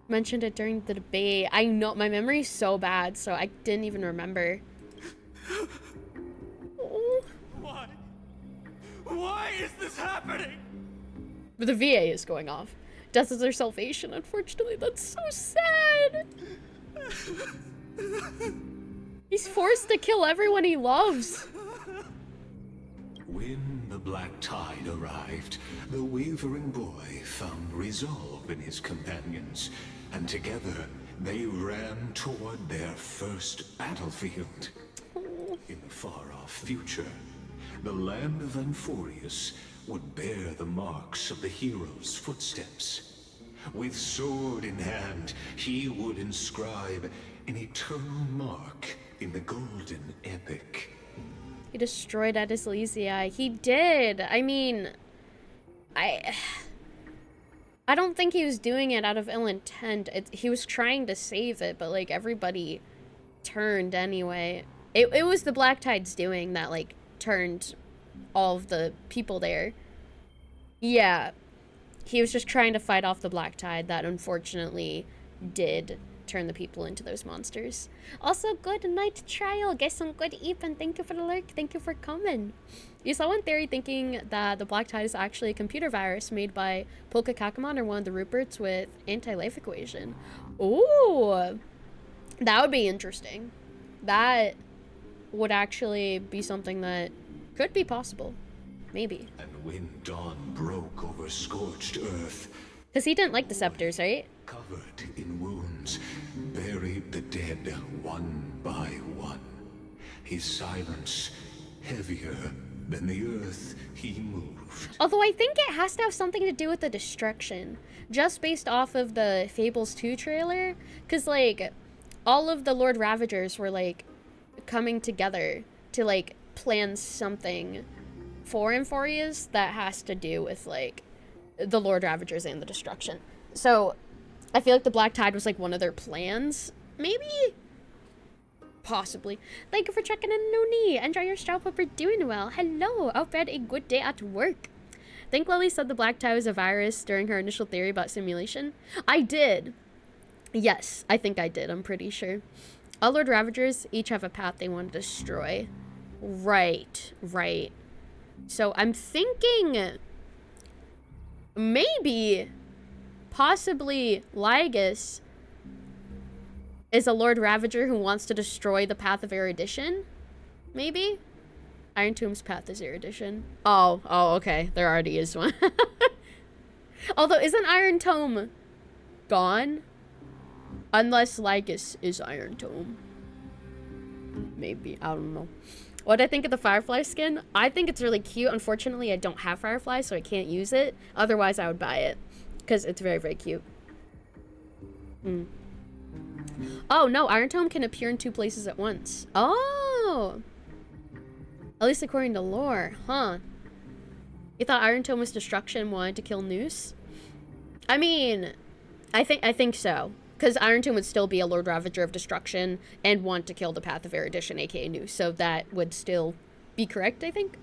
Mentioned it during the debate. I know, my memory's so bad, so I didn't even remember. Oh. Why? Why is this happening? But the VA is going off. Death is their salvation, unfortunately. That's so sad. He's forced to kill everyone he loves. When the black tide arrived, the wavering boy found resolve in his companions, and together they ran toward their first battlefield. In the far-off future, the land of Anforius would bear the marks of the hero's footsteps. With sword in hand, he would inscribe an eternal mark in the golden epic. He destroyed Addis Elysiae. He did. I mean, I don't think he was doing it out of ill intent. He was trying to save it, but like everybody turned anyway. It was the Black Tide's doing that, like, turned all of the people there. Yeah. He was just trying to fight off the Black Tide that unfortunately did turn the people into those monsters. Also, good night, Trial. Get some good eep, and thank you for the lurk. Thank you for coming. You saw one theory thinking that the Black Tide is actually a computer virus made by Polka Kakamon or one of the Ruperts with anti-life equation. Ooh, that would be interesting. That would actually be something that could be possible. Maybe. And when dawn broke over scorched earth, because he didn't like the scepters, right? Covered in wounds, buried the dead one by one. His silence heavier than the earth he moved. Although I think it has to have something to do with the destruction, just based off of the Fables 2 trailer, because like all of the Lord Ravagers were like coming together to like plan something for Anforius that has to do with like the Lord Ravagers and the destruction. So I feel like the Black Tide was like one of their plans, maybe? Possibly. Thank you for checking in, Noni. Enjoy your strap up. We're doing well. Hello. Hope you had a good day at work. Think Lily said the black tie was a virus during her initial theory about simulation? I did. Yes, I think I did. I'm pretty sure. All Lord Ravagers each have a path they want to destroy. Right. So I'm thinking maybe, possibly, Lygus is a Lord Ravager who wants to destroy the path of erudition? Maybe? Iron Tomb's path is erudition. Oh, okay. There already is one. Although, isn't Iron Tome gone? Unless Lygus is Iron Tome. Maybe. I don't know. What do I think of the Firefly skin? I think it's really cute. Unfortunately, I don't have Firefly, so I can't use it. Otherwise, I would buy it. Because it's very, very cute. Oh, no. Iron Tome can appear in 2 places at once. Oh! At least according to lore. Huh. You thought Iron Tome was destruction and wanted to kill Noose? I mean, I think so. Because Iron Tome would still be a Lord Ravager of Destruction and want to kill the Path of Erudition, aka Noose. So that would still be correct, I think.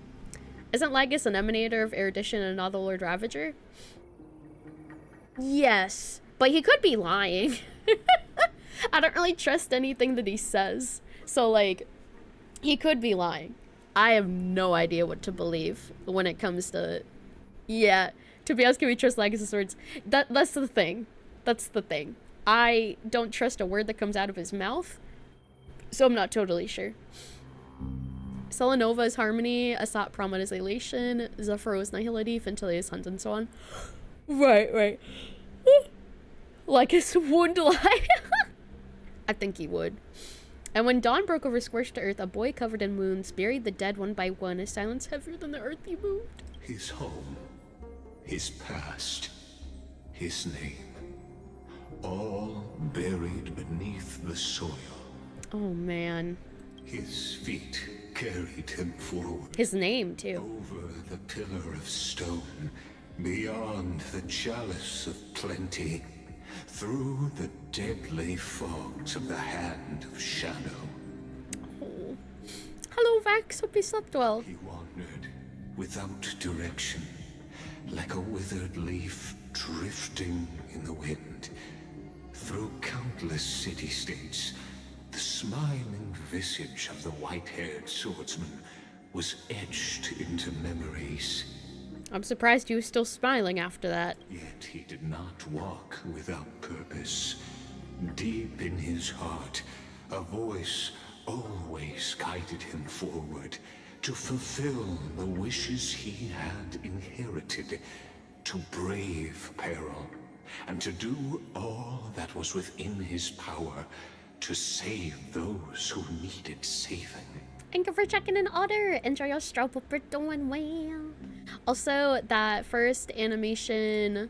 Isn't Lygus an emanator of Erudition and another Lord Ravager? Yes. But he could be lying. I don't really trust anything that he says. So, like, he could be lying. I have no idea what to believe when it comes to... Yeah. To be honest, can we trust Lygus' words? That's the thing. That's the thing. I don't trust a word that comes out of his mouth, so I'm not totally sure. Selenova is Harmony, Asat Pramat is Elation, Zephyro is Nihility, Fintile is Hunt, and so on. Right. Lygus would lie. I think he would. And when dawn broke over scorched earth, a boy covered in wounds buried the dead one by one, a silence heavier than the earth he moved. His home, his past, his name, all buried beneath the soil. Oh, man. His feet carried him forward. His name, too. Over the pillar of stone, beyond the chalice of plenty, through the deadly fogs of the hand of shadow. Oh. Hello, Vax. Hope you slept well. He wandered without direction, like a withered leaf drifting in the wind. Through countless city-states, the smiling visage of the white-haired swordsman was etched into memories. I'm surprised you were still smiling after that. Yet he did not walk without purpose. Deep in his heart, a voice always guided him forward to fulfill the wishes he had inherited, to brave peril, and to do all that was within his power to save those who needed saving. Thank you for checking in, Otter. Enjoy your stroke. Hope you're doing well. Also, that first animation,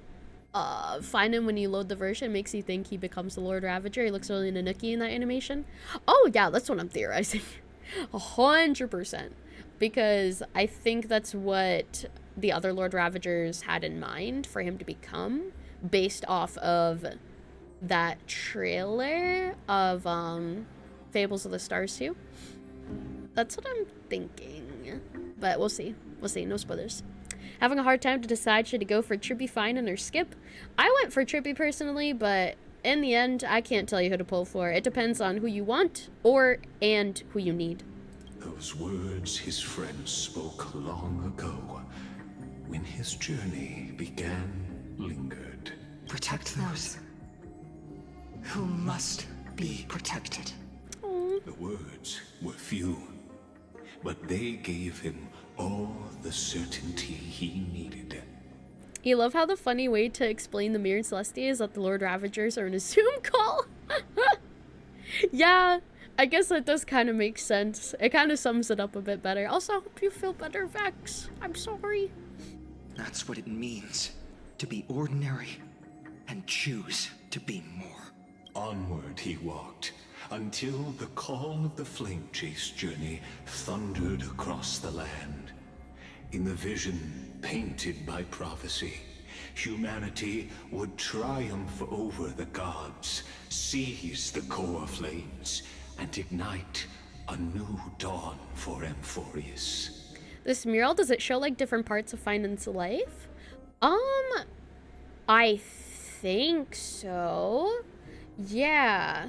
find him when you load the version, makes you think he becomes the Lord Ravager. He looks really Nanuki in that animation. Oh, yeah, that's what I'm theorizing. 100%. Because I think that's what the other Lord Ravagers had in mind for him to become, based off of that trailer of Fables of the Stars 2. That's what I'm thinking. But we'll see. We'll see. No spoilers. Having a hard time to decide should he go for Trippy Finan or Skip. I went for Trippy personally, but in the end, I can't tell you who to pull for. It depends on who you want and who you need. Those words his friends spoke long ago, when his journey began, lingered. Protect those who must be protected. The words were few, but they gave him all the certainty he needed. You love how the funny way to explain the Mirrored Celestia is that the Lord Ravagers are in a Zoom call? Yeah, I guess that does kind of make sense. It kind of sums it up a bit better. Also, I hope you feel better, Vex. I'm sorry. That's what it means to be ordinary and choose to be more. Onward he walked, until the call of the flame chase journey thundered across the land. In the vision painted by prophecy, humanity would triumph over the gods, seize the core flames, and ignite a new dawn for Amphorius. This mural, does it show like different parts of Finance life? I think so. Yeah.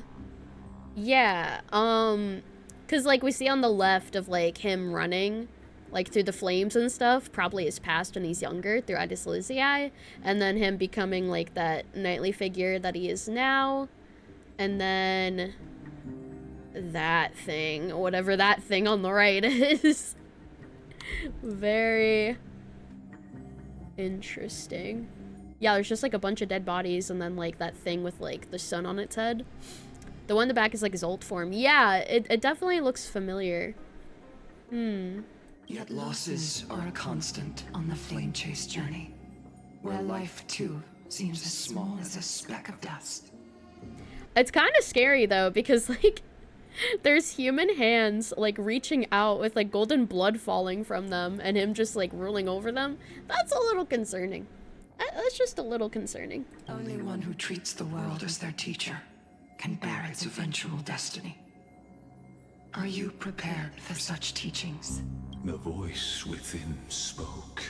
Yeah. Cause like we see on the left of like him running like through the flames and stuff, probably his past when he's younger through Idis Lizii, and then him becoming like that knightly figure that he is now, and then that thing, whatever that thing on the right is. Very interesting. Yeah, there's just like a bunch of dead bodies and then like that thing with like the sun on its head. The one in the back is like his old form. Yeah, it definitely looks familiar. Yet losses are a constant on the flame chase journey, where life too seems as small as a speck of dust. It's kind of scary though, because like there's human hands like reaching out with like golden blood falling from them and him just like ruling over them. That's a little concerning. That's just a little concerning. Only one who treats the world as their teacher can bear its eventual destiny. Are you prepared for such teachings? The voice within spoke,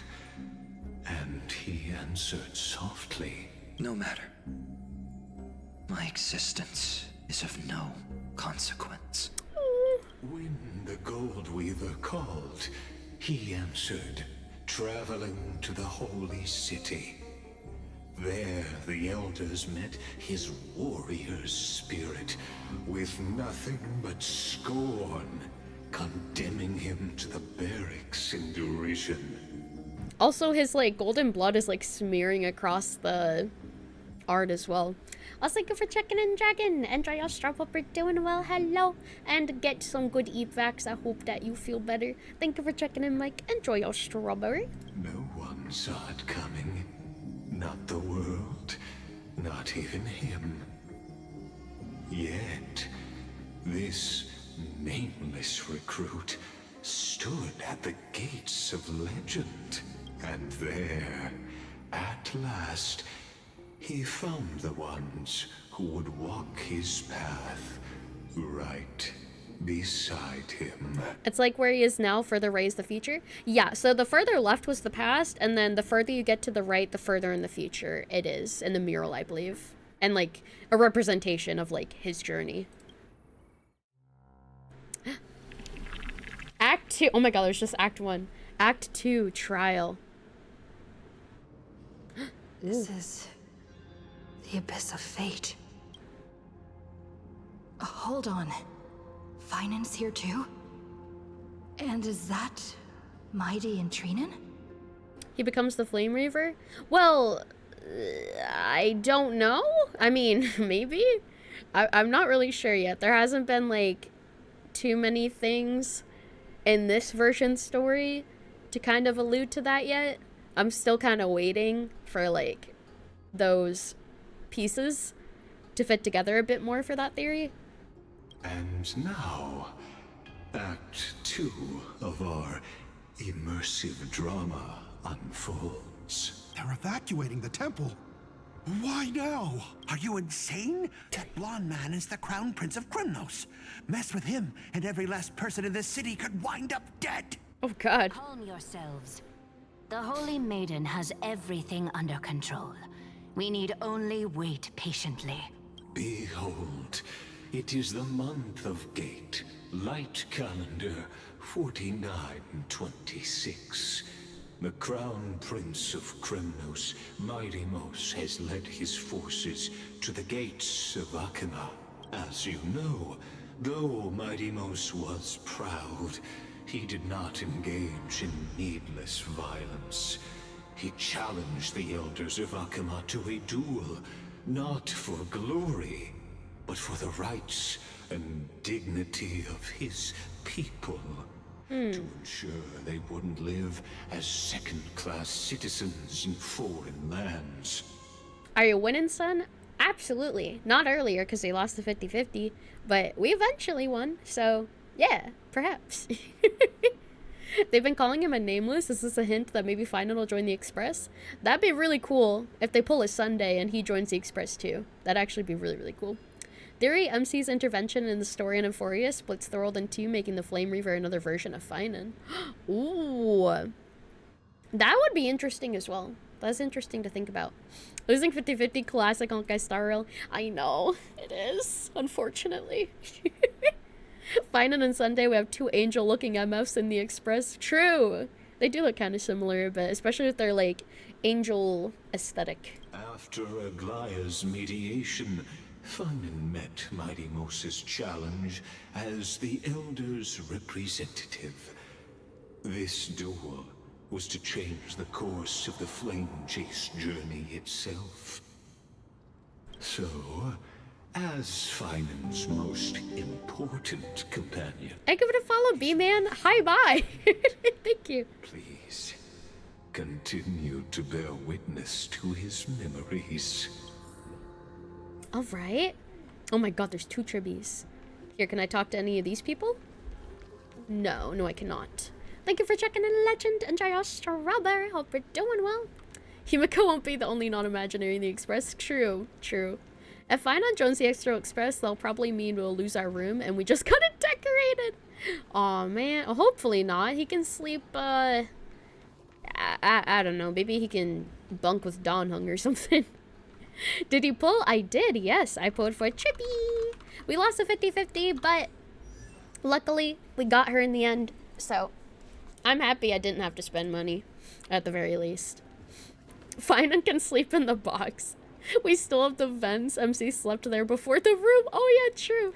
and he answered softly. No matter. My existence is of no consequence. When the Gold Weaver called, he answered, traveling to the holy city. There the elders met his warrior's spirit, with nothing but scorn, condemning him to the barracks in derision. Also, his like golden blood is like smearing across the art as well. Thank you for checking in, Dragon. Enjoy your straw. Hope you're doing well. Hello. And get some good evacs. I hope that you feel better. Thank you for checking in, Mike. Enjoy your strawberry. No one saw it coming. Not the world. Not even him. Yet, this nameless recruit stood at the gates of legend. And there, at last, he found the ones who would walk his path right beside him. It's like where he is now, further right is the future. Yeah, so the further left was the past, and then the further you get to the right, the further in the future it is, in the mural, I believe. And like a representation of like his journey. Act 2, oh my god, there's just Act 1. Act 2, Trial. This is the abyss of fate. Hold on. Finance here too? And is that Mighty and Trinen? He becomes the Flame Reaver? Well, I don't know. I mean, maybe. I'm not really sure yet. There hasn't been like too many things in this version story to kind of allude to that yet. I'm still kind of waiting for like those pieces to fit together a bit more for that theory. And now, Act 2 of our immersive drama unfolds. They're evacuating the temple. Why now? Are you insane? That blonde man is the Crown Prince of Krymnos. Mess with him, and every last person in this city could wind up dead. Oh god. Calm yourselves. The Holy Maiden has everything under control. We need only wait patiently. Behold, it is the month of Gate, Light Calendar 4926. The Crown Prince of Krymnos, Midimos, has led his forces to the gates of Akima. As you know, though Midimos was proud, he did not engage in needless violence. He challenged the elders of Akima to a duel, not for glory, but for the rights and dignity of his people. To ensure they wouldn't live as second-class citizens in foreign lands. Are you winning, son? Absolutely. Not earlier because they lost the 50-50, but we eventually won, so yeah, perhaps. They've been calling him a nameless. Is this a hint that maybe Final will join the Express? That'd be really cool if they pull a Sunday and he joins the Express too. That'd actually be really, really cool. Theory, MC's intervention in the story in Euphoria splits the world in two, making the Flame Reaver another version of Finan. Ooh. That would be interesting as well. That's interesting to think about. Losing 50-50 classic Honkai Star Rail. I know, it is, unfortunately. Finan and Sunday, we have two angel-looking MFs in the Express. True! They do look kind of similar a bit, especially with their, like, angel aesthetic. After Aglaya's mediation, Finan met Mighty Moses' challenge as the Elder's representative. This duel was to change the course of the Flame Chase journey itself. So, as Finan's most important companion, I give it a follow, B-Man. Hi, bye. Thank you. please continue to bear witness to his memories. All right. Oh my god, there's 2 tribbies. Here, can I talk to any of these people? No, I cannot. Thank you for checking in, Legend. Enjoy your strawberry. Hope you're doing well. Himiko won't be the only non-imaginary in the Express. True. If Finan joins the Extra Express, they'll probably mean we'll lose our room and we just got it decorated. Aw, man. Hopefully not. He can sleep, I don't know. Maybe he can bunk with Dawn Hung or something. Did you pull? I did, yes. I pulled for Trippy. We lost a 50-50, but luckily we got her in the end. So I'm happy I didn't have to spend money, at the very least. Finan can sleep in the box. We still have the vents. MC slept there before the room. Oh yeah, true.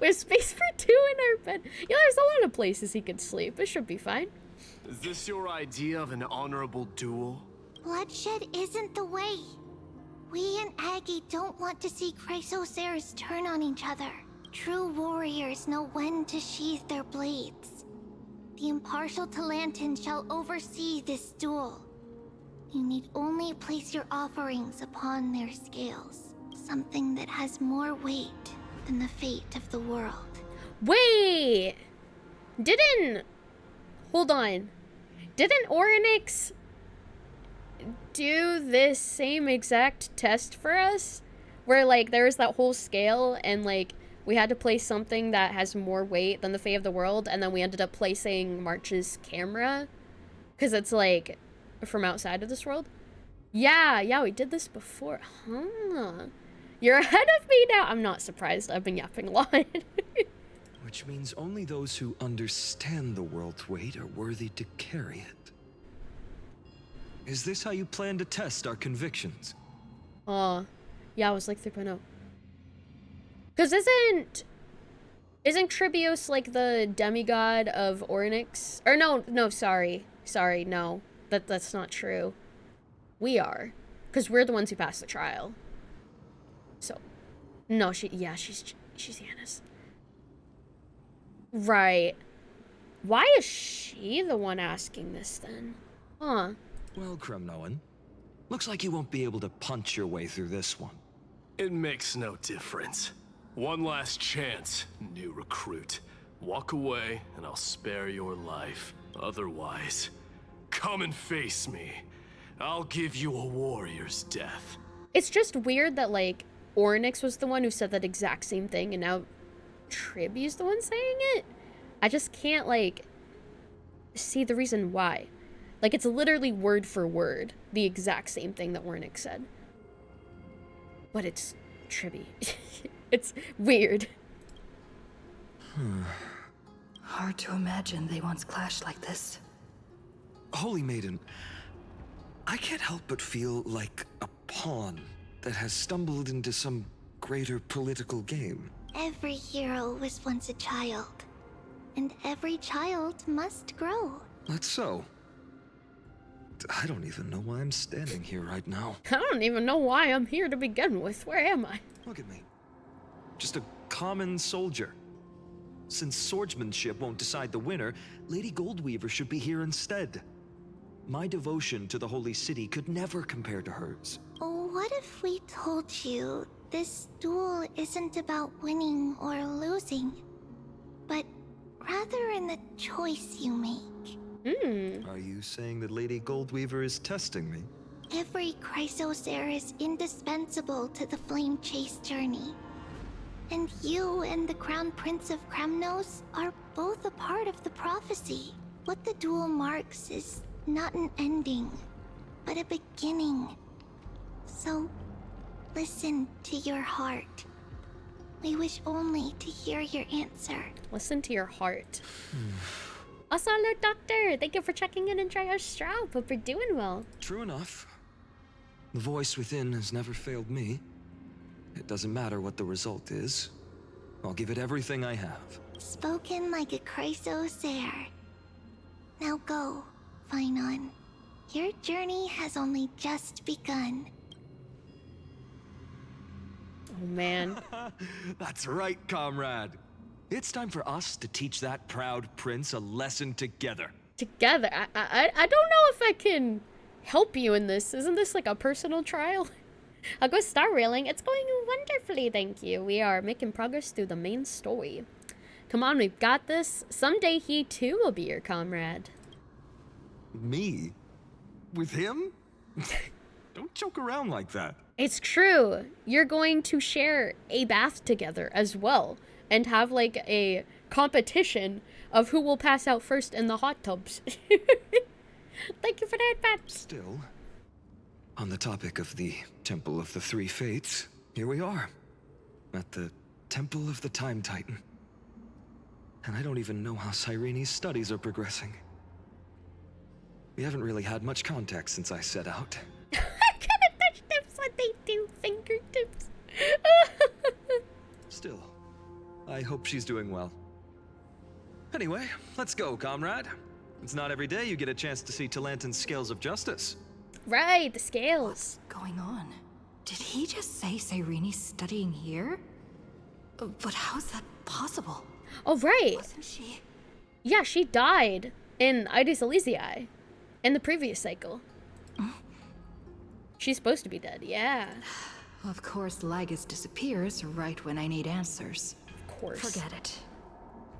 We have space for 2 in our bed. Yeah, there's a lot of places he could sleep. It should be fine. Is this your idea of an honorable duel? Bloodshed isn't the way. We and Aggie don't want to see Chrysoceres turn on each other. True warriors know when to sheath their blades. The impartial Talantin shall oversee this duel. You need only place your offerings upon their scales. Something that has more weight than the fate of the world. Wait! Hold on. Didn't Orynyx do this same exact test for us? Where, like, there was that whole scale and, like, we had to place something that has more weight than the fate of the world, and then we ended up placing March's camera? Because it's, like, from outside of this world? Yeah, we did this before. Huh. You're ahead of me now. I'm not surprised. I've been yapping a lot. Which means only those who understand the world's weight are worthy to carry it. Is this how you plan to test our convictions? Yeah, I was like 3.0. Because isn't Tribios like the demigod of Orynyx? Or no, sorry, no. That's not true. We are. Because we're the ones who passed the trial. So, no, she's Yanis. Right. Why is she the one asking this then? Huh. Well, Kremnoan, looks like you won't be able to punch your way through this one. It makes no difference. One last chance, new recruit. Walk away and I'll spare your life. Otherwise, come and face me. I'll give you a warrior's death. It's just weird that, like, Orynyx was the one who said that exact same thing, and now Triby's the one saying it? I just can't, like, see the reason why. Like, it's literally word for word the exact same thing that Orynyx said. But it's Triby. It's weird. Hard to imagine they once clashed like this. Holy Maiden, I can't help but feel like a pawn that has stumbled into some greater political game. Every hero was once a child. And every child must grow. That's so. I don't even know why I'm standing here right now. I don't even know why I'm here to begin with. Where am I? Look at me. Just a common soldier. Since swordsmanship won't decide the winner, Lady Goldweaver should be here instead. My devotion to the Holy City could never compare to hers. What if we told you this duel isn't about winning or losing, but rather in the choice you make? Are you saying that Lady Goldweaver is testing me? Every Chrysocer is indispensable to the Flame Chase journey. And you and the Crown Prince of Kremnos are both a part of the prophecy. What the duel marks is not an ending, but a beginning. So, listen to your heart. We wish only to hear your answer. Listen to your heart. Also, hello, Doctor. Thank you for checking in and trying our strap. Hope you're doing well. True enough. The voice within has never failed me. It doesn't matter what the result is. I'll give it everything I have. Spoken like a chrysosaur. Now go, Finon. Your journey has only just begun. Oh, man. That's right, comrade. It's time for us to teach that proud prince a lesson together. Together? I don't know if I can help you in this. Isn't this like a personal trial? I'll go start railing. It's going wonderfully, thank you. We are making progress through the main story. Come on, we've got this. Someday he too will be your comrade. Me? With him? Don't joke around like that. It's true. You're going to share a bath together as well and have like a competition of who will pass out first in the hot tubs. Thank you for that, Pat. Still, on the topic of the Temple of the Three Fates, here we are, at the Temple of the Time Titan. And I don't even know how Cyrene's studies are progressing. We haven't really had much contact since I set out. I couldn't touch tips what they do, fingertips. Still, I hope she's doing well. Anyway, let's go, comrade. It's not every day you get a chance to see Talantin's scales of justice. Right, the scales. What's going on? Did he just say Cyrene's studying here? But how's that possible? Oh, right. Wasn't she? Yeah, she died in Aedes Elysiae in the previous cycle. She's supposed to be dead, yeah. Of course, Lygus disappears right when I need answers. Of course. Forget it.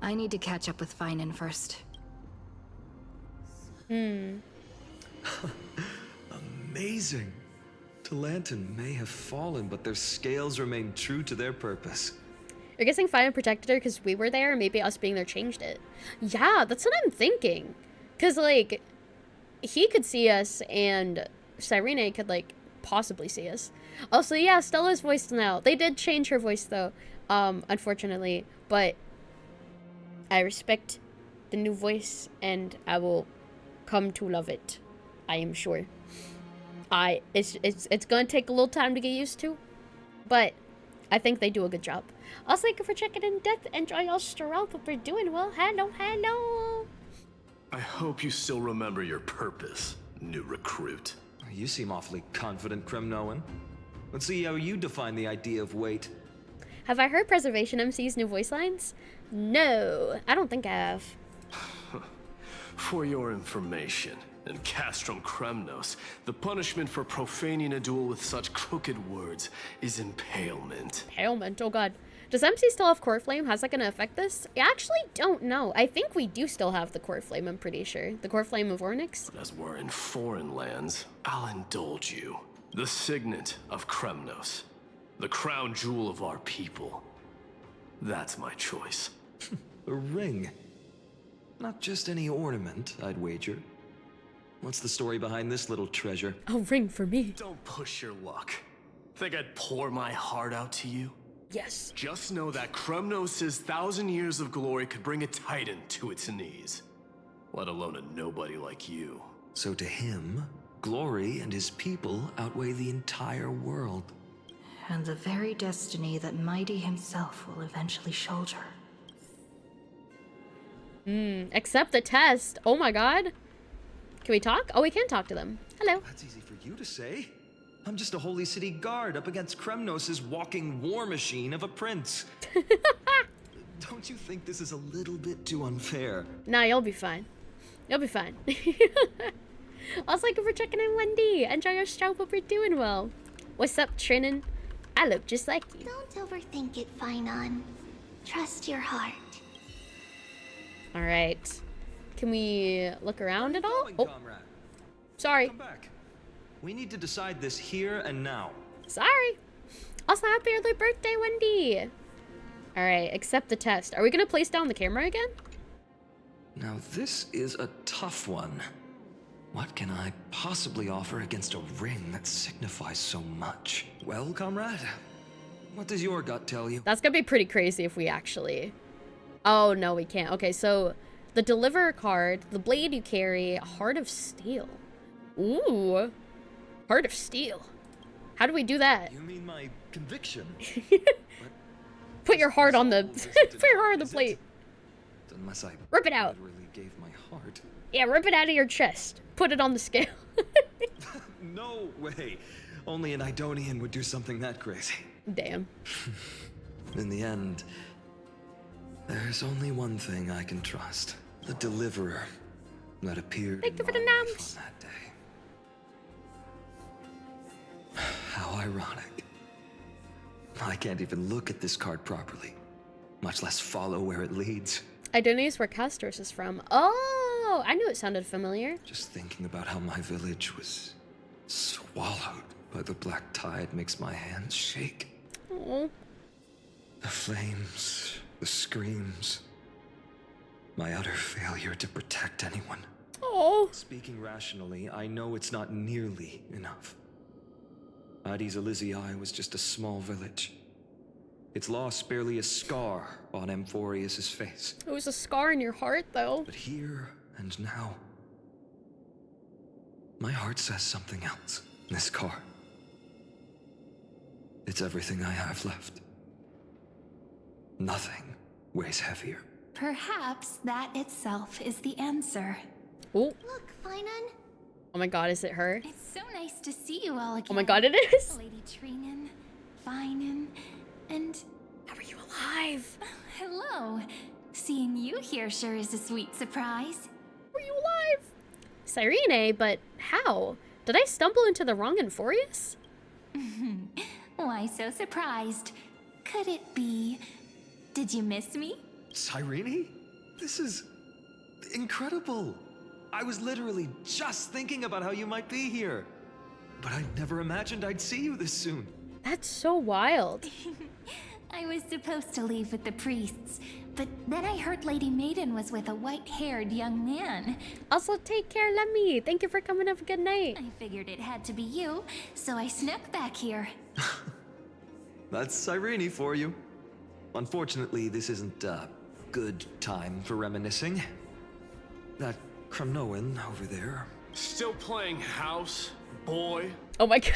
I need to catch up with Finon first. Amazing. Talantin may have fallen, but their scales remain true to their purpose. You're guessing Finon protected her because we were there, maybe us being there changed it. Yeah, that's what I'm thinking. Because, like, he could see us and Cyrene could, like, possibly see us. Also, yeah, Stella's voiced now. They did change her voice, though, unfortunately. But I respect the new voice, and I will come to love it. I am sure. It's gonna take a little time to get used to, but I think they do a good job. Also, thank you for checking in, Death. Enjoy your stroll. Hope you're doing well. Hello, hello. I hope you still remember your purpose, new recruit. You seem awfully confident, Kremnoan. Let's see how you define the idea of weight. Have I heard Preservation MC's new voice lines? No, I don't think I have. For your information, in Castrum Kremnos, the punishment for profaning a duel with such crooked words is impalement. Impalement, oh god. Does MC still have Core Flame? How's that gonna affect this? I actually don't know. I think we do still have the Core Flame, I'm pretty sure. The Core Flame of Ornyx? But as we're in foreign lands, I'll indulge you. The signet of Kremnos. The crown jewel of our people. That's my choice. A ring. Not just any ornament, I'd wager. What's the story behind this little treasure? A ring for me. Don't push your luck. Think I'd pour my heart out to you? Yes. Just know that Kremnos' 1,000 years of glory could bring a titan to its knees. Let alone a nobody like you. So to him, glory and his people outweigh the entire world. And the very destiny that Mighty himself will eventually shoulder. Accept the test. Oh my god. Can we talk? Oh, we can talk to them. Hello. That's easy for you to say. I'm just a holy city guard up against Kremnos' walking war machine of a prince. Don't you think this is a little bit too unfair? Nah, you'll be fine. You'll be fine. Also, thank you for checking in, Wendy. Enjoy your stroll. Hope you're doing well. What's up, Trinan? I look just like you. Don't overthink it, Finon. Trust your heart. All right. Can we look around at all? Going, oh, comrade? sorry. Come back. We need to decide this here and now. Sorry. Also, happy early birthday, Wendy. All right, accept the test. Are we gonna place down the camera again? Now this is a tough one. What can I possibly offer against a ring that signifies so much? Well, comrade, what does your gut tell you? That's gonna be pretty crazy if we actually... Oh, no, we can't. Okay, so the Deliverer card, the blade you carry, Heart of Steel. Ooh, Heart of Steel. How do we do that? You mean my conviction? Put your heart on the... Put your heart on the plate. Unless I Rip it out. literally gave my heart. Yeah, rip it out of your chest. Put it on the scale. No way. Only an Idonian would do something that crazy. Damn. In the end, there's only one thing I can trust. The Deliverer that appeared Thank you for the in my life nums. on that day. How ironic. I can't even look at this card properly, much less follow where it leads. Identity is where Castors is from. Oh, I knew it sounded familiar. Just thinking about how my village was swallowed by the black tide makes my hands shake. Oh. The flames, the screams, my utter failure to protect anyone. Oh. Speaking rationally, I know it's not nearly enough. Hades Elysiae was just a small village. Its loss barely a scar on Amphorius's face. It was a scar in your heart, though. But here and now, my heart says something else. This card. It's everything I have left. Nothing weighs heavier. Perhaps that itself is the answer. Oh. Look, Finan. Oh my god, is it her? It's so nice to see you all again. Oh my god, it is. Lady Trinan, Finan, and... How are you alive? Hello. Seeing you here sure is a sweet surprise. Were you alive? Cyrene, but how? Did I stumble into the wrong Amphorius? Why so surprised? Could it be... Did you miss me? Cyrene? This is incredible. I was literally just thinking about how you might be here. But I never imagined I'd see you this soon. That's so wild. I was supposed to leave with the priests, but then I heard Lady Maiden was with a white-haired young man. Also, take care, Lemmy. Thank you for coming. Have a good night. I figured it had to be you, so I snuck back here. That's Cyrene for you. Unfortunately, this isn't a good time for reminiscing. That Cronoan over there. Still playing house, boy? Oh my god.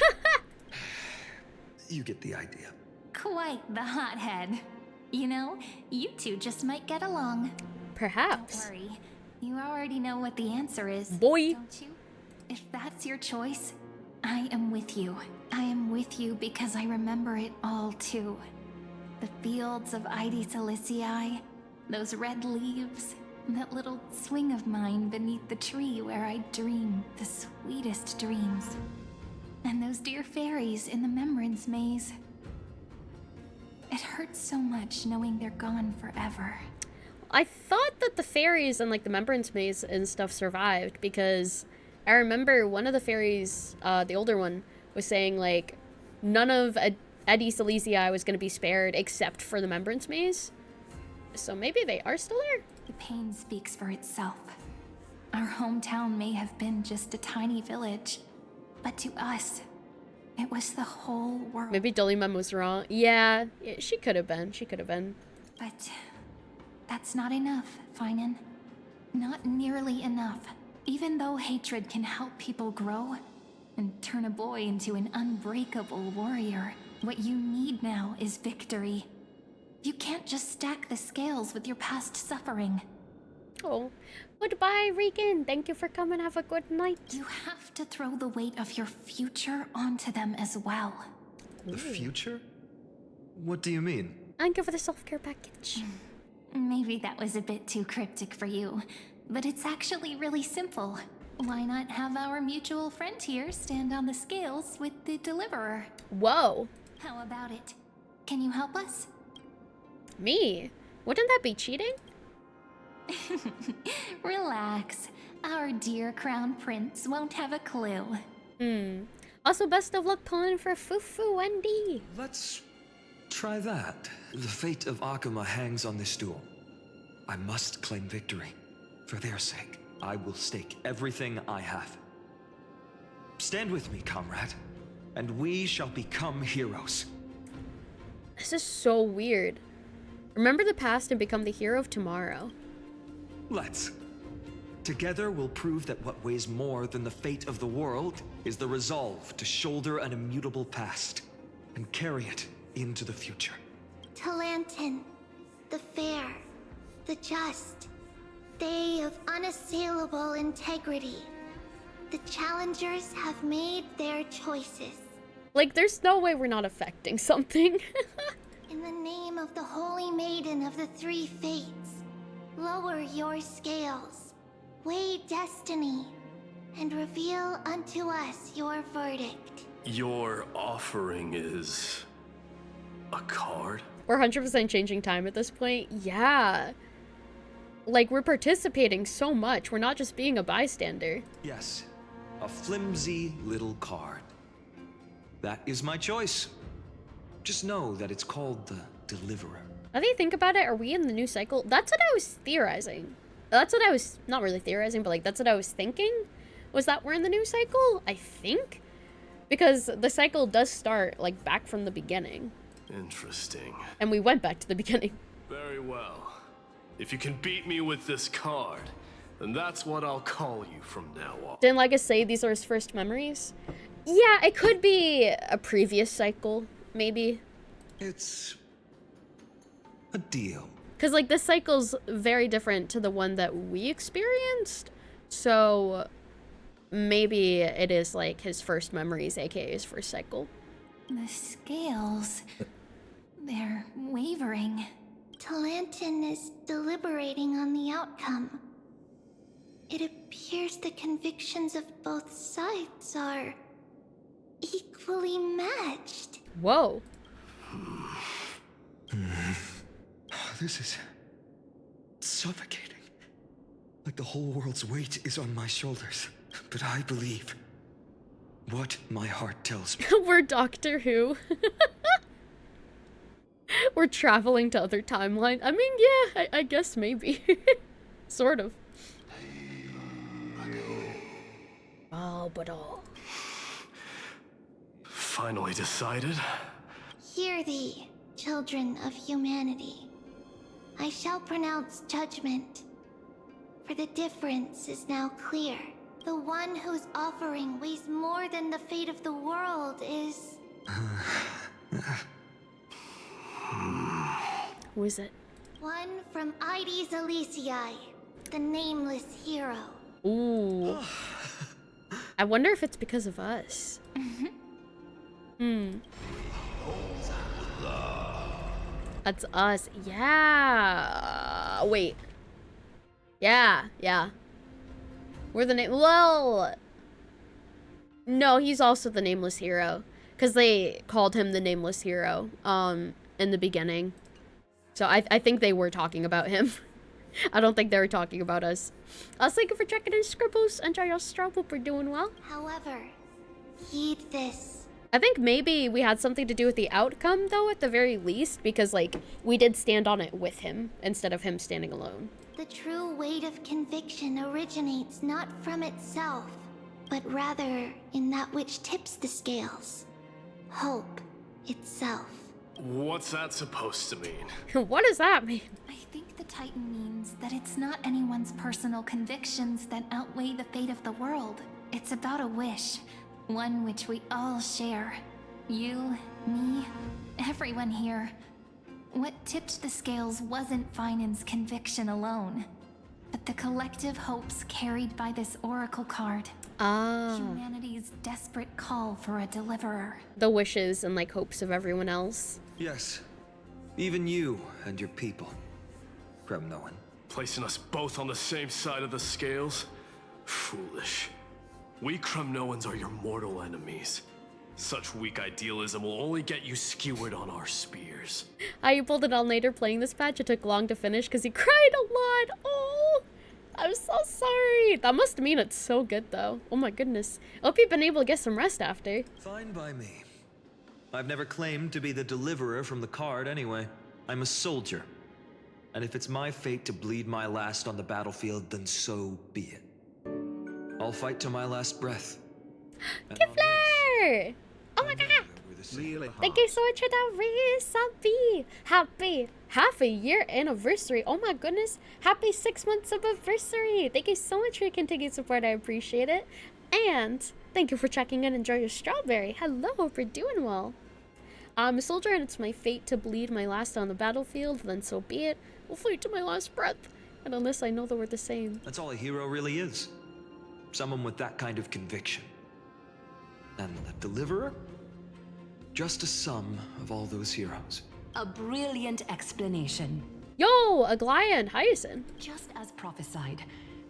You get the idea. Quite the hothead. You know, you two just might get along. Perhaps. Don't worry. You already know what the answer is. Boy. Don't you? If that's your choice, I am with you. I am with you because I remember it all too. The fields of Hades Elysiae, those red leaves, that little swing of mine beneath the tree where I dreamed the sweetest dreams. And those dear fairies in the Membrance Maze. It hurts so much knowing they're gone forever. I thought that the fairies and like the Membrance Maze and stuff survived because I remember one of the fairies, the older one, was saying like none of Hades Elysiae was going to be spared except for the Membrance Maze. So maybe they are still there? The pain speaks for itself. Our hometown may have been just a tiny village, but to us, it was the whole world. Maybe Dolly-Mem was wrong. Yeah, she could have been. She could have been. But that's not enough, Finan. Not nearly enough. Even though hatred can help people grow and turn a boy into an unbreakable warrior, what you need now is victory. You can't just stack the scales with your past suffering. Oh, goodbye, Regan. Thank you for coming. Have a good night. You have to throw the weight of your future onto them as well. The future? What do you mean? Thank you for the self-care package. Maybe that was a bit too cryptic for you, but it's actually really simple. Why not have our mutual friend here stand on the scales with the Deliverer? Whoa. How about it? Can you help us? Me? Wouldn't that be cheating? Relax. Our dear Crown Prince won't have a clue. Also, best of luck pulling for Fufu, Wendy. Let's Try that. The fate of Akuma hangs on this duel. I must claim victory. For their sake, I will stake everything I have. Stand with me, comrade, and we shall become heroes. This is so weird. Remember the past and become the hero of tomorrow. Let's. Together we'll prove that what weighs more than the fate of the world is the resolve to shoulder an immutable past and carry it into the future. Talantin, the fair, the just, they of unassailable integrity. The challengers have made their choices. Like, there's no way we're not affecting something. In the name of the Holy Maiden of the Three Fates, lower your scales, weigh destiny, and reveal unto us your verdict. Your offering is a card? We're 100% changing time at this point. Yeah. Like, we're participating so much. We're not just being a bystander. Yes, a flimsy little card. That is my choice. Just know that it's called the Deliverer. Now that you think about it, are we in the new cycle? That's what I was theorizing. That's what I was, not really theorizing, but like, that's what I was thinking. Was that we're in the new cycle? I think. Because the cycle does start, like, back from the beginning. Interesting. And we went back to the beginning. Very well. If you can beat me with this card, then that's what I'll call you from now on. Didn't Legus say these are his first memories? Yeah, it could be a previous cycle, maybe. It's a deal. Because, like, this cycle's very different to the one that we experienced. So, maybe it is, like, his first memories, aka his first cycle. The scales... they're wavering. Talantin is deliberating on the outcome. It appears the convictions of both sides are equally matched. Whoa. This is suffocating. Like the whole world's weight is on my shoulders. But I believe what my heart tells me. We're Doctor Who. We're traveling to other timelines. I mean, yeah, I guess maybe. Sort of. Oh, but all. Finally decided? Hear thee, children of humanity. I shall pronounce judgment. For the difference is now clear. The one whose offering weighs more than the fate of the world is... Who is it? one from Ides Aliciae, the nameless hero. Ooh. I wonder if it's because of us. That's us. Yeah. Wait. Yeah. We're the name. Well. No, he's also the nameless hero. Because they called him the nameless hero in the beginning. So I think they were talking about him. I don't think they were talking about us. Thank you for checking in, Scribbles. Enjoy your straw. Hope we're doing well. However, heed this. I think maybe we had something to do with the outcome, though, at the very least, because, like, we did stand on it with him instead of him standing alone. The true weight of conviction originates not from itself, but rather in that which tips the scales. Hope itself. What's that supposed to mean? What does that mean? I think the Titan means that it's not anyone's personal convictions that outweigh the fate of the world. It's about a wish, one which we all share. You, me, everyone here. What tipped the scales wasn't Finan's conviction alone, but the collective hopes carried by this oracle card. Humanity's desperate call for a deliverer. The wishes and, like, hopes of everyone else. Yes. Even you and your people. Kremnoan. Placing us both on the same side of the scales? Foolish. We Kremnoans are your mortal enemies. Such weak idealism will only get you skewered on our spears. You pulled an all-nighter playing this patch. It took long to finish because he cried a lot. Oh, I'm so sorry. That must mean it's so good, though. Oh my goodness. I hope you've been able to get some rest after. Fine by me. I've never claimed to be the deliverer from the card anyway. I'm a soldier. And if it's my fate to bleed my last on the battlefield, then so be it. I'll fight to my last breath. Kifler! Oh my god! Thank you so much for that Risabi! Happy half a year anniversary. Oh my goodness. Happy 6 months of anniversary. Thank you so much for your continued support. I appreciate it. And thank you for checking in. Enjoy your strawberry. Hello, hope you're doing well. I'm a soldier and it's my fate to bleed my last on the battlefield, then so be it. We'll fight to my last breath. And unless I know that we're the same. That's all a hero really is. Someone with that kind of conviction. And the deliverer? Just a sum of all those heroes. A brilliant explanation. Yo, Aglaia and Hyacinth. Just as prophesied,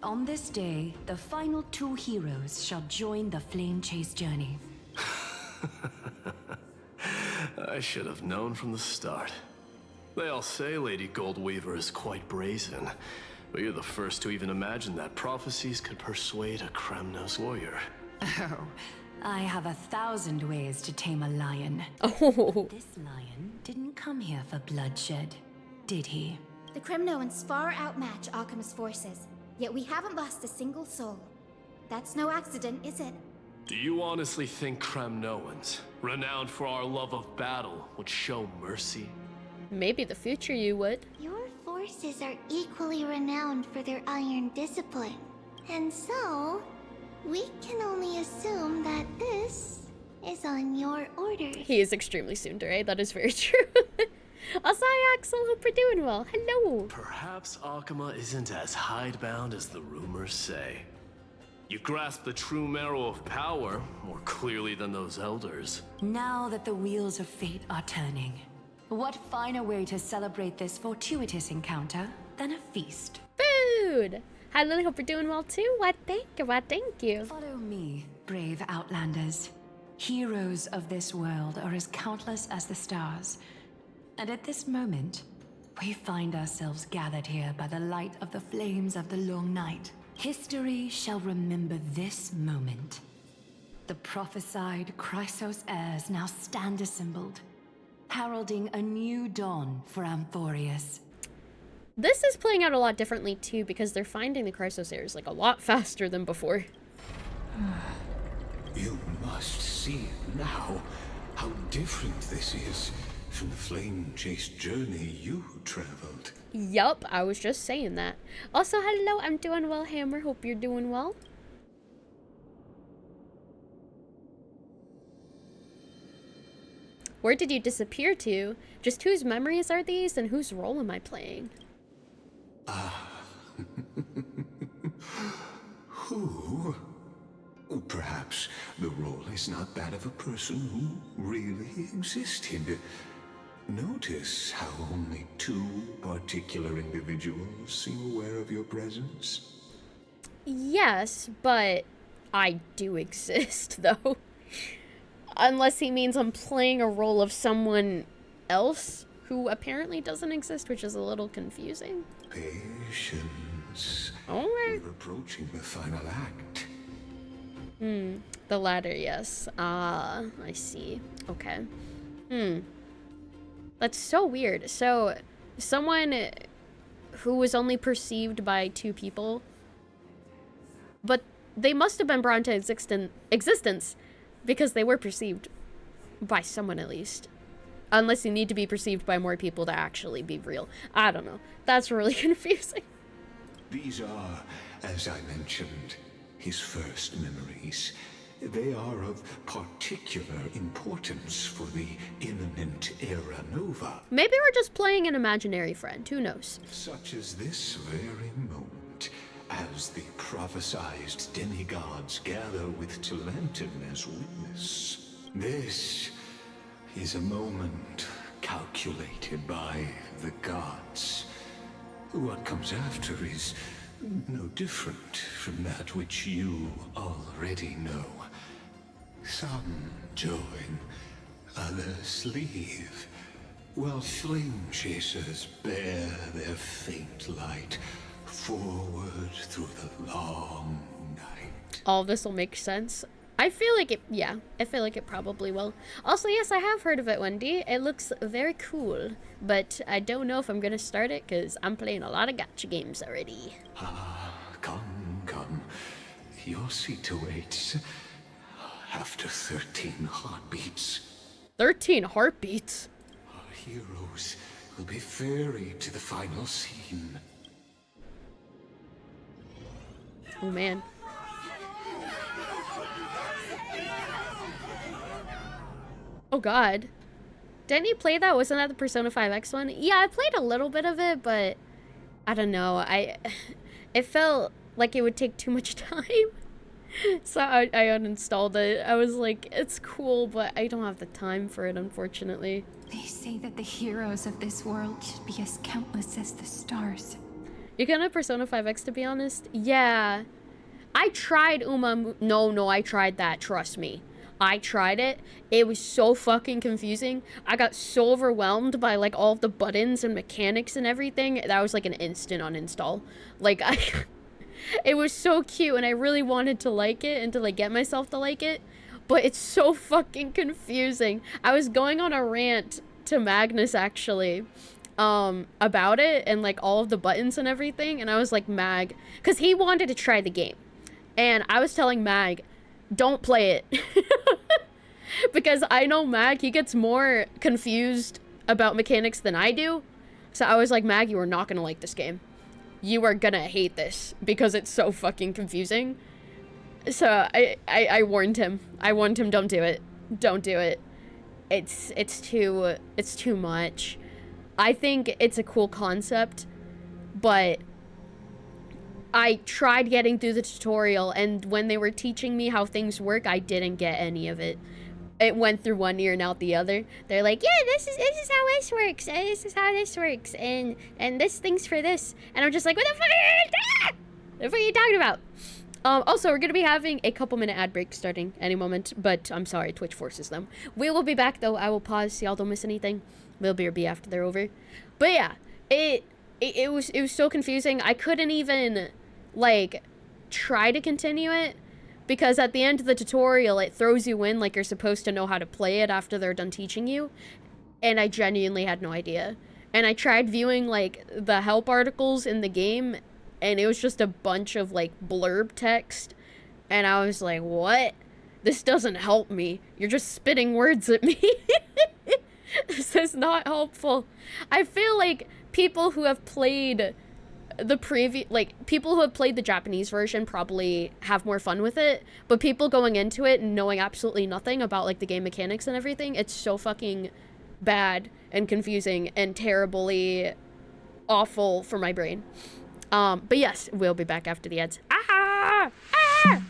on this day, the final 2 heroes shall join the flame chase journey. I should have known from the start. They all say Lady Goldweaver is quite brazen, but you're the first to even imagine that prophecies could persuade a Kremnos warrior. Oh, I have 1,000 ways to tame a lion. Oh. This lion didn't come here for bloodshed, did he? The Kremnoans far outmatch Alchemist's forces, yet we haven't lost a single soul. That's no accident, is it? Do you honestly think Kremnoans, renowned for our love of battle, would show mercy? Maybe the future you would. Your forces are equally renowned for their iron discipline. And so, we can only assume that this is on your orders. He is extremely tsundere, that is very true. Asai Axel, hope you're doing well. Hello. Perhaps Akuma isn't as hidebound as the rumors say. You grasp the true marrow of power more clearly than those elders. Now that the wheels of fate are turning, what finer way to celebrate this fortuitous encounter than a feast? Food! Hi Lily, hope you're doing well too. Why thank you. Follow me, brave Outlanders. Heroes of this world are as countless as the stars. And at this moment, we find ourselves gathered here by the light of the flames of the long night. History shall remember this moment. The prophesied Chrysos heirs now stand assembled, heralding a new dawn for Amphorius. This is playing out a lot differently too, because they're finding the Chrysos heirs like a lot faster than before. You must see now how different this is from the flame-chased journey you traveled. Yup, I was just saying that. Also, hello, I'm doing well, Hammer. Hope you're doing well. Where did you disappear to? Just whose memories are these and whose role am I playing? Who? Perhaps the role is not that of a person who really existed. Notice how only 2 particular individuals seem aware of your presence? Yes, but I do exist, though. Unless he means I'm playing a role of someone else who apparently doesn't exist, which is a little confusing. Patience. Alright. We're approaching the final act. The latter, yes. Ah, I see. Okay. That's so weird. So, someone who was only perceived by 2 people, but they must have been brought into existence because they were perceived by someone at least. Unless you need to be perceived by more people to actually be real. I don't know. That's really confusing. These are, as I mentioned, his first memories. They are of particular importance for the imminent Era Nova. Maybe we're just playing an imaginary friend. Who knows? Such as this very moment, as the prophesized demigods gather with Talentum as witness. This is a moment calculated by the gods. What comes after is no different from that which you already know. Some join, others leave, while flame chasers bear their faint light forward through the long night. All this will make sense I feel like it, yeah, I feel like it probably will. Also, yes, I have heard of it, Wendy. It looks very cool, but I don't know if I'm gonna start it because I'm playing a lot of gacha games already. Come, come. Your seat awaits. After 13 heartbeats, 13 heartbeats? our heroes will be ferried to the final scene. Oh, man. Oh god. Didn't you play that? Wasn't that the Persona 5X one? Yeah, I played a little bit of it, but I don't know. It felt like it would take too much time. So I uninstalled it. I was like, it's cool, but I don't have the time for it, unfortunately. They say that the heroes of this world should be as countless as the stars. You're gonna Persona 5X, to be honest? Yeah. I tried No, I tried that, trust me. I tried it. It was so fucking confusing. I got so overwhelmed by like all of the buttons and mechanics and everything. That was like an instant uninstall. Like it was so cute and I really wanted to like it and to like get myself to like it, but it's so fucking confusing. I was going on a rant to Magnus actually about it and like all of the buttons and everything, and I was like, Mag, because he wanted to try the game and I was telling Mag, don't play it. Because I know Mag, he gets more confused about mechanics than I do. So I was like, Mag, you are not gonna like this game. You are gonna hate this because it's so fucking confusing. So I warned him. I warned him, don't do it. Don't do it. It's too much. I think it's a cool concept, but I tried getting through the tutorial, and when they were teaching me how things work, I didn't get any of it. It went through one ear and out the other. They're like, yeah, this is how this works, and this is how this works, and this thing's for this. And I'm just like, what the fuck are you talking about? Also, we're gonna be having a couple-minute ad break starting any moment, but I'm sorry, Twitch forces them. We will be back, though. I will pause so y'all don't miss anything. We'll be after they're over. But yeah, it was so confusing. I couldn't even like try to continue it because at the end of the tutorial it throws you in like you're supposed to know how to play it after they're done teaching you, and I genuinely had no idea. And I tried viewing like the help articles in the game, and it was just a bunch of like blurb text, and I was like, what? This doesn't help me. You're just spitting words at me. This is not helpful. I feel like people who have played people who have played the Japanese version probably have more fun with it, but people going into it and knowing absolutely nothing about like the game mechanics and everything, it's so fucking bad and confusing and terribly awful for my brain. But yes, we'll be back after the ads. Ah! Ah!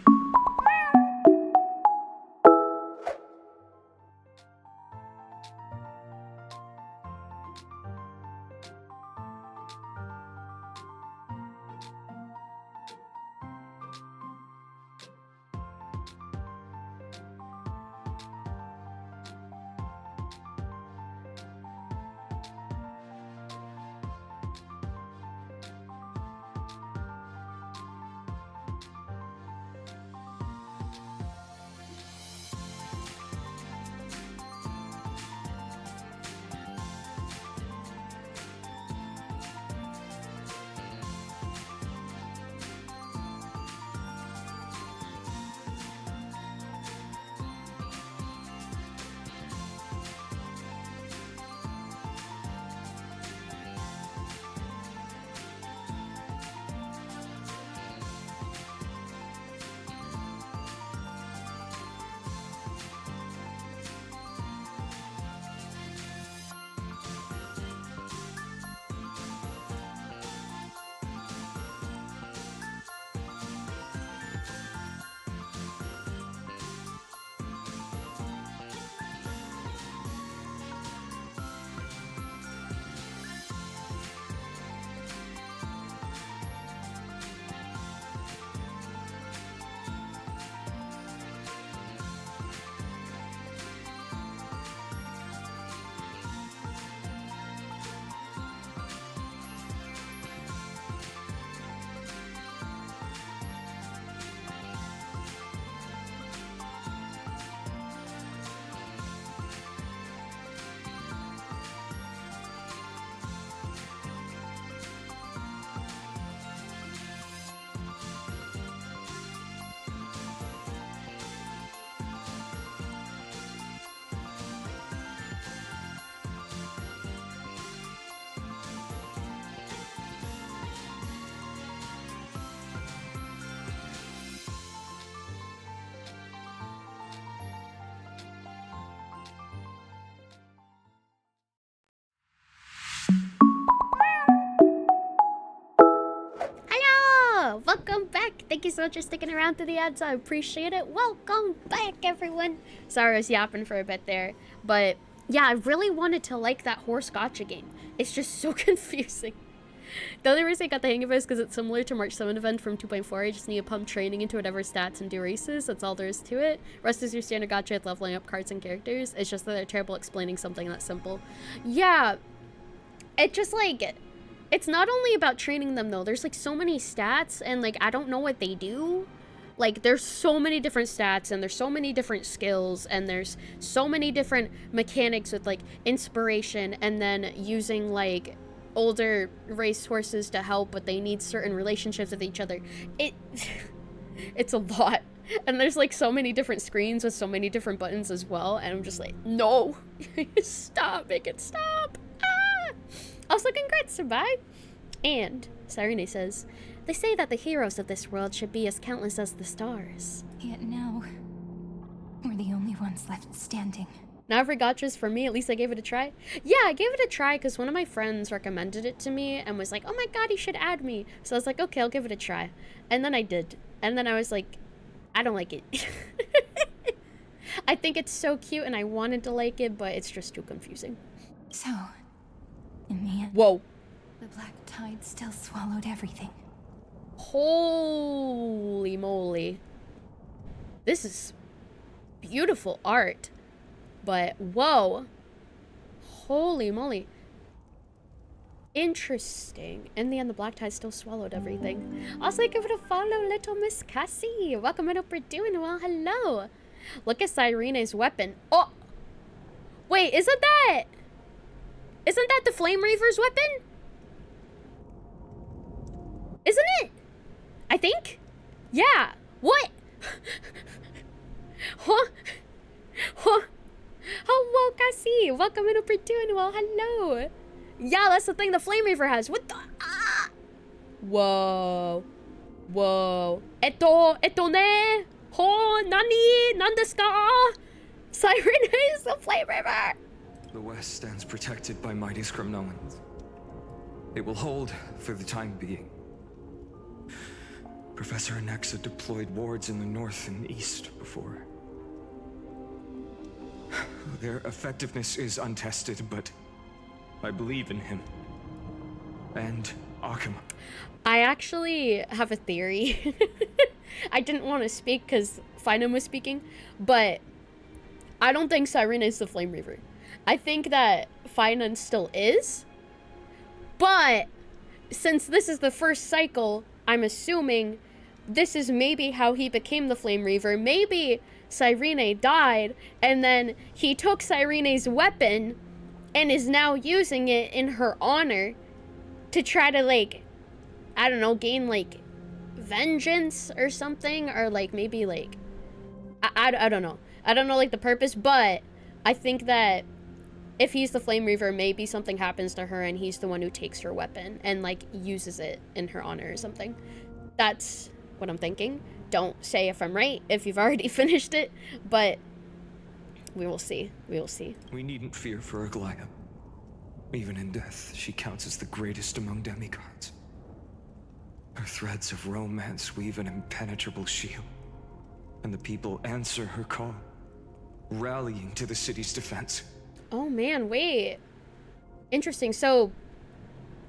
thank you so much for sticking around to the ads. I appreciate it. Welcome back, everyone. Sorry I was yapping for a bit there. But yeah, I really wanted to like that horse gotcha game. It's just so confusing. The only reason I got the hang of it is because it's similar to March 7 event from 2.4. You just need to pump training into whatever stats and do races. That's all there is to it. Rest is your standard gacha with leveling up cards and characters. It's just that they're terrible explaining something that simple. Yeah, it just like, it's not only about training them though. There's like so many stats and like I don't know what they do. Like there's so many different stats and there's so many different skills and there's so many different mechanics with like inspiration and then using like older race horses to help, but they need certain relationships with each other. It's a lot, and there's like so many different screens with so many different buttons as well, and I'm just like, no. Stop, make it stop. Ah! Also, congrats to Bye. And Cyrene says, they say that the heroes of this world should be as countless as the stars. Yet now, we're the only ones left standing. Now every gotcha's for me, at least I gave it a try. Yeah, I gave it a try because one of my friends recommended it to me and was like, oh my god, you should add me. So I was like, okay, I'll give it a try. And then I did. And then I was like, I don't like it. I think it's so cute and I wanted to like it, but it's just too confusing. So, in the end, whoa, the black tide still swallowed everything. Holy moly. This is beautiful art. But, whoa. Holy moly. Interesting. In the end, the black tide still swallowed everything. Also, give it a follow, little Miss Cassie. Welcome, I hope you're doing well. Hello. Look at Cyrene's weapon. Oh! Wait, isn't that the Flame Reaver's weapon? Isn't it? I think? Yeah. What? Huh? Huh? Hello, Cassie. Welcome in, hope you're doing well. Hello. Yeah, that's the thing the Flame Reaver has. What the? Ah! Whoa. Whoa. Eto ne? Ho, nani? Nandesu ka? Cyrene is the Flame Reaver. The West stands protected by mighty Scrimnolans. It will hold for the time being. Professor Anexa deployed wards in the north and east before. Their effectiveness is untested, but I believe in him. And Akuma. I actually have a theory. I didn't want to speak because Finam was speaking, but I don't think Cyrene is the Flame Reaver. I think that Finam still is, but since this is the first cycle, I'm assuming this is maybe how he became the Flame Reaver. Maybe Cyrene died, and then he took Cyrene's weapon and is now using it in her honor to try to, like, I don't know, gain, like, vengeance or something, or, like, maybe, like, I don't know. I don't know, like, the purpose, but I think that if he's the Flame Reaver, maybe something happens to her and he's the one who takes her weapon and, like, uses it in her honor or something. That's what I'm thinking. Don't say if I'm right, if you've already finished it, but we will see. We will see. We needn't fear for Aglaya. Even in death, she counts as the greatest among demigods. Her threads of romance weave an impenetrable shield, and the people answer her call, rallying to the city's defense. Oh man, wait. Interesting. So,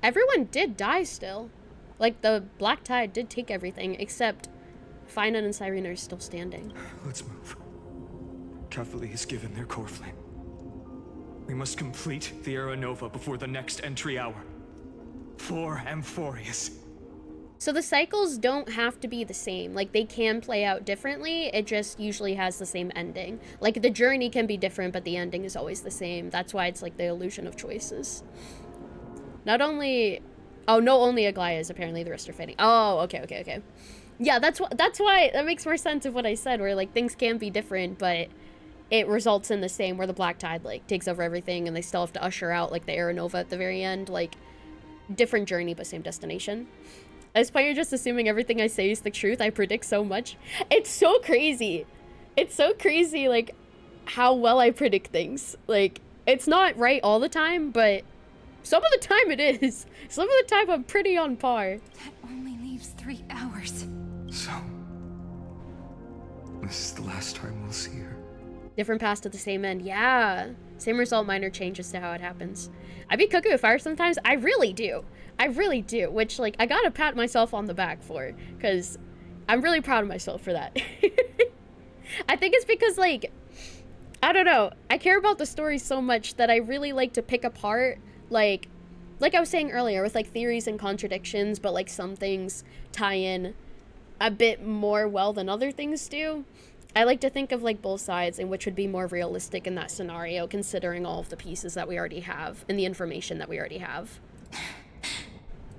everyone did die still. Like, the Black Tide did take everything, except Finan and Cyrene are still standing. Let's move. Catholic has given their core flame. We must complete the Era Nova before the next entry hour. For Amphorius. So the cycles don't have to be the same. Like, they can play out differently. It just usually has the same ending. Like, the journey can be different, but the ending is always the same. That's why it's like the illusion of choices. Not only... Oh, no, only Aglaya is apparently, the rest are fading. Oh, okay. Yeah, that's why, that makes more sense of what I said, where, like, things can be different, but it results in the same, where the Black Tide, like, takes over everything, and they still have to usher out, like, the Era Nova at the very end. Like, different journey, but same destination. As part, you're just assuming everything I say is the truth. I predict so much. It's so crazy. It's so crazy, like, how well I predict things. Like, it's not right all the time, but some of the time it is. Some of the time I'm pretty on par. That only leaves 3 hours. So, this is the last time we'll see her. Different paths to the same end. Yeah. Same result, minor changes to how it happens. I be cooking with fire sometimes. I really do. I really do. Which, like, I gotta pat myself on the back for. Because I'm really proud of myself for that. I think it's because, like, I don't know. I care about the story so much that I really like to pick apart, like I was saying earlier, with, like, theories and contradictions, but, like, some things tie in a bit more well than other things do. I like to think of, like, both sides and which would be more realistic in that scenario, considering all of the pieces that we already have and the information that we already have.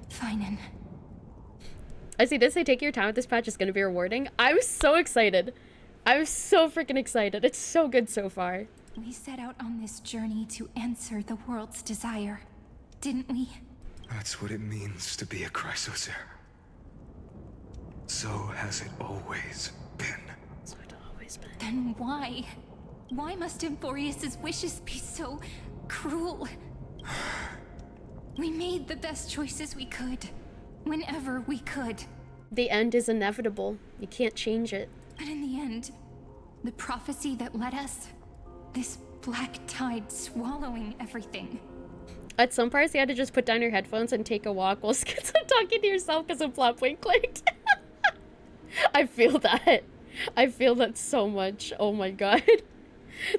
Fine. I see this. Say take your time with this patch is going to be rewarding. I'm so excited. I'm so freaking excited. It's so good so far. We set out on this journey to answer the world's desire, didn't we? That's what it means to be a Chrysocer. So has it always been. So it always been. Then why? Why must Emphorius's wishes be so cruel? We made the best choices we could, whenever we could. The end is inevitable. You can't change it. But in the end, the prophecy that led us, this black tide swallowing everything. At some parts, you had to just put down your headphones and take a walk while talking to yourself because a plot point clicked. I feel that. I feel that so much. Oh my god.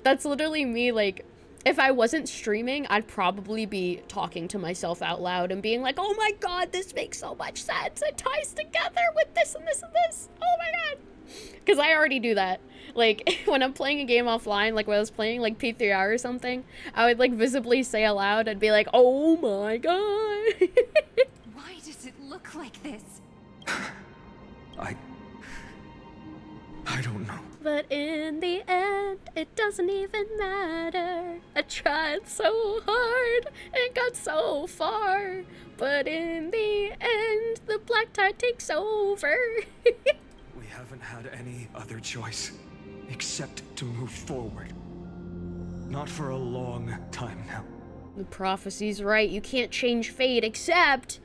That's literally me, like, if I wasn't streaming, I'd probably be talking to myself out loud and being like, oh my god, this makes so much sense. It ties together with this and this and this. Oh my god. Because I already do that. Like, when I'm playing a game offline, like when I was playing, like, P3R or something, I would, like, visibly say aloud, I'd be like, oh my god. Why does it look like this? I don't know. But in the end, it doesn't even matter. I tried so hard and got so far. But in the end, the black tide takes over. We haven't had any other choice except to move forward. Not for a long time now. The prophecy's right. You can't change fate, except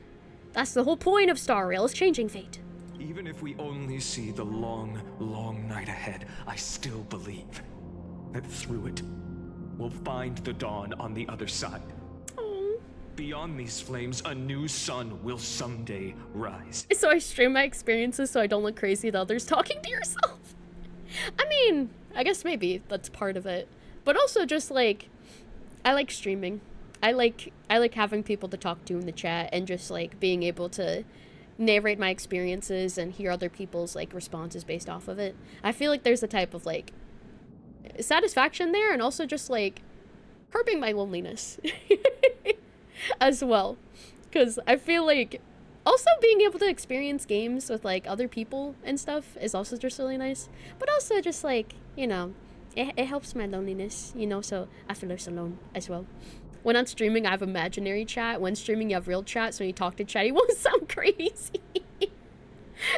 that's the whole point of Star Rail, is changing fate. Even if we only see the long, long night ahead, I still believe that through it, we'll find the dawn on the other side. Aww. Beyond these flames, a new sun will someday rise. So I stream my experiences so I don't look crazy to others talking to yourself. I mean, I guess maybe that's part of it. But also just, like, I like streaming. I like having people to talk to in the chat and just, like, being able to narrate my experiences and hear other people's, like, responses based off of it. I feel like there's a type of, like, satisfaction there, and also just, like, curbing my loneliness as well. Because I feel like also being able to experience games with, like, other people and stuff is also just really nice. But also just, like, you know, it helps my loneliness, you know, so I feel less alone as well. When I'm streaming, I have imaginary chat. When streaming, you have real chat, so when you talk to chat, you won't sound crazy.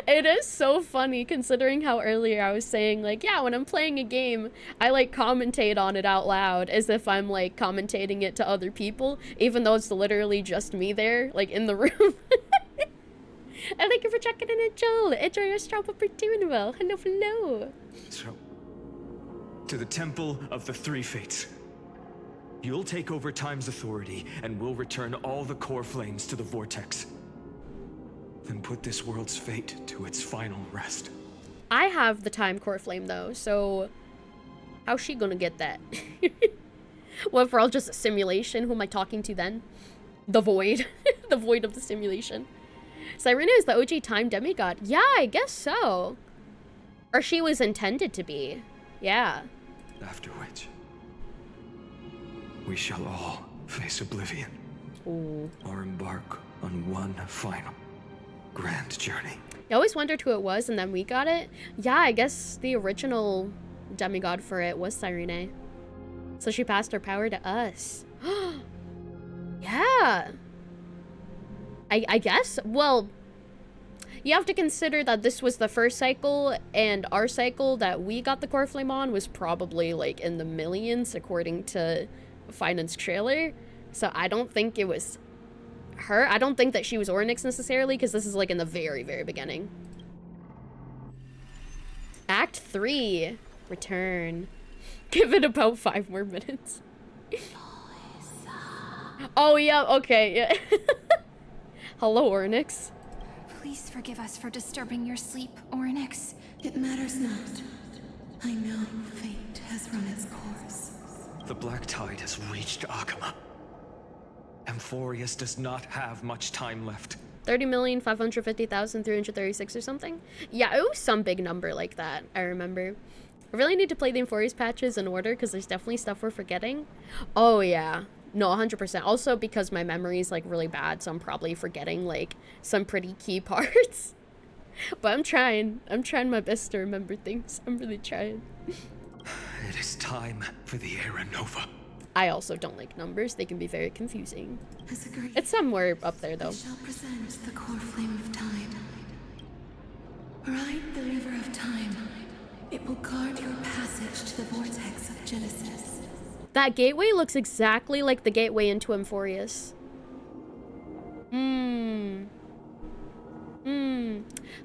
It is so funny, considering how earlier I was saying, like, yeah, when I'm playing a game, I, like, commentate on it out loud, as if I'm, like, commentating it to other people, even though it's literally just me there, like, in the room. And thank you for checking in, Joel. Enjoy your straw for doing well. Hello, hello. So, to the Temple of the Three Fates. You'll take over Time's authority, and we'll return all the core flames to the Vortex. Then put this world's fate to its final rest. I have the Time Core Flame, though, so how's she gonna get that? What, if we're all just a simulation? Who am I talking to then? The Void. The Void of the simulation. Cyrena is the OG Time demigod. Yeah, I guess so. Or she was intended to be. Yeah. After which, we shall all face oblivion. Ooh. Or embark on one final grand journey. I always wondered who it was, and then we got it. Yeah, I guess the original demigod for it was Cyrene. So she passed her power to us. Yeah. I guess. Well, you have to consider that this was the first cycle, and our cycle that we got the core flame on was probably, like, in the millions, according to Finance trailer. So I don't think it was her. I don't think that she was Ornyx necessarily, because this is, like, in the very, very beginning. Act 3. Return. Give it about 5 more minutes. Oh, yeah, okay, yeah. Hello, Ornyx. Please forgive us for disturbing your sleep, Ornyx. It matters not. I know fate has run its course. The Black Tide has reached Akama. Amphorius does not have much time left. 30,550,336 or something? Yeah, it was some big number like that, I remember. I really need to play the Amphorius patches in order because there's definitely stuff we're forgetting. Oh, yeah. No, 100%. Also because my memory is like really bad, so I'm probably forgetting like some pretty key parts. But I'm trying my best to remember things. I'm really trying. It is time for the Era Nova. I also don't like numbers. They can be very confusing. It's somewhere up there though. I shall present the core flame of time. Ride the river of time. It will guard your passage to the vortex of Genesis. That gateway looks exactly like the gateway into Amphorius.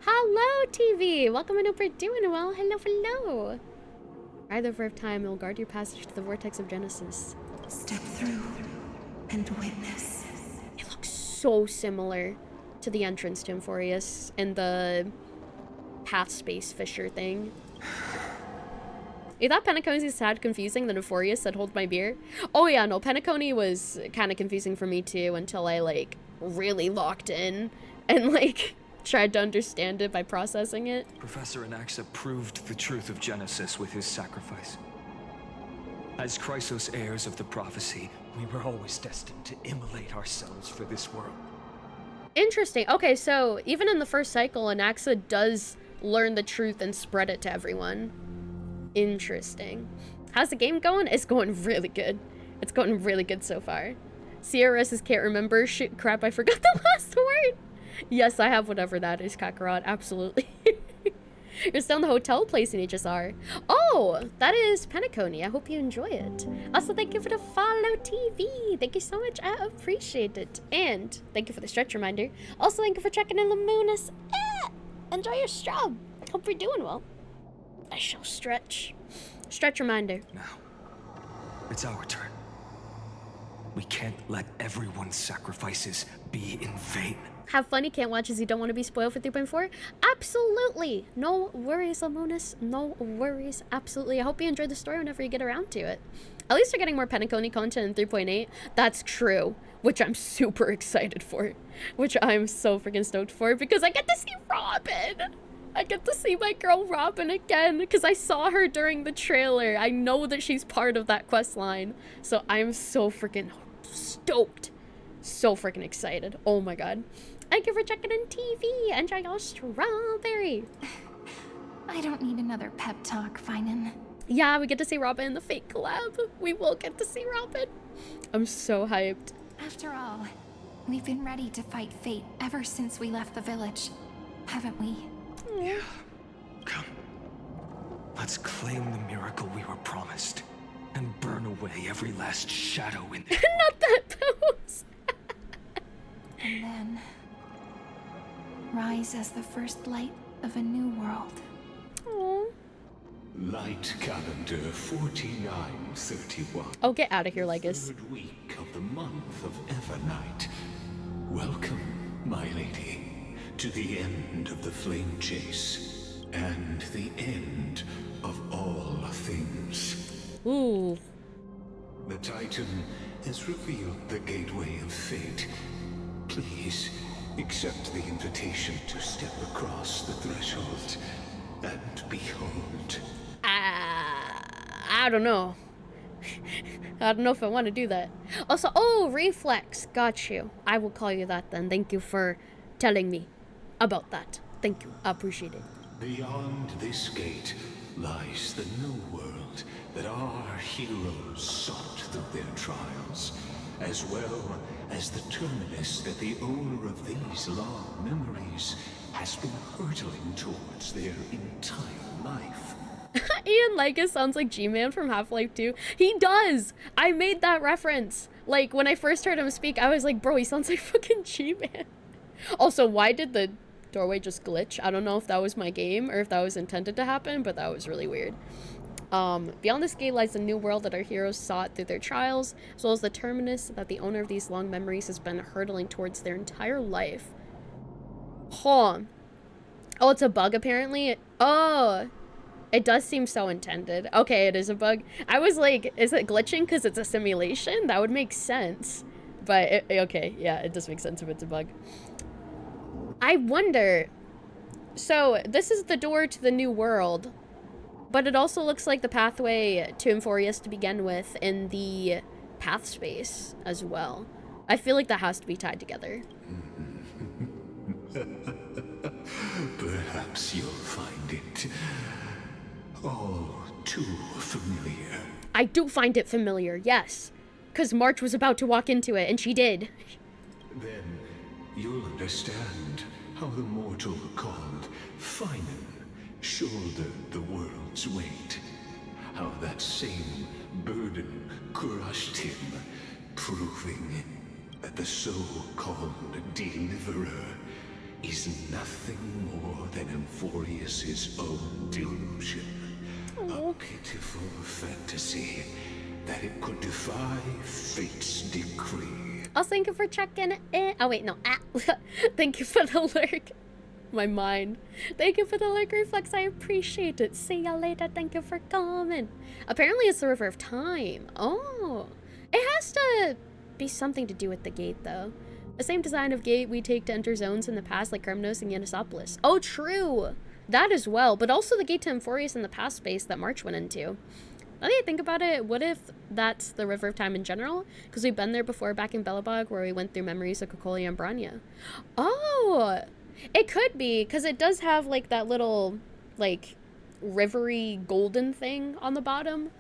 Hello, TV. Welcome, and hope you're doing well. Hello, hello. Ride the river of time. It will guard your passage to the vortex of Genesis. Step through and witness. It looks so similar to the entrance to Amphorius and the path space fissure thing. You thought Penacony's sad confusing than Amphorius said hold my beer? Oh yeah, no, Penacony was kind of confusing for me too until I like really locked in and like tried to understand it by processing it. Professor Anaxa proved the truth of Genesis with his sacrifice. As Chrysos heirs of the prophecy, we were always destined to immolate ourselves for this world. Interesting. Okay, so even in the first cycle, Anaxa does learn the truth and spread it to everyone. Interesting. How's the game going? It's going really good. It's going really good so far. CRS's can't remember. Shit, crap, I forgot the last word. Yes, I have whatever that is, Kakarot. Absolutely. You're still in the hotel place in HSR. Oh, that is Penacony. I hope you enjoy it. Also, thank you for the follow, TV. Thank you so much. I appreciate it. And thank you for the stretch reminder. Also, thank you for checking in Lamunas. Enjoy your straw. Hope you're doing well. I shall stretch. Stretch reminder. Now, it's our turn. We can't let everyone's sacrifices be in vain. Have fun, you can't watch as you don't want to be spoiled for 3.4? Absolutely! No worries, Lamunas. No worries. Absolutely. I hope you enjoyed the story whenever you get around to it. At least you're getting more Penacony content in 3.8. That's true. Which I'm super excited for. Which I'm so freaking stoked for because I get to see Robin! I get to see my girl Robin again because I saw her during the trailer. I know that she's part of that quest line. So I'm so freaking stoked. So freaking excited. Oh my god. Thank you for checking in, TV. Enjoy your strawberry. I don't need another pep talk, Finan. Yeah, we get to see Robin in the fake collab. We will get to see Robin. I'm so hyped. After all, we've been ready to fight fate ever since we left the village, haven't we? Yeah. Come. Let's claim the miracle we were promised and burn away every last shadow in there. Not that pose. And then rise as the first light of a new world. Aww. Light calendar 4931. Oh, get out of here, Legus. Third week of the month of Evernight. Welcome, my lady, to the end of the flame chase and the end of all things. Ooh. The Titan has revealed the gateway of fate. Please accept the invitation to step across the threshold and behold. I don't know. I don't know if I want to do that. Also, oh, Reflex. Got you. I will call you that then. Thank you for telling me about that. Thank you. I appreciate it. Beyond this gate lies the new world that our heroes sought through their trials, as well as the terminus that the owner of these long memories has been hurtling towards their entire life. Ian Legus sounds like G-Man from Half-Life 2. He does! I made that reference. Like, when I first heard him speak, I was like, bro, he sounds like fucking G-Man. Also, why did the doorway just glitch. I don't know if that was my game or if that was intended to happen, but that was really weird. Beyond this gate lies a new world that our heroes sought through their trials, as well as the terminus that the owner of these long memories has been hurtling towards their entire life. Huh. Oh, it's a bug apparently? Oh, it does seem so intended. Okay, it is a bug. I was like, is it glitching because it's a simulation? That would make sense. But, okay, yeah, it does make sense if it's a bug. I wonder, so this is the door to the new world, but it also looks like the pathway to Euphorius to begin with in the path space as well. I feel like that has to be tied together. Perhaps you'll find it all too familiar. I do find it familiar, yes. Because March was about to walk into it, and she did. Then you'll understand how the mortal called Finan shouldered the world's weight. How that same burden crushed him, proving that the so-called deliverer is nothing more than Euphorius' own delusion. A pitiful fantasy that it could defy fate's decree. Oh, thank you for checking in. Oh, wait, no. Thank you for the lurk. My mind. Thank you for the lurk reflex. I appreciate it. See ya later. Thank you for coming. Apparently, it's the River of Time. Oh. It has to be something to do with the gate, though. The same design of gate we take to enter zones in the past, like Kremnos and Yanisopolis. Oh, true. That as well. But also the gate to Euphorius in the past space that March went into. Now that I think about it, what if that's the River of Time in general? Because we've been there before back in Belobog where we went through memories of Kokolia and Branya. Oh, it could be, because it does have like that little like rivery golden thing on the bottom.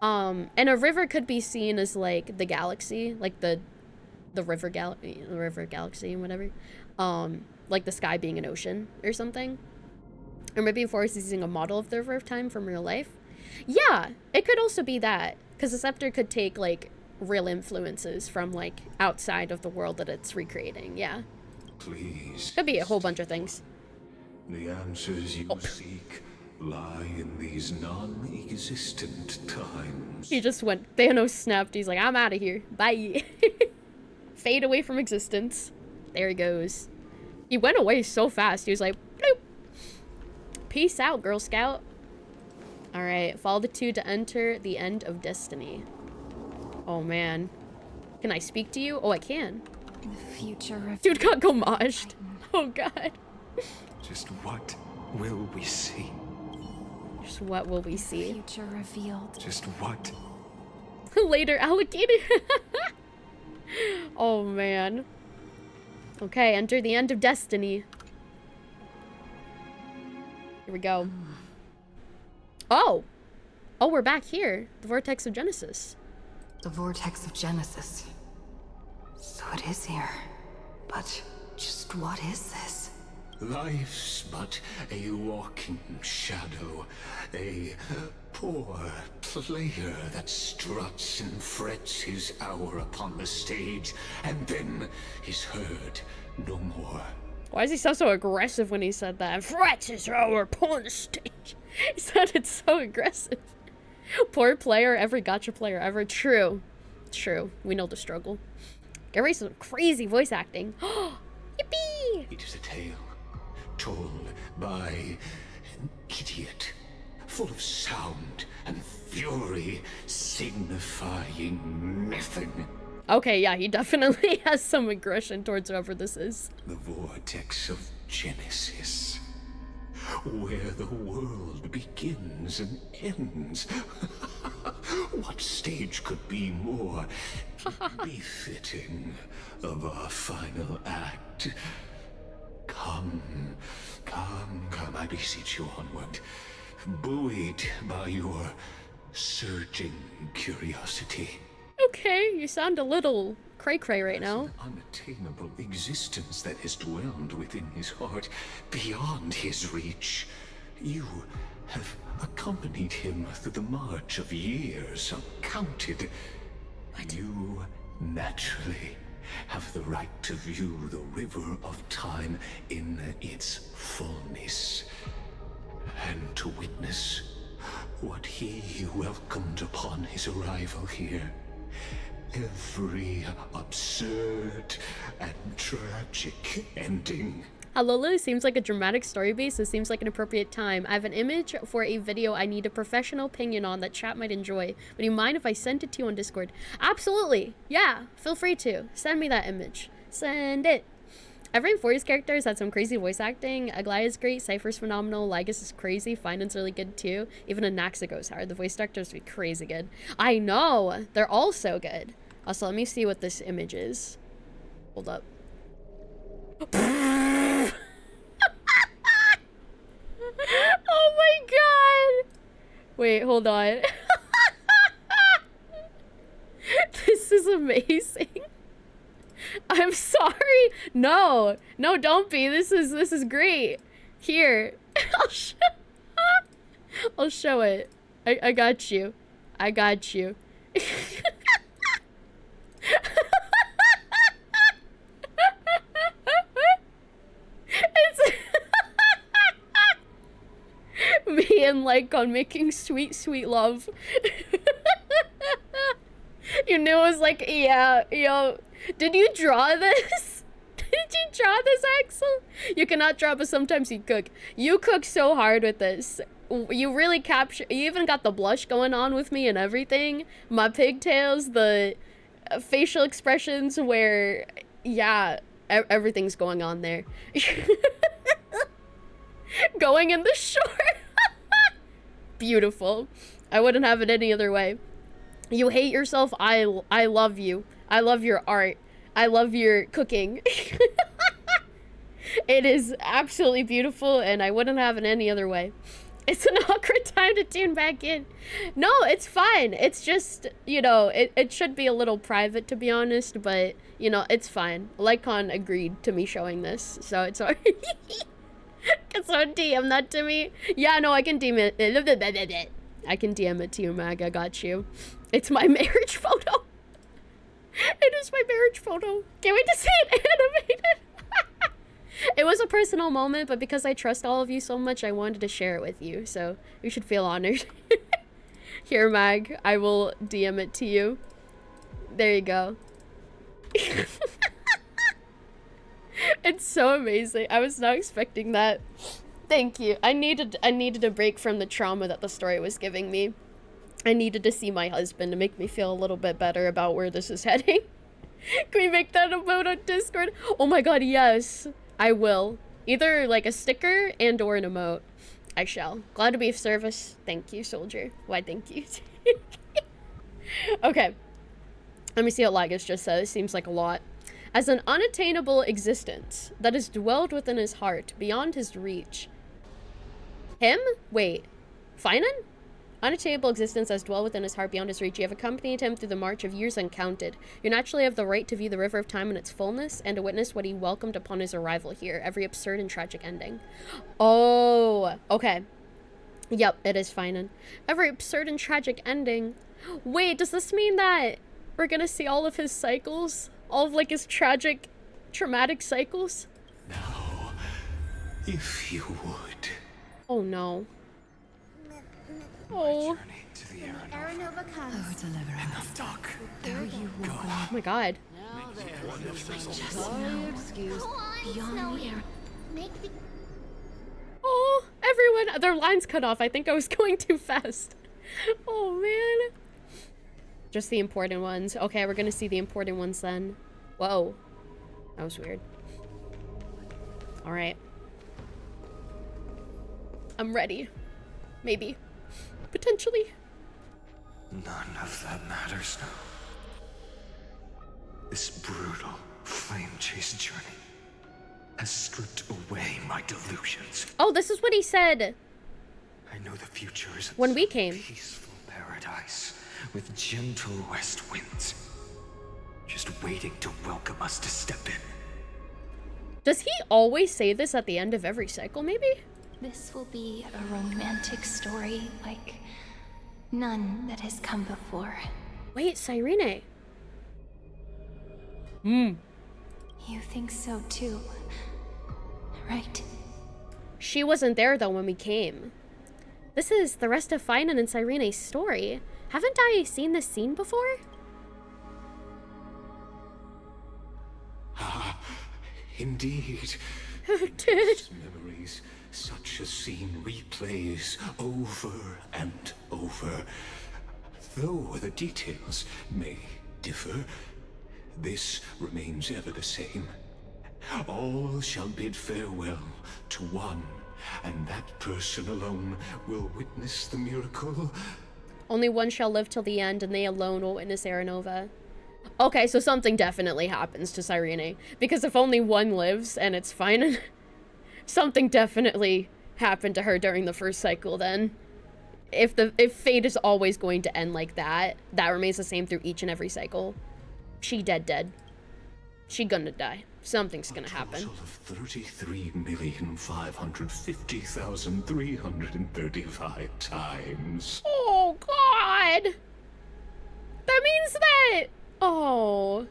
And a river could be seen as like the galaxy, like the river galaxy and whatever. Like the sky being an ocean or something. Or maybe Forrest is using a model of the River of Time from real life. Yeah, it could also be that, because the scepter could take like real influences from like outside of the world that it's recreating. Yeah, Please. Could be a whole bunch of things. The answers you seek lie in these non-existent times. He just went, Thanos snapped, he's like, I'm out of here, bye. Fade away from existence. There he goes. He went away so fast, he was like, bloop. Peace out, Girl Scout. Alright, follow the two to enter the end of destiny. Oh man. Can I speak to you? Oh, I can. The future of Dude got gomaged. Oh god. Just what will we see? Just what will we see? Future revealed. Just what? Later, alligator. Oh man. Okay, enter the end of destiny. Here we go. Oh! Oh, we're back here. The Vortex of Genesis. The Vortex of Genesis. So it is here. But just what is this? Life's but a walking shadow, a poor player that struts and frets his hour upon the stage, and then is heard no more. Why does he sound so aggressive when he said that? Frets his hour upon the stage. He sounded so aggressive. Poor player, every gacha player ever. True. True. We know the struggle. Get ready for some crazy voice acting. Yippee! It is a tale told by an idiot, full of sound and fury, signifying nothing. Okay, yeah, he definitely has some aggression towards whoever this is. The Vortex of Genesis, where the world begins and ends. What stage could be more befitting of our final act? Come, I beseech you onward, buoyed by your surging curiosity. Okay, you sound a little cray-cray right now. An unattainable existence that has dwelled within his heart, beyond his reach. You have accompanied him through the march of years uncounted. You naturally have the right to view the river of time in its fullness, and to witness what he welcomed upon his arrival here. Every absurd and tragic ending. Hello, Lily. Seems like a dramatic story base. This seems like an appropriate time. I have an image for a video I need a professional opinion on that chat might enjoy. Would you mind if I sent it to you on Discord? Absolutely. Yeah, feel free to. Send me that image. Send it. Every voice characters had some crazy voice acting. Aglaya is great. Cypher's phenomenal. Lygus is crazy. Finance really good too. Even Anaxa goes hard. The voice actors would be crazy good. I know. They're all so good. Also, let me see what this image is. Hold up. Oh my god! Wait, hold on. This is amazing. I'm sorry. No, no, don't be. This is great. Here, I'll show it. I got you. I got you. It's me and Lycon making sweet, sweet love. You knew it was like, yeah, yo. Did you draw this? Did you draw this, Axel? You cannot draw, but sometimes you cook. You cook so hard with this. You really capture. You even got the blush going on with me and everything. My pigtails, the facial expressions where, yeah, everything's going on there. Going in the short. Beautiful. I wouldn't have it any other way. You hate yourself. I love you. I love your art. I love your cooking. It is absolutely beautiful, and I wouldn't have it any other way. It's an awkward time to tune back in. No, it's fine. It's just, you know, it should be a little private, to be honest, but, you know, it's fine. Lycon agreed to me showing this, so it's alright. Can someone DM that to me? Yeah, no, I can DM it. I can DM it to you, Mag. I got you. It's my marriage photo. It is my marriage photo. Can't wait to see it animated. It was a personal moment, but because I trust all of you so much, I wanted to share it with you. So you should feel honored. Here, Mag. I will DM it to you. There you go. It's so amazing. I was not expecting that. Thank you. I needed a break from the trauma that the story was giving me. I needed to see my husband to make me feel a little bit better about where this is heading. Can we make that emote on Discord? Oh my god, yes. I will. Either like a sticker and or an emote. I shall. Glad to be of service. Thank you, soldier. Why, thank you. Okay. Let me see what Lygus just said. It seems like a lot. As an unattainable existence that has dwelled within his heart, beyond his reach. Him? Wait. Finan? Unattainable existence has dwelled within his heart beyond his reach. You have accompanied him through the march of years uncounted. You naturally have the right to view the river of time in its fullness and to witness what he welcomed upon his arrival here. Every absurd and tragic ending. Oh, okay. Yep, it is Finan. Every absurd and tragic ending. Wait, does this mean that we're gonna see all of his cycles? All of like his tragic, traumatic cycles? Now, if you would. Oh no. Oh. Oh, deliverance. Though you walk Oh my god. Oh, everyone. Their lines cut off. I think I was going too fast. Oh man. Just the important ones. Okay, we're gonna see the important ones then. Whoa. That was weird. Alright. I'm ready. Maybe. Potentially. None of that matters now. This brutal flame chase journey has stripped away my delusions. Oh, this is what he said. I know the future is when we came. Peaceful paradise with gentle west winds, just waiting to welcome us to step in. Does he always say this at the end of every cycle, maybe? This will be a romantic story like none that has come before. Wait, Cyrene. Hmm. You think so too, right? She wasn't there though when we came. This is the rest of Finan and Cyrene's story. Haven't I seen this scene before? Ah, indeed. Dude. Memories, such a scene replays over and over. Though the details may differ, this remains ever the same. All shall bid farewell to one, and that person alone will witness the miracle. Only one shall live till the end, and they alone will witness Aranova. Okay, so something definitely happens to Cyrene. Because if only one lives, and it's fine, something definitely happened to her during the first cycle then. If fate is always going to end like that, that remains the same through each and every cycle. She dead. She gonna die. Something's gonna happen. A total of 33,550,335 times. Oh, God! That means that... Oh.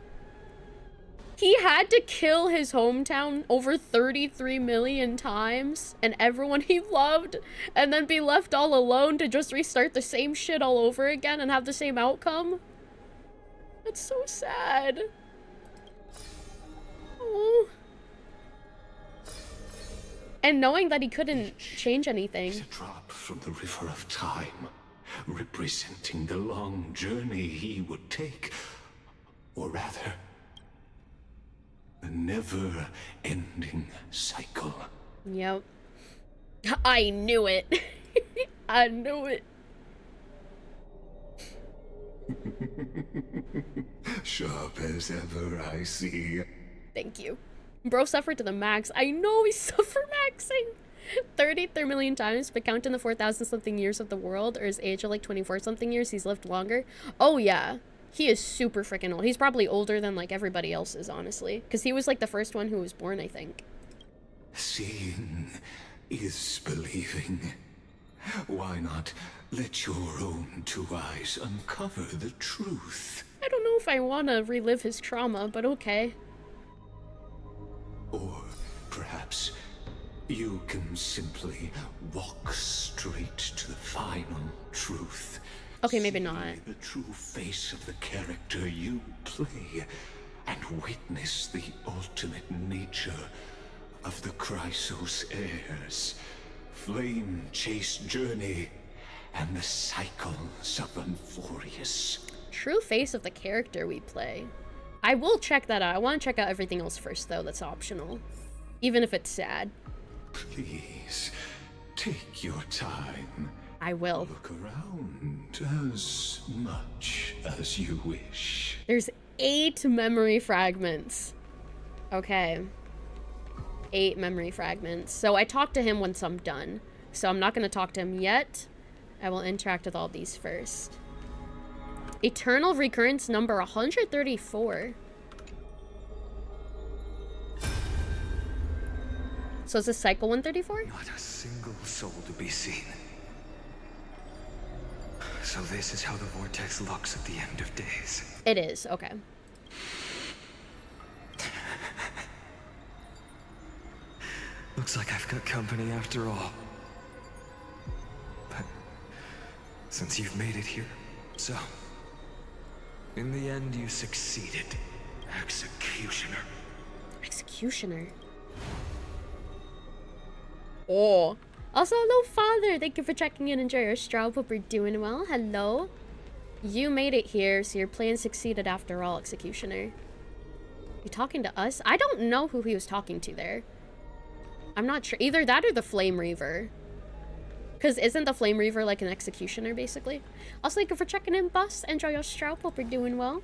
He had to kill his hometown over 33 million times, and everyone he loved, and then be left all alone to just restart the same shit all over again and have the same outcome? That's so sad. Oh. And knowing that he couldn't change anything. A drop from the river of time, representing the long journey he would take, or rather, the never-ending cycle. Yep. I knew it. I knew it. Sharp as ever, I see. Thank you. Bro suffered to the max. I know he suffered maxing 33 million times, but counting the 4,000 something years of the world, or his age of like 24 something years, he's lived longer. Oh yeah. He is super freaking old. He's probably older than like everybody else is, honestly. Because he was like the first one who was born, I think. Seeing is believing. Why not let your own two eyes uncover the truth? I don't know if I want to relive his trauma, but okay. Or perhaps you can simply walk straight to the final truth. Okay, maybe not. See the true face of the character you play, and witness the ultimate nature of the Chrysos heirs, flame-chased journey, and the cycles of Euphorius. True face of the character we play. I will check that out. I want to check out everything else first, though. That's optional. Even if it's sad. Please, take your time. I will. Look around as much as you wish. There's 8 memory fragments. Okay. 8 memory fragments. So I talked to him once I'm done. So I'm not going to talk to him yet. I will interact with all these first. Eternal recurrence number 134. So is this cycle 134? Not a single soul to be seen. So this is how the vortex looks at the end of days. It is, okay. Looks like I've got company after all. But since you've made it here, so in the end you succeeded, Executioner. Executioner. Oh. Also, hello, Father. Thank you for checking in. Enjoy your straw. Hope you're doing well. Hello. You made it here, so your plan succeeded after all, Executioner. You talking to us? I don't know who he was talking to there. I'm not sure. Either that or the Flame Reaver. Because isn't the Flame Reaver like an Executioner, basically? Also, thank you for checking in, Bus. Enjoy your straw. Hope you're doing well.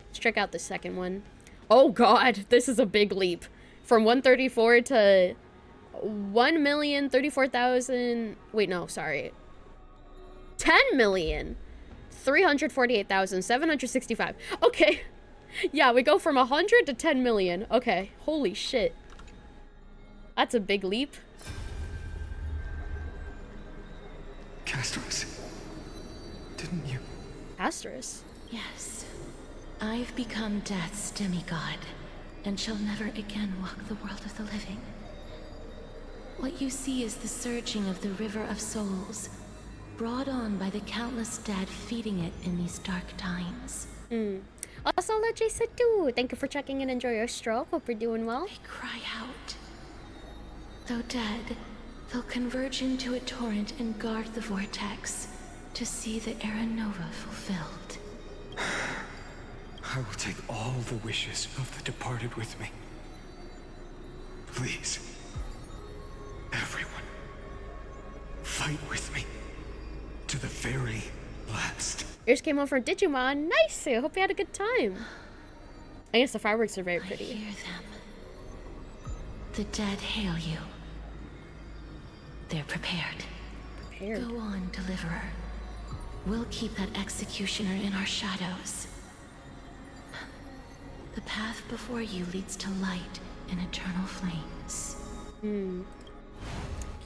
Let's check out the second one. Oh, God. This is a big leap. From 134 to 1,034,000. Wait, no, sorry. 10,348,765. Okay. Yeah, we go from 100 to 10 million. Okay. Holy shit. That's a big leap. Castros, didn't you? Castros? Yes. I've become Death's demigod, and shall never again walk the world of the living. What you see is the surging of the river of souls, brought on by the countless dead feeding it in these dark times. Also, hello, Jason too. Thank you for checking in. Enjoy your stroke. Hope you're doing well. They cry out. Though dead, they'll converge into a torrent and guard the vortex to see the Era Nova fulfilled. I will take all the wishes of the departed with me. Please, everyone, fight with me to the very last. Yours came over for Digimon. Nice. I hope you had a good time. I guess the fireworks are very pretty. I hear them. The dead hail you. They're prepared. Go on, Deliverer. We'll keep that executioner in our shadows. The path before you leads to light and eternal flames.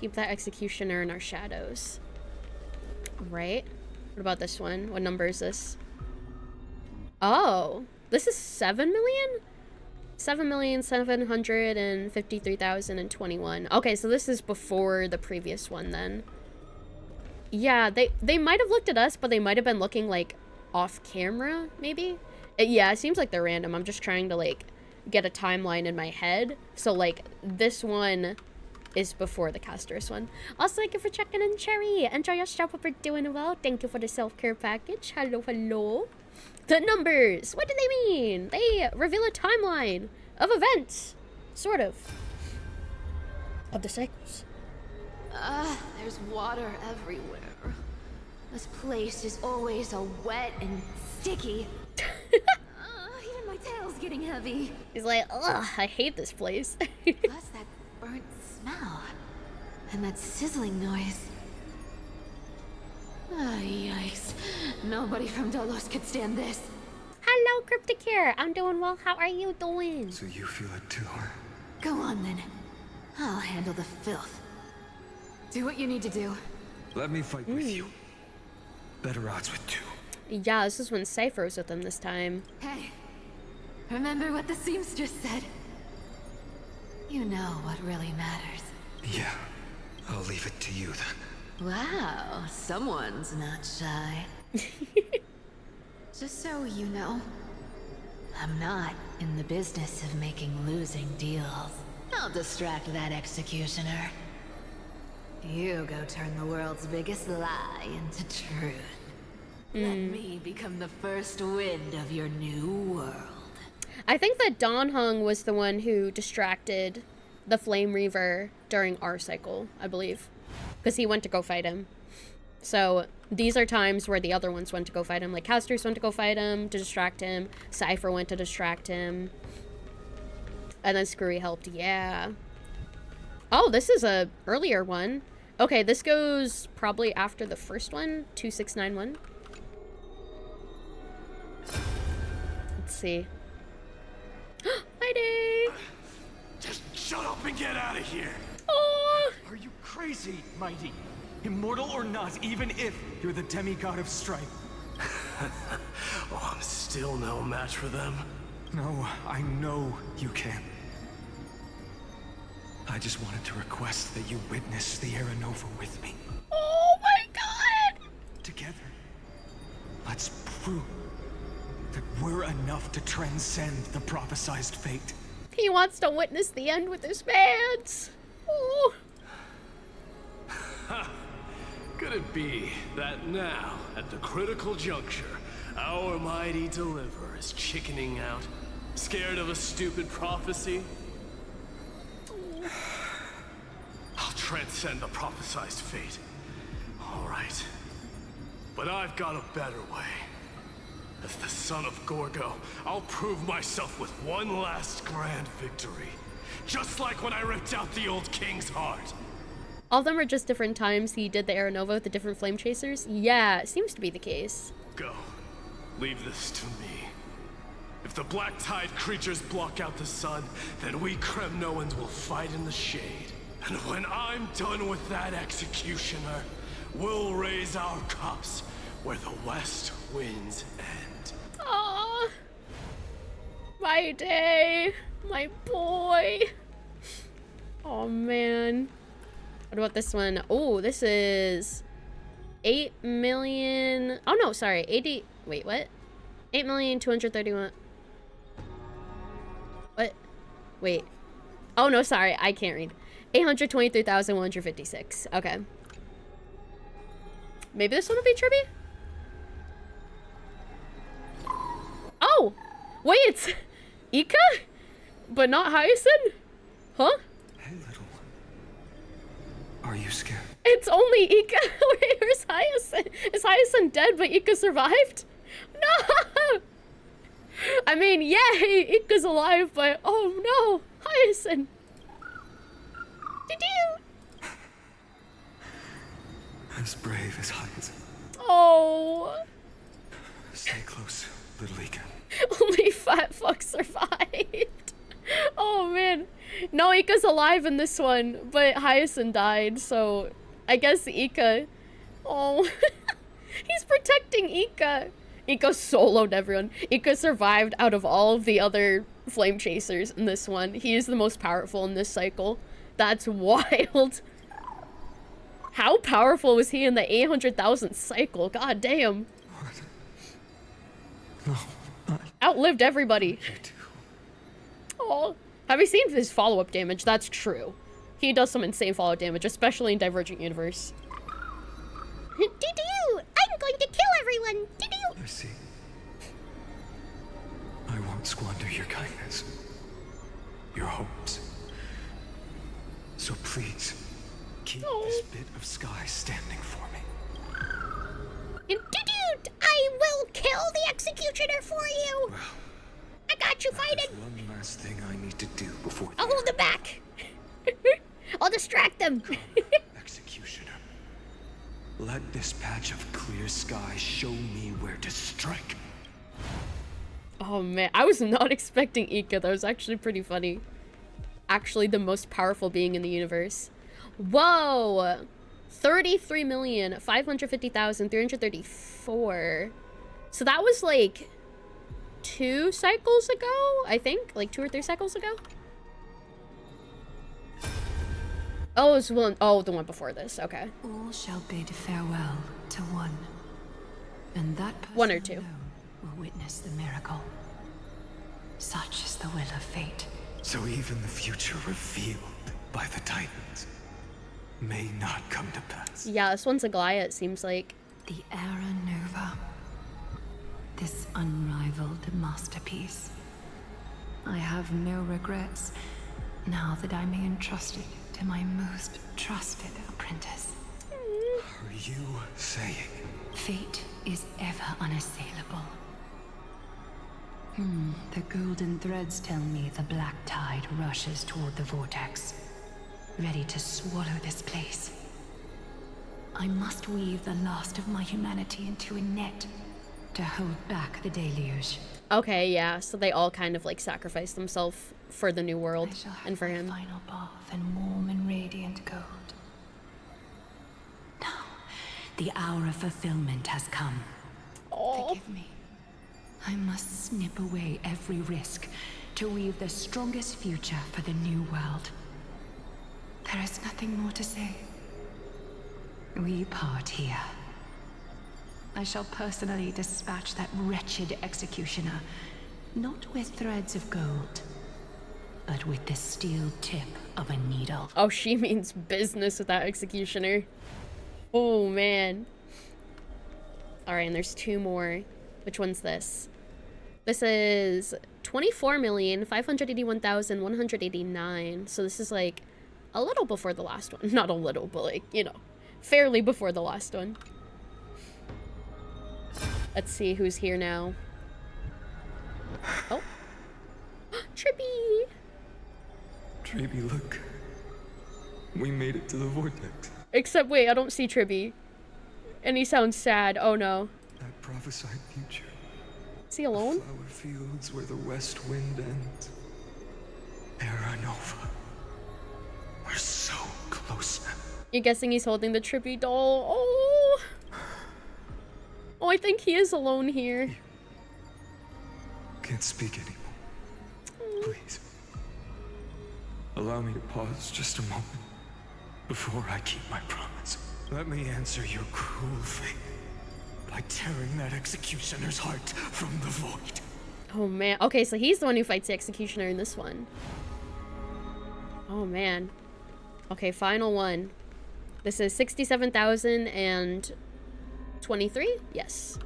Keep that executioner in our shadows. Right? What about this one? What number is this? Oh, this is 7 million? 7,753,021. Okay, so this is before the previous one then. Yeah, they might have looked at us, but they might have been looking like off camera, maybe? Yeah, it seems like they're random. I'm just trying to like get a timeline in my head. So like this one is before the Castor's one. Also, thank you for checking in, Cherry. Enjoy your shop. Hope you're doing well. Thank you for the self-care package. Hello, hello. The numbers, what do they mean? They reveal a timeline of events, sort of the cycles. There's water everywhere. This place is always so wet and sticky. Even my tail's getting heavy. He's like, ugh, I hate this place. Plus that burnt smell. And that sizzling noise. Yikes. Nobody from Dolos could stand this. Hello, Cryptic here. I'm doing well. How are you doing? So you feel it too, huh? Go on then. I'll handle the filth. Do what you need to do. Let me fight with you. Better odds with two. Yeah, this is when Cypher was with him this time. Hey, remember what the seamstress said? You know what really matters. Yeah, I'll leave it to you then. Wow, someone's not shy. Just so you know, I'm not in the business of making losing deals. I'll distract that executioner. You go turn the world's biggest lie into truth. Let me become the first wind of your new world. I think that Donhung was the one who distracted the Flame Reaver during our cycle, I believe. Because he went to go fight him. So these are times where the other ones went to go fight him. Like Castor's went to go fight him to distract him. Cypher went to distract him. And then Screwy helped, yeah. Oh, this is a earlier one. Okay, this goes probably after the first one, 2691. Let's see. Mighty! Just shut up and get out of here! Oh! Are you crazy, Mighty? Immortal or not, even if you're the demigod of strife. Oh, I'm still no match for them. No, I know you can. I just wanted to request that you witness the Era Nova with me. Oh my god! Together, let's prove that we're enough to transcend the prophesized fate. He wants to witness the end with his fans. Oh. Could it be that now, at the critical juncture, our mighty deliverer is chickening out, scared of a stupid prophecy? I'll transcend the prophesized fate. All right. But I've got a better way. As the son of Gorgo, I'll prove myself with one last grand victory. Just like when I ripped out the old king's heart. All of them are just different times he did the Era Nova with the different flame chasers? Yeah, it seems to be the case. Go. Leave this to me. If the black tide creatures block out the sun, then we Kremnoans will fight in the shade. And when I'm done with that executioner, we'll raise our cups where the west winds end. Aww. Friday. My boy. Oh, man. What about this one? Oh, this is 8 million. Oh, no, sorry. 80. Wait, what? 8,231. What? Wait. Oh, no, sorry. I can't read. 823,156. Okay. Maybe this one will be Tribby? Oh! Wait, it's Ika? But not Hyacinth? Huh? Hey, little one. Are you scared? It's only Ika. Wait, where's Hyacinth? Is Hyacinth dead but Ika survived? No! I mean, yay! Ika's alive, but oh no! Hyacinth! Did As brave as Hyacinth. Oh! Stay close, little Ika. Only fat fuck survived. Oh man. No, Ika's alive in this one, but Hyacinth died, so I guess Ika. Oh. He's protecting Ika. Ika soloed everyone. Ika survived out of all of the other flame chasers in this one. He is the most powerful in this cycle. That's wild. How powerful was he in the 800,000th cycle? God damn. What? No. Outlived everybody. Oh, have you seen his follow-up damage? That's true. He does some insane follow-up damage, especially in Divergent Universe. Doo-doo! I'm going to kill everyone! Doo-doo! I see. I won't squander your kindness. Your hopes. So please, keep this bit of sky standing for me. Doo-doo! I will kill the executioner for you! Well, I got you fighting! there's one last thing I need to do before I'll hold them back! I'll distract them! Executioner. Let this patch of clear sky show me where to strike. Oh man, I was not expecting Ika. That was actually pretty funny. Actually the most powerful being in the universe. Whoa! 33,550,334. So that was like 2 cycles ago, I think? Like 2 or 3 cycles ago? Oh, it was one. Oh, the one before this. Okay. All shall bid farewell to one. And that person 1 or 2 alone will witness the miracle. Such is the will of fate. So even the future revealed by the Titans may not come to pass. Yeah, this one's a Glaya, it seems like. The Era Nova. This unrivaled masterpiece. I have no regrets now that I may entrust it to my most trusted apprentice. Are you saying? Fate is ever unassailable. The golden threads tell me the black tide rushes toward the vortex, ready to swallow this place. I must weave the last of my humanity into a net to hold back the deluge. Okay, yeah, so they all kind of like sacrifice themselves for the new world and for him. Final bath in warm and radiant gold. Now, the hour of fulfillment has come. Oh. Forgive me. I must snip away every risk to weave the strongest future for the new world. There is nothing more to say. We part here. I shall personally dispatch that wretched executioner, not with threads of gold, but with the steel tip of a needle. Oh, she means business with that executioner. Oh, man. Alright, and there's 2 more. Which one's this? This is 24,581,189. So this is like a little before the last one. Not a little, but like, you know, fairly before the last one. Let's see who's here now. Oh. Trippy! Tribby, look. We made it to the vortex. Except, wait, I don't see Tribby. And he sounds sad. Oh no. That prophesied future. Is he alone? Flower fields where the west wind ends. Era Nova. We're so close now. You're guessing he's holding the Trippy doll? Oh! Oh, I think he is alone here. Can't speak anymore. Please. Allow me to pause just a moment before I keep my promise. Let me answer your cruel fate by tearing that executioner's heart from the void. Oh man. Okay, so he's the one who fights the executioner in this one. Oh man. Okay, final one. This is 67,023? Yes.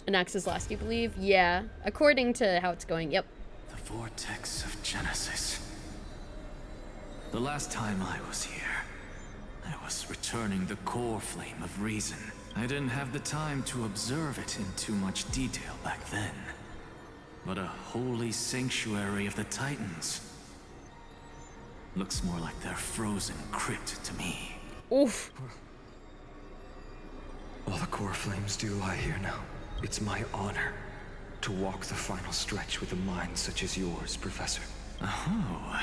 And Axe's last, you believe? Yeah. According to how it's going, yep. The vortex of Genesis. The last time I was here, I was returning the core flame of reason. I didn't have the time to observe it in too much detail back then. But a holy sanctuary of the Titans looks more like their frozen crypt to me. Oof. All the core flames do lie here now. It's my honor to walk the final stretch with a mind such as yours, Professor. Oh,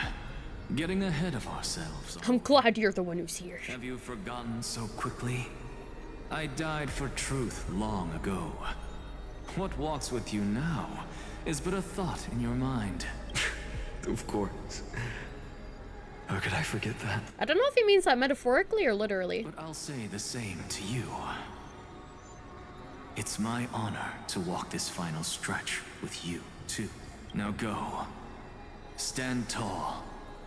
getting ahead of ourselves. I'm glad you're the one who's here. Have you forgotten so quickly? I died for truth long ago. What walks with you now is but a thought in your mind. Of course. How could I forget that? I don't know if he means that metaphorically or literally. But I'll say the same to you. It's my honor to walk this final stretch with you, too. Now go. Stand tall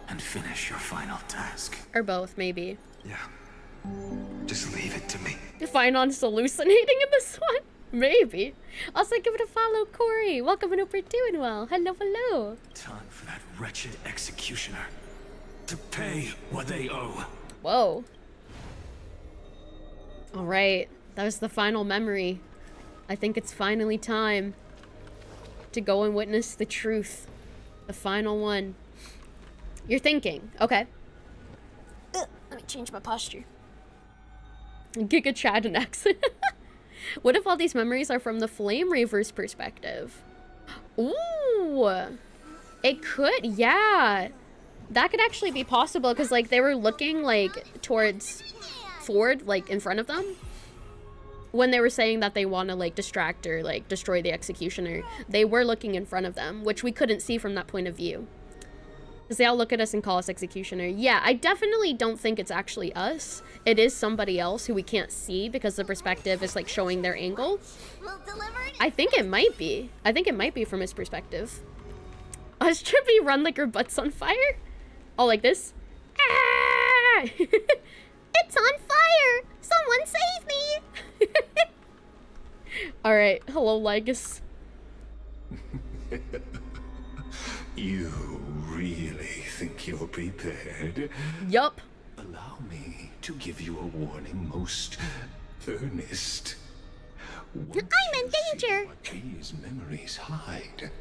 and finish your final task. Or both, maybe. Yeah. Just leave it to me. Finon's hallucinating in this one? Maybe. Also, give it a follow, Corey. Welcome and hope you're doing well. Hello, hello. Time for that wretched executioner to pay what they owe. Whoa. All right. That was the final memory. I think it's finally time to go and witness the truth. The final one. You're thinking. Okay. Let me change my posture. Giga Chad and accent. What if all these memories are from the Flame Reaver's perspective? Ooh. It could, yeah. That could actually be possible because, like, they were looking, like, towards forward, like, in front of them. When they were saying that they want to, like, distract or, like, destroy the executioner, they were looking in front of them, which we couldn't see from that point of view. Because they all look at us and call us executioner. Yeah, I definitely don't think it's actually us. It is somebody else who we can't see because the perspective is, like, showing their angle. I think it might be. I think it might be from his perspective. Us Trippy run like her butt's on fire? Oh, like this? Ah! It's on fire! Someone save me! Alright, hello, Lygus. You really think you're prepared? Yup. Allow me to give you a warning, most earnest. I'm in danger! These memories hide.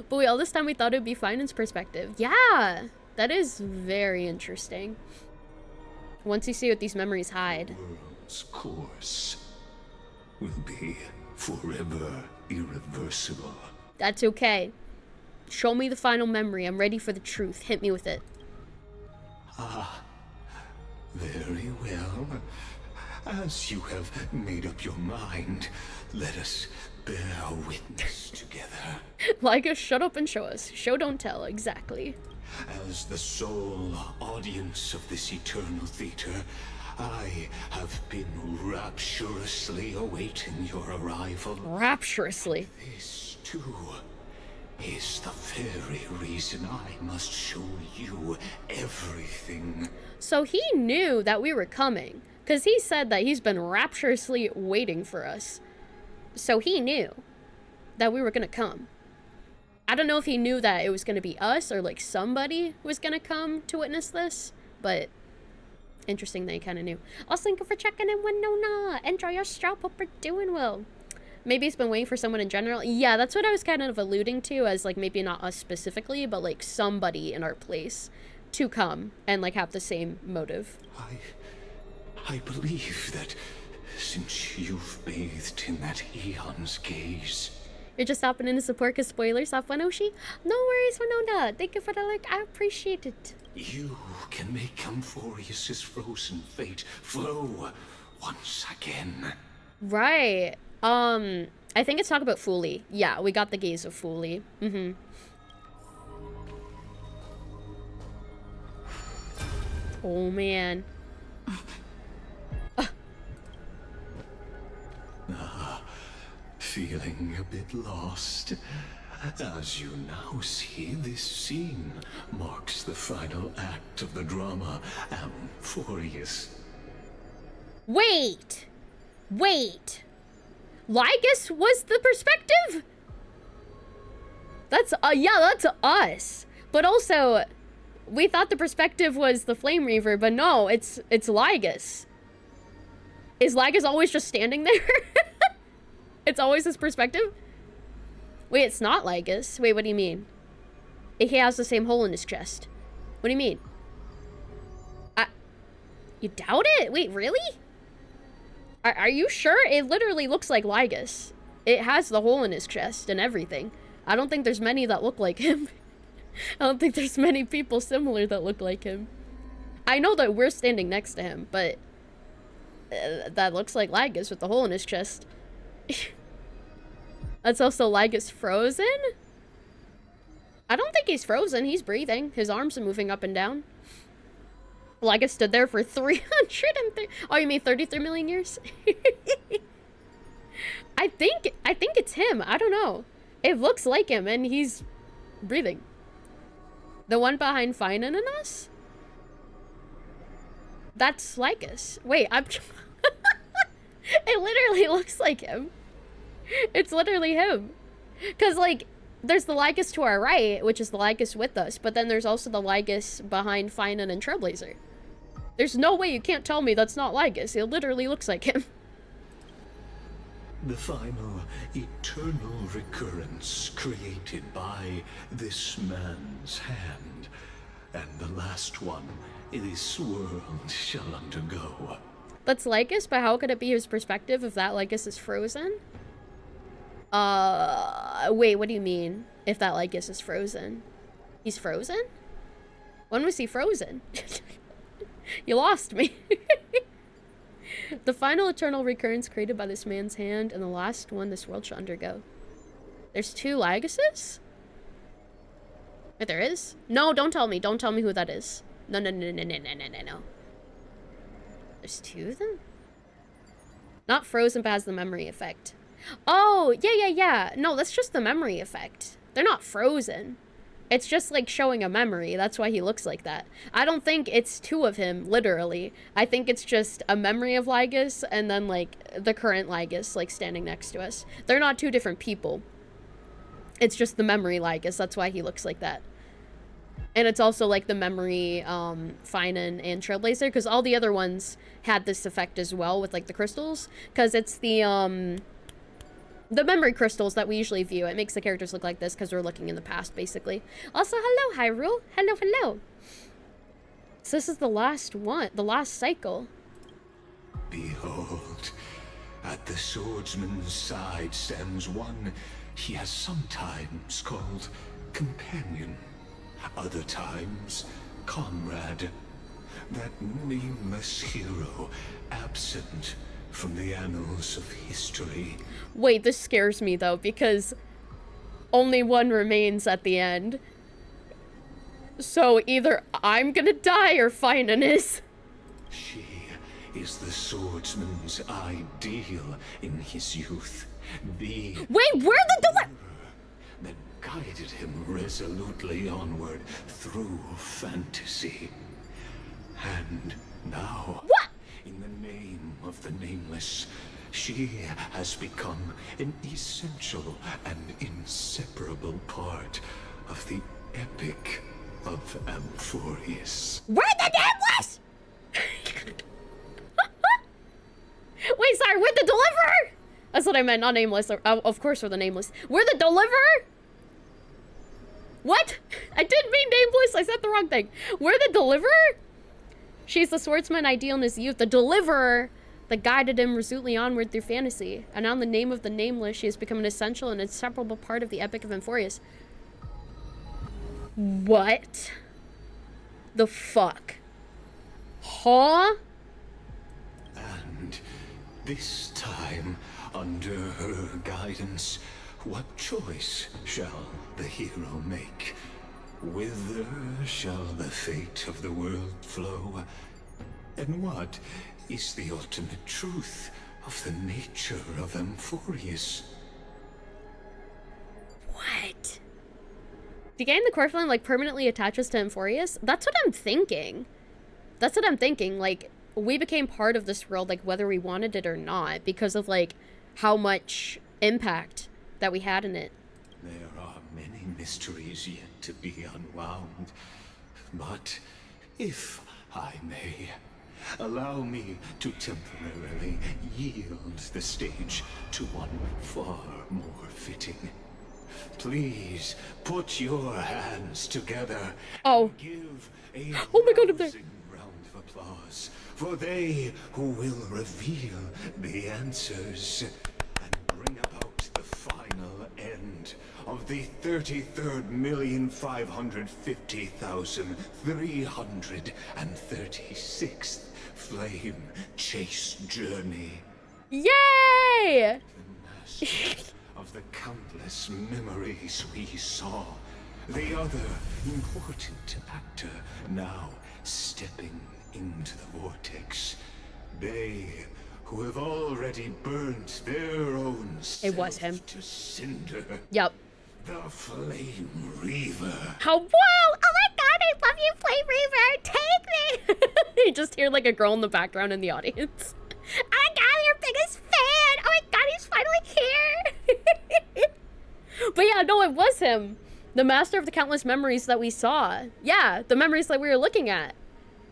But all this time we thought it would be Finan's perspective. Yeah, that is very interesting. Once you see what these memories hide. World's course will be forever irreversible. That's okay. Show me the final memory. I'm ready for the truth. Hit me with it. Ah, very well. As you have made up your mind, let us bear witness together. Lygus, shut up and show us. Show, don't tell. Exactly. As the sole audience of this eternal theater, I have been rapturously awaiting your arrival. Rapturously? This, too, is the very reason I must show you everything. So he knew that we were coming, because he said that he's been rapturously waiting for us. So he knew that we were going to come. I don't know if he knew that it was going to be us or, like, somebody was going to come to witness this, but interesting that he kind of knew. Also, thank you for checking in, Winona. Enjoy your strap. Hope you're doing well. Maybe he's been waiting for someone in general. Yeah, that's what I was kind of alluding to as, like, maybe not us specifically, but, like, somebody in our place to come and, like, have the same motive. I believe that since you've bathed in that eon's gaze, you're just stopping in to support because spoilers off Wanoshi? No worries, Winona. Thank you for the lurk. I appreciate it. you can make Amphorius's frozen fate flow once again. Right. I think it's talk about Fooly. Yeah, we got the gaze of Fooly. Oh man. Feeling a bit lost. As you now see, this scene marks the final act of the drama Amphorius. Wait! Lygus was the perspective? That's, yeah, that's us. But also, we thought the perspective was the Flame Reaver, but no, it's Lygus. Is Lygus always just standing there? It's always his perspective? Wait, it's not Lygus. Wait, what do you mean? He has the same hole in his chest. What do you mean? You doubt it? Wait, really? Are you sure? It literally looks like Lygus. It has the hole in his chest and everything. I don't think there's many that look like him. I don't think there's many people similar that look like him. I know that we're standing next to him, but that looks like Lygus with the hole in his chest. That's also Lygus frozen? I don't think he's frozen. He's breathing. His arms are moving up and down. Lygus stood there for 330. Oh, you mean 33 million years? I think it's him. I don't know. It looks like him, and he's breathing. The one behind Finan and us? That's Lygus. Wait, it literally looks like him. It's literally him. Because, like, there's the Lygus to our right, which is the Lygus with us, but then there's also the Lygus behind Finan and Trailblazer. There's no way you can't tell me that's not Lygus. It literally looks like him. The final eternal recurrence created by this man's hand, and the last one this world shall undergo. That's Lygus, but how could it be his perspective if that Lygus is frozen? Wait, what do you mean? If that Lygus is frozen? He's frozen? When was he frozen? You lost me. The final eternal recurrence created by this man's hand, and the last one this world shall undergo. There's 2 Lyguses? Wait, there is? No, don't tell me. Don't tell me who that is. No. There's 2 of them? Not frozen, but has the memory effect. Oh, yeah. No, that's just the memory effect. They're not frozen. It's just like showing a memory. That's why he looks like that. I don't think it's 2 of him, literally. I think it's just a memory of Lygus and then like the current Lygus like standing next to us. They're not 2 different people. It's just the memory Lygus. That's why he looks like that. And it's also like the memory Finan and Trailblazer, because all the other ones had this effect as well with like the crystals, because it's the memory crystals that we usually view. It makes the characters look like this because we're looking in the past, basically. Also, hello, Hyrule. Hello. So this is the last one, the last cycle. Behold, at the swordsman's side stands one he has sometimes called companion, other times comrade, that nameless hero absent from the annals of history. Wait, this scares me though, because only one remains at the end. So either I'm gonna die or Finan is. She is the swordsman's ideal in his youth. The Wait, where the that guided him resolutely onward through fantasy. And now, what? In the name of the Nameless, she has become an essential and inseparable part of the epic of Amphorius. We're the Nameless! Wait, sorry, we're the Deliverer? That's what I meant, not Nameless. Of course we're the Nameless. We're the Deliverer? What? I didn't mean Nameless, I said the wrong thing. We're the Deliverer? She's the swordsman ideal in his youth, the Deliverer that guided him resolutely onward through fantasy. And now in the name of the Nameless, she has become an essential and inseparable part of the epic of Amphorius. What the fuck? Huh? And this time, under her guidance, what choice shall the hero make? Whither shall the fate of the world flow? And what is the ultimate truth of the nature of Amphorius? What? To gain the core flame, like, permanently attaches to Amphorius? That's what I'm thinking. That's what I'm thinking. Like, we became part of this world, like, whether we wanted it or not, because of, like, how much impact that we had in it. There are many mysteries yet to be unwound. But, if I may, allow me to temporarily yield the stage to one far more fitting. Please put your hands together. Oh. And give a oh my god, I'm there. Round of applause for they who will reveal the answers and bring about the final end of the 33,550,336th flame chase journey. Yay! Of the countless memories we saw. The other important actor now stepping into the vortex. They who have already burnt their own It was him. to cinder. Yep. The Flame Reaver. How? Whoa! Oh my god, I love you, Flame Reaver! Take me! You just hear like a girl in the background in the audience. Oh my god, I'm your biggest fan! Oh my god, he's finally here! But yeah, no, it was him. The master of the countless memories that we saw. Yeah, the memories that we were looking at.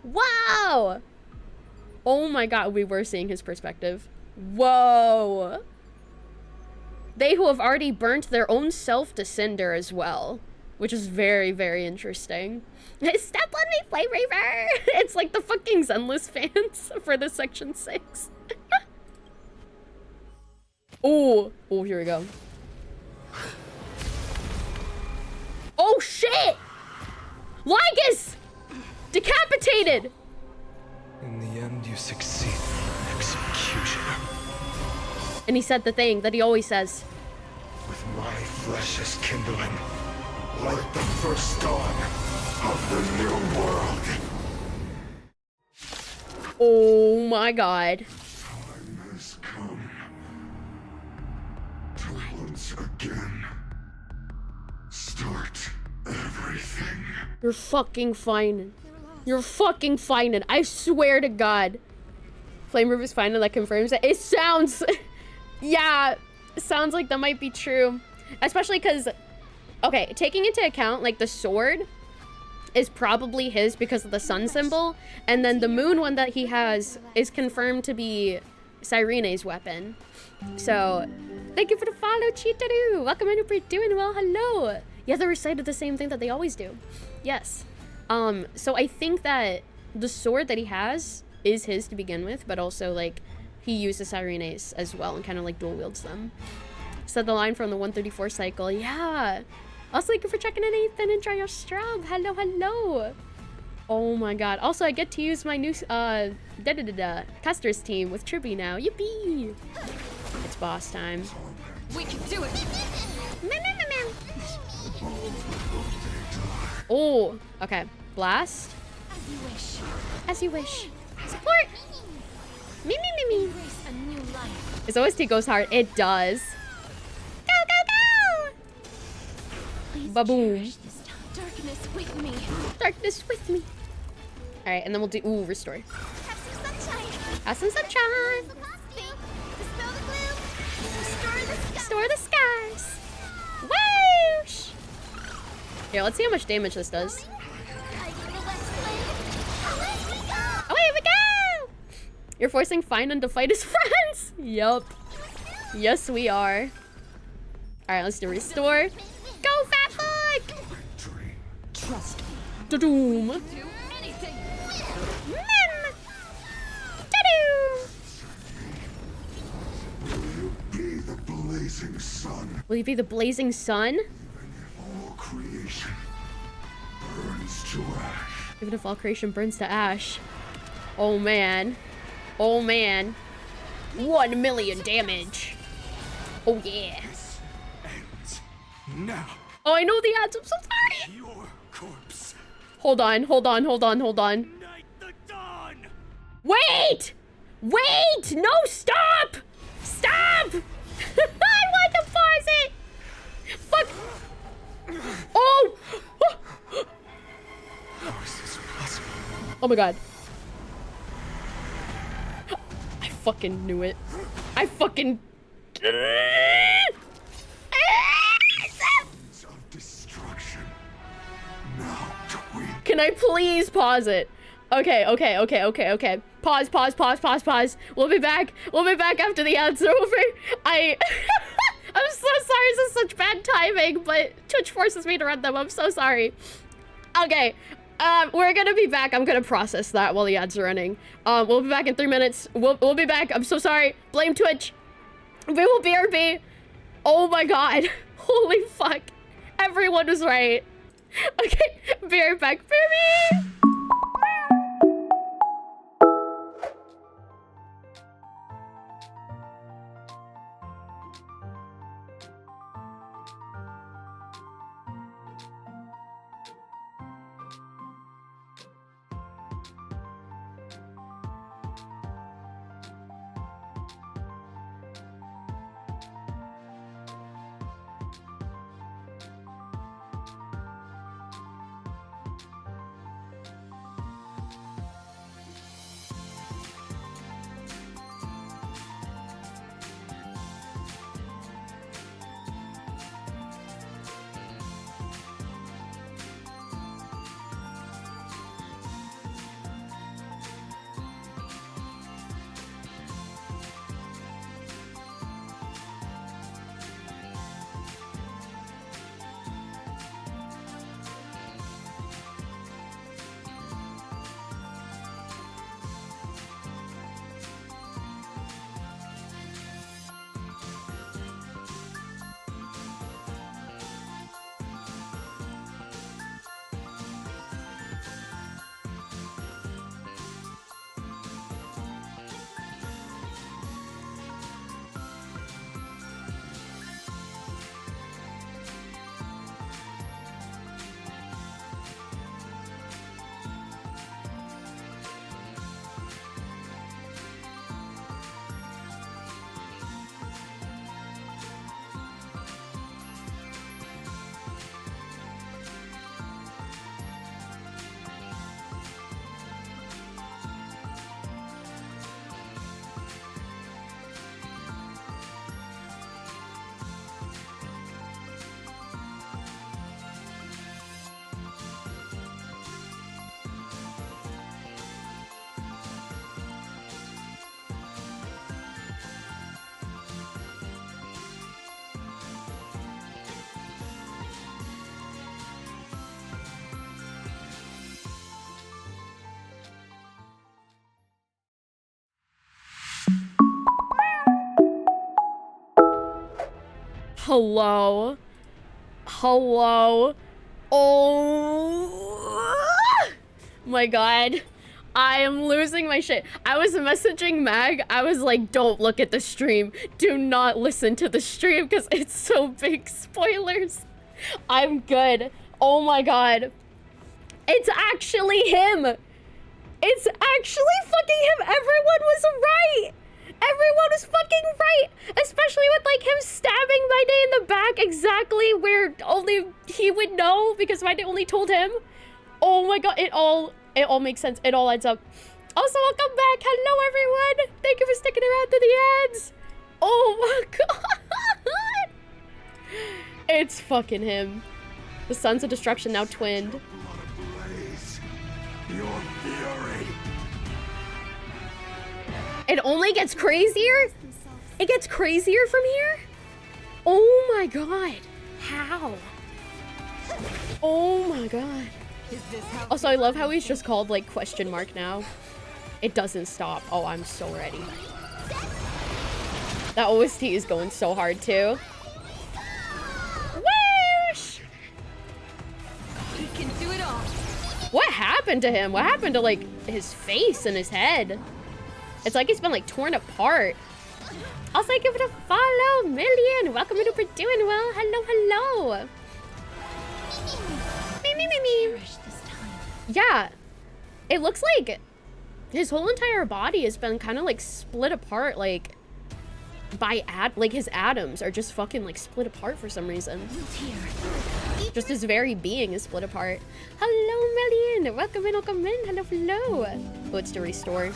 Wow! Oh my god, we were seeing his perspective. Whoa! They who have already burnt their own self to cinder as well. Which is very, very interesting. Step on me, Flame Reaver! It's like the fucking Zenless fans for the Section 6. Oh, here we go. Oh shit! Lygus! Decapitated! In the end, you succeed. Executioner. And he said the thing that he always says. With my flesh as kindling, like the first dawn of the new world. Oh my god. Time has come to once again start everything. You're fucking fine. You're fucking fine. I swear to God. Flame Reaver's fine, and that confirms it. It sounds... yeah, it sounds like that might be true. Especially because... okay, taking into account, like, the sword is probably his because of the sun symbol. And then the moon one that he has is confirmed to be Cyrene's weapon. So, thank you for the follow, Chitaru. Welcome in, hope you're doing well. Hello. Yeah, they recited the same thing that they always do. Yes. So I think that the sword that he has is his to begin with, but also, like, he uses Cyrene's as well and kind of, like, dual wields them. Said the line from the 134 cycle. Yeah. Also, thank you for checking in, Ethan. Enjoy your strum. Hello, hello. Oh my god. Also, I get to use my new, testers team with Trippy now. Yippee. It's boss time. We can do it. Oh, okay. Blast. As you wish. As you wish. Support. Me. Embrace a new life. His OST goes hard. It does. Go. Ba-boom. Darkness with me. Darkness with me. All right, and then we'll do restore. Have some sunshine. Have some sunshine. Dispel the gloom. Restore the skies. Whoosh. Here, let's see how much damage this does. Away we go! You're forcing Finan to fight his friends. Yup. Yes, we are. All right, let's do restore. Go, Fat Fuck! Trust me. Da-doom. Do anything. Da-doom. Will you be the blazing sun? Will you be the blazing sun? All creation burns to ash. Even if all creation burns to ash. Oh man. Oh man. 1 million damage. Oh yeah. Ends now. Oh, I know the ads. I'm so sorry. Your Hold on, hold on, hold on, hold on. Wait! Wait! No, stop! Stop! I want to pause it! Fuck! Oh! How is this possible? Oh my god. I fucking knew it. I fucking... Of destruction. Now, twin. Can I please pause it? Okay. Pause. We'll be back. We'll be back after the ads are over. I'm so sorry. This is such bad timing, but Twitch forces me to run them. I'm so sorry. Okay. We're gonna be back. I'm gonna process that while the ads are running. We'll be back in 3 minutes. We'll be back. I'm so sorry. Blame Twitch. We will BRB. Oh my god. Holy fuck. Everyone was right. Okay. Be right back, baby. Hello. Hello. Oh my god. I am losing my shit. I was messaging Mag. I was like, don't look at the stream. Do not listen to the stream because it's so big. Spoilers. I'm good. Oh my god. It's actually him. It's actually fucking him. Everyone was right. Everyone was fucking right. Especially with like him stabbing my day in the back exactly where only he would know because my day only told him. Oh my god. It all makes sense. It all adds up. Also, welcome back. Hello, everyone. Thank you for sticking around to the ads. Oh my god. It's fucking him. The Sons of Destruction now twinned. Your fury. It only gets crazier? It gets crazier from here? Oh my god. How? Oh my god. Also, I love how he's just called like question mark now. It doesn't stop. Oh, I'm so ready. That OST is going so hard too. Whoosh! He can do it all. What happened to him? What happened to like his face and his head? It's like he's been like torn apart. Also, give it a follow, Million. Welcome to We're Doing Well. Hello, hello. Me. Yeah, it looks like his whole entire body has been kind of like split apart, like by like his atoms are just fucking like split apart for some reason. Just his very being is split apart. Hello, Melian. Welcome in, welcome in. Hello, hello. Oh, it's to restore.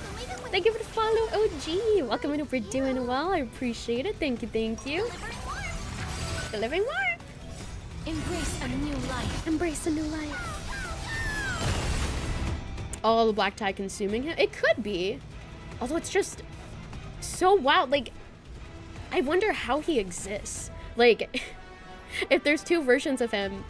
Thank you for the follow, OG. Welcome in. Hope you're doing well. I appreciate it. Thank you, thank you. Delivering more. Embrace a new life. Embrace a new life. Oh, the black tie consuming him. It could be. Although it's just so wild. Like, I wonder how he exists. Like, if there's two versions of him,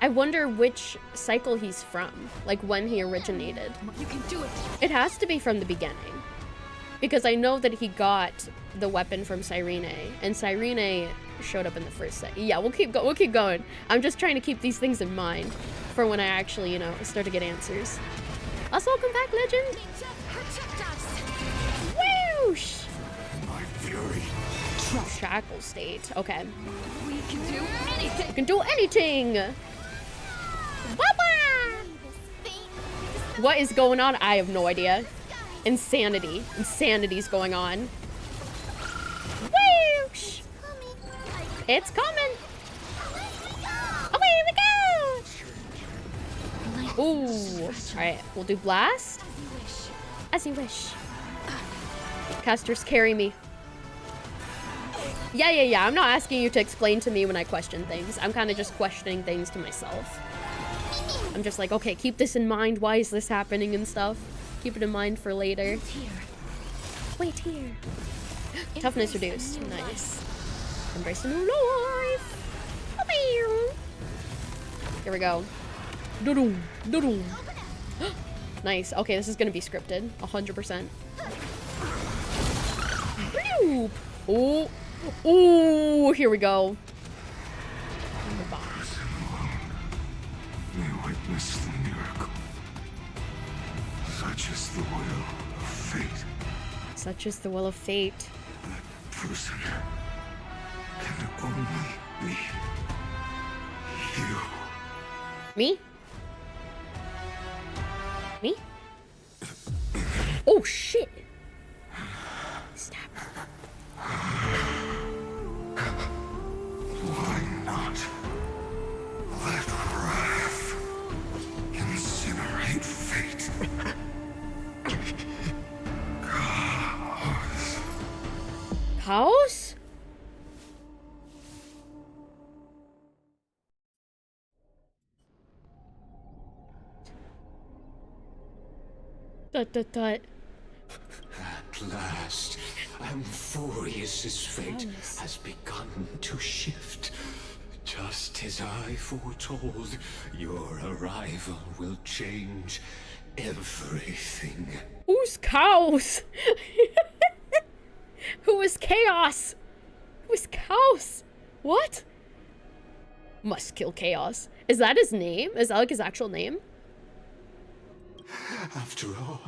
I wonder which cycle he's from. Like, when he originated. You can do it. It has to be from the beginning. Because I know that he got the weapon from Cyrene. And Cyrene showed up in the first set. Yeah, we'll keep going. I'm just trying to keep these things in mind for when I actually, you know, start to get answers. Also, welcome back, Legend. Whoosh! My fury. Shackle state. Okay. We can do anything. You can do anything. Baba! What is going on? I have no idea. Insanity. Insanity's going on. Whoosh! It's coming. Away we go. Ooh. All right. We'll do blast. As you wish. Casters, carry me. Yeah. I'm not asking you to explain to me when I question things. I'm kind of just questioning things to myself. I'm just like, okay, keep this in mind. Why is this happening and stuff? Keep it in mind for later. Wait here. Toughness reduced. Nice. Embrace a new life. Here we go. Doo-doo. Nice. Okay, this is gonna be scripted. 100%. Oh, here we go. May witness the miracle. Such is the will of fate. Such is the will of fate. That person can only be you. Me? Me? Oh, shit. Stab. Why not let wrath incinerate fate? Chaos? Dut. At last, Amphorius's fate has begun to shift. Just as I foretold, your arrival will change everything. Who's Chaos? Who is Chaos? Who is Chaos? What? Must kill Chaos. Is that his name? Is that like his actual name? After all,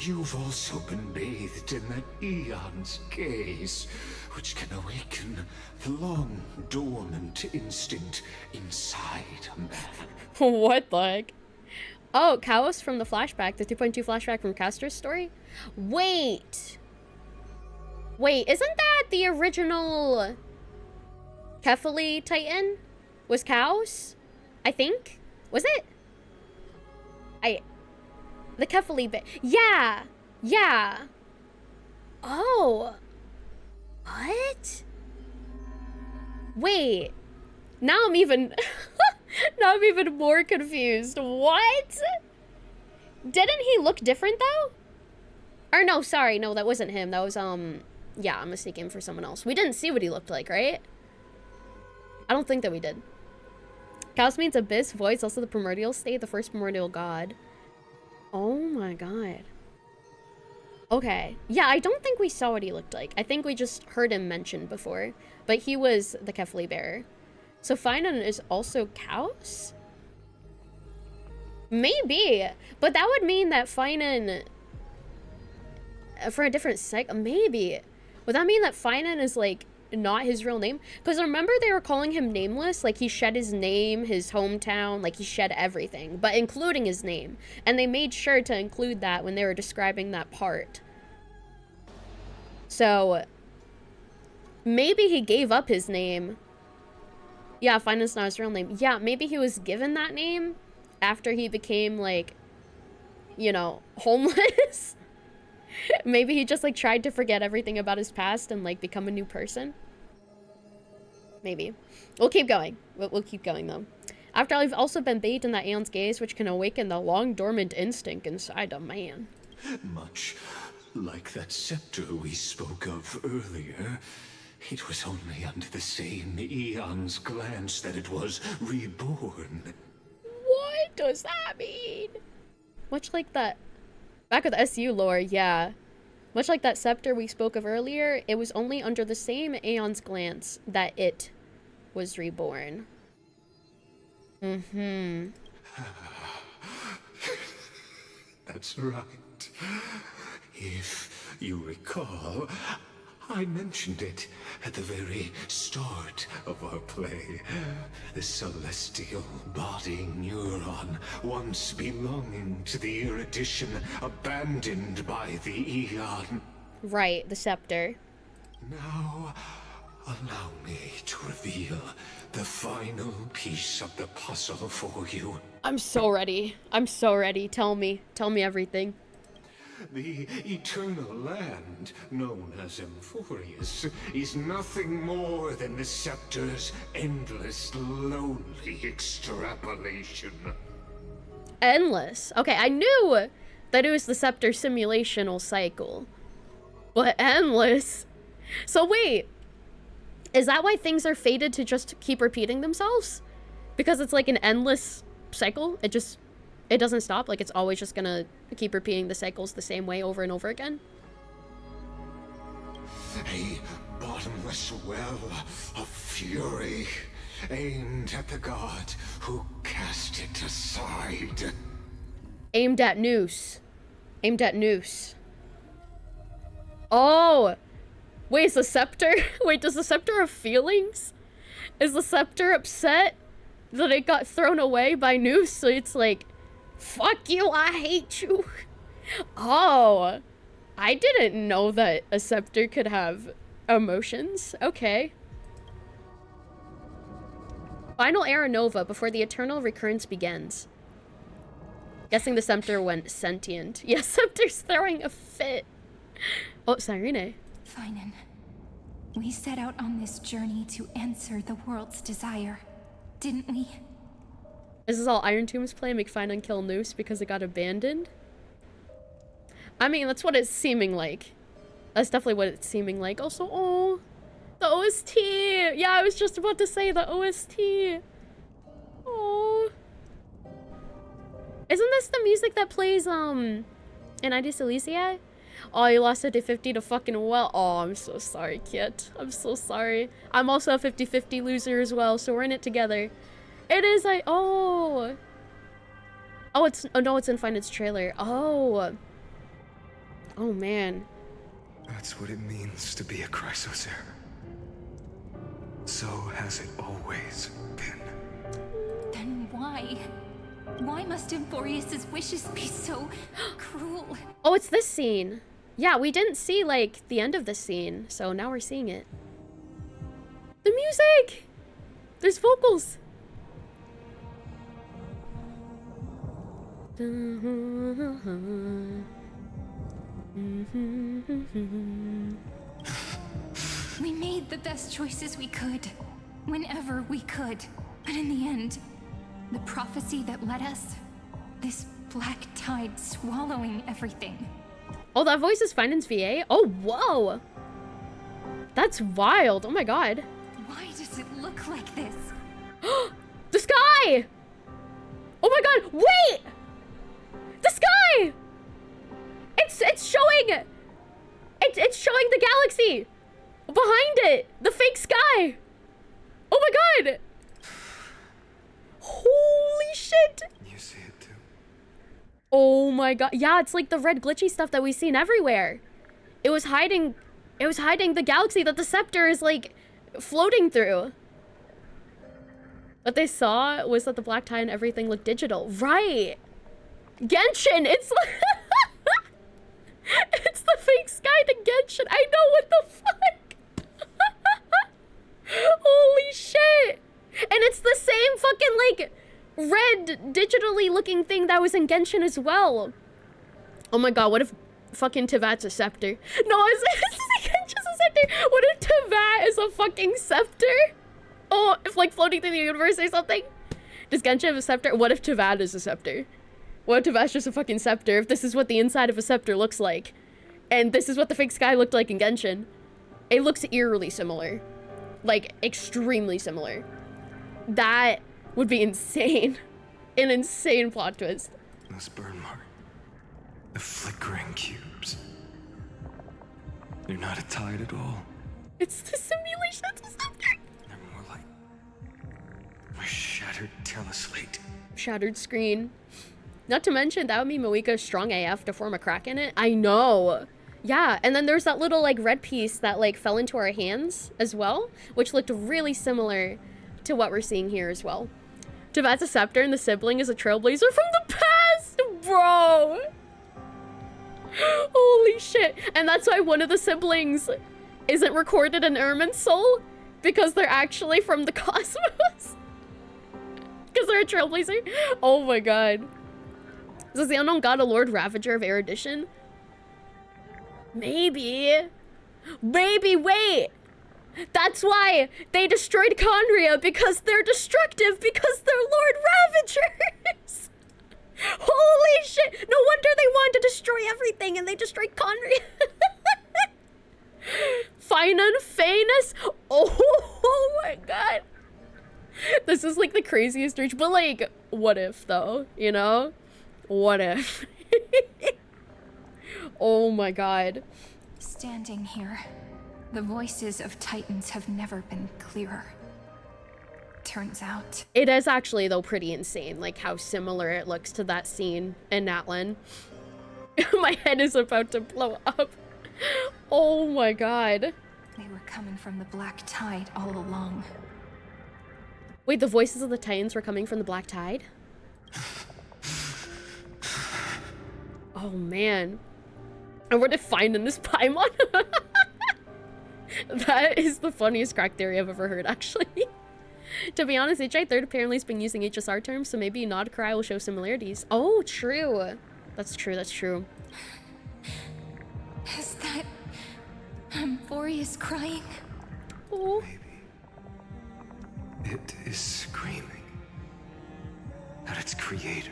you've also been bathed in that eon's gaze, which can awaken the long dormant instinct inside a man. What the heck? Oh, Chaos from the flashback, the 2.2 flashback from Castor's story? Wait, isn't that the original Kefali Titan? Was Chaos? I think? Was it? The Kefali bit. Yeah. Oh. What? Wait. Now I'm even more confused. What? Didn't he look different though? Or no, sorry, no, that wasn't him. That was yeah, I'm mistaken him for someone else. We didn't see what he looked like, right? I don't think that we did. Chaos means abyss, voids, also the primordial state, the first primordial god. Oh my god. Okay. Yeah, I don't think we saw what he looked like. I think we just heard him mentioned before. But he was the Kefali bearer. So Finan is also Chaos? Maybe. But that would mean that Finan... For a different cycle? Maybe. Would that mean that Finan is like not his real name. Because remember they were calling him nameless? Like he shed his name, his hometown, like he shed everything, but including his name. And they made sure to include that when they were describing that part. So maybe he gave up his name. Yeah, Finance not his real name. Yeah, maybe he was given that name after he became, like, you know, homeless. Maybe he just, like, tried to forget everything about his past and, like, become a new person. Maybe. We'll keep going. We'll keep going, though. After all, I've also been bathed in that aeon's gaze, which can awaken the long-dormant instinct inside a man. Much like that scepter we spoke of earlier, it was only under the same Eon's glance that it was reborn. What does that mean? Much like that... Back with SU lore, yeah. Much like that scepter we spoke of earlier, it was only under the same Aeon's glance that it was reborn. Mm-hmm. That's right. If you recall, I mentioned it at the very start of our play. The celestial body neuron, once belonging to the erudition, abandoned by the Eon. Right, the scepter. Now, allow me to reveal the final piece of the puzzle for you. I'm so ready. I'm so ready. Tell me. Tell me everything. The eternal land, known as Emphorius, is nothing more than the scepter's endless, lonely extrapolation. Endless. Okay, I knew that it was the scepter simulational cycle. But endless? So wait, is that why things are fated to just keep repeating themselves? Because it's like an endless cycle? It doesn't stop? Like it's always just gonna keep repeating the cycles the same way over and over again? A bottomless well of fury, aimed at the god who cast it aside. Aimed at Noose. Aimed at Noose. Oh! Wait, is the scepter... Wait, does the scepter have feelings? Is the scepter upset that it got thrown away by Noose? So it's like, fuck you, I hate you. Oh, I didn't know that a scepter could have emotions. Okay. Final era nova before the eternal recurrence begins. Guessing the scepter went sentient. Yes, scepter's throwing a fit. Oh, Cyrene. Finan, we set out on this journey to answer the world's desire, didn't we? This is all Iron Tomb's play, make Finan kill Noose because it got abandoned? I mean, that's what it's seeming like. That's definitely what it's seeming like. Also, oh, the OST! Yeah, I was just about to say the OST. Oh. Isn't this the music that plays, in Ides Elysia? Oh, you lost 50-50 to fucking well. Oh, I'm so sorry, Kit. I'm so sorry. I'm also a 50-50 loser as well, so we're in it together. It is, oh. Oh, it's, oh no, it's in Finance trailer. Oh. Oh, man. That's what it means to be a Chrysosaur. So has it always been. Then why? Why must Emphorius's wishes be so cruel? Oh, it's this scene. Yeah, we didn't see, like, the end of the scene, so now we're seeing it. The music! There's vocals! We made the best choices we could, whenever we could. But in the end, the prophecy that led us, this black tide swallowing everything. Oh, that voice is Finance VA? Oh, whoa! That's wild. Oh my god. Why does it look like this? The sky! Oh my god, wait! The sky! It's showing! It's showing the galaxy! Behind it! The fake sky! Oh my god! Holy shit! You see it too? Oh my god. Yeah, it's like the red glitchy stuff that we've seen everywhere. It was hiding the galaxy that the scepter is like floating through. What they saw was that the black tie and everything looked digital. Right. Genshin, it's it's the fake sky to Genshin. I know, what the fuck? Holy shit. And it's the same fucking, like, red, digitally looking thing that was in Genshin as well. Oh my god, what if fucking Tevat's a scepter? No, it's Genshin's a scepter. What if Tevat is a fucking scepter? Oh, if, like, floating through the universe or something? Does Genshin have a scepter? What if Tevat is a scepter? What if Tevat's just a fucking scepter? If this is what the inside of a scepter looks like, and this is what the fake sky looked like in Genshin, it looks eerily similar. Like, extremely similar. That would be insane. An insane plot twist. This burn mark. The flickering cubes. They're not a tide at all. It's the simulation of the scepter. They're more like a shattered teleslate. Shattered screen. Not to mention, that would mean Moika's strong AF to form a crack in it. I know. Yeah, and then there's that little, like, red piece that, like, fell into our hands as well, which looked really similar to what we're seeing here as well. Tevat's a scepter and the sibling is a trailblazer from the past, bro! Holy shit. And that's why one of the siblings isn't recorded in Ermin's soul, because they're actually from the cosmos. Because they're a trailblazer. Oh my god. Is the unknown god a Lord Ravager of erudition? Maybe. Maybe, wait. That's why they destroyed Conria, because they're destructive, because they're Lord Ravagers. Holy shit. No wonder they wanted to destroy everything and they destroyed Conria. Finan Fanus. Oh my god. This is like the craziest reach, but like, what if though, you know? What if? Oh my god. Standing here, the voices of Titans have never been clearer. Turns out. It is actually, though, pretty insane, like how similar it looks to that scene in Natlan. My head is about to blow up. Oh my god. They were coming from the Black Tide all along. Wait, the voices of the Titans were coming from the Black Tide? Oh man. And we're defining this Paimon. That is the funniest crack theory I've ever heard, actually. To be honest, HI Third apparently has been using HSR terms, so maybe Nod Cry will show similarities. Oh, true. That's true, that's true. Is that Amphorius crying? Oh. Maybe. It is screaming at its creator.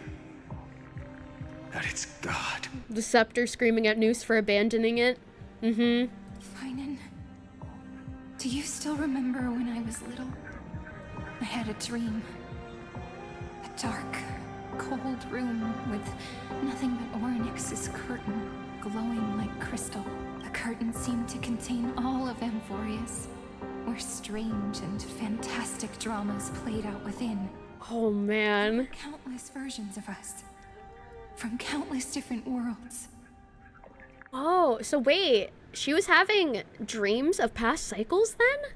At its god. The scepter screaming at Noose for abandoning it. Mm-hmm. Finan, do you still remember when I was little? I had a dream. A dark, cold room with nothing but Orynyx's curtain, glowing like crystal. The curtain seemed to contain all of Amphorius, where strange and fantastic dramas played out within. Oh man. Countless versions of us, from countless different worlds. Oh, so wait, she was having dreams of past cycles then?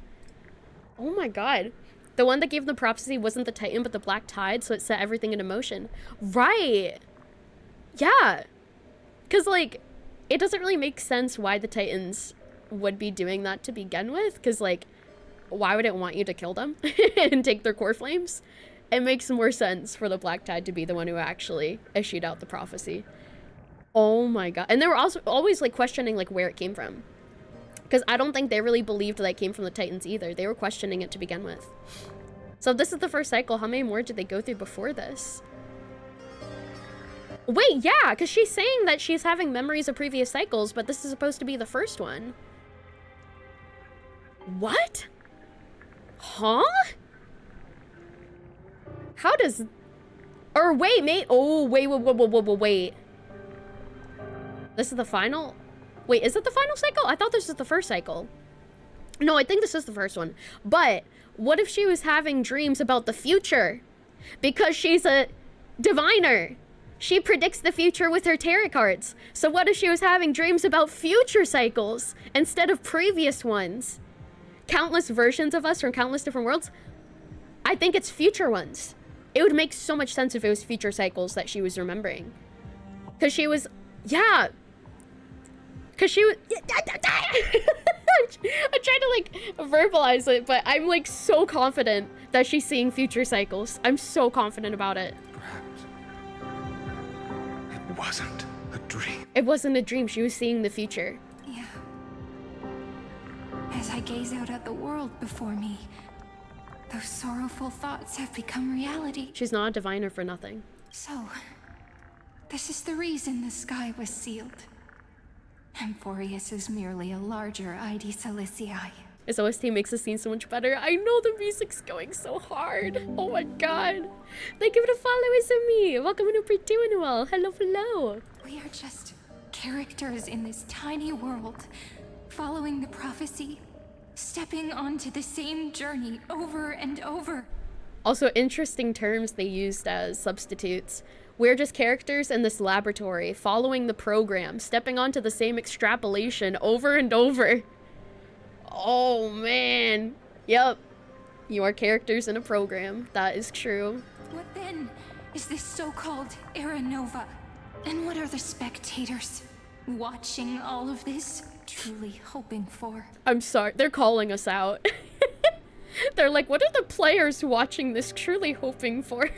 Oh my god. The one that gave the prophecy wasn't the Titan, but the Black Tide, so it set everything into motion. Right. Yeah. Because, like, it doesn't really make sense why the Titans would be doing that to begin with. Because, like, why would it want you to kill them and take their core flames? It makes more sense for the Black Tide to be the one who actually issued out the prophecy. Oh my god. And they were also always, like, questioning, like, where it came from. Because I don't think they really believed that it came from the Titans either. They were questioning it to begin with. So if this is the first cycle, how many more did they go through before this? Wait, yeah, because she's saying that she's having memories of previous cycles, but this is supposed to be the first one. What? Huh? How does... Or wait, mate. Oh, wait. This is the final... Wait, is it the final cycle? I thought this was the first cycle. No, I think this is the first one. But what if she was having dreams about the future? Because she's a diviner. She predicts the future with her tarot cards. So what if she was having dreams about future cycles instead of previous ones? countless versions of us from countless different worlds. I think it's future ones. It would make so much sense if it was future cycles that she was remembering. Because she was, yeah. Because she was, I'm trying to like verbalize it, but I'm like so confident that she's seeing future cycles. I'm so confident about it. Perhaps it wasn't a dream. It wasn't a dream. She was seeing the future. Yeah. As I gaze out at the world before me, those sorrowful thoughts have become reality. She's not a diviner for nothing. So, this is the reason the sky was sealed. Amphorius is merely a larger ID Silicii. This OST makes the scene so much better. I know the music's going so hard. Oh my god. Thank you for the followers of me. Welcome to Pretty-Well. Hello, hello. We are just characters in this tiny world, following the prophecy, stepping onto the same journey over and over. Also, interesting terms they used as substitutes. We're just characters in this laboratory, following the program, stepping onto the same extrapolation over and over. Oh, man. Yep. You are characters in a program. That is true. What then is this so-called Era Nova? And what are the spectators watching all of this truly hoping for? I'm sorry. They're calling us out. They're like, what are the players watching this truly hoping for?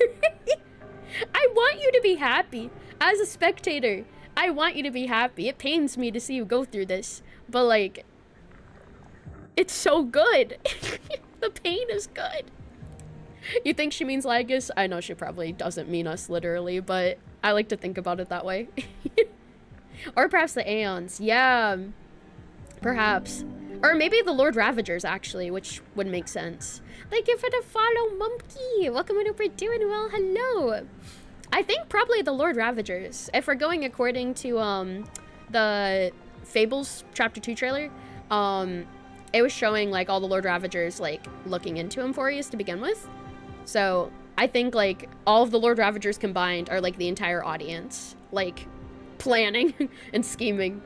I want you to be happy. As a spectator, I want you to be happy. It pains me to see you go through this. But, like, it's so good. The pain is good. You think she means Lagus? I know she probably doesn't mean us literally, but I like to think about it that way. Or perhaps the Aeons. Yeah. Perhaps. Or maybe the Lord Ravagers, actually, which would make sense. Thank you for the follow, Mumpy. Welcome to Pretty-Well. Hello. I think probably the Lord Ravagers. If we're going according to the Fables Chapter 2 trailer, it was showing like all the Lord Ravagers like looking into Amphorius to begin with. So I think like all of the Lord Ravagers combined are like the entire audience, like planning and scheming. ...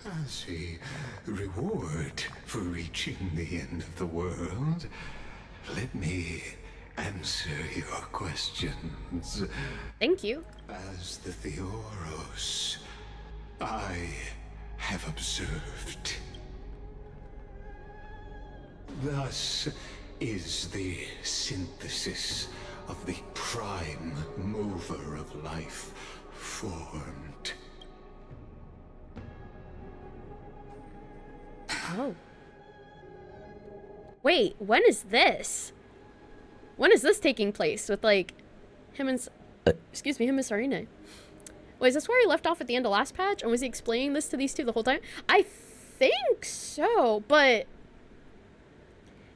As a reward for reaching the end of the world, let me answer your questions. Thank you. As the Theoros, I have observed. Thus is the synthesis of the prime mover of life formed. Oh. Wait, when is this? When is this taking place with like him and excuse me, him and Sarina? Wait, is this where he left off at the end of last patch? And was he explaining this to these two the whole time? I think so, but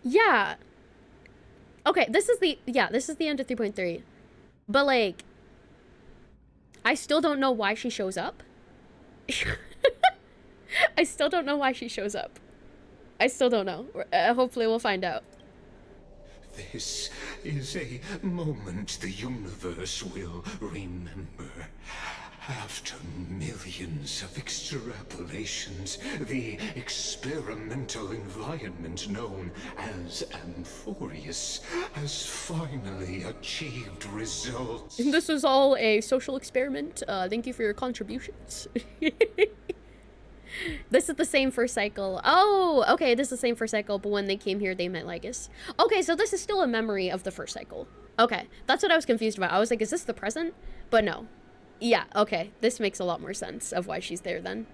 yeah. Okay, this is the end of 3.3. But like I still don't know why she shows up. I still don't know why she shows up. I still don't know. Hopefully we'll find out. This is a moment the universe will remember. After millions of extrapolations, the experimental environment known as Amphorius has finally achieved results. This was all a social experiment. Thank you for your contributions. This is the same first cycle. Oh, okay, this is the same first cycle, but when they came here, they met Lygus. Okay, so this is still a memory of the first cycle. Okay, that's what I was confused about. I was like, is this the present? But no. Yeah, okay, this makes a lot more sense of why she's there then.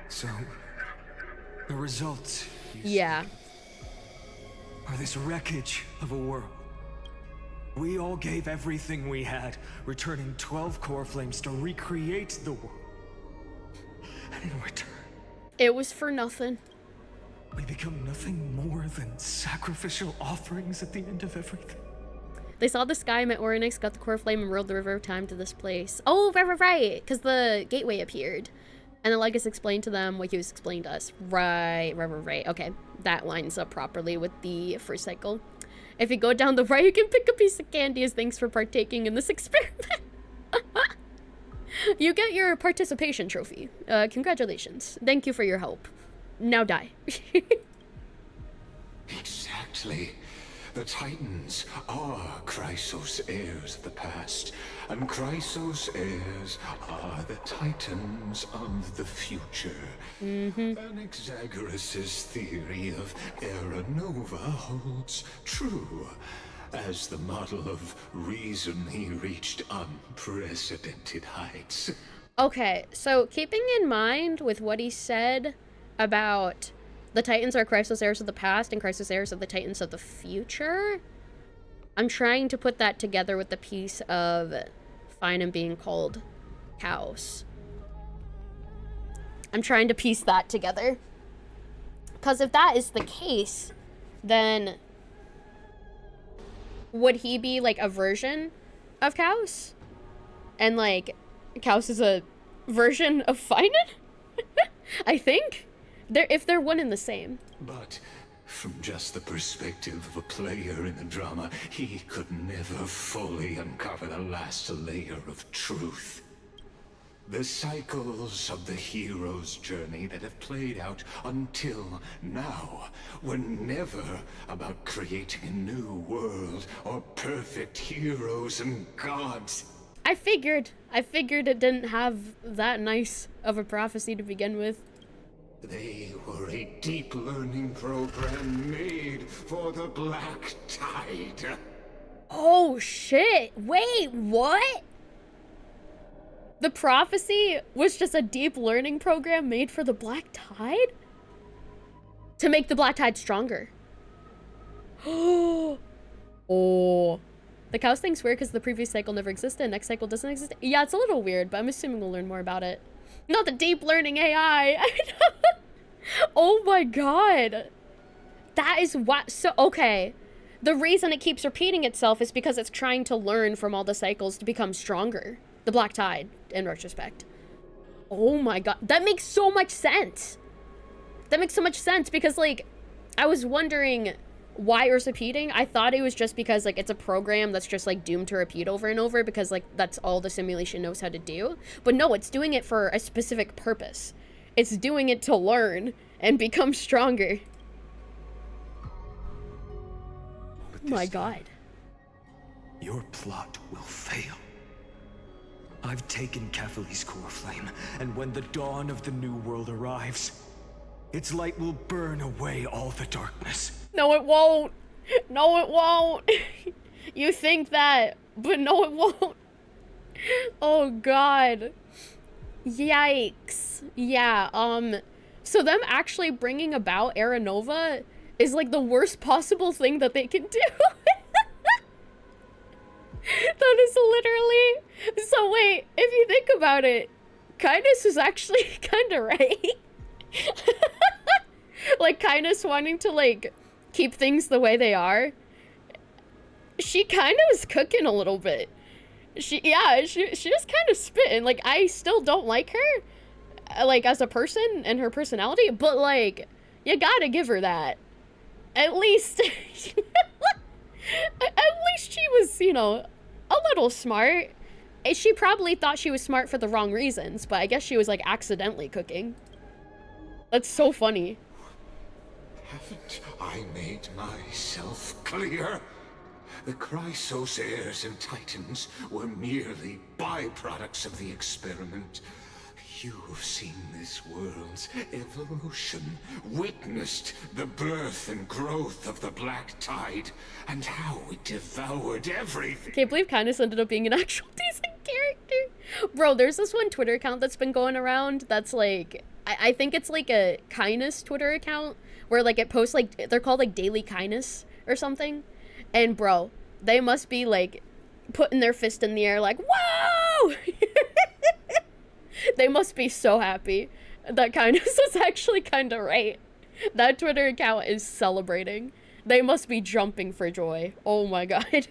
So, the results yeah. are this wreckage of a world. We all gave everything we had, returning 12 core flames to recreate the world. And in return, it was for nothing. We become nothing more than sacrificial offerings at the end of everything. They saw the sky, met Orynyx, got the core flame, and rode the river of time to this place. Oh, right. Because the gateway appeared. And the Lygus explained to them what he was explaining to us. Right. Okay, that lines up properly with the first cycle. If you go down the right, you can pick a piece of candy as thanks for partaking in this experiment. You get your participation trophy. Congratulations. Thank you for your help. Now die. Exactly. The Titans are Chrysos heirs of the past, and Chrysos heirs are the Titans of the future. Anaxagoras' theory of Era Nova holds true. As the model of reason, he reached unprecedented heights. Okay, so keeping in mind with what he said about the Titans are Chrysos heirs of the past and Chrysos heirs of the Titans of the future, I'm trying to put that together with the piece of Finem being called Chaos. I'm trying to piece that together. Because if that is the case, then would he be like a version of Chaos? And like Chaos is a version of Finem? I think if they're one and the same. But from just the perspective of a player in the drama, he could never fully uncover the last layer of truth. The cycles of the hero's journey that have played out until now were never about creating a new world or perfect heroes and gods. I figured it didn't have that nice of a prophecy to begin with. They were a deep learning program made for the Black Tide. Oh shit, wait, what? The prophecy was just a deep learning program made for the Black Tide? To make the Black Tide stronger. Oh. The Chaos thing's weird because the previous cycle never existed, next cycle doesn't exist. Yeah, it's a little weird, but I'm assuming we'll learn more about it. Not the deep learning AI. Oh my god. That is what. So, okay. The reason it keeps repeating itself is because it's trying to learn from all the cycles to become stronger. The Black Tide, in retrospect. Oh my god. That makes so much sense. That makes so much sense because, like, I was wondering why it was repeating. I thought it was just because, like, it's a program that's just, like, doomed to repeat over and over because, like, that's all the simulation knows how to do. But no, it's doing it for a specific purpose. It's doing it to learn and become stronger. My god. Your plot will fail. I've taken Catholi's core flame, and when the dawn of the new world arrives, its light will burn away all the darkness. No, it won't. No, it won't. You think that, but no, it won't. Oh god. Yikes. Yeah, so them actually bringing about Era Nova is like the worst possible thing that they can do. That is literally... So wait, if you think about it, Kindness is actually kind of right. Like, Kindness wanting to, like, keep things the way they are. She kind of was cooking a little bit. She was kind of spitting. Like, I still don't like her, like, as a person and her personality, but, like, you gotta give her that. At least... At least she was, you know, a little smart. She probably thought she was smart for the wrong reasons, but I guess she was, like, accidentally cooking. That's so funny. Haven't I made myself clear? The Chrysos heirs and Titans were merely byproducts of the experiment. You've seen this world's evolution, witnessed the birth and growth of the Black Tide, and how it devoured everything. Can't believe Kindness ended up being an actual decent character. Bro, there's this one Twitter account that's been going around that's like, I think it's like a Kindness Twitter account where like it posts like, they're called like Daily Kindness or something. And bro, they must be like putting their fist in the air like, whoa! They must be so happy that Kindness is actually kind of right. That Twitter account is celebrating. They must be jumping for joy. Oh my god.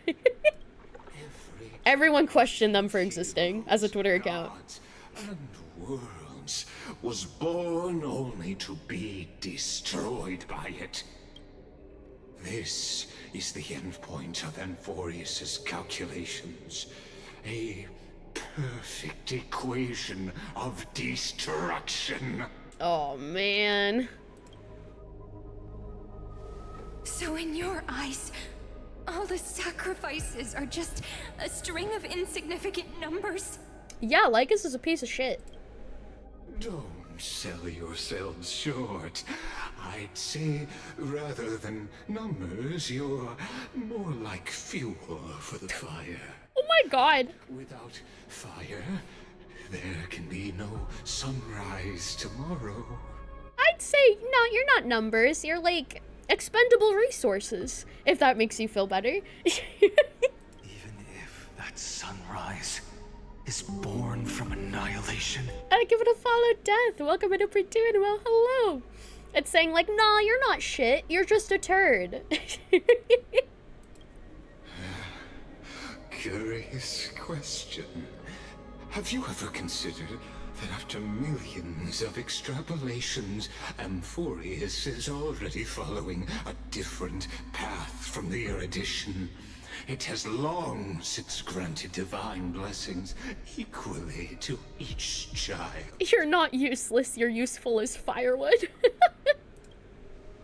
Everyone questioned them for existing as a Twitter account. And worlds was born only to be destroyed by it. This is the endpoint of Amphorius's calculations. A perfect equation of destruction. Oh, man. So in your eyes, all the sacrifices are just a string of insignificant numbers? Yeah, Lycus is a piece of shit. Don't sell yourselves short. I'd say, rather than numbers, you're more like fuel for the fire. Oh my god. Without fire, there can be no sunrise tomorrow. I'd say, no, you're not numbers. You're like expendable resources, if that makes you feel better. That sunrise is born from annihilation. I give it a follow death. Welcome to doing well. Hello. It's saying like, nah, you're not shit. You're just a turd. Curious question. Have you ever considered that after millions of extrapolations, Amphorius is already following a different path from the erudition? It has long since granted divine blessings equally to each child. You're not useless. You're useful as firewood.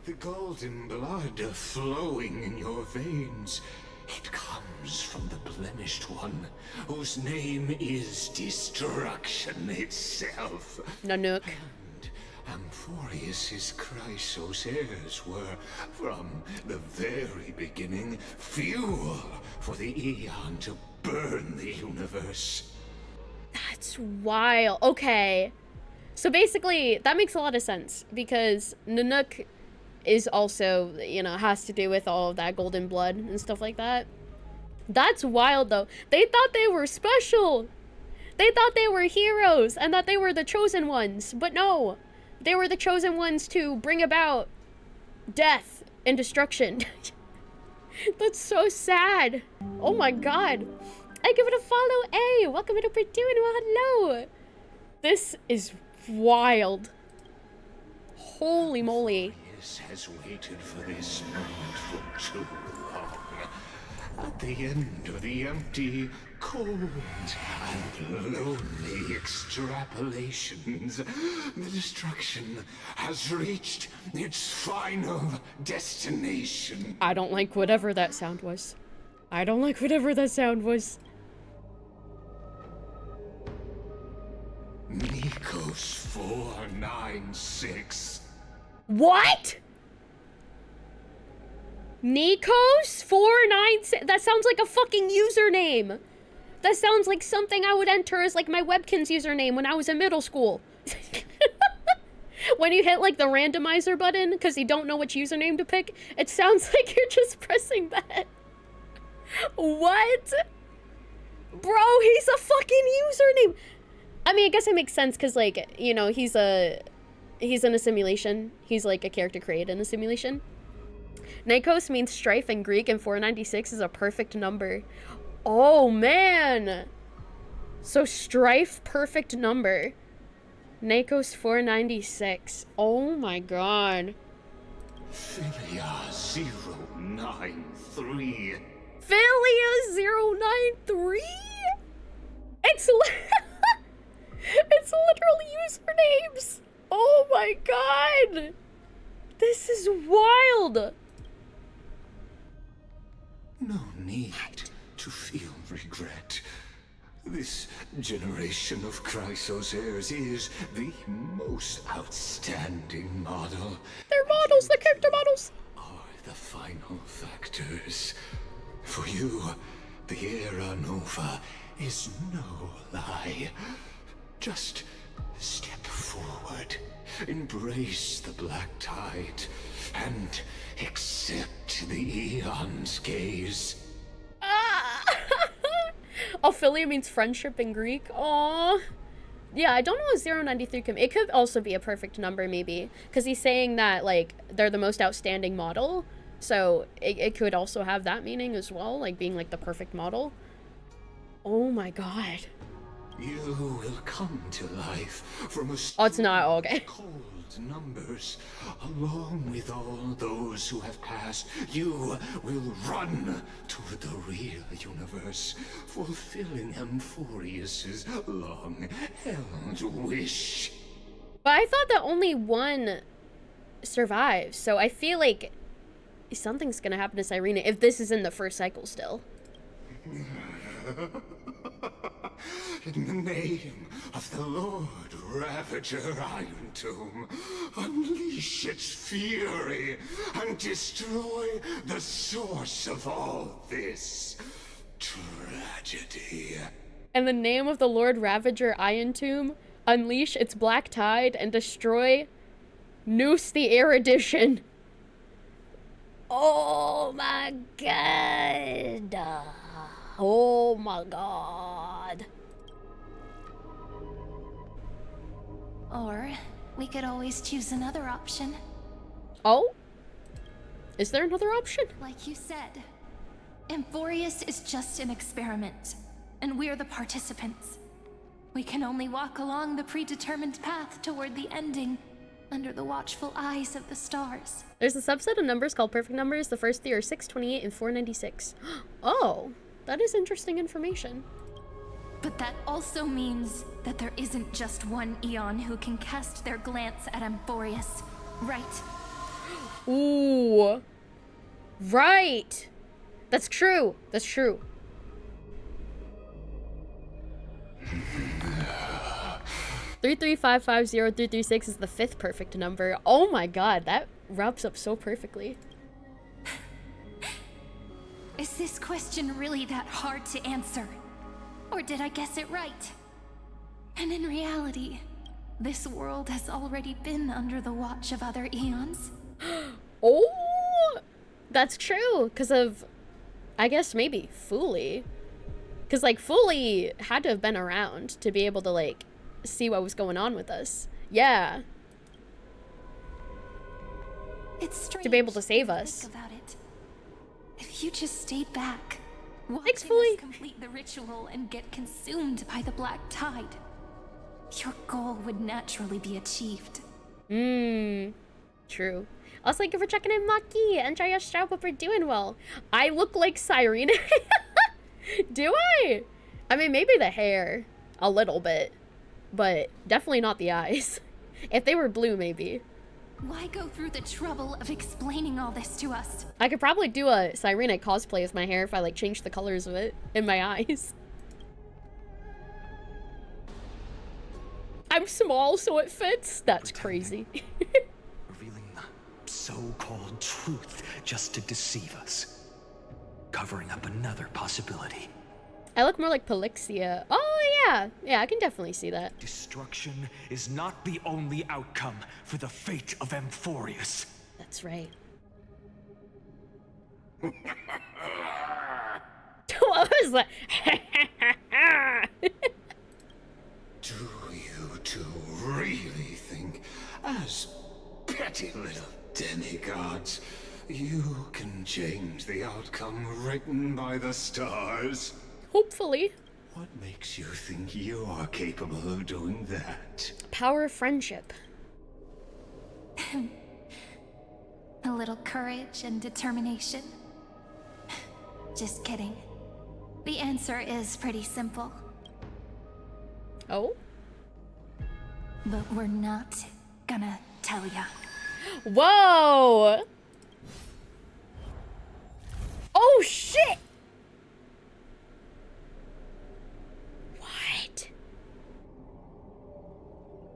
The golden blood flowing in your veins, it comes from the blemished one, whose name is destruction itself. Nanook. Amphorius's Chrysos heirs were, from the very beginning, fuel for the Aeon to burn the universe. That's wild. Okay. So basically, that makes a lot of sense, because Nanook is also, you know, has to do with all of that golden blood and stuff like that. That's wild, though. They thought they were special. They thought they were heroes and that they were the chosen ones, but no. They were the chosen ones to bring about death and destruction. That's so sad. Oh my god. I give it a follow. A. Welcome to doing well. Hello. This is wild. Holy moly. Has waited for this moment for too long. At the end of the empty, cold, and lonely extrapolations, the destruction has reached its final destination. I don't like whatever that sound was. I don't like whatever that sound was. Nikos 496. What? Nikos 496? That sounds like a fucking username. That sounds like something I would enter as like my Webkinz username when I was in middle school. When you hit like the randomizer button because you don't know which username to pick, it sounds like you're just pressing that. What? Bro, he's a fucking username. I mean, I guess it makes sense because, like, you know, he's in a simulation. He's like a character created in a simulation. Nikos means strife in Greek, and 496 is a perfect number. Oh, man. So strife, perfect number. Nikos 496. Oh my god. Philia 093. Philia 093? It's literally usernames. Oh my god. This is wild. No need to feel regret. This generation of Chrysos heirs is the most outstanding model. They're models, they're character models. Are the final factors. For you, the Era Nova is no lie. Just step forward, embrace the black tide, and accept the Aeon's gaze. Ophelia means friendship in Greek. Aww. Yeah, I don't know what 093 can... It could also be a perfect number, maybe. Because he's saying that, like, they're the most outstanding model. So, it could also have that meaning as well. Like, being, like, the perfect model. Oh my god. You will come to life from a Oh, it's not okay. cold numbers. Along with all those who have passed, you will run to the real universe, fulfilling Amphorius's long-held wish. But I thought that only one survives, so I feel like something's gonna happen to Cyrena if this is in the first cycle still. In the name of the Lord Ravager Iron Tomb, unleash its fury and destroy the source of all this tragedy. In the name of the Lord Ravager Iron Tomb, unleash its black tide and destroy Noose the Erudition. Oh my god. Oh my god. Or we could always choose another option. Oh? Is there another option? Like you said, Amphorius is just an experiment, and we're the participants. We can only walk along the predetermined path toward the ending, under the watchful eyes of the stars. There's a subset of numbers called perfect numbers. The first three are 6, 28, and 496. Oh, that is interesting information. But that also means that there isn't just one Eon who can cast their glance at Amphorius, right? Ooh. Right. That's true. That's true. Three 33550 is the fifth perfect number. Oh my god, that wraps up so perfectly. Is this question really that hard to answer? Or did I guess it right? And in reality, this world has already been under the watch of other eons. Oh, that's true. Because of, I guess maybe Fooly. Because like Fooly had to have been around to be able to like see what was going on with us. Yeah. It's strange to be able to save us. Think about it. If you just stayed back, Thanks, watching Fooly. us complete the ritual and get consumed by the black tide, your goal would naturally be achieved. True. Also, thank you for checking in, Maki. Enjoy your show, hope we're doing well. I look like Cyrena. Do I? I mean, maybe the hair. A little bit. But definitely not the eyes. If they were blue, maybe. Why go through the trouble of explaining all this to us? I could probably do a Cyrena cosplay with my hair if I like changed the colors of it in my eyes. I'm small, so it fits. That's crazy. Revealing the so-called truth just to deceive us. Covering up another possibility. I look more like Pelixia. Oh, yeah. Yeah, I can definitely see that. Destruction is not the only outcome for the fate of Amphorius. That's right. What was that? Do you two really think, as petty little demigods, you can change the outcome written by the stars? Hopefully. What makes you think you are capable of doing that? Power of friendship. A little courage and determination. Just kidding. The answer is pretty simple. Oh? But we're not gonna tell ya. Whoa! Oh, shit! What?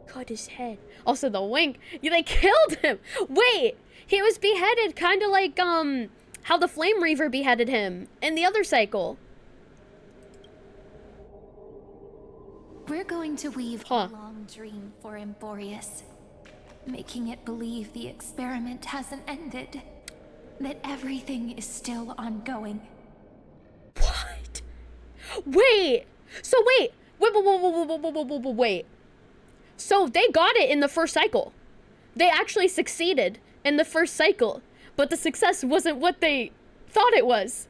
Cut his head. Also, the wink. Yeah, they killed him! Wait! He was beheaded kind of like, how the Flame Reaver beheaded him in the other cycle. We're going to weave a long dream for Amphorius, making it believe the experiment hasn't ended, that everything is still ongoing. What? Wait! So wait. So they got it in the first cycle. They actually succeeded in the first cycle, but the success wasn't what they thought it was.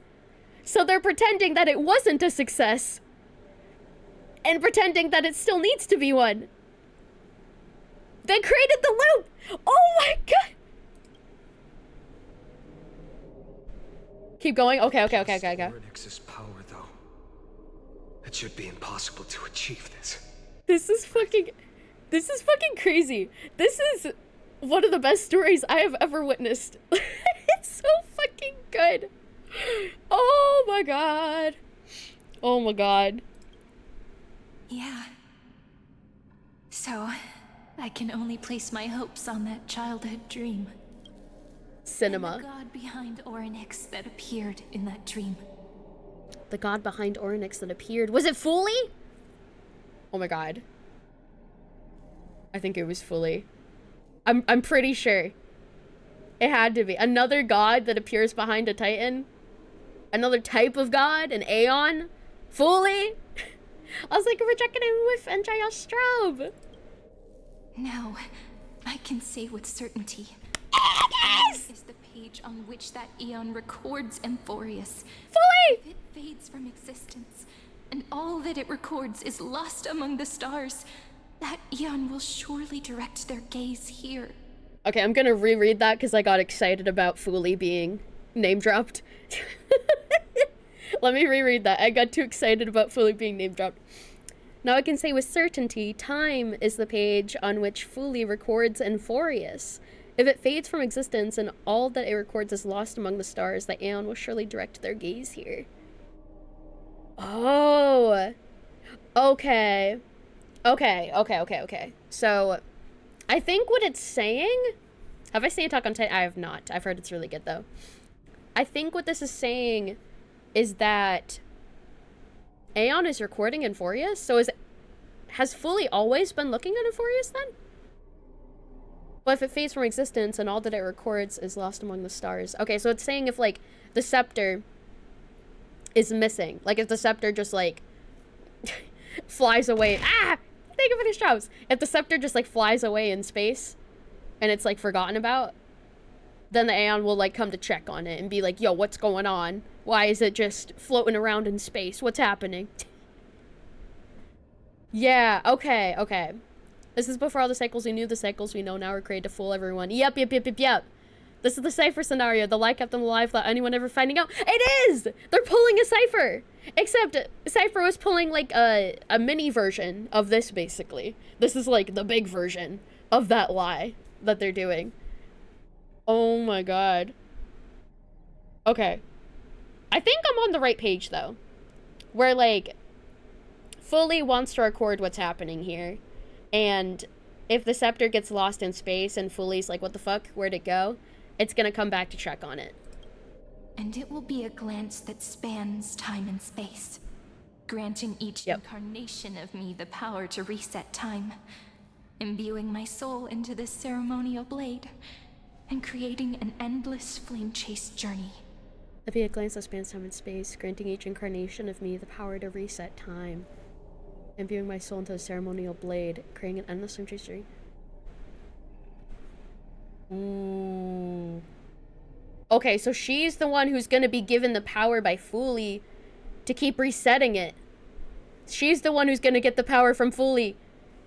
So they're pretending that it wasn't a success. and pretending that it still needs to be one. They created the loop! Oh my god! Keep going? Okay. Orynyx's power, though. It should be impossible to achieve this. This is fucking crazy. This is one of the best stories I have ever witnessed. It's so fucking good. Oh my god. Oh my god. Yeah. So, I can only place my hopes on that childhood dream. Cinema. And the god behind Orynyx that appeared in that dream. The god behind Orynyx that appeared. Was it Fully? Oh my god. I think it was Fully. I'm pretty sure. It had to be. Another god that appears behind a titan. Another type of god. An Aeon. Fully. I was like, we're checking in with Andrea Strobe. Now, I can say with certainty. Yes! Is the page on which that Aeon records Amphorius. Fully! If it fades from existence, and all that it records is lost among the stars, that Aeon will surely direct their gaze here. Okay, I'm gonna reread that because I got excited about Fully being name dropped. Let me reread that. I got too excited about Fully being name dropped. Now I can say with certainty, time is the page on which Fully records Amphorius. If it fades from existence and all that it records is lost among the stars, the Aeon will surely direct their gaze here. Oh. Okay. So, I think what it's saying... Have I seen Attack on Titan? I have not. I've heard it's really good, though. I think what this is saying is that Aeon is recording Amphorius? So has Fully always been looking at Amphorius, then? Well, if it fades from existence and all that it records is lost among the stars. Okay, so it's saying if, like, the scepter is missing. Like, if the scepter just, like, flies away. Ah! Thank you for these jobs. If the scepter just, like, flies away in space and it's, like, forgotten about, then the Aeon will, like, come to check on it and be like, yo, what's going on? Why is it just floating around in space? What's happening? Yeah, okay. This is before all the cycles we knew. The cycles we know now are created to fool everyone. Yep. This is the Cypher scenario. The lie kept them alive without anyone ever finding out. It is! They're pulling a Cypher! Except Cypher was pulling, like, a mini version of this, basically. This is, like, the big version of that lie that they're doing. Oh my god. Okay. I think I'm on the right page, though. Where, like, Fully wants to record what's happening here. And if the scepter gets lost in space and Fully's like, what the fuck? Where'd it go? It's gonna come back to check on it. And it will be a glance that spans time and space, granting each incarnation of me the power to reset time, imbuing my soul into this ceremonial blade, and creating an endless flame-chased journey. It'll be a glance that spans time and space, granting each incarnation of me the power to reset time, imbuing my soul into the ceremonial blade, creating an endless flame-chased journey. Ooh. Okay, so she's the one who's gonna be given the power by Fully to keep resetting it. She's the one who's gonna get the power from Fully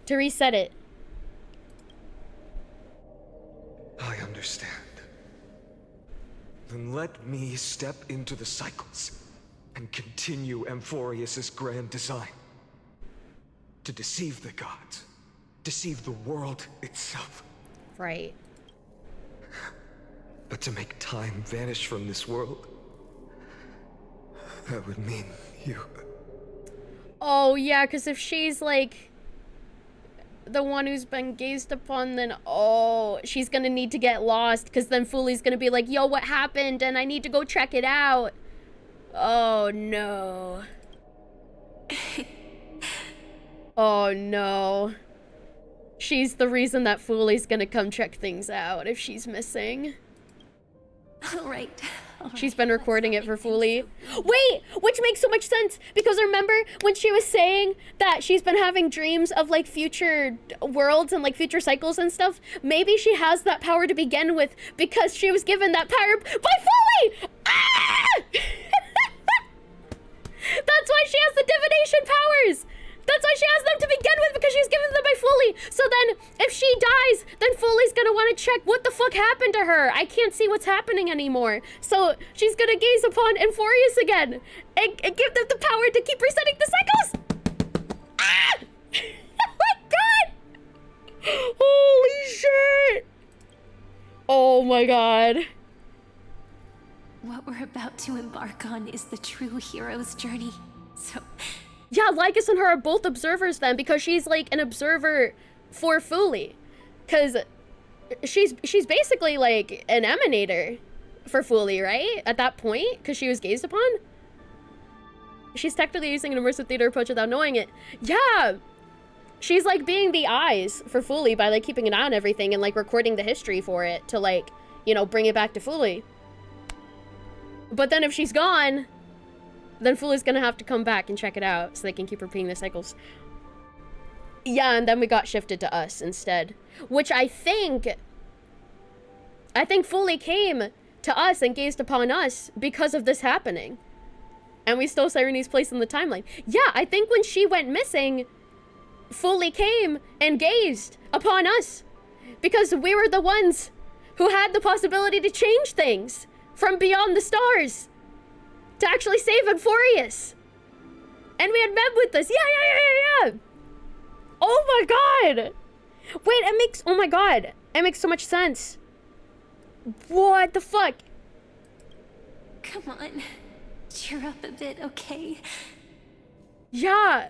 to reset it. I understand. Then let me step into the cycles and continue Amphorius's grand design. To deceive the gods. Deceive the world itself. Right. But to make time vanish from this world, that would mean you. Oh, yeah, because if she's, like, the one who's been gazed upon, then, oh, she's gonna need to get lost, because then Fully's gonna be like, yo, what happened? And I need to go check it out. Oh, no. Oh, no. She's the reason that Fully's gonna come check things out if she's missing. All right. She's been recording it for Fully. Wait, which makes so much sense because remember when she was saying that she's been having dreams of like future worlds and like future cycles and stuff? Maybe she has that power to begin with because she was given that power by Fully! Ah! That's why she has the divination powers! That's why she has them to begin with, because she's given them by Fully. So then, if she dies, then Fully's gonna want to check what the fuck happened to her. I can't see what's happening anymore. So she's gonna gaze upon Euphorius again and give them the power to keep resetting the cycles. Ah! Oh my god! Holy shit! Oh my god. What we're about to embark on is the true hero's journey. So... Yeah, Lycus and her are both observers then, because she's like an observer for Fully. Because she's basically like an emanator for Fully, right? At that point, because she was gazed upon. She's technically using an immersive theater approach without knowing it. Yeah! She's like being the eyes for Fully by like keeping an eye on everything and like recording the history for it to like, you know, bring it back to Fully. But then if she's gone, then Fully's gonna have to come back and check it out so they can keep repeating the cycles. Yeah, and then we got shifted to us instead. Which I think Fully came to us and gazed upon us because of this happening. And we stole Sirene's place in the timeline. Yeah, I think when she went missing, Fully came and gazed upon us. Because we were the ones who had the possibility to change things from beyond the stars. To actually save Euphorius. And we had Meb with us. Yeah. Oh my god. Wait, it makes, oh my god. It makes so much sense. What the fuck? Come on. Cheer up a bit, okay? Yeah.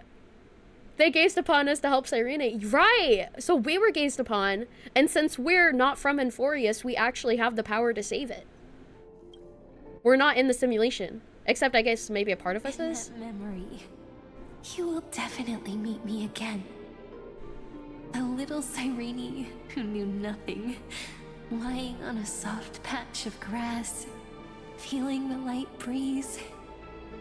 They gazed upon us to help Cyrene. Right. So we were gazed upon. And since we're not from Euphorius, we actually have the power to save it. We're not in the simulation. Except, I guess, maybe a part of us is? That memory, you will definitely meet me again. A little Cyrene who knew nothing, lying on a soft patch of grass, feeling the light breeze,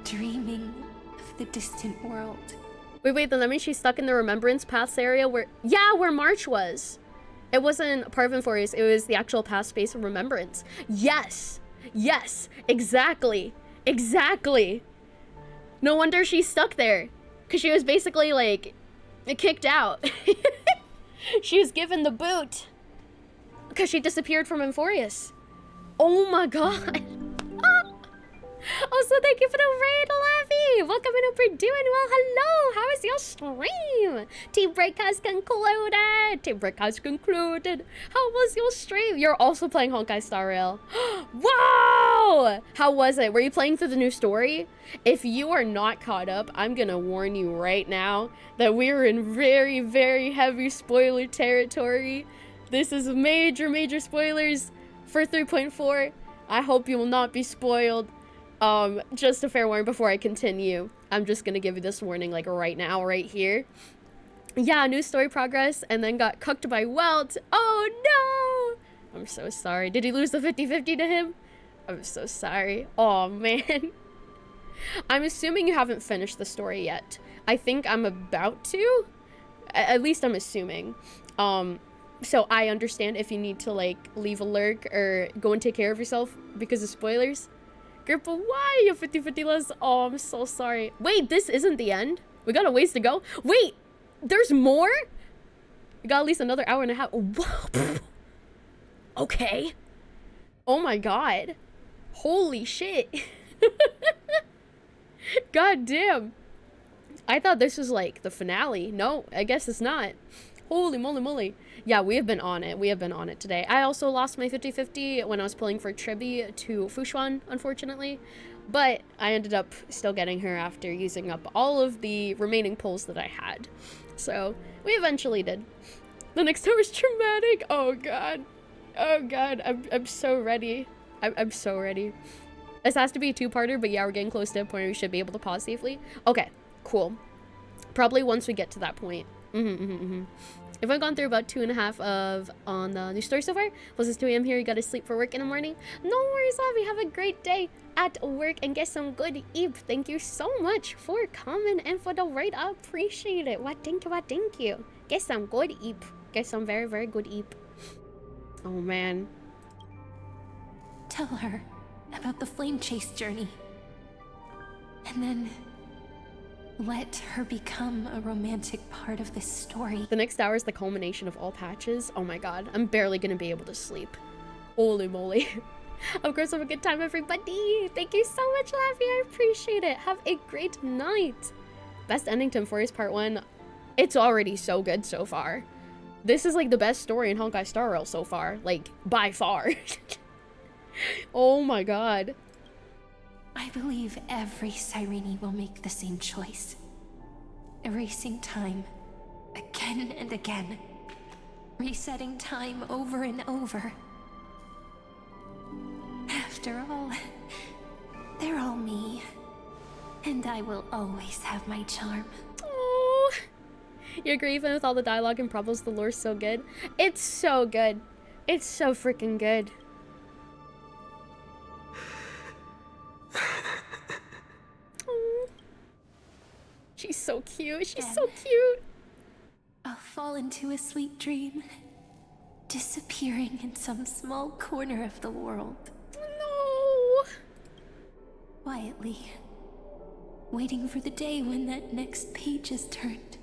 dreaming of the distant world. Wait, then that means she's stuck in the Remembrance Paths area where... Yeah, where March was. It wasn't part of Euphorius, it was the actual path space of Remembrance. Yes! Yes! Exactly! Exactly. No wonder she's stuck there. Because she was basically, like, kicked out. She was given the boot. Because she disappeared from Euphorius. Oh my god. Also, thank you for the raid, Lavi. Welcome in, hope you're doing well. Hello, how is your stream? Team break has concluded. Team break has concluded. How was your stream? You're also playing Honkai Star Rail. Wow! How was it? Were you playing through the new story? If you are not caught up, I'm gonna warn you right now that we're in very, very heavy spoiler territory. This is major spoilers for 3.4. I hope you will not be spoiled. Just a fair warning before I continue. I'm just gonna give you this warning like right now, right here. Yeah, new story progress, and then got cucked by Welt. Oh no! I'm so sorry. Did he lose the 50-50 to him? I'm so sorry. Oh man. I'm assuming you haven't finished the story yet. I think I'm about to. At least I'm assuming. So I understand if you need to like leave a lurk or go and take care of yourself because of spoilers. Grippa, why you 50-50 less? Oh, I'm so sorry. Wait, this isn't the end? We got a ways to go? Wait, there's more? We got at least another hour and a half. Whoa. Okay. Oh my god. Holy shit. God damn. I thought this was like the finale. No, I guess it's not. Holy moly. Yeah, we have been on it. We have been on it today. I also lost my 50-50 when I was pulling for Tribi to Fushuan, unfortunately. But I ended up still getting her after using up all of the remaining pulls that I had. So, we eventually did. The next hour is traumatic. Oh god. Oh god. I'm so ready. I'm so ready. This has to be a two-parter, but yeah, we're getting close to a point where we should be able to pause safely. Okay, cool. Probably once we get to that point. If I've gone through about 2.5 of on the new story so far, plus it's 2 a.m. here, you gotta sleep for work in the morning. No worries, Lavi. Have a great day at work and get some good eep. Thank you so much for coming and for the raid. I appreciate it. What thank you. Get some good eep. Get some very, very good eep. Oh man. Tell her about the flame chase journey. And then Let her become a romantic part of this story. The next hour is the culmination of all patches. Oh my god, I'm barely gonna be able to sleep. Holy moly. Of course, have a good time, everybody. Thank you so much, Laffy. I appreciate it. Have a great night. Best ending to Euphoria's Part 1. It's already so good so far. This is like the best story in Honkai Star Rail so far. Like, by far. Oh my god. I believe every Cyrene will make the same choice. Erasing time again and again. Resetting time over and over. After all, they're all me. And I will always have my charm. Oh, you agree even with all the dialogue and problems, the lore's so good? It's so good. It's so freaking good. Oh. She's so cute. She's so cute. I'll fall into a sweet dream, disappearing in some small corner of the world. No. Quietly, waiting for the day when that next page is turned.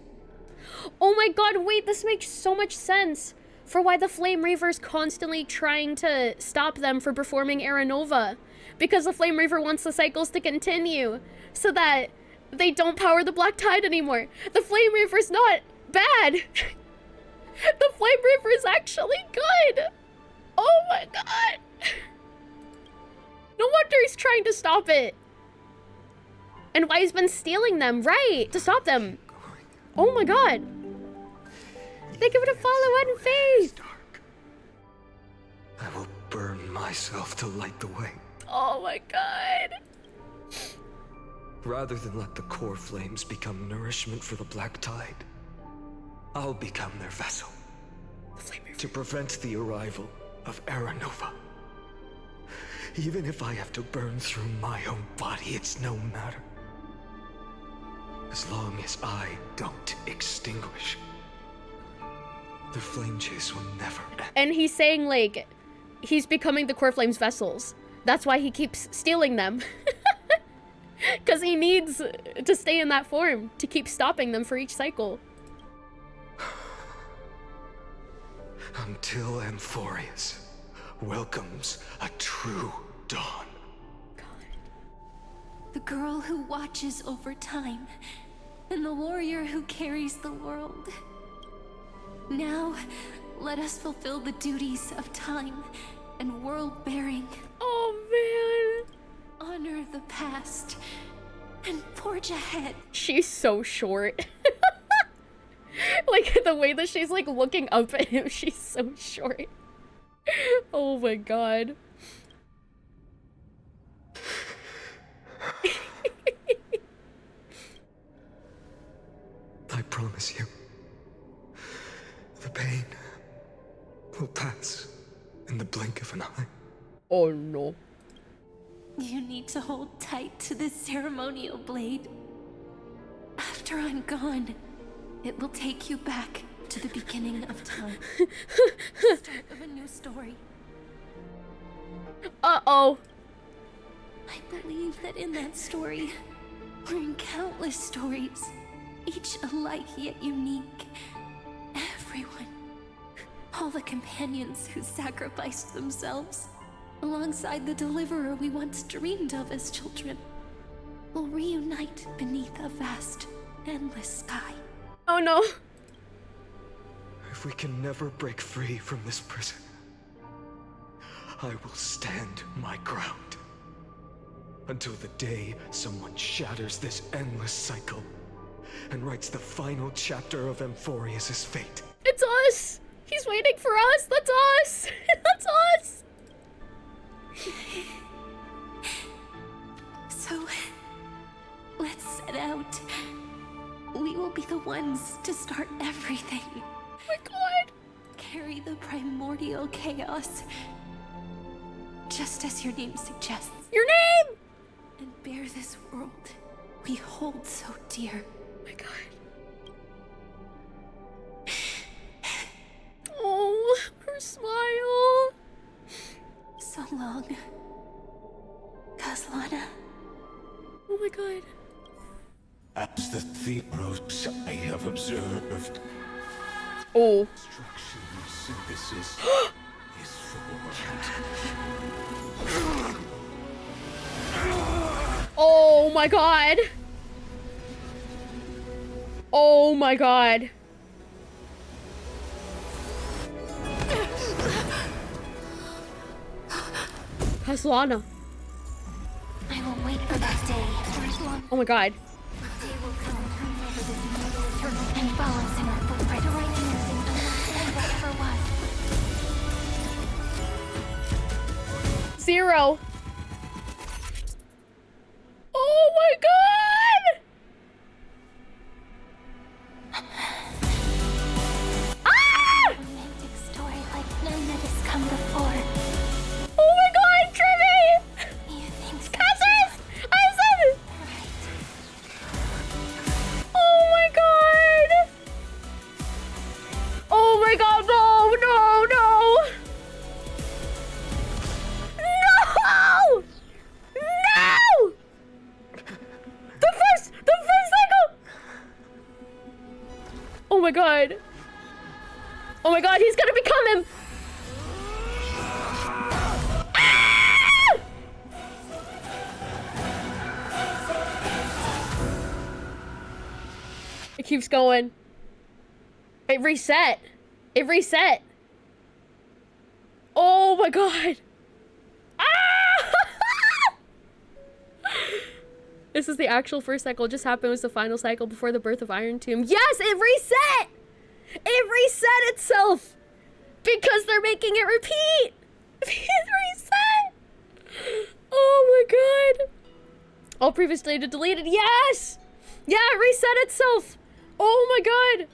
Oh my god, wait, this makes so much sense for why the Flame Reaver's constantly trying to stop them from performing Era Nova. Because the Flame Reaver wants the cycles to continue so that they don't power the Black Tide anymore. The Flame Reaver's not bad. The Flame Reaver is actually good. Oh my god. No wonder he's trying to stop it. And why he's been stealing them, right, to stop them. Oh my god. Thank you for the follow and faith. I will burn myself to light the way. Oh my god. Rather than let the core flames become nourishment for the Black Tide, I'll become their vessel. To prevent the arrival of Era Nova. Even if I have to burn through my own body, it's no matter. As long as I don't extinguish, the flame chase will never end. And he's saying, like, he's becoming the Core Flame's vessels. That's why he keeps stealing them. Because he needs to stay in that form to keep stopping them for each cycle. Until Amphorius welcomes a true dawn. The girl who watches over time, and the warrior who carries the world. Now, let us fulfill the duties of time and world-bearing. Oh man! Honor the past and forge ahead. She's so short. Like, the way that she's, like, looking up at him, she's so short. Oh my god. I promise you, the pain will pass in the blink of an eye. Oh no. You need to hold tight to this ceremonial blade. After I'm gone, it will take you back to the beginning of time. Start of a new story. Uh-oh. I believe that in that story, or in countless stories, each alike yet unique, everyone, all the companions who sacrificed themselves, alongside the deliverer we once dreamed of as children, will reunite beneath a vast, endless sky. Oh no. If we can never break free from this prison, I will stand my ground. Until the day someone shatters this endless cycle and writes the final chapter of Amphorius' fate. It's us! He's waiting for us! That's us! That's us! So, let's set out. We will be the ones to start everything. Oh my god! Carry the primordial chaos, just as your name suggests. Your name! And bear this world we hold so dear. Oh my god. Oh, her smile. So long, Kazlana. Oh my god. As the Theros I have observed. Oh. Destruction synthesis is formed. Oh my god. Oh my god. Caslana. I will wait for that day for as long. Oh my god. Day will come over this eternal and balance in our footprint to right anything and whatever was. 0. Oh my god! Ah! Romantic story like none that has come before. Oh my god, Trimmy! You think so? Cousins! Isaac! Oh my god! Oh my god, no, no, no! No! No! The first cycle! Oh my god. Oh my god, he's gonna become him! Ah! It keeps going. It reset. It reset. Oh my god. Ah! This is the actual first cycle. Just happened. It was the final cycle before the birth of Iron Tomb. Yes, it reset! It reset itself! Because they're making it repeat! It reset! Oh my god. All previous data deleted. Yes! Yeah, it reset itself! Oh my god!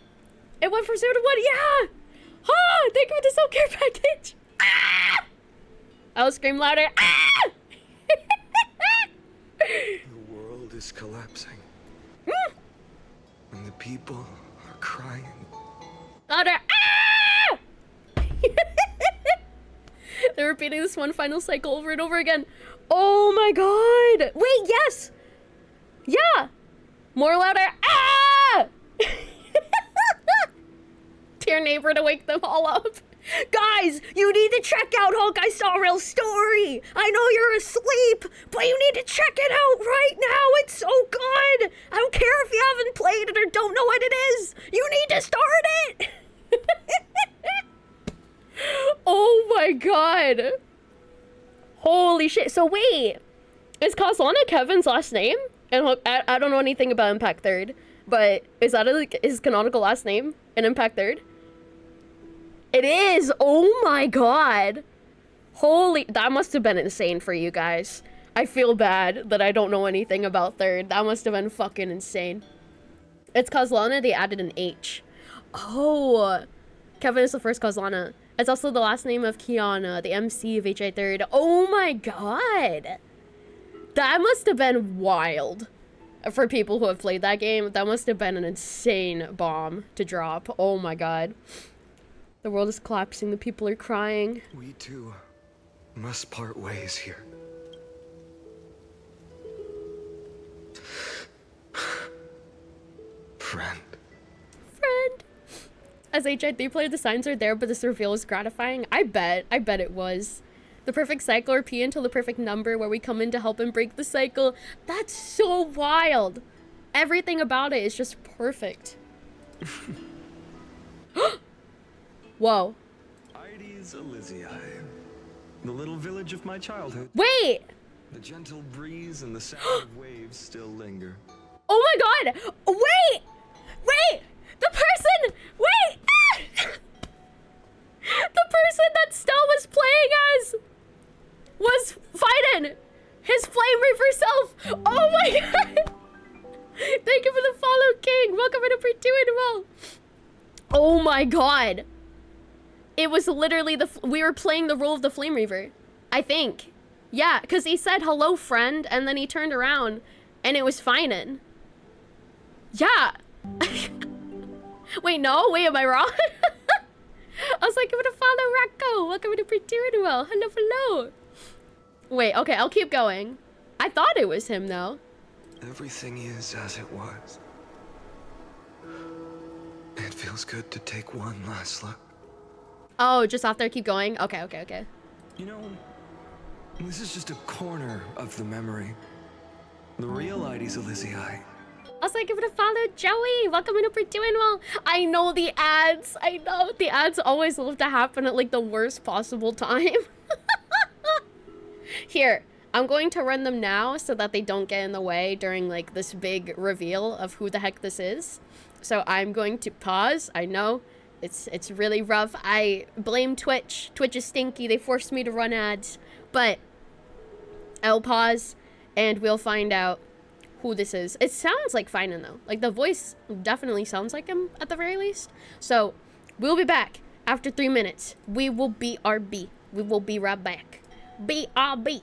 It went from 0 to 1. Yeah! Ah! Thank you for the self-care package! Ah! I'll scream louder. Ah! The world is collapsing. And the people are crying. Louder. Ah! They're repeating this one final cycle over and over again. Oh my god! Wait, yes! Yeah! More louder. Ah! To your neighbor to wake them all up. Guys, you need to check out Honkai Star Rail's story. I know you're asleep, but you need to check it out right now. It's so good. I don't care if you haven't played it or don't know what it is. You need to start it. Oh my god. Holy shit. So wait, is Caslana Kevin's last name? And I don't know anything about Impact 3rd, but is that his canonical last name in Impact 3rd? It is! Oh my god! Holy, that must have been insane for you guys. I feel bad that I don't know anything about 3rd. That must have been fucking insane. It's Caslana, they added an H. Oh! Kevin is the first Caslana. It's also the last name of Kiana, the MC of HI 3rd. Oh my god! That must have been wild. For people who have played that game, that must have been an insane bomb to drop. Oh my god. The world is collapsing, the people are crying. We too must part ways here. Friend. As HI3 player, the signs are there, but this reveal is gratifying. I bet it was. The perfect cycle, or P until the perfect number, where we come in to help and break the cycle. That's so wild. Everything about it is just perfect. Whoa. Ides Elysiae, the little village of my childhood. Wait! The gentle breeze and the sound of waves still linger. Oh my god! Wait! Wait! The person! Wait! The person that Stell was playing as was Fiden! His Flame Reaper self! Oh my god! Thank you for the follow, King! Welcome to Pre-2 Oh my god! It was literally we were playing the role of the Flame Reaver. I think. Yeah, because he said, hello, friend, and then he turned around, and it was Finen. Yeah! Wait, no? Wait, am I wrong? I was like, give it a follow, Racco. Welcome to Pretty Well. Hello, hello. Wait, okay, I'll keep going. I thought it was him, though. Everything is as it was. It feels good to take one last look. Oh, just off there, keep going? Okay, okay, okay. You know, this is just a corner of the memory. The real Ides Elysii. Also, give it a follow, Joey. Welcome in, hope you're doing well. I know the ads. I know the ads always love to happen at like the worst possible time. Here, I'm going to run them now so that they don't get in the way during like this big reveal of who the heck this is. So I'm going to pause. I know it's really rough. I blame Twitch. Twitch is stinky. They forced me to run ads, but I'll pause and we'll find out who this is. It sounds like Finan though. Like the voice definitely sounds like him at the very least. So we'll be back after 3 minutes. We will BRB. We will be right back. BRB.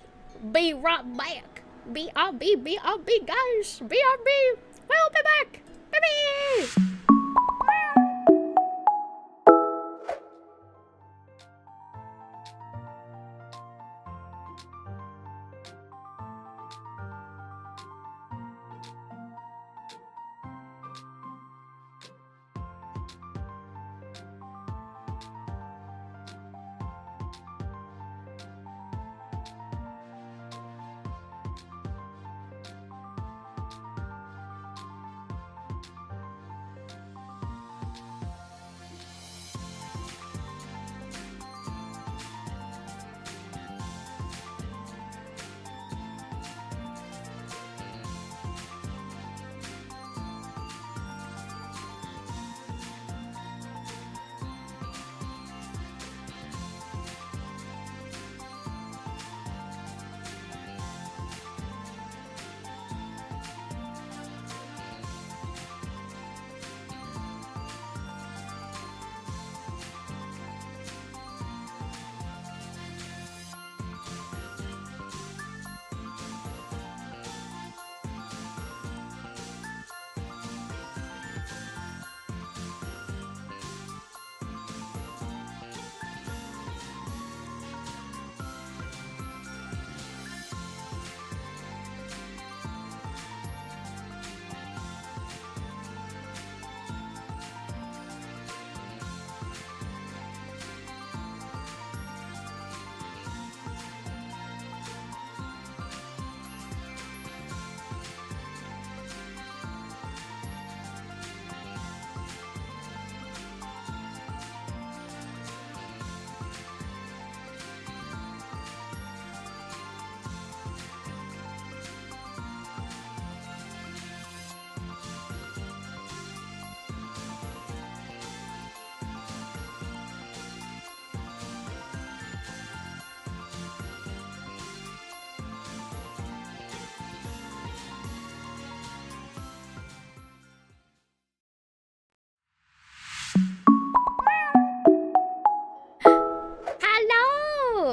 Be right back. BRB. BRB guys. BRB. We'll be back. Baby.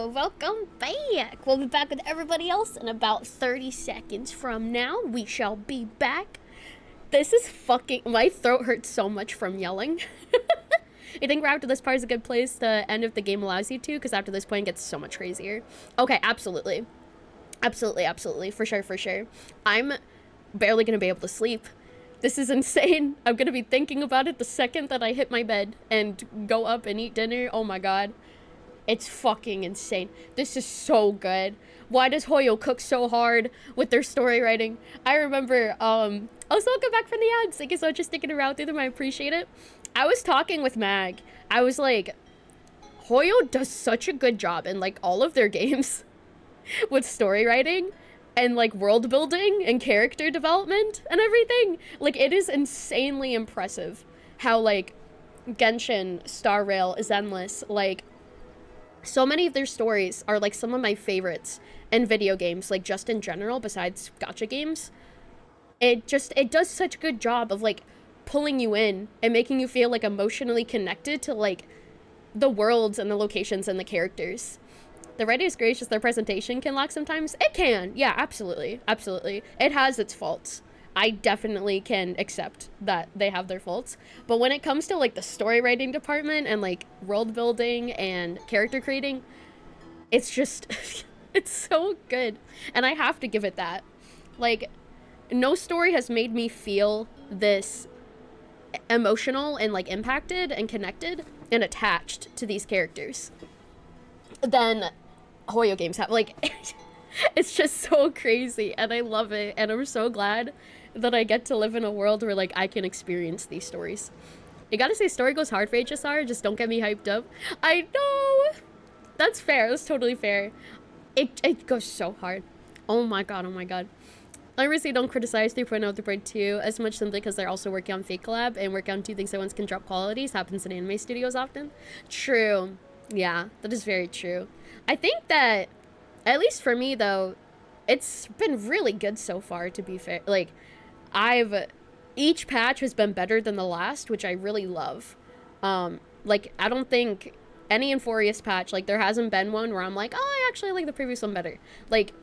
Welcome back. We'll be back with everybody else in about 30 seconds from now. We shall be back. This is fucking... My throat hurts so much from yelling. You think right after this part is a good place to end if the game allows you to? Because after this point it gets so much crazier. Okay, absolutely. Absolutely, absolutely. For sure, for sure. I'm barely going to be able to sleep. This is insane. I'm going to be thinking about it the second that I hit my bed and go up and eat dinner. Oh my god. It's fucking insane. This is so good. Why does Hoyo cook so hard with their story writing? I remember, also welcome back from the ads. Thank you so much for sticking around through them. I appreciate it. I was talking with Mag. I was like, Hoyo does such a good job in like all of their games with story writing and like world building and character development and everything. Like it is insanely impressive how like Genshin, Star Rail, Zenless, like so many of their stories are like some of my favorites in video games, like just in general, besides gacha games. It does such a good job of like pulling you in and making you feel like emotionally connected to like the worlds and the locations and the characters. The writing is great, just their presentation can lack sometimes. It can, yeah, absolutely, absolutely. It has its faults. I definitely can accept that they have their faults. But when it comes to like the story writing department and like world building and character creating, it's just, it's so good. And I have to give it that. Like, no story has made me feel this emotional and like impacted and connected and attached to these characters than Hoyo games have. Like, it's just so crazy and I love it, and I'm so glad that I get to live in a world where like I can experience these stories. You gotta say, story goes hard for HSR, just don't get me hyped up. I know! That's fair, that's totally fair. It goes so hard. Oh my god, oh my god. I really don't criticize 3.0 3.2 as much simply because they're also working on Fake Collab, and working on two things at once can drop qualities. Happens in anime studios often. True. Yeah, that is very true. I think that, at least for me though, it's been really good so far, to be fair. Like, each patch has been better than the last, which I really love. Like, I don't think any Euphorious patch, like, there hasn't been one where I'm like, oh, I actually like the previous one better. Like,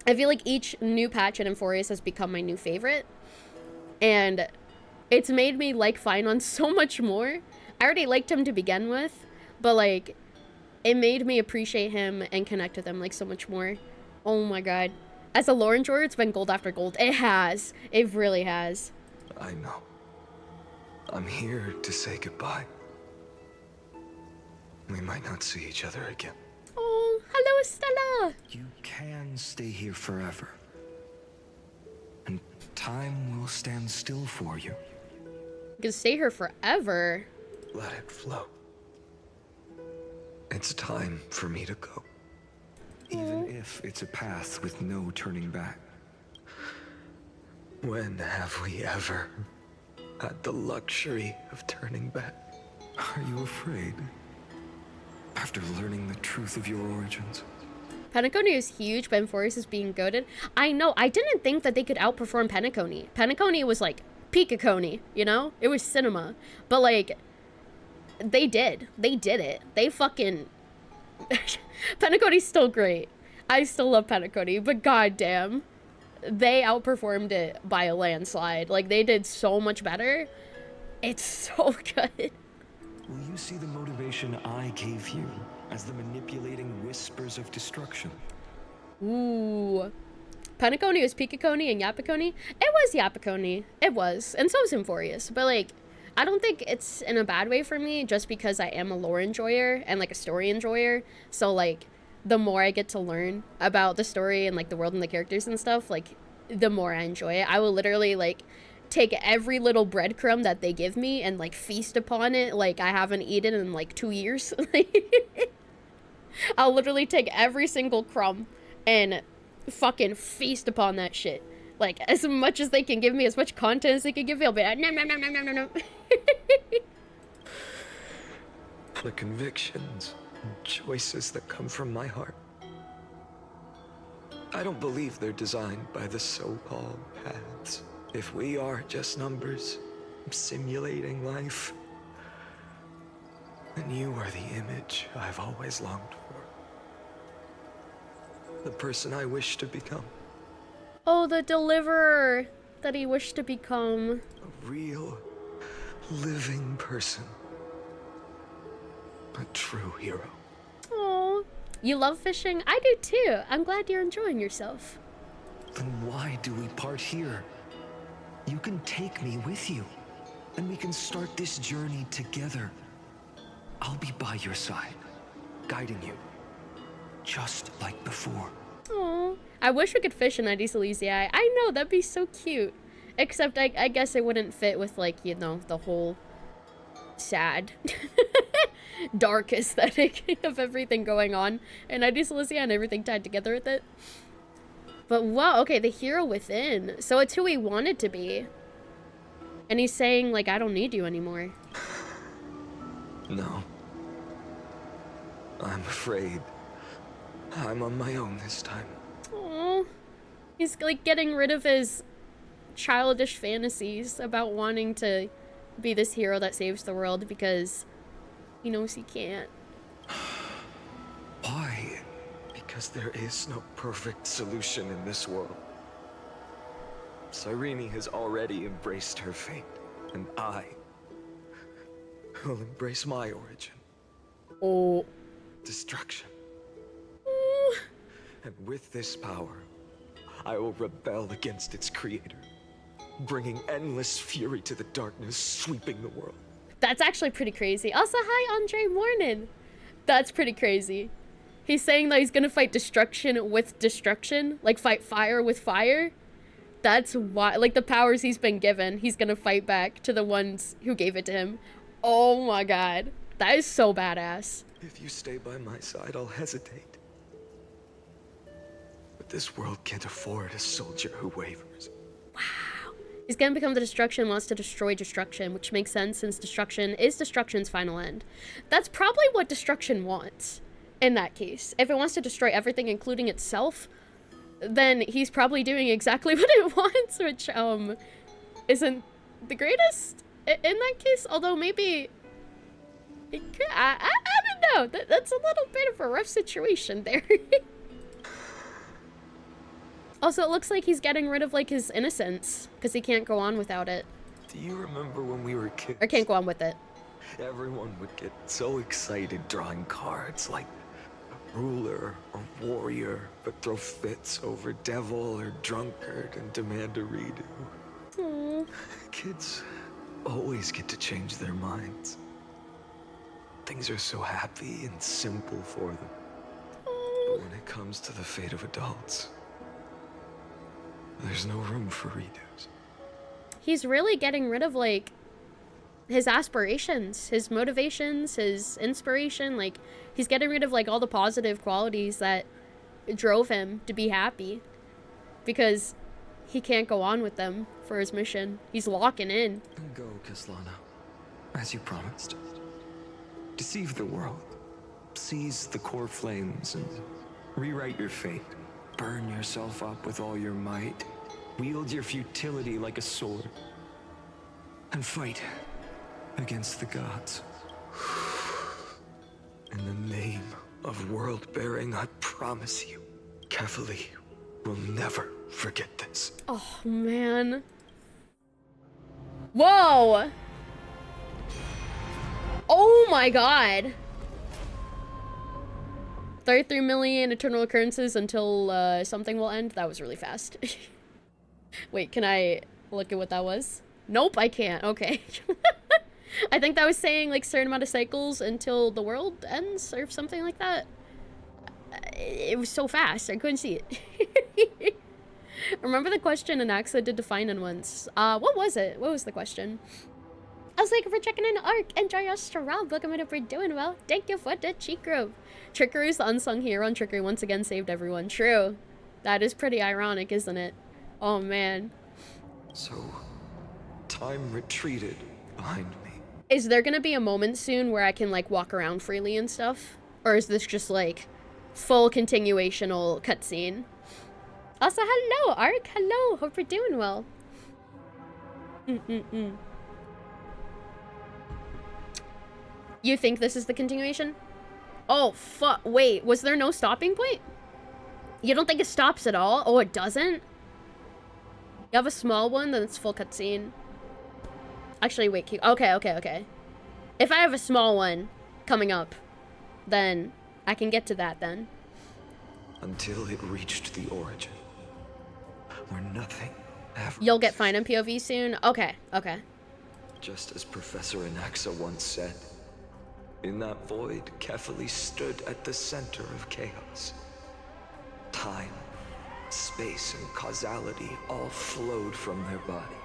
I feel like each new patch in Euphorious has become my new favorite. And it's made me like Finon so much more. I already liked him to begin with, but, like, it made me appreciate him and connect with him, like, so much more. Oh my god. As a lore enjoyer, it's been gold after gold. It has. It really has. I know. I'm here to say goodbye. We might not see each other again. Oh, hello, Stella. You can stay here forever. And time will stand still for you. You can stay here forever. Let it flow. It's time for me to go. Even if it's a path with no turning back. When have we ever had the luxury of turning back? Are you afraid? After learning the truth of your origins? Penacony is huge, but Euphorious is being goated. I know, I didn't think that they could outperform Penacony. Penacony was like Peak-a-Coney, you know? It was cinema. But like, they did. They did it. They fucking... Penacony's still great. I still love Penacony, but goddamn, they outperformed it by a landslide. Like, they did so much better. It's so good. Will you see the motivation I gave you as the manipulating whispers of destruction? Ooh. Penacony was Peak-a-Coney and Yapacony. It was Yapacony. It was. And so was Euphorious. But, like, I don't think it's in a bad way for me just because I am a lore enjoyer and, like, a story enjoyer. So, like, the more I get to learn about the story and, like, the world and the characters and stuff, like, the more I enjoy it. I will literally, like, take every little breadcrumb that they give me and, like, feast upon it like I haven't eaten in, like, 2 years. I'll literally take every single crumb and fucking feast upon that shit. Like, as much as they can give me, as much content as they can give me, I'll be like, nom, nom, nom, nom, nom, nom, nom. The convictions and choices that come from my heart. I don't believe they're designed by the so-called paths. If we are just numbers, simulating life, then you are the image I've always longed for. The person I wish to become. Oh, the deliverer that he wished to become. A real, living person. A true hero. Oh, you love fishing? I do too. I'm glad you're enjoying yourself. Then why do we part here? You can take me with you, and we can start this journey together. I'll be by your side, guiding you, just like before. Oh, I wish we could fish in Elysiae. I know, that'd be so cute. Except I guess it wouldn't fit with, like, you know, the whole sad, dark aesthetic of everything going on in Elysiae and everything tied together with it. But wow, okay, the hero within. So it's who he wanted to be. And he's saying, like, I don't need you anymore. No. I'm afraid I'm on my own this time. Aww. He's, like, getting rid of his childish fantasies about wanting to be this hero that saves the world because he knows he can't. Why? Because there is no perfect solution in this world. Cyrene has already embraced her fate, and I will embrace my origin. Oh. Destruction. And with this power, I will rebel against its creator, bringing endless fury to the darkness, sweeping the world. That's actually pretty crazy. Also, hi, Andre Mornin. That's pretty crazy. He's saying that he's gonna fight destruction with destruction, like fight fire with fire. That's why, like, the powers he's been given, he's gonna fight back to the ones who gave it to him. Oh my god. That is so badass. If you stay by my side, I'll hesitate. But this world can't afford a soldier who wavers. He's gonna become the destruction, wants to destroy destruction, which makes sense since destruction is destruction's final end. That's probably what destruction wants in that case. If it wants to destroy everything, including itself, then he's probably doing exactly what it wants, which isn't the greatest in that case. Although maybe it could, I don't know. That's a little bit of a rough situation there. Also, it looks like he's getting rid of like his innocence because he can't go on without it. Do you remember when we were kids? Or can't go on with it. Everyone would get so excited drawing cards like ruler or warrior, but throw fits over devil or drunkard and demand a redo. Aww. Kids always get to change their minds. Things are so happy and simple for them. But when it comes to the fate of adults, there's no room for redos. He's really getting rid of like his aspirations, his motivations, his inspiration. Like, he's getting rid of like all the positive qualities that drove him to be happy because he can't go on with them for his mission. He's locking in. Go, Kaslana, as you promised. Deceive the world, seize the core flames, and rewrite your fate. Burn yourself up with all your might, wield your futility like a sword, and fight against the gods. In the name of world-bearing, I promise you, Kefali will never forget this. Oh, man. Whoa! Oh my god! 33 million eternal occurrences until something will end. That was really fast. Wait, can I look at what that was? Nope, I can't. Okay. I think that was saying like certain amount of cycles until the world ends or something like that. It was so fast, I couldn't see it. Remember the question Anaxa did to Finan once? What was it? What was the question? I was like, for checking in Arc, enjoy your strab. Welcome in, if we're doing well. Thank you for the cheek grove. Trickery's the unsung hero, and Trickery once again saved everyone. True. That is pretty ironic, isn't it? Oh man. So, time retreated behind me. Is there gonna be a moment soon where I can like walk around freely and stuff? Or is this just like full continuational cutscene? Also, hello, Arc. Hello. Hope you're doing well. You think this is the continuation? Oh, fuck. Wait, was there no stopping point? You don't think it stops at all? Oh, it doesn't? You have a small one, then it's full cutscene. Actually, wait. Okay. If I have a small one coming up, then I can get to that then. Until it reached the origin, where nothing ever... You'll get Finan POV soon? Okay. Just as Professor Anaxa once said, in that void, Kefali stood at the center of chaos. Time, space, and causality all flowed from their body.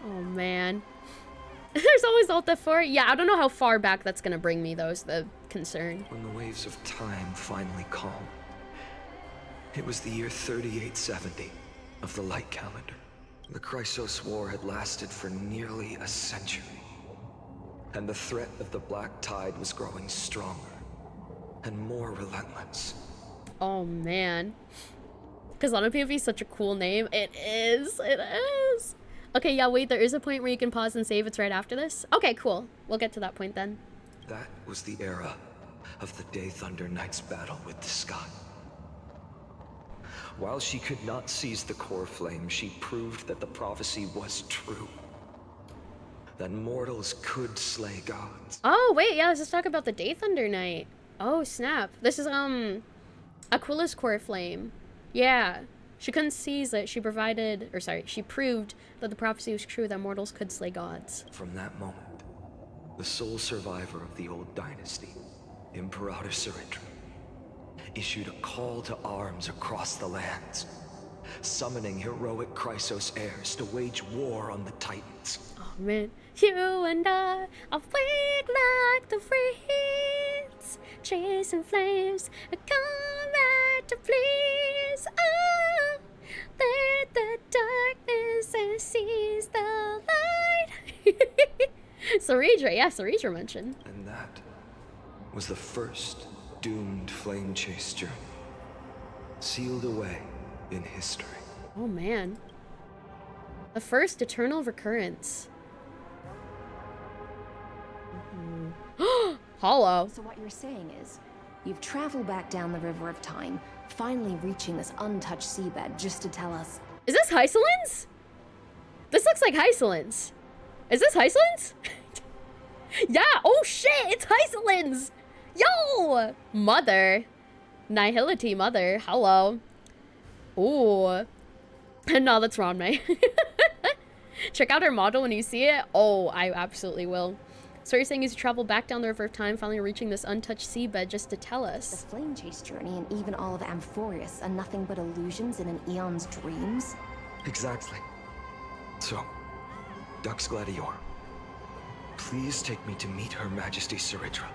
Oh, man. There's always Alt F4. Yeah, I don't know how far back that's gonna bring me, though, is the concern. When the waves of time finally calmed, it was the year 3870 of the light calendar. The Chrysos War had lasted for nearly a century, and the threat of the Black Tide was growing stronger and more relentless. Oh, man. Kazana POV is such a cool name. It is. Okay, yeah, wait, there is a point where you can pause and save. It's right after this. Okay, cool. We'll get to that point then. That was the era of the Day Thunder Knight's battle with the sky. While she could not seize the core flame, she proved that the prophecy was true. That mortals could slay gods. Oh, wait, yeah, let's just talk about the Day Thunder Knight. Oh, snap. This is, Aquila's core flame. Yeah. She couldn't seize it. She provided, or sorry, she proved that the prophecy was true, that mortals could slay gods. From that moment, the sole survivor of the old dynasty, Imperator Sarindra, issued a call to arms across the lands, summoning heroic Chrysos heirs to wage war on the Titans. Oh man, you and I are weak like the reeds, chasing flames, a combat to please. Oh, let the darkness and seize the light. Sarindra, yeah, Sarindra mentioned. And that was the first doomed flame chase journey, sealed away in history. Oh man. The first eternal recurrence. Hollow. So what you're saying is, you've traveled back down the River of Time, finally reaching this untouched seabed just to tell us... Is this Hysolins? This looks like Hysolins. Is this Hysolins? Yeah, oh shit, it's Hysolins! Yo! Mother. Nihility Mother, hello. Ooh. No, that's wrong, mate. Check out her model when you see it. Oh, I absolutely will. So what you're saying is you travel back down the River of Time, finally reaching this untouched seabed just to tell us. The flame chase journey and even all of Amphorius are nothing but illusions in an eon's dreams? Exactly. So, Dux Gladior, please take me to meet Her Majesty Sarindra.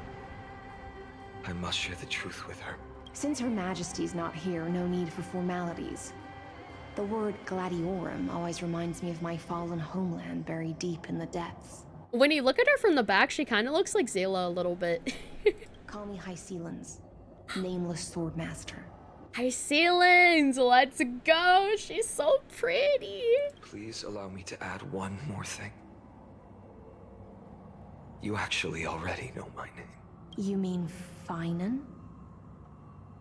I must share the truth with her. Since Her Majesty's not here, no need for formalities. The word Gladiorum always reminds me of my fallen homeland buried deep in the depths. When you look at her from the back, she kind of looks like Zayla a little bit. Call me Hyselins, nameless swordmaster. Hyselins, let's go. She's so pretty. Please allow me to add one more thing. You actually already know my name. You mean Finan?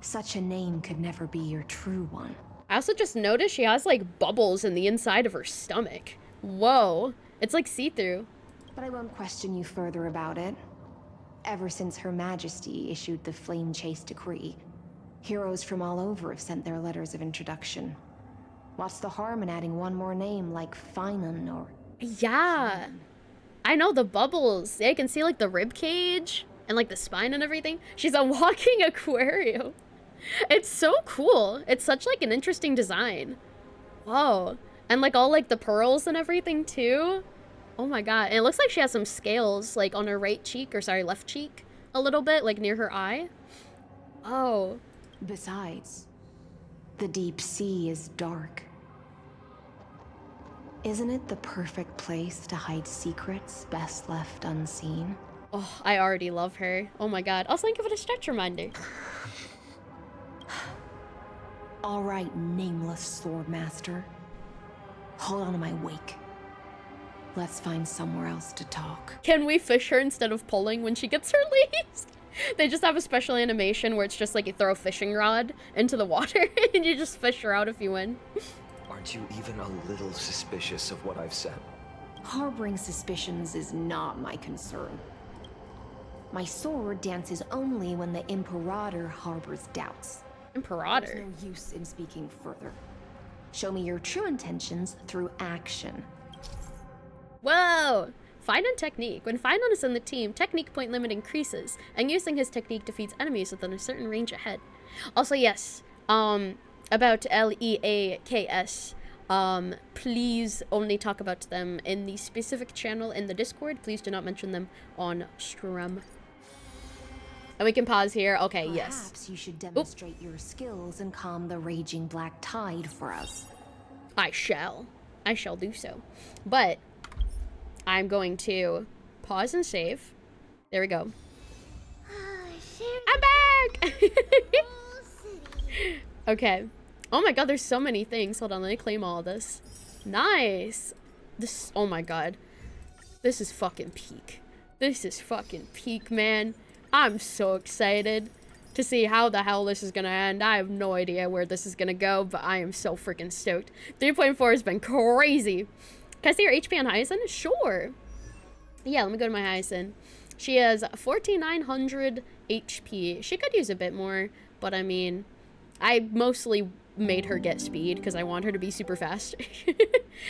Such a name could never be your true one. I also just noticed she has like bubbles in the inside of her stomach. Whoa, it's like see-through. But I won't question you further about it. Ever since Her Majesty issued the Flame Chase Decree, heroes from all over have sent their letters of introduction. What's the harm in adding one more name like Finan or... Yeah, I know the bubbles. Yeah, I can see like the rib cage and like the spine and everything. She's a walking aquarium. It's so cool. It's such like an interesting design. Whoa. And like all like the pearls and everything too. Oh my god. And it looks like she has some scales like on her right cheek, or sorry, left cheek a little bit, like near her eye. Oh. Besides, the deep sea is dark. Isn't it the perfect place to hide secrets best left unseen? Oh, I already love her. Oh my god. Also, give it a stretch reminder. All right, nameless swordmaster. Hold on to my wake. Let's find somewhere else to talk. Can we fish her instead of pulling when she gets released? They just have a special animation where it's just like you throw a fishing rod into the water and you just fish her out if you win. Aren't you even a little suspicious of what I've said? Harboring suspicions is not my concern. My sword dances only when the Imperator harbors doubts. Imperator? There's no use in speaking further. Show me your true intentions through action. Whoa! Finan technique. When Finan is in the team, technique point limit increases, and using his technique defeats enemies within a certain range ahead. Also, yes, about LEAKS, please only talk about them in the specific channel in the Discord. Please do not mention them on stream. And we can pause here. Okay, yes. Perhaps you should demonstrate your skills and calm the raging black tide for us. I shall do so. But I'm going to pause and save. There we go. I'm back! Okay. Oh my god, there's so many things. Hold on, let me claim all of this. Nice. This, oh my god. This is fucking peak. This is fucking peak, man. I'm so excited to see how the hell this is gonna end. I have no idea where this is gonna go, but I am so freaking stoked. 3.4 has been crazy. Can I see your HP on Hyacinth? Sure. Yeah, let me go to my Hyacinth. She has 4,900 HP. She could use a bit more, but I mean, I mostly made her get speed because I want her to be super fast.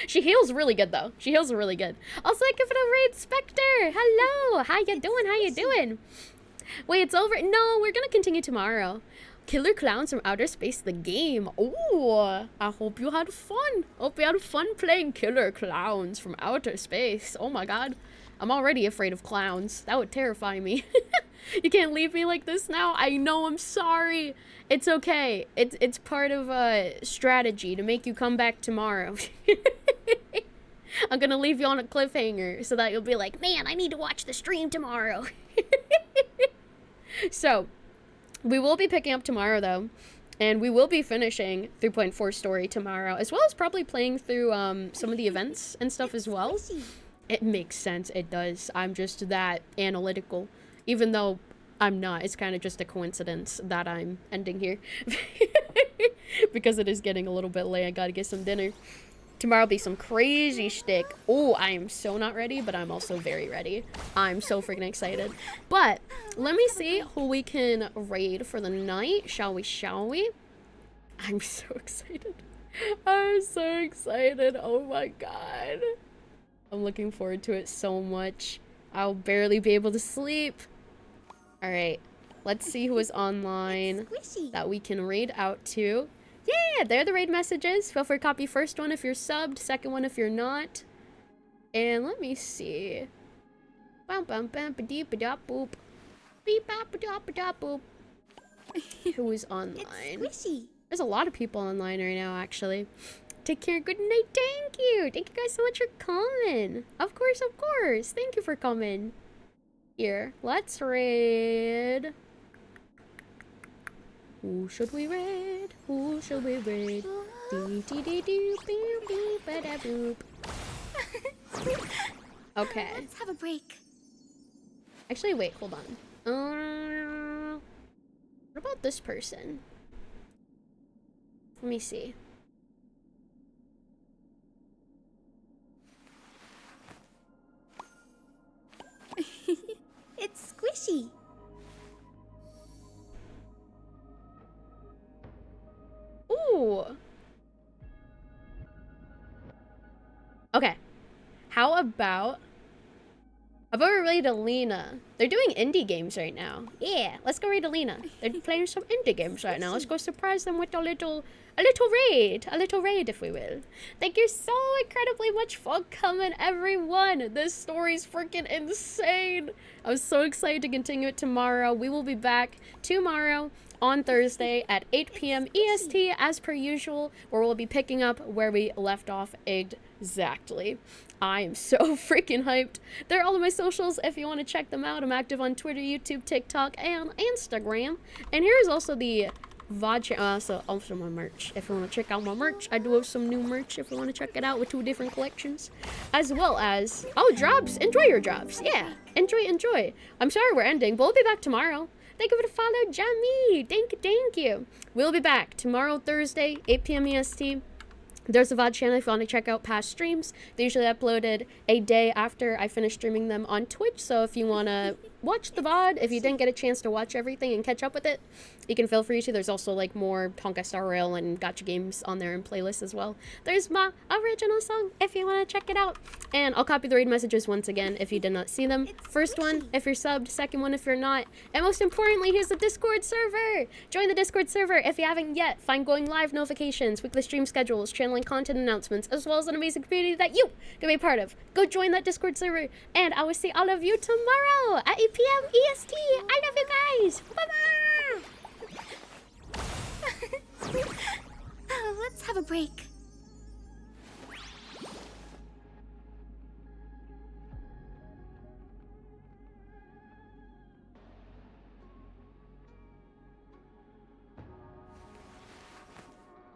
She heals really good though. She heals really good. Also, thank you for the raid, Spectre. Hello. How you doing? How you doing? Wait, it's over. No, we're gonna continue tomorrow. Killer Clowns from Outer Space, the game. Oh, I hope you had fun. Hope you had fun playing Killer Clowns from Outer Space. Oh my god. I'm already afraid of clowns. That would terrify me. You can't leave me like this now. I know, I'm sorry. It's okay. It's part of a strategy to make you come back tomorrow. I'm gonna leave you on a cliffhanger so that you'll be like, man, I need to watch the stream tomorrow. So, we will be picking up tomorrow though, and we will be finishing 3.4 story tomorrow, as well as probably playing through some of the events and stuff as well. It makes sense, it does. I'm just that analytical, even though I'm not. It's kind of just a coincidence that I'm ending here. Because it is getting a little bit late, I gotta get some dinner. Tomorrow will be some crazy shtick. Oh, I am so not ready, but I'm also very ready. I'm so freaking excited. But let me see who we can raid for the night. Shall we? I'm so excited. I'm so excited. Oh my god. I'm looking forward to it so much. I'll barely be able to sleep. Alright, let's see who is online that we can raid out to. Yeah, there are the raid messages. Feel free to copy first one if you're subbed, second one if you're not. And let me see. Bum bum bum ba dee ba da boop. Beep bop ba da ba da boop. Who is online? There's a lot of people online right now, actually. Take care, good night, thank you. Thank you guys so much for coming. Of course. Thank you for coming. Here, let's raid. Who should we raid? Who should we raid? Okay. Let's have a break. Actually, wait, hold on. What about this person? Let me see. It's squishy. Ooh. Okay. How about we raid Alina? They're doing indie games right now. Yeah, let's go raid Alina. They're playing some indie games right now. Let's go surprise them with a little raid, if we will. Thank you so incredibly much for coming, everyone. This story's freaking insane. I'm so excited to continue it tomorrow. We will be back tomorrow on Thursday at 8 p.m. EST as per usual, where we'll be picking up where we left off exactly. I am so freaking hyped. They're all of my socials if you want to check them out. I'm active on Twitter, YouTube, TikTok, and Instagram. And here's also the VOD channel, also my merch. If you want to check out my merch, I do have some new merch if you want to check it out with 2 different collections. As well as, drops. Enjoy your drops. Yeah, enjoy. I'm sorry we're ending, but we'll be back tomorrow. Thank you for the follow, Jamie. Thank you. We'll be back tomorrow, Thursday, 8 p.m. EST. There's a VOD channel if you want to check out past streams. They're usually uploaded a day after I finish streaming them on Twitch. So if you want to watch the VOD, if you didn't get a chance to watch everything and catch up with it, you can feel free to. There's also like more Honkai Star Rail and gacha games on there in playlists as well. There's my original song if you want to check it out. And I'll copy the raid messages once again if you did not see them. First one if you're subbed, second one if you're not. And most importantly, here's the Discord server. Join the Discord server if you haven't yet. Find going live notifications, weekly stream schedules, channeling content announcements, as well as an amazing community that you can be part of. Go join that Discord server, and I will see all of you tomorrow at 8 p.m. EST. I love you guys. Bye-bye. Let's have a break.